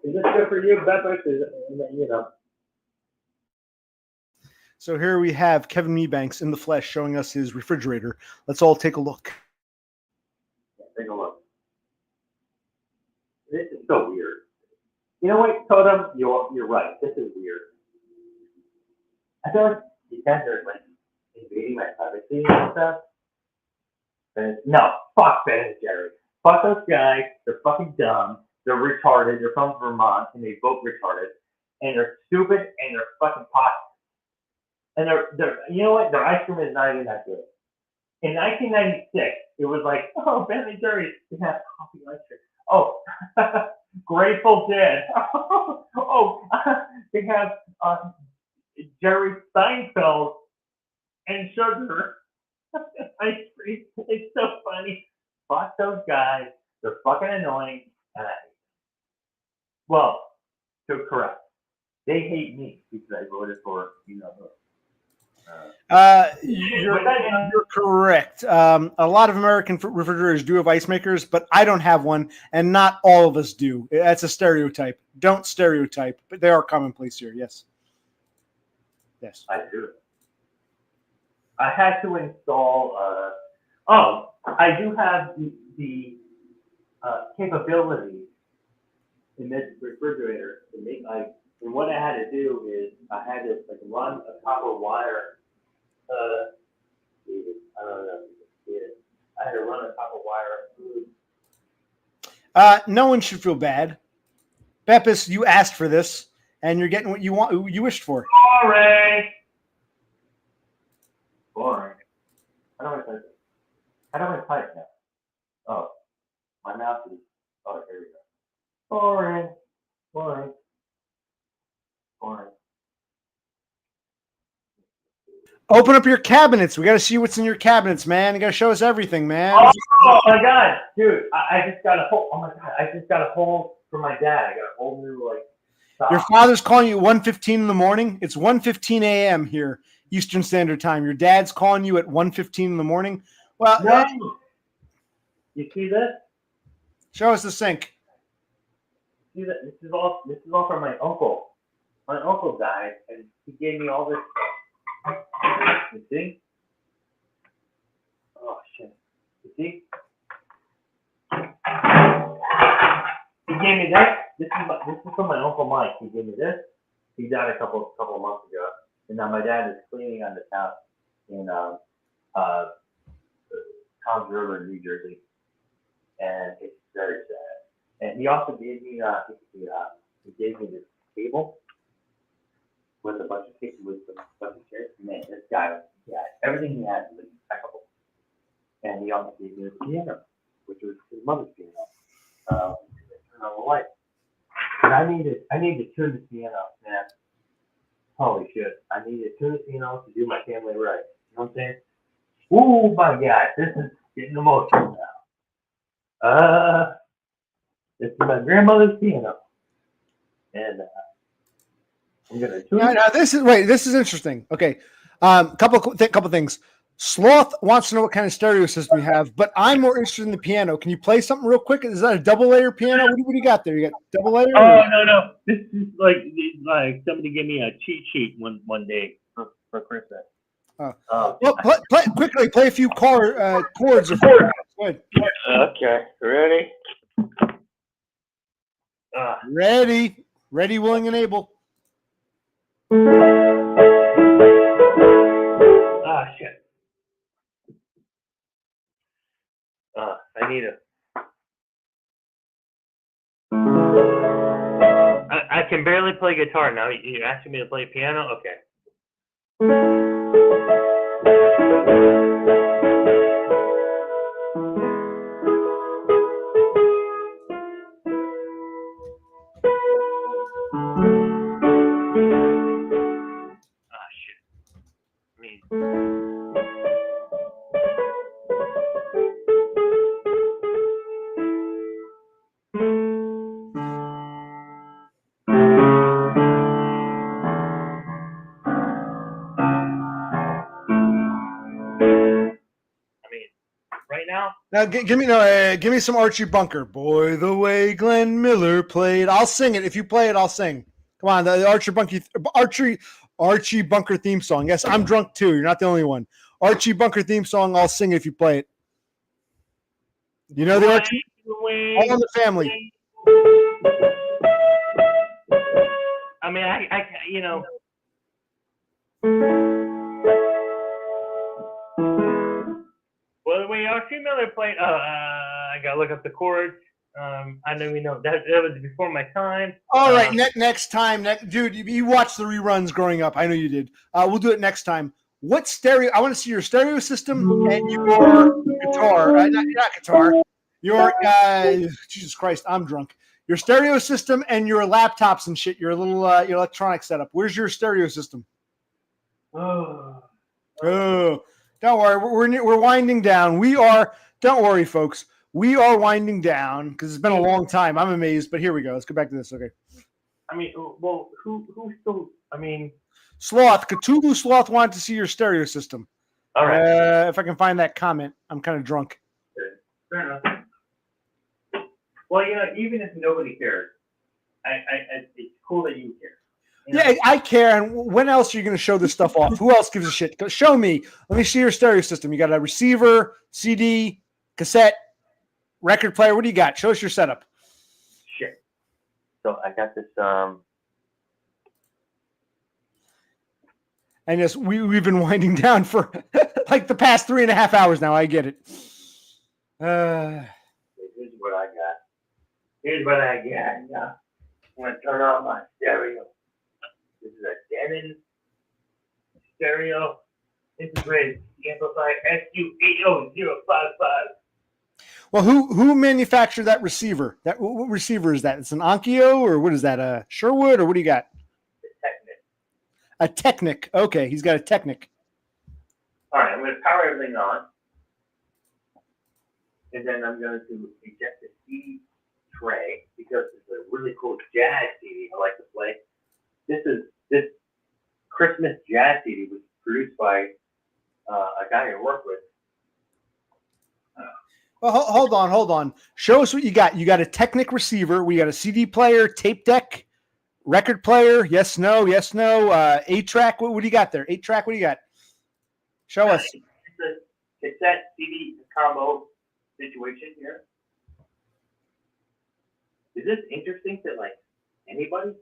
Is this good for you, Beppis? You know. So here we have Kevin Mebanks in the flesh showing us his refrigerator. Let's all take a look. Take a look. This is so weird. You know what, Totem? You're right. This is weird. I feel like you guys are like invading my privacy and stuff. And no, fuck Ben and Jerry. Fuck those guys. They're fucking dumb. They're retarded. They're from Vermont and they vote retarded. And they're stupid and they're fucking pot. And they're you know what? Their ice cream is not even that good. In 1996, it was like, oh, Ben and Jerry, they have coffee ice cream. Oh, Grateful Dead. Oh, they have Jerry Seinfeld and sugar ice cream. It's so funny. Fuck those guys. They're fucking annoying. And I hate them. Well, to correct, they hate me because I voted for who. You're correct. A lot of American refrigerators do have ice makers, but I don't have one, and not all of us do. That's a stereotype. Don't stereotype, but they are commonplace here. Yes. Yes. I do. I had to install. I do have the capability in this refrigerator to make ice. And what I had to do is I had to run a copper wire. I don't know if you can see it. I had to run a copper wire. No one should feel bad. Beppis, you asked for this, and you're getting what you wished for. Boring. Boring. How do I type now? Oh, my mouse is. Oh, here we go. Boring. Boring. Boring. Open up your cabinets. We got to see what's in your cabinets, man. You got to show us everything, man. Oh my god, dude! I just got a whole. Oh my god! I just got a whole for my dad. I got a whole new sock. Your father's calling you at 1:15 in the morning. It's 1:15 a.m. here, Eastern Standard Time. Your dad's calling you at 1:15 in the morning. Well, no. You see this? Show us the sink. See that? This is all from my uncle. My uncle died, and he gave me all this. You see? Oh shit! You see? He gave me that. This is from my uncle Mike. He gave me this. He died a couple of months ago, and now my dad is cleaning on this house in Tom's River in New Jersey, and it's very sad. And he also gave me he gave me this table with a bunch of chairs. Man, this guy, everything he had was impeccable. And he also gave me a piano, which was his mother's piano. Turn on the light. And I need to tune the piano, man. Holy shit! I need to tune the piano to do my family right. You know what I'm saying? Oh my God, this is getting emotional now. This is my grandmother's piano, and I'm gonna tune it. Now this is interesting. Okay, couple things. Sloth wants to know what kind of stereo system you have, but I'm more interested in the piano. Can you play something real quick? Is that a double layer piano? What do you got there? You got double layer? Oh no! This is like somebody gave me a cheat sheet one day for Christmas. Well, play a few chords. Go ahead. Okay, ready? Ready, willing, and able. Ah, shit. I need I can barely play guitar now. You're asking me to play piano? Okay. Ah, shit. I mean... right now. Now, give me some Archie Bunker. Boy, the way Glenn Miller played. I'll sing it. If you play it, I'll sing. Come on, the Archie Archie Bunker theme song. Yes, I'm drunk too. You're not the only one. Archie Bunker theme song. I'll sing it if you play it. You know the Archie? All in the Family. I mean, I you know. Well, the way Archie Miller played, I gotta look up the chords. I don't even know that was before my time. All right, next time, dude. You watched the reruns growing up. I know you did. We'll do it next time. What stereo? I want to see your stereo system and your guitar. Not guitar. Your Jesus Christ, I'm drunk. Your stereo system and your laptops and shit. Your little your electronic setup. Where's your stereo system? Oh, don't worry. We're winding down. We are. Don't worry, folks. We are winding down because it's been a long time. I'm amazed, but here we go. Let's go back to this. Okay. I mean, well, who still? I mean, Sloth, Cthulhu Sloth wanted to see your stereo system. All right. If I can find that comment, I'm kind of drunk. Fair enough. Well, even if nobody cares, it's cool that you care. Yeah, I care. And when else are you going to show this stuff off? Who else gives a shit? Show me. Let me see your stereo system. You got a receiver, CD, cassette, record player. What do you got? Show us your setup. Shit. So I got this. And yes, we've been winding down for like the past 3.5 hours now. I get it. Here's what I got. Yeah. I'm gonna turn on my stereo. This is a Denon stereo integrated amplifier SU80055. Well, who manufactured that receiver? What receiver is that? It's an Onkyo or what is that? A Sherwood or what do you got? A Technic. Okay, he's got a Technic. All right, I'm going to power everything on, and then I'm going to eject the CD tray because it's a really cool jazz CD I like to play. This Christmas jazz CD was produced by a guy I work with. Well, hold on. Show us what you got. You got a Technic receiver. We got a CD player, tape deck, record player. Yes, no. 8-track. What do you got there? 8-track. What do you got? Show us. It's a cassette CD combo situation here. Is this interesting to anybody?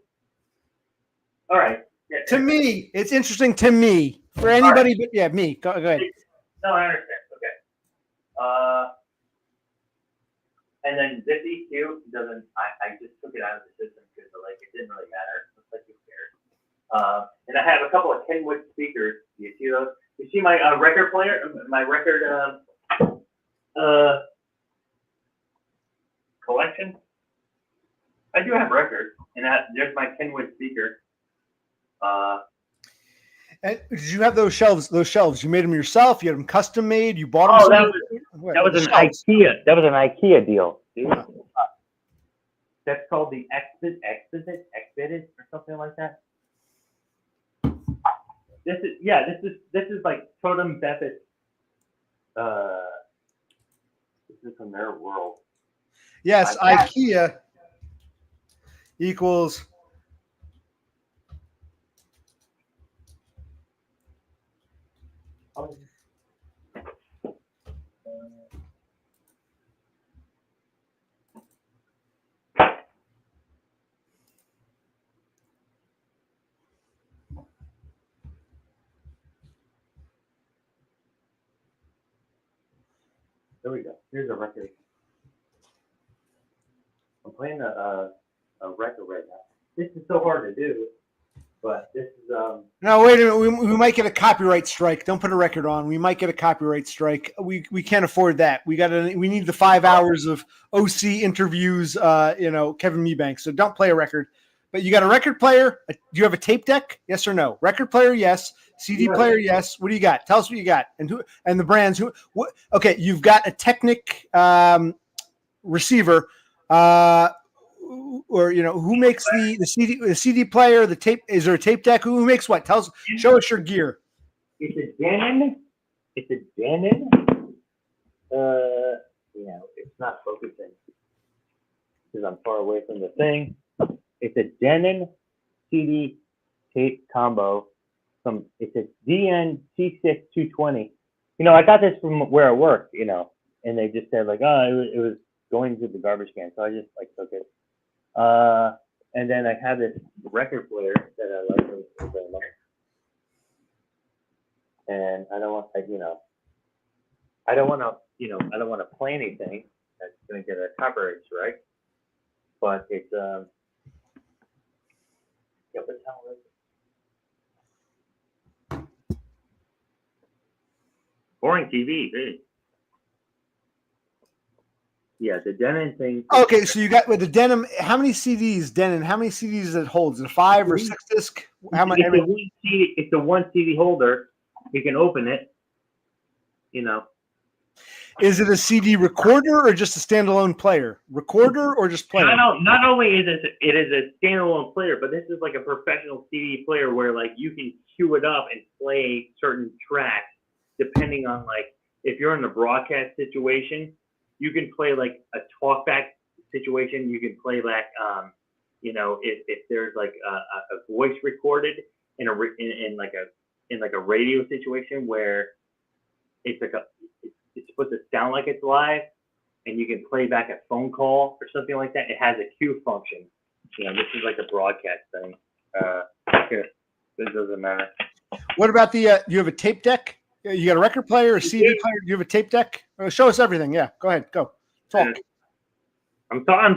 All right. Yeah, to me, it's interesting to me. For anybody, right. But yeah, me. Go ahead. No, I understand. Okay. And then this EQ doesn't. I just took it out of the system because it didn't really matter. Looks like who cares. And I have a couple of Kenwood speakers. Do you see those? You see my record player? My record collection? I do have records, and there's my Kenwood speaker. And did you have those shelves? You made them yourself? You had them custom made? You bought them? Oh, that was an IKEA. That was an IKEA deal. That's called the Expedit or something like that. This is like Totem Buffett. This is from their world. Yes, IKEA equals. There we go. Here's a record. I'm playing a record right now. This is so hard to do, but this is No, wait a minute. We might get a copyright strike. Don't put a record on. We might get a copyright strike. We can't afford that. We need the 5 hours of OC interviews. Kevin Mebanks. So don't play a record. But you got a record player. Do you have a tape deck? Yes or no? Record player, yes. CD player, yes. What do you got? Tell us what you got and the brands. Okay, you've got a Technic receiver, or who makes the CD player, the tape? Is there a tape deck? Who makes what? Show us your gear. It's a Denon. It's not focusing because I'm far away from the thing. It's a Denon CD tape combo It's a DN-C6-220. I got this from where I work, and they just said like, oh, it was going to the garbage can, so I just like took it. And then I have this record player that I like very much, and I don't want I don't want to play anything that's going to get a copyright strike, but it's yeah, what the hell is it? Boring TV, really. Yeah, the Denon thing. Okay, so you got with the denim. How many CDs, Denon? How many CDs does it hold? Is it a 5 or 6 disc? How many? It's a one CD holder. You can open it. Is it a CD recorder or just a standalone player? Recorder or just player? Not only is it is a standalone player, but this is like a professional CD player where like you can queue it up and play certain tracks depending on like if you're in a broadcast situation, you can play like a talkback situation. You can play like if there's like a voice recorded in a radio situation where it's like it's supposed to sound like it's live, and you can play back a phone call or something like that. It has a queue function. This is like a broadcast thing. Here, this doesn't matter. What about the? You have a tape deck? You got a record player, a CD player? Do you have a tape deck? Show us everything. Yeah, go ahead. Go talk. I'm sorry.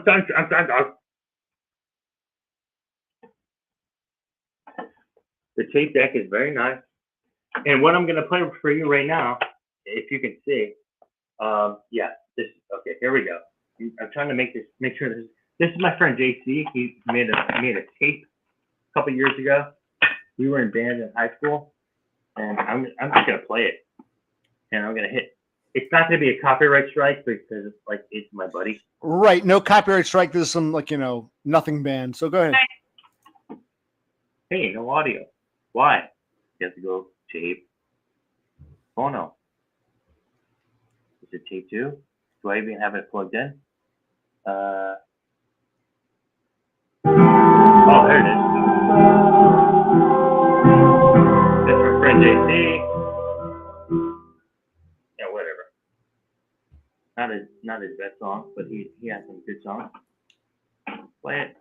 The tape deck is very nice, and what I'm gonna play for you right now, if you can see, yeah, this. Okay, here we go. I'm trying to make sure this is my friend JC. He made a tape a couple years ago. We were in band in high school, and I'm just gonna play it, and I'm gonna hit. It's not gonna be a copyright strike because it's my buddy. Right, no copyright strike. There's some nothing banned. So go ahead. Hey, no audio. Why? You have to go tape. Oh no. Is it tape 2? Do I even have it plugged in? Oh, there it is. That's my friend JC. Yeah, whatever. Not his best song, but he has some good songs. Play it.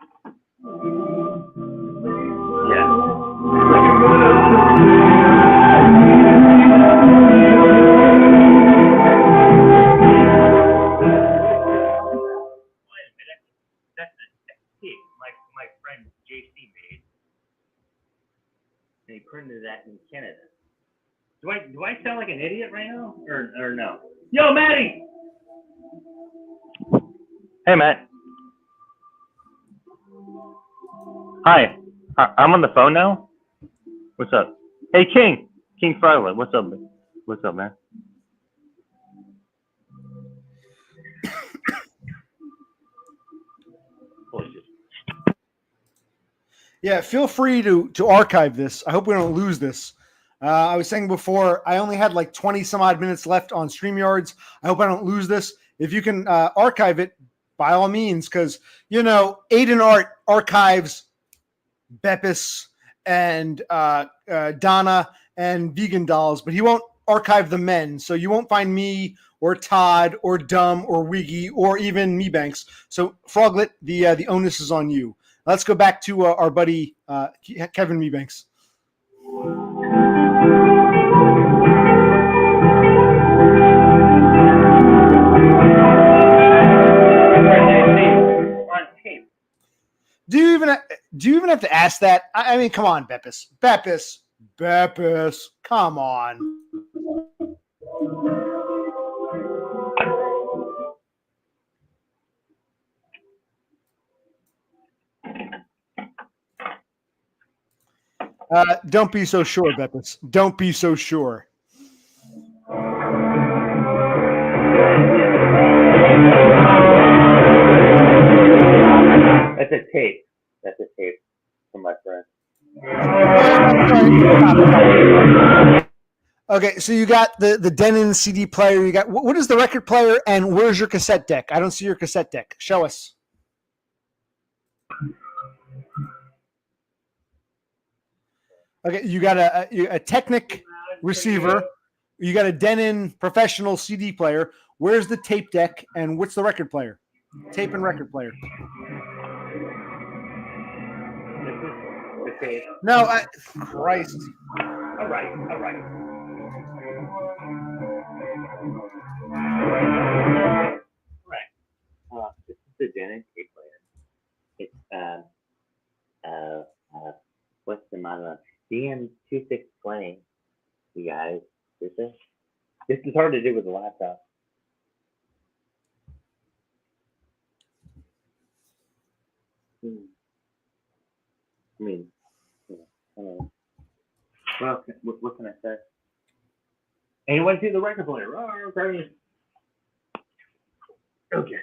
Yeah. My friend JC made. And he printed that in Canada. Do I sound like an idiot right now? Or no? Yo, Matty! Hey, Matt. Hi. I'm on the phone now? What's up? Hey, King Froglet. What's up, man? What's up, man? Yeah, feel free to archive this. I hope we don't lose this. I was saying before, I only had like 20 some odd minutes left on StreamYards. I hope I don't lose this. If you can archive it, by all means, because, Aiden Art archives Beppis and Donna and Vegan Dolls, but he won't archive the men. So you won't find me or Todd or Dumb or Wiggy or even Mebanks. So Froglet, the onus is on you. Let's go back to our buddy Kevin Mebanks. Do you even have to ask that? I mean, come on, Beppis, come on. Don't be so sure, Beppis. Don't be so sure. That's a tape. That's a tape from my friend. Okay, so you got the Denon CD player. You got what is the record player, and where's your cassette deck? I don't see your cassette deck. Show us. Okay, you got a Technic receiver. You got a Denon professional CD player. Where's the tape deck and what's the record player? Tape and record player. Okay. No, Christ. All right. This is the Denon tape player. It's what's the model? DM2620. You guys, this is hard to do with a laptop. I mean, you know, well, what can I say? Anyone see the record player? Oh, okay. Okay.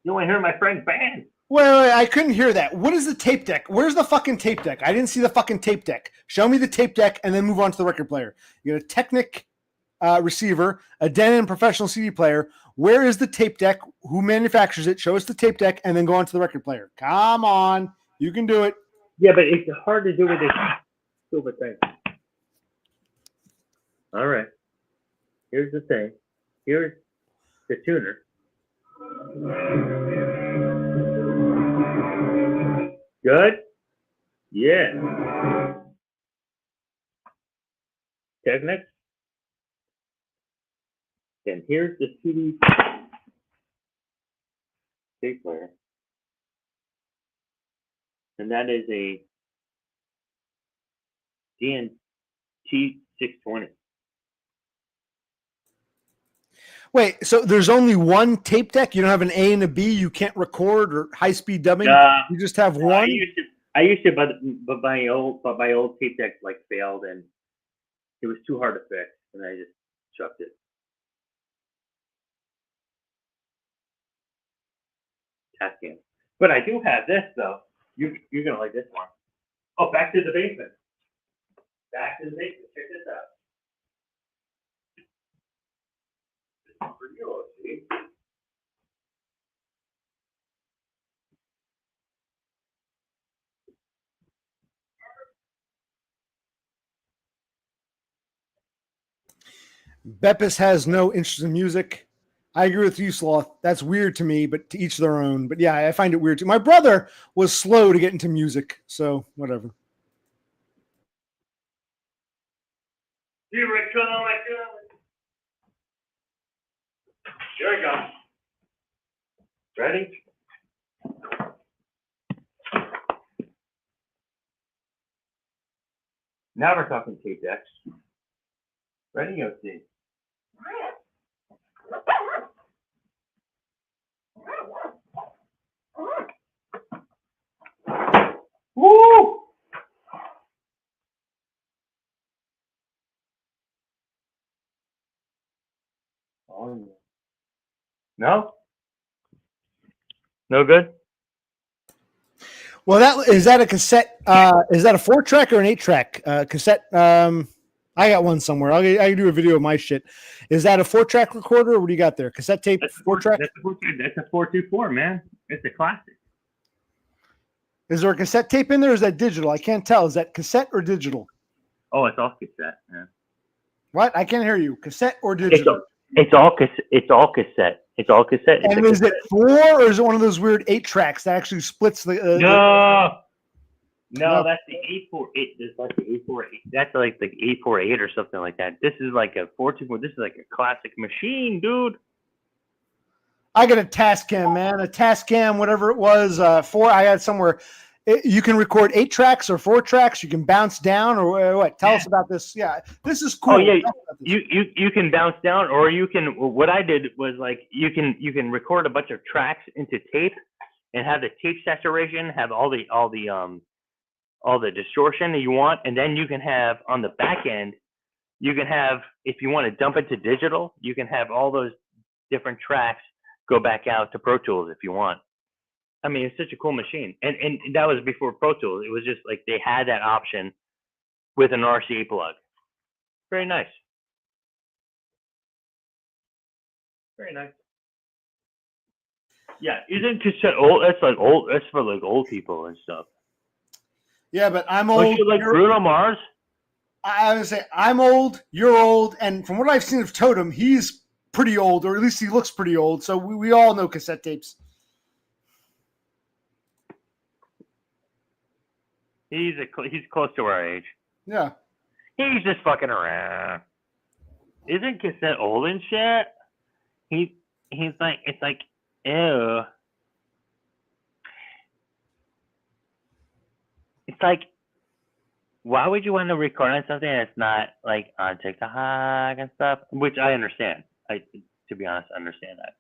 You want to hear my friend's band? Wait, I couldn't hear that. What is the tape deck? Where's the fucking tape deck? I didn't see the fucking tape deck. Show me the tape deck and then move on to the record player. You got a Technic receiver, a Denon professional CD player. Where is the tape deck? Who manufactures it? Show us the tape deck and then go on to the record player. Come on. You can do it. Yeah, but it's hard to do with this stupid thing. All right. Here's the thing. Here's the tuner. Good? Yeah. Technics. And here's the CD tape player. And that is a GNT620. Wait, so there's only one tape deck? You don't have an A and a B? You can't record or high-speed dubbing? You just have one? I used to, but my old tape deck like failed and it was too hard to fix, and I just chucked it. Tascam. But I do have this though. You're gonna like this one. Oh, back to the basement. Back to the basement. Check this out. This is for you, see? Beppis has no interest in music. I agree with you, Sloth. That's weird to me, but to each their own. But yeah, I find it weird too. My brother was slow to get into music, so whatever. Here we go. Here we go. Ready? Now we're talking tape decks. Ready? Go see. Woo! Oh, no? No good? Well, is that a cassette? Is that a 4-track or an 8-track cassette? I got one somewhere. I can do a video of my shit. Is that a 4-track recorder, or what do you got there? Cassette tape, 4-track? That's a 424, man. It's a classic. Is there a cassette tape in there? Or is that digital? I can't tell. Is that cassette or digital? Oh, it's all cassette. Yeah. What? I can't hear you. Cassette or digital? It's all cassette. It's all cassette. It's all cassette. And is it 4 or is it one of those weird 8 tracks that actually splits the? No, that's the 848. There's like the 848. That's like the 848 or something like that. This is like a 424. This is like a classic machine, dude. I got a Tascam, man. A Tascam, whatever it was. 4. I had somewhere. You can record 8 tracks or 4 tracks. You can bounce down or what? Tell us about this. Yeah, this is cool. Oh yeah, you can bounce down, or you can. What I did was like you can record a bunch of tracks into tape and have the tape saturation, have all the distortion that you want, and then you can have on the back end, you can have, if you want to dump it to digital, you can have all those different tracks go back out to Pro Tools if you want. I mean, it's such a cool machine. And that was before Pro Tools. It was just like they had that option with an RCA plug. Very nice. Very nice. Yeah, isn't cassette old? That's like old. That's for like old people and stuff. Yeah, but I'm Don't old. you like Bruno Mars? I would say I'm old, you're old, and from what I've seen of Totem, he's pretty old, or at least he looks pretty old. So we all know cassette tapes. He's close to our age. Yeah. He's just fucking around. Isn't cassette old and shit? He's like, it's like, ew. It's like, why would you want to record on something that's not like on TikTok and stuff? Which I understand. To be honest, I understand that.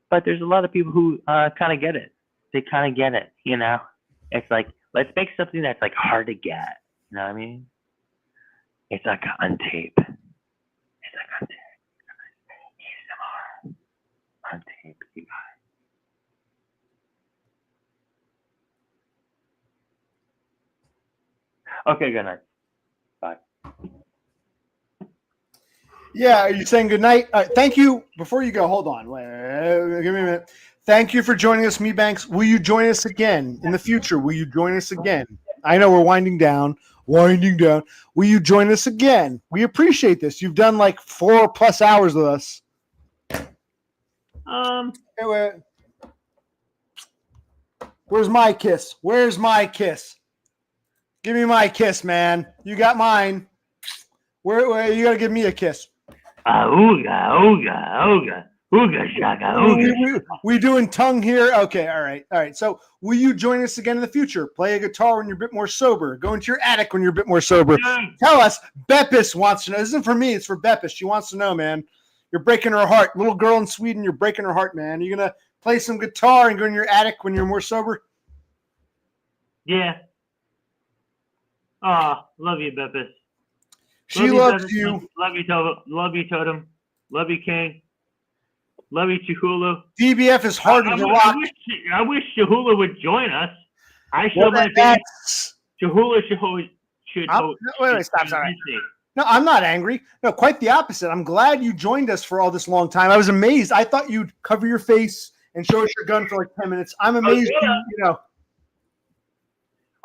But there's a lot of people who kind of get it. They kind of get it, you know? It's like, let's make something that's like hard to get. You know what I mean? It's like on tape. It's like on tape. ASMR. On tape, you guys. Okay, good night. Bye. Yeah, are you saying good night? Thank you. Before you go, hold on. Wait, give me a minute. Thank you for joining us, Mebanks. Will you join us again in the future? Will you join us again? I know we're winding down. Will you join us again? We appreciate this. You've done like 4+ hours with us. Anyway, where's my kiss? Where's my kiss? Give me my kiss, man. You got mine. Where you gotta give me a kiss. Ooga, ooga, ooga. Ooga, shaka, ooga. We doing tongue here? Okay, all right. So will you join us again in the future? Play a guitar when you're a bit more sober. Go into your attic when you're a bit more sober. Tell us. Beppis wants to know. This isn't for me. It's for Beppis. She wants to know, man. You're breaking her heart. Little girl in Sweden, you're breaking her heart, man. You're going to play some guitar and go in your attic when you're more sober? Yeah. Love you, Beppis. She loves you. Love you, Totem. Love you, King. Love you, Chihuahua. DBF is harder to rock. I wish Chihuahua would join us. I showed my face. Chihuahua should. Wait, stop. No, I'm not angry. No, quite the opposite. I'm glad you joined us for all this long time. I was amazed. I thought you'd cover your face and show us your gun for like 10 minutes. I'm amazed. You know.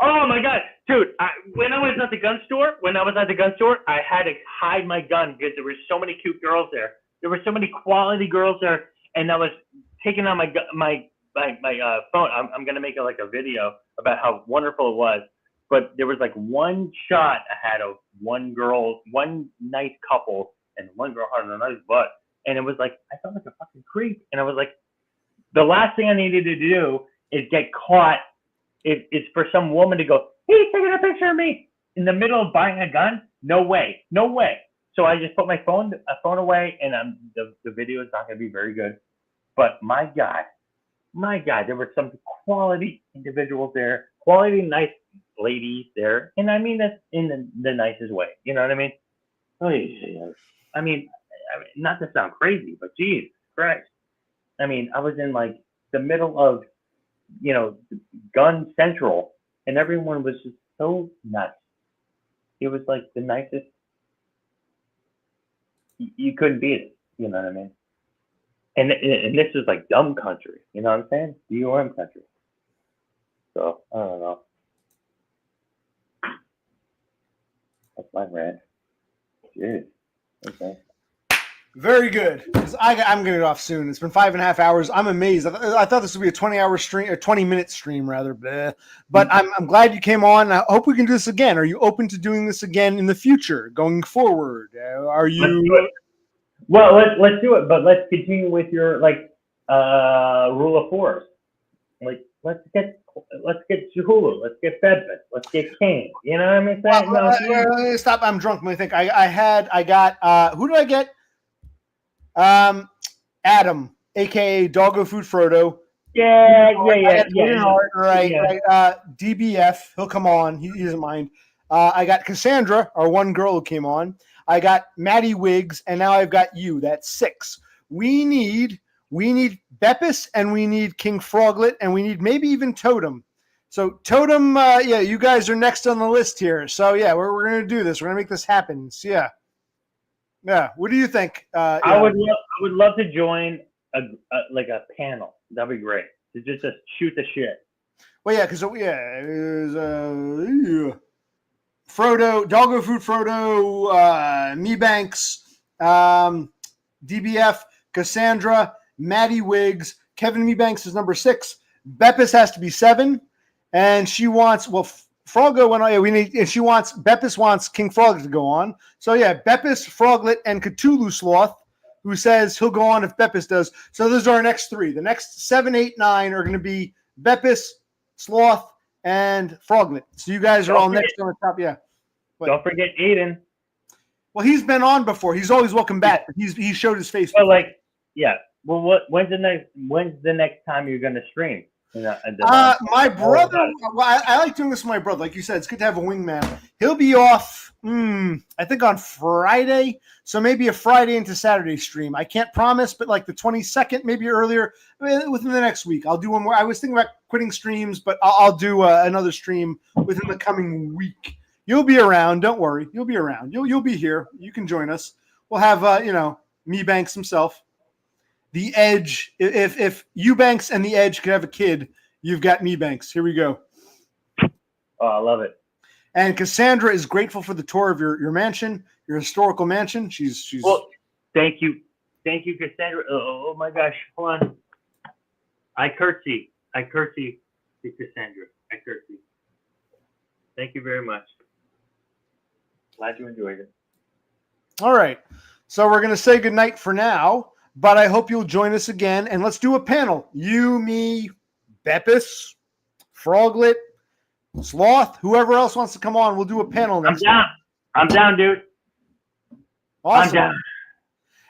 Oh my god, dude! When I was at the gun store, I had to hide my gun because there were so many cute girls there. There were so many quality girls there, and I was taking out my phone. I'm gonna make like a video about how wonderful it was. But there was like one shot I had of one girl, one nice couple, and one girl had a nice butt, and it was like I felt like a fucking creep, and I was like, the last thing I needed to do is get caught. It's for some woman to go, he's taking a picture of me in the middle of buying a gun. No way. So I just put my phone away, and the video is not going to be very good. But my God, there were some quality individuals there, quality nice ladies there, and I mean that in the nicest way. You know what I mean? I mean, not to sound crazy, but Jesus Christ. I mean, I was in like the middle of, Gun Central, and everyone was just so nice. It was like the nicest. You couldn't beat it. You know what I mean? And this is like dumb country. You know what I'm saying? DOM country. So I don't know. That's my rant. Jeez. Okay. Very good. I'm going to get off soon. It's been 5.5 hours. I'm amazed. I thought this would be a 20-hour stream, or 20-minute stream rather. But I'm glad you came on. I hope we can do this again. Are you open to doing this again in the future, going forward? Are you? Well, let's do it. But let's continue with your rule of fours. Like let's get Chihuahua. Let's get Bedford. Let's get King. You know what I mean? Stop. I'm drunk. Let me think. I got. Who did I get? Adam, aka Doggo Food Frodo. Yeah. Right. DBF, he'll come on. He doesn't mind. I got Cassandra, our one girl who came on. I got Maddie Wiggs, and now I've got you. That's 6. We need Beppis, and we need King Froglet, and we need maybe even Totem. So Totem, you guys are next on the list here. So yeah, we're gonna do this. We're gonna make this happen. So, yeah. Yeah. What do you think? I would love to join a panel. That'd be great. To just shoot the shit. Well, yeah, because Frodo, Doggo Food Frodo, Mebanks, DBF, Cassandra, Maddie Wiggs, Kevin Mebanks is number 6. Beppis has to be 7, and she wants Froggo went on. Yeah, and she wants Beppis wants King Frog to go on. So yeah, Beppis, Froglet, and Cthulhu Sloth, who says he'll go on if Beppis does. So those are our next 3. The next 7, 8, 9 are going to be Beppis, Sloth, and Froglet. So you guys are all next on the top. Yeah. But, don't forget Aiden. well, he's been on before. He's always welcome back. He showed his face. Well, yeah. Well, when's the next time you're gonna stream? My brother. Well, I like doing this with my brother. Like you said, it's good to have a wingman. He'll be off. I think on Friday. So maybe a Friday into Saturday stream. I can't promise, but like the 22nd, maybe earlier, within the next week. I'll do one more. I was thinking about quitting streams, but I'll do another stream within the coming week. You'll be around. Don't worry. You'll be around. You'll be here. You can join us. We'll have Mebanks himself. The Edge. If Eubanks and the Edge could have a kid, you've got Mebanks. Here we go. Oh, I love it. And Cassandra is grateful for the tour of your mansion, your historical mansion. She's. Well, thank you, Cassandra. Oh my gosh, hold on. I curtsy to Cassandra. I curtsy. Thank you very much. Glad you enjoyed it. All right. So we're going to say goodnight for now, but I hope you'll join us again. And let's do a panel. You, me, Beppis, Froglet, Sloth, whoever else wants to come on, we'll do a panel next time. I'm down, dude. Awesome. I'm down.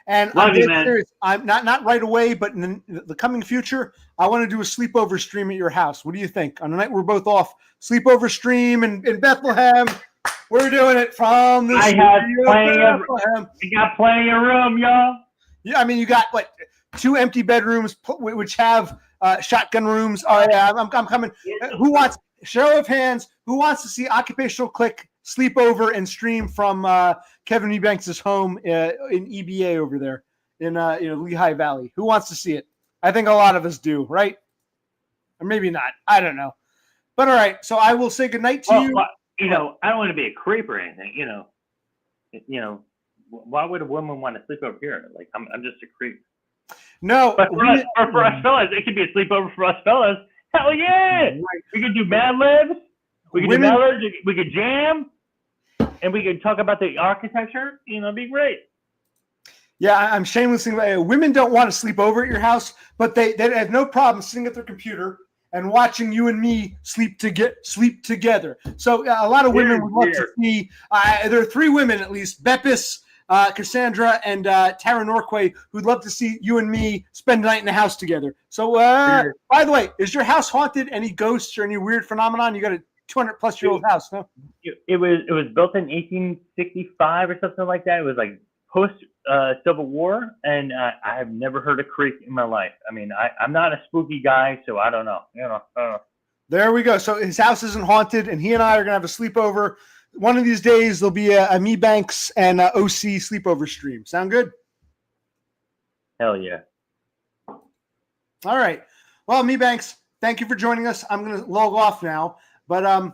And Love I'm you, dead man. serious. I'm not right away, but in the coming future, I want to do a sleepover stream at your house. What do you think? On the night we're both off, sleepover stream in Bethlehem. We're doing it from the I got plenty of room, y'all. Yeah, I mean, you got 2 empty bedrooms, which have shotgun rooms. Oh yeah, I'm coming. Who wants? Show of hands. Who wants to see Occupational Click sleepover and stream from Kevin Mebanks' home in EBA over there in Lehigh Valley? Who wants to see it? I think a lot of us do, right? Or maybe not. I don't know. But all right, so I will say goodnight to you. I don't want to be a creep or anything. Why would a woman want to sleep over here? Like, I'm just a creep. No, but for us fellas, it could be a sleepover for us fellas. Hell yeah! Right. We could do Mad Libs. We could jam, and we could talk about the architecture. It'd be great. Yeah, I'm shamelessly. Women don't want to sleep over at your house, but they have no problem sitting at their computer and watching you and me sleep together. So a lot of women would love to see. There are 3 women at least: Beppis, Cassandra, and Tara Norquay, who'd love to see you and me spend the night in the house together. So, by the way, is your house haunted? Any ghosts or any weird phenomenon? You got a 200-plus-year-old house, no? It was built in 1865 or something like that. It was like post Civil War, and I have never heard a creak in my life. I mean, I'm not a spooky guy, so I don't know. I don't know. There we go. So his house isn't haunted, and he and I are gonna have a sleepover. One of these days, there'll be a Mebanks and OC sleepover stream. Sound good? Hell yeah. All right. Well, Mebanks, thank you for joining us. I'm going to log off now, but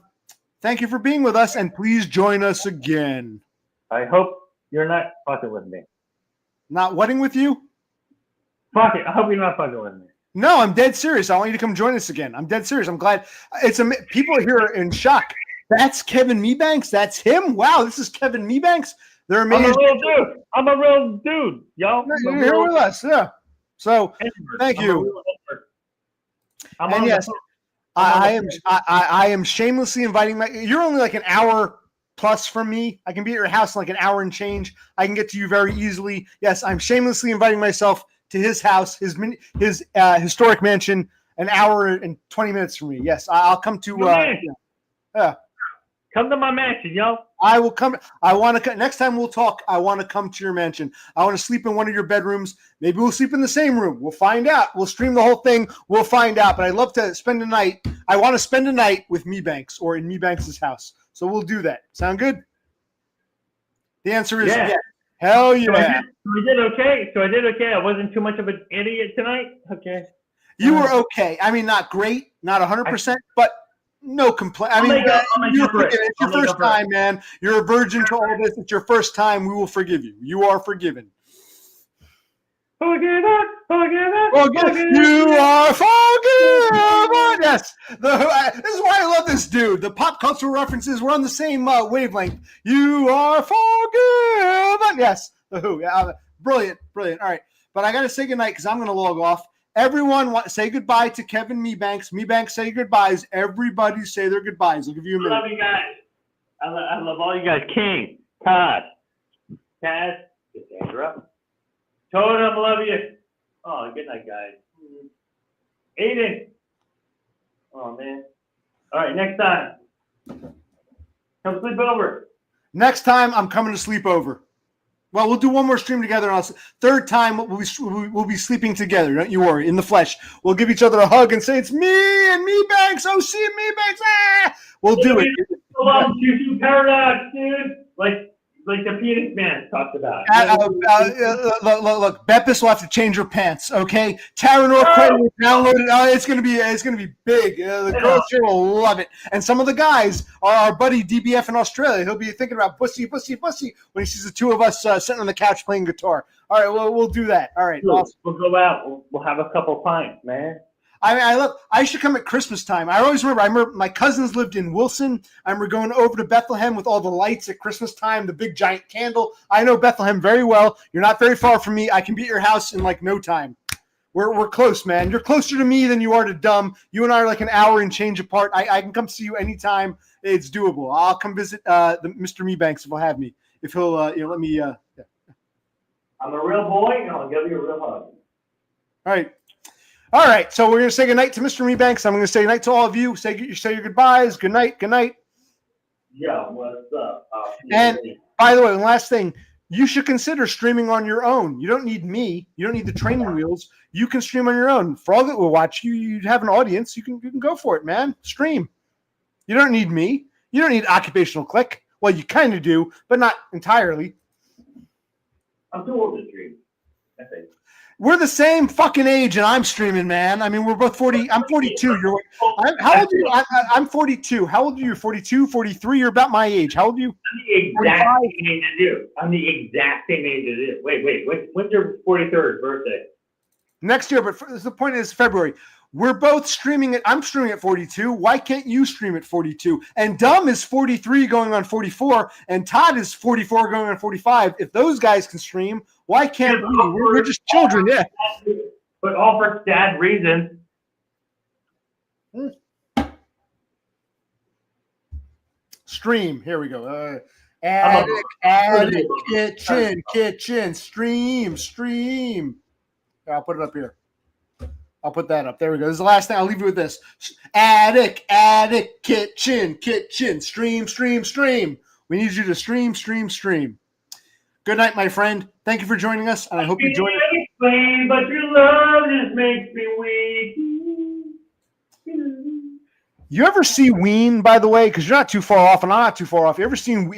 thank you for being with us, and please join us again. I hope you're not fucking with me. Not wedding with you? Fuck it. I hope you're not fucking with me. No, I'm dead serious. I want you to come join us again. I'm dead serious. I'm glad. People here are in shock. That's Kevin Mebanks. That's him. Wow, this is Kevin Mebanks. They're amazing. I'm a real dude, y'all. You're here with us, yeah. So thank you. And yes, I am shamelessly inviting you're only like an hour plus from me. I can be at your house in like an hour and change. I can get to you very easily. Yes, I'm shamelessly inviting myself to his house, his historic mansion, an hour and 20 minutes from me. Yes, I'll come to. Come to my mansion, yo. I will come. I want to. Next time we'll talk, I want to come to your mansion. I want to sleep in one of your bedrooms. Maybe we'll sleep in the same room. We'll find out. We'll stream the whole thing. We'll find out. But I'd love to spend a night. I want to spend a night with Mebanks or in Mebanks' house. So we'll do that. Sound good? The answer is yes. Hell yeah. So I did okay. I wasn't too much of an idiot tonight. Okay. You were okay. I mean, not great, not 100%, but No complaint. I I'll mean, make up you're for it. forgiven. It's your I'll make first up for it. time, man. You're a virgin to all this. It's your first time. We will forgive you. You are forgiven. Forgive us, forgive us, You are forgiven. Yes. This is why I love this dude. The pop culture references. We're on the same wavelength. You are forgiven. Yes. The Who. Brilliant. Brilliant. All right. But I got to say goodnight because I'm going to log off. Everyone, say goodbye to Kevin Mebanks. Mebanks, say goodbyes. Everybody say their goodbyes. I'll give you a I minute. love you guys. I love all you guys. King, Todd, Taz, Cassandra, Totem, love you. Oh, good night, guys. Aiden. Oh, man. All right, next time. Come sleep over. Next time, I'm coming to sleep over. Well, we'll do one more stream together. And third time, we'll be sleeping together. Don't you worry. In the flesh. We'll give each other a hug and say, it's me and Mebanks. Oh, see you, Mebanks. Ah! We'll do it. Welcome to Paradox, dude. Like the penis man talked about. Look, Beppis will have to change her pants, okay? Tara Norquay will download it. It's gonna be big. The girls here will love it. And some of the guys, our buddy DBF in Australia, he'll be thinking about pussy when he sees the two of us sitting on the couch playing guitar. All right, we'll do that. All right, awesome. We'll go out. We'll have a couple pints, man. I should come at Christmas time. I remember my cousins lived in Wilson. I remember going over to Bethlehem with all the lights at Christmas time, the big giant candle. I know Bethlehem very well. You're not very far from me. I can be at your house in like no time. We're close, man. You're closer to me than you are to Dumb. You and I are like an hour and change apart. I can come see you anytime. It's doable. I'll come visit Mr. Mebanks if he'll have me. If he'll let me. Yeah. I'm a real boy, and I'll give you a real hug. All right, so we're going to say goodnight to Mr. Mebanks. I'm going to say goodnight to all of you. Say your goodbyes. Good night. Yo, what's up? And by the way, one last thing. You should consider streaming on your own. You don't need me. You don't need the training wheels. You can stream on your own. For all that will watch you, you have an audience. You can go for it, man. Stream. You don't need me. You don't need occupational click. Well, you kind of do, but not entirely. I'm too old to stream. That's it. We're the same fucking age, and I'm streaming, man. I mean, we're both 40. I'm 42. How old are you? I'm 42. How old are you? 42, 43? You're about my age. How old are you? I'm the exact same age as you. I'm the exact same age as you. Wait. When's your 43rd birthday? Next year, but the point is February. We're both streaming it. I'm streaming at 42. Why can't you stream at 42? And Dumb is 43 going on 44, and Todd is 44 going on 45. If those guys can stream, why can't we? We're just children, yeah. But all for sad reasons. Stream. Here we go. Attic, kitchen, stream. I'll put it up here. I'll put that up. There we go. This is the last thing. I'll leave you with this. Attic, kitchen, stream. We need you to stream. Good night, my friend. Thank you for joining us, and I hope you join us. But your love just makes me weak. You ever see Ween, by the way? Because you're not too far off, and I'm not too far off. You ever seen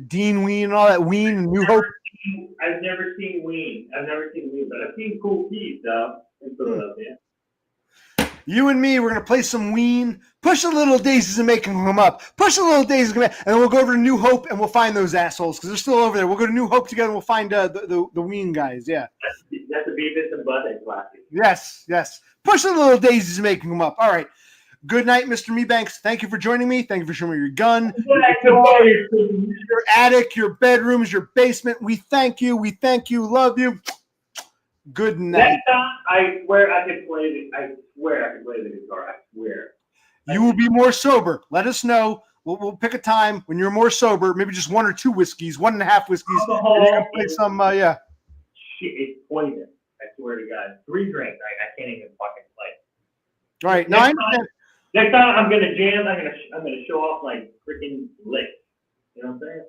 Dean Ween and all that Ween and New Hope? I've never seen Ween. but I've seen Cool Keys, though, in Philadelphia. You and me, we're going to play some Ween, push a little daisies and make them up. Push a little daisies, and then we'll go over to New Hope and we'll find those assholes because they're still over there. We'll go to New Hope together and we'll find the Ween guys. Yeah. That's a Beavis and Butthead classic. Yes. Push a little daisies and make them up. All right. Good night, Mr. Mebanks. Thank you for joining me. Thank you for showing me your gun, your attic, your bedrooms, your basement. We thank you. Love you. Good night. Next time, I swear I can play the guitar. I swear. You will be more sober. Let us know. We'll pick a time when you're more sober. Maybe just 1 or 2 whiskeys, 1.5 whiskeys. And you can play some. Yeah. Shit, it's poison. I swear to God. 3 drinks. I can't even fucking play. All right. Next time I'm gonna jam. I'm gonna show off my freaking lick. You know what I'm saying?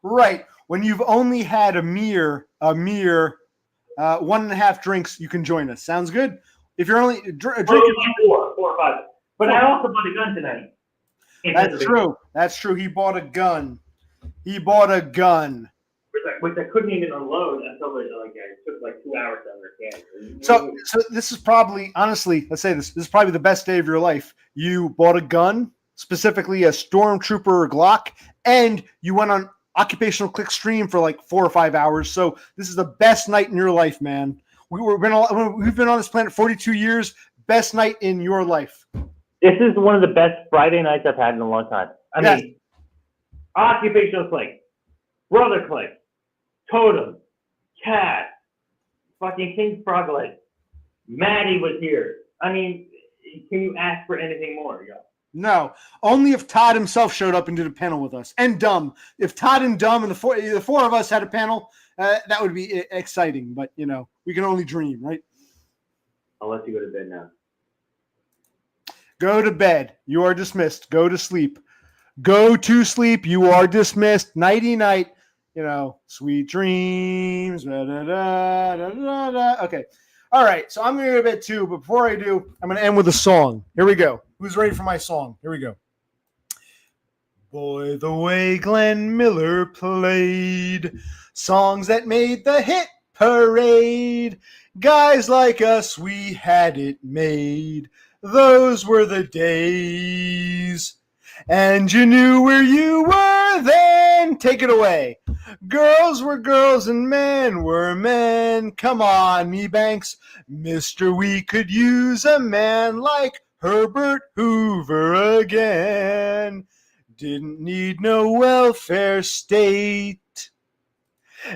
Right. When you've only had a mere 1.5 drinks, you can join us. Sounds good. If you're only drinking 4 or 5. But I also bought a gun tonight. That's true. He bought a gun. Which I couldn't even unload until it took like 2 hours to understand. So this is probably, honestly, let's say this is probably the best day of your life. You bought a gun specifically a Stormtrooper Glock, and you went on Occupational Click stream for like 4 or 5 hours. So this is the best night in your life, man. We've been on this planet 42 years. Best night in your life. This is one of the best Friday nights I've had in a long time. I mean, Occupational Click, Brother Click, Totem, Cat, fucking King Froglet, Maddie was here. I mean, can you ask for anything more, yo? No, only if Todd himself showed up and did a panel with us. And Dumb. If Todd and Dumb and the four of us had a panel, that would be exciting. But, you know, we can only dream, right? I'll let you go to bed now. Go to bed. You are dismissed. Go to sleep. Go to sleep. You are dismissed. Nighty night. You know, sweet dreams. Da, da, da, da, da, da. Okay. All right. So I'm going to go to bed too. But before I do, I'm going to end with a song. Here we go. Who's ready for my song? Here we go. Boy, the way Glenn Miller played songs that made the hit parade. Guys like us, we had it made. Those were the days. And you knew where you were then. Take it away. Girls were girls and men were men. Come on, Mebanks. Mister, we could use a man like Herbert Hoover again. Didn't need no welfare state.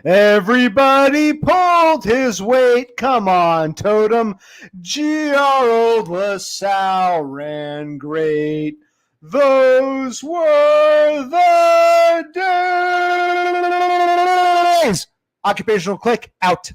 Everybody pulled his weight. Come on, Totem. G.R. Old LaSalle ran great. Those were the days. Occupational Click out.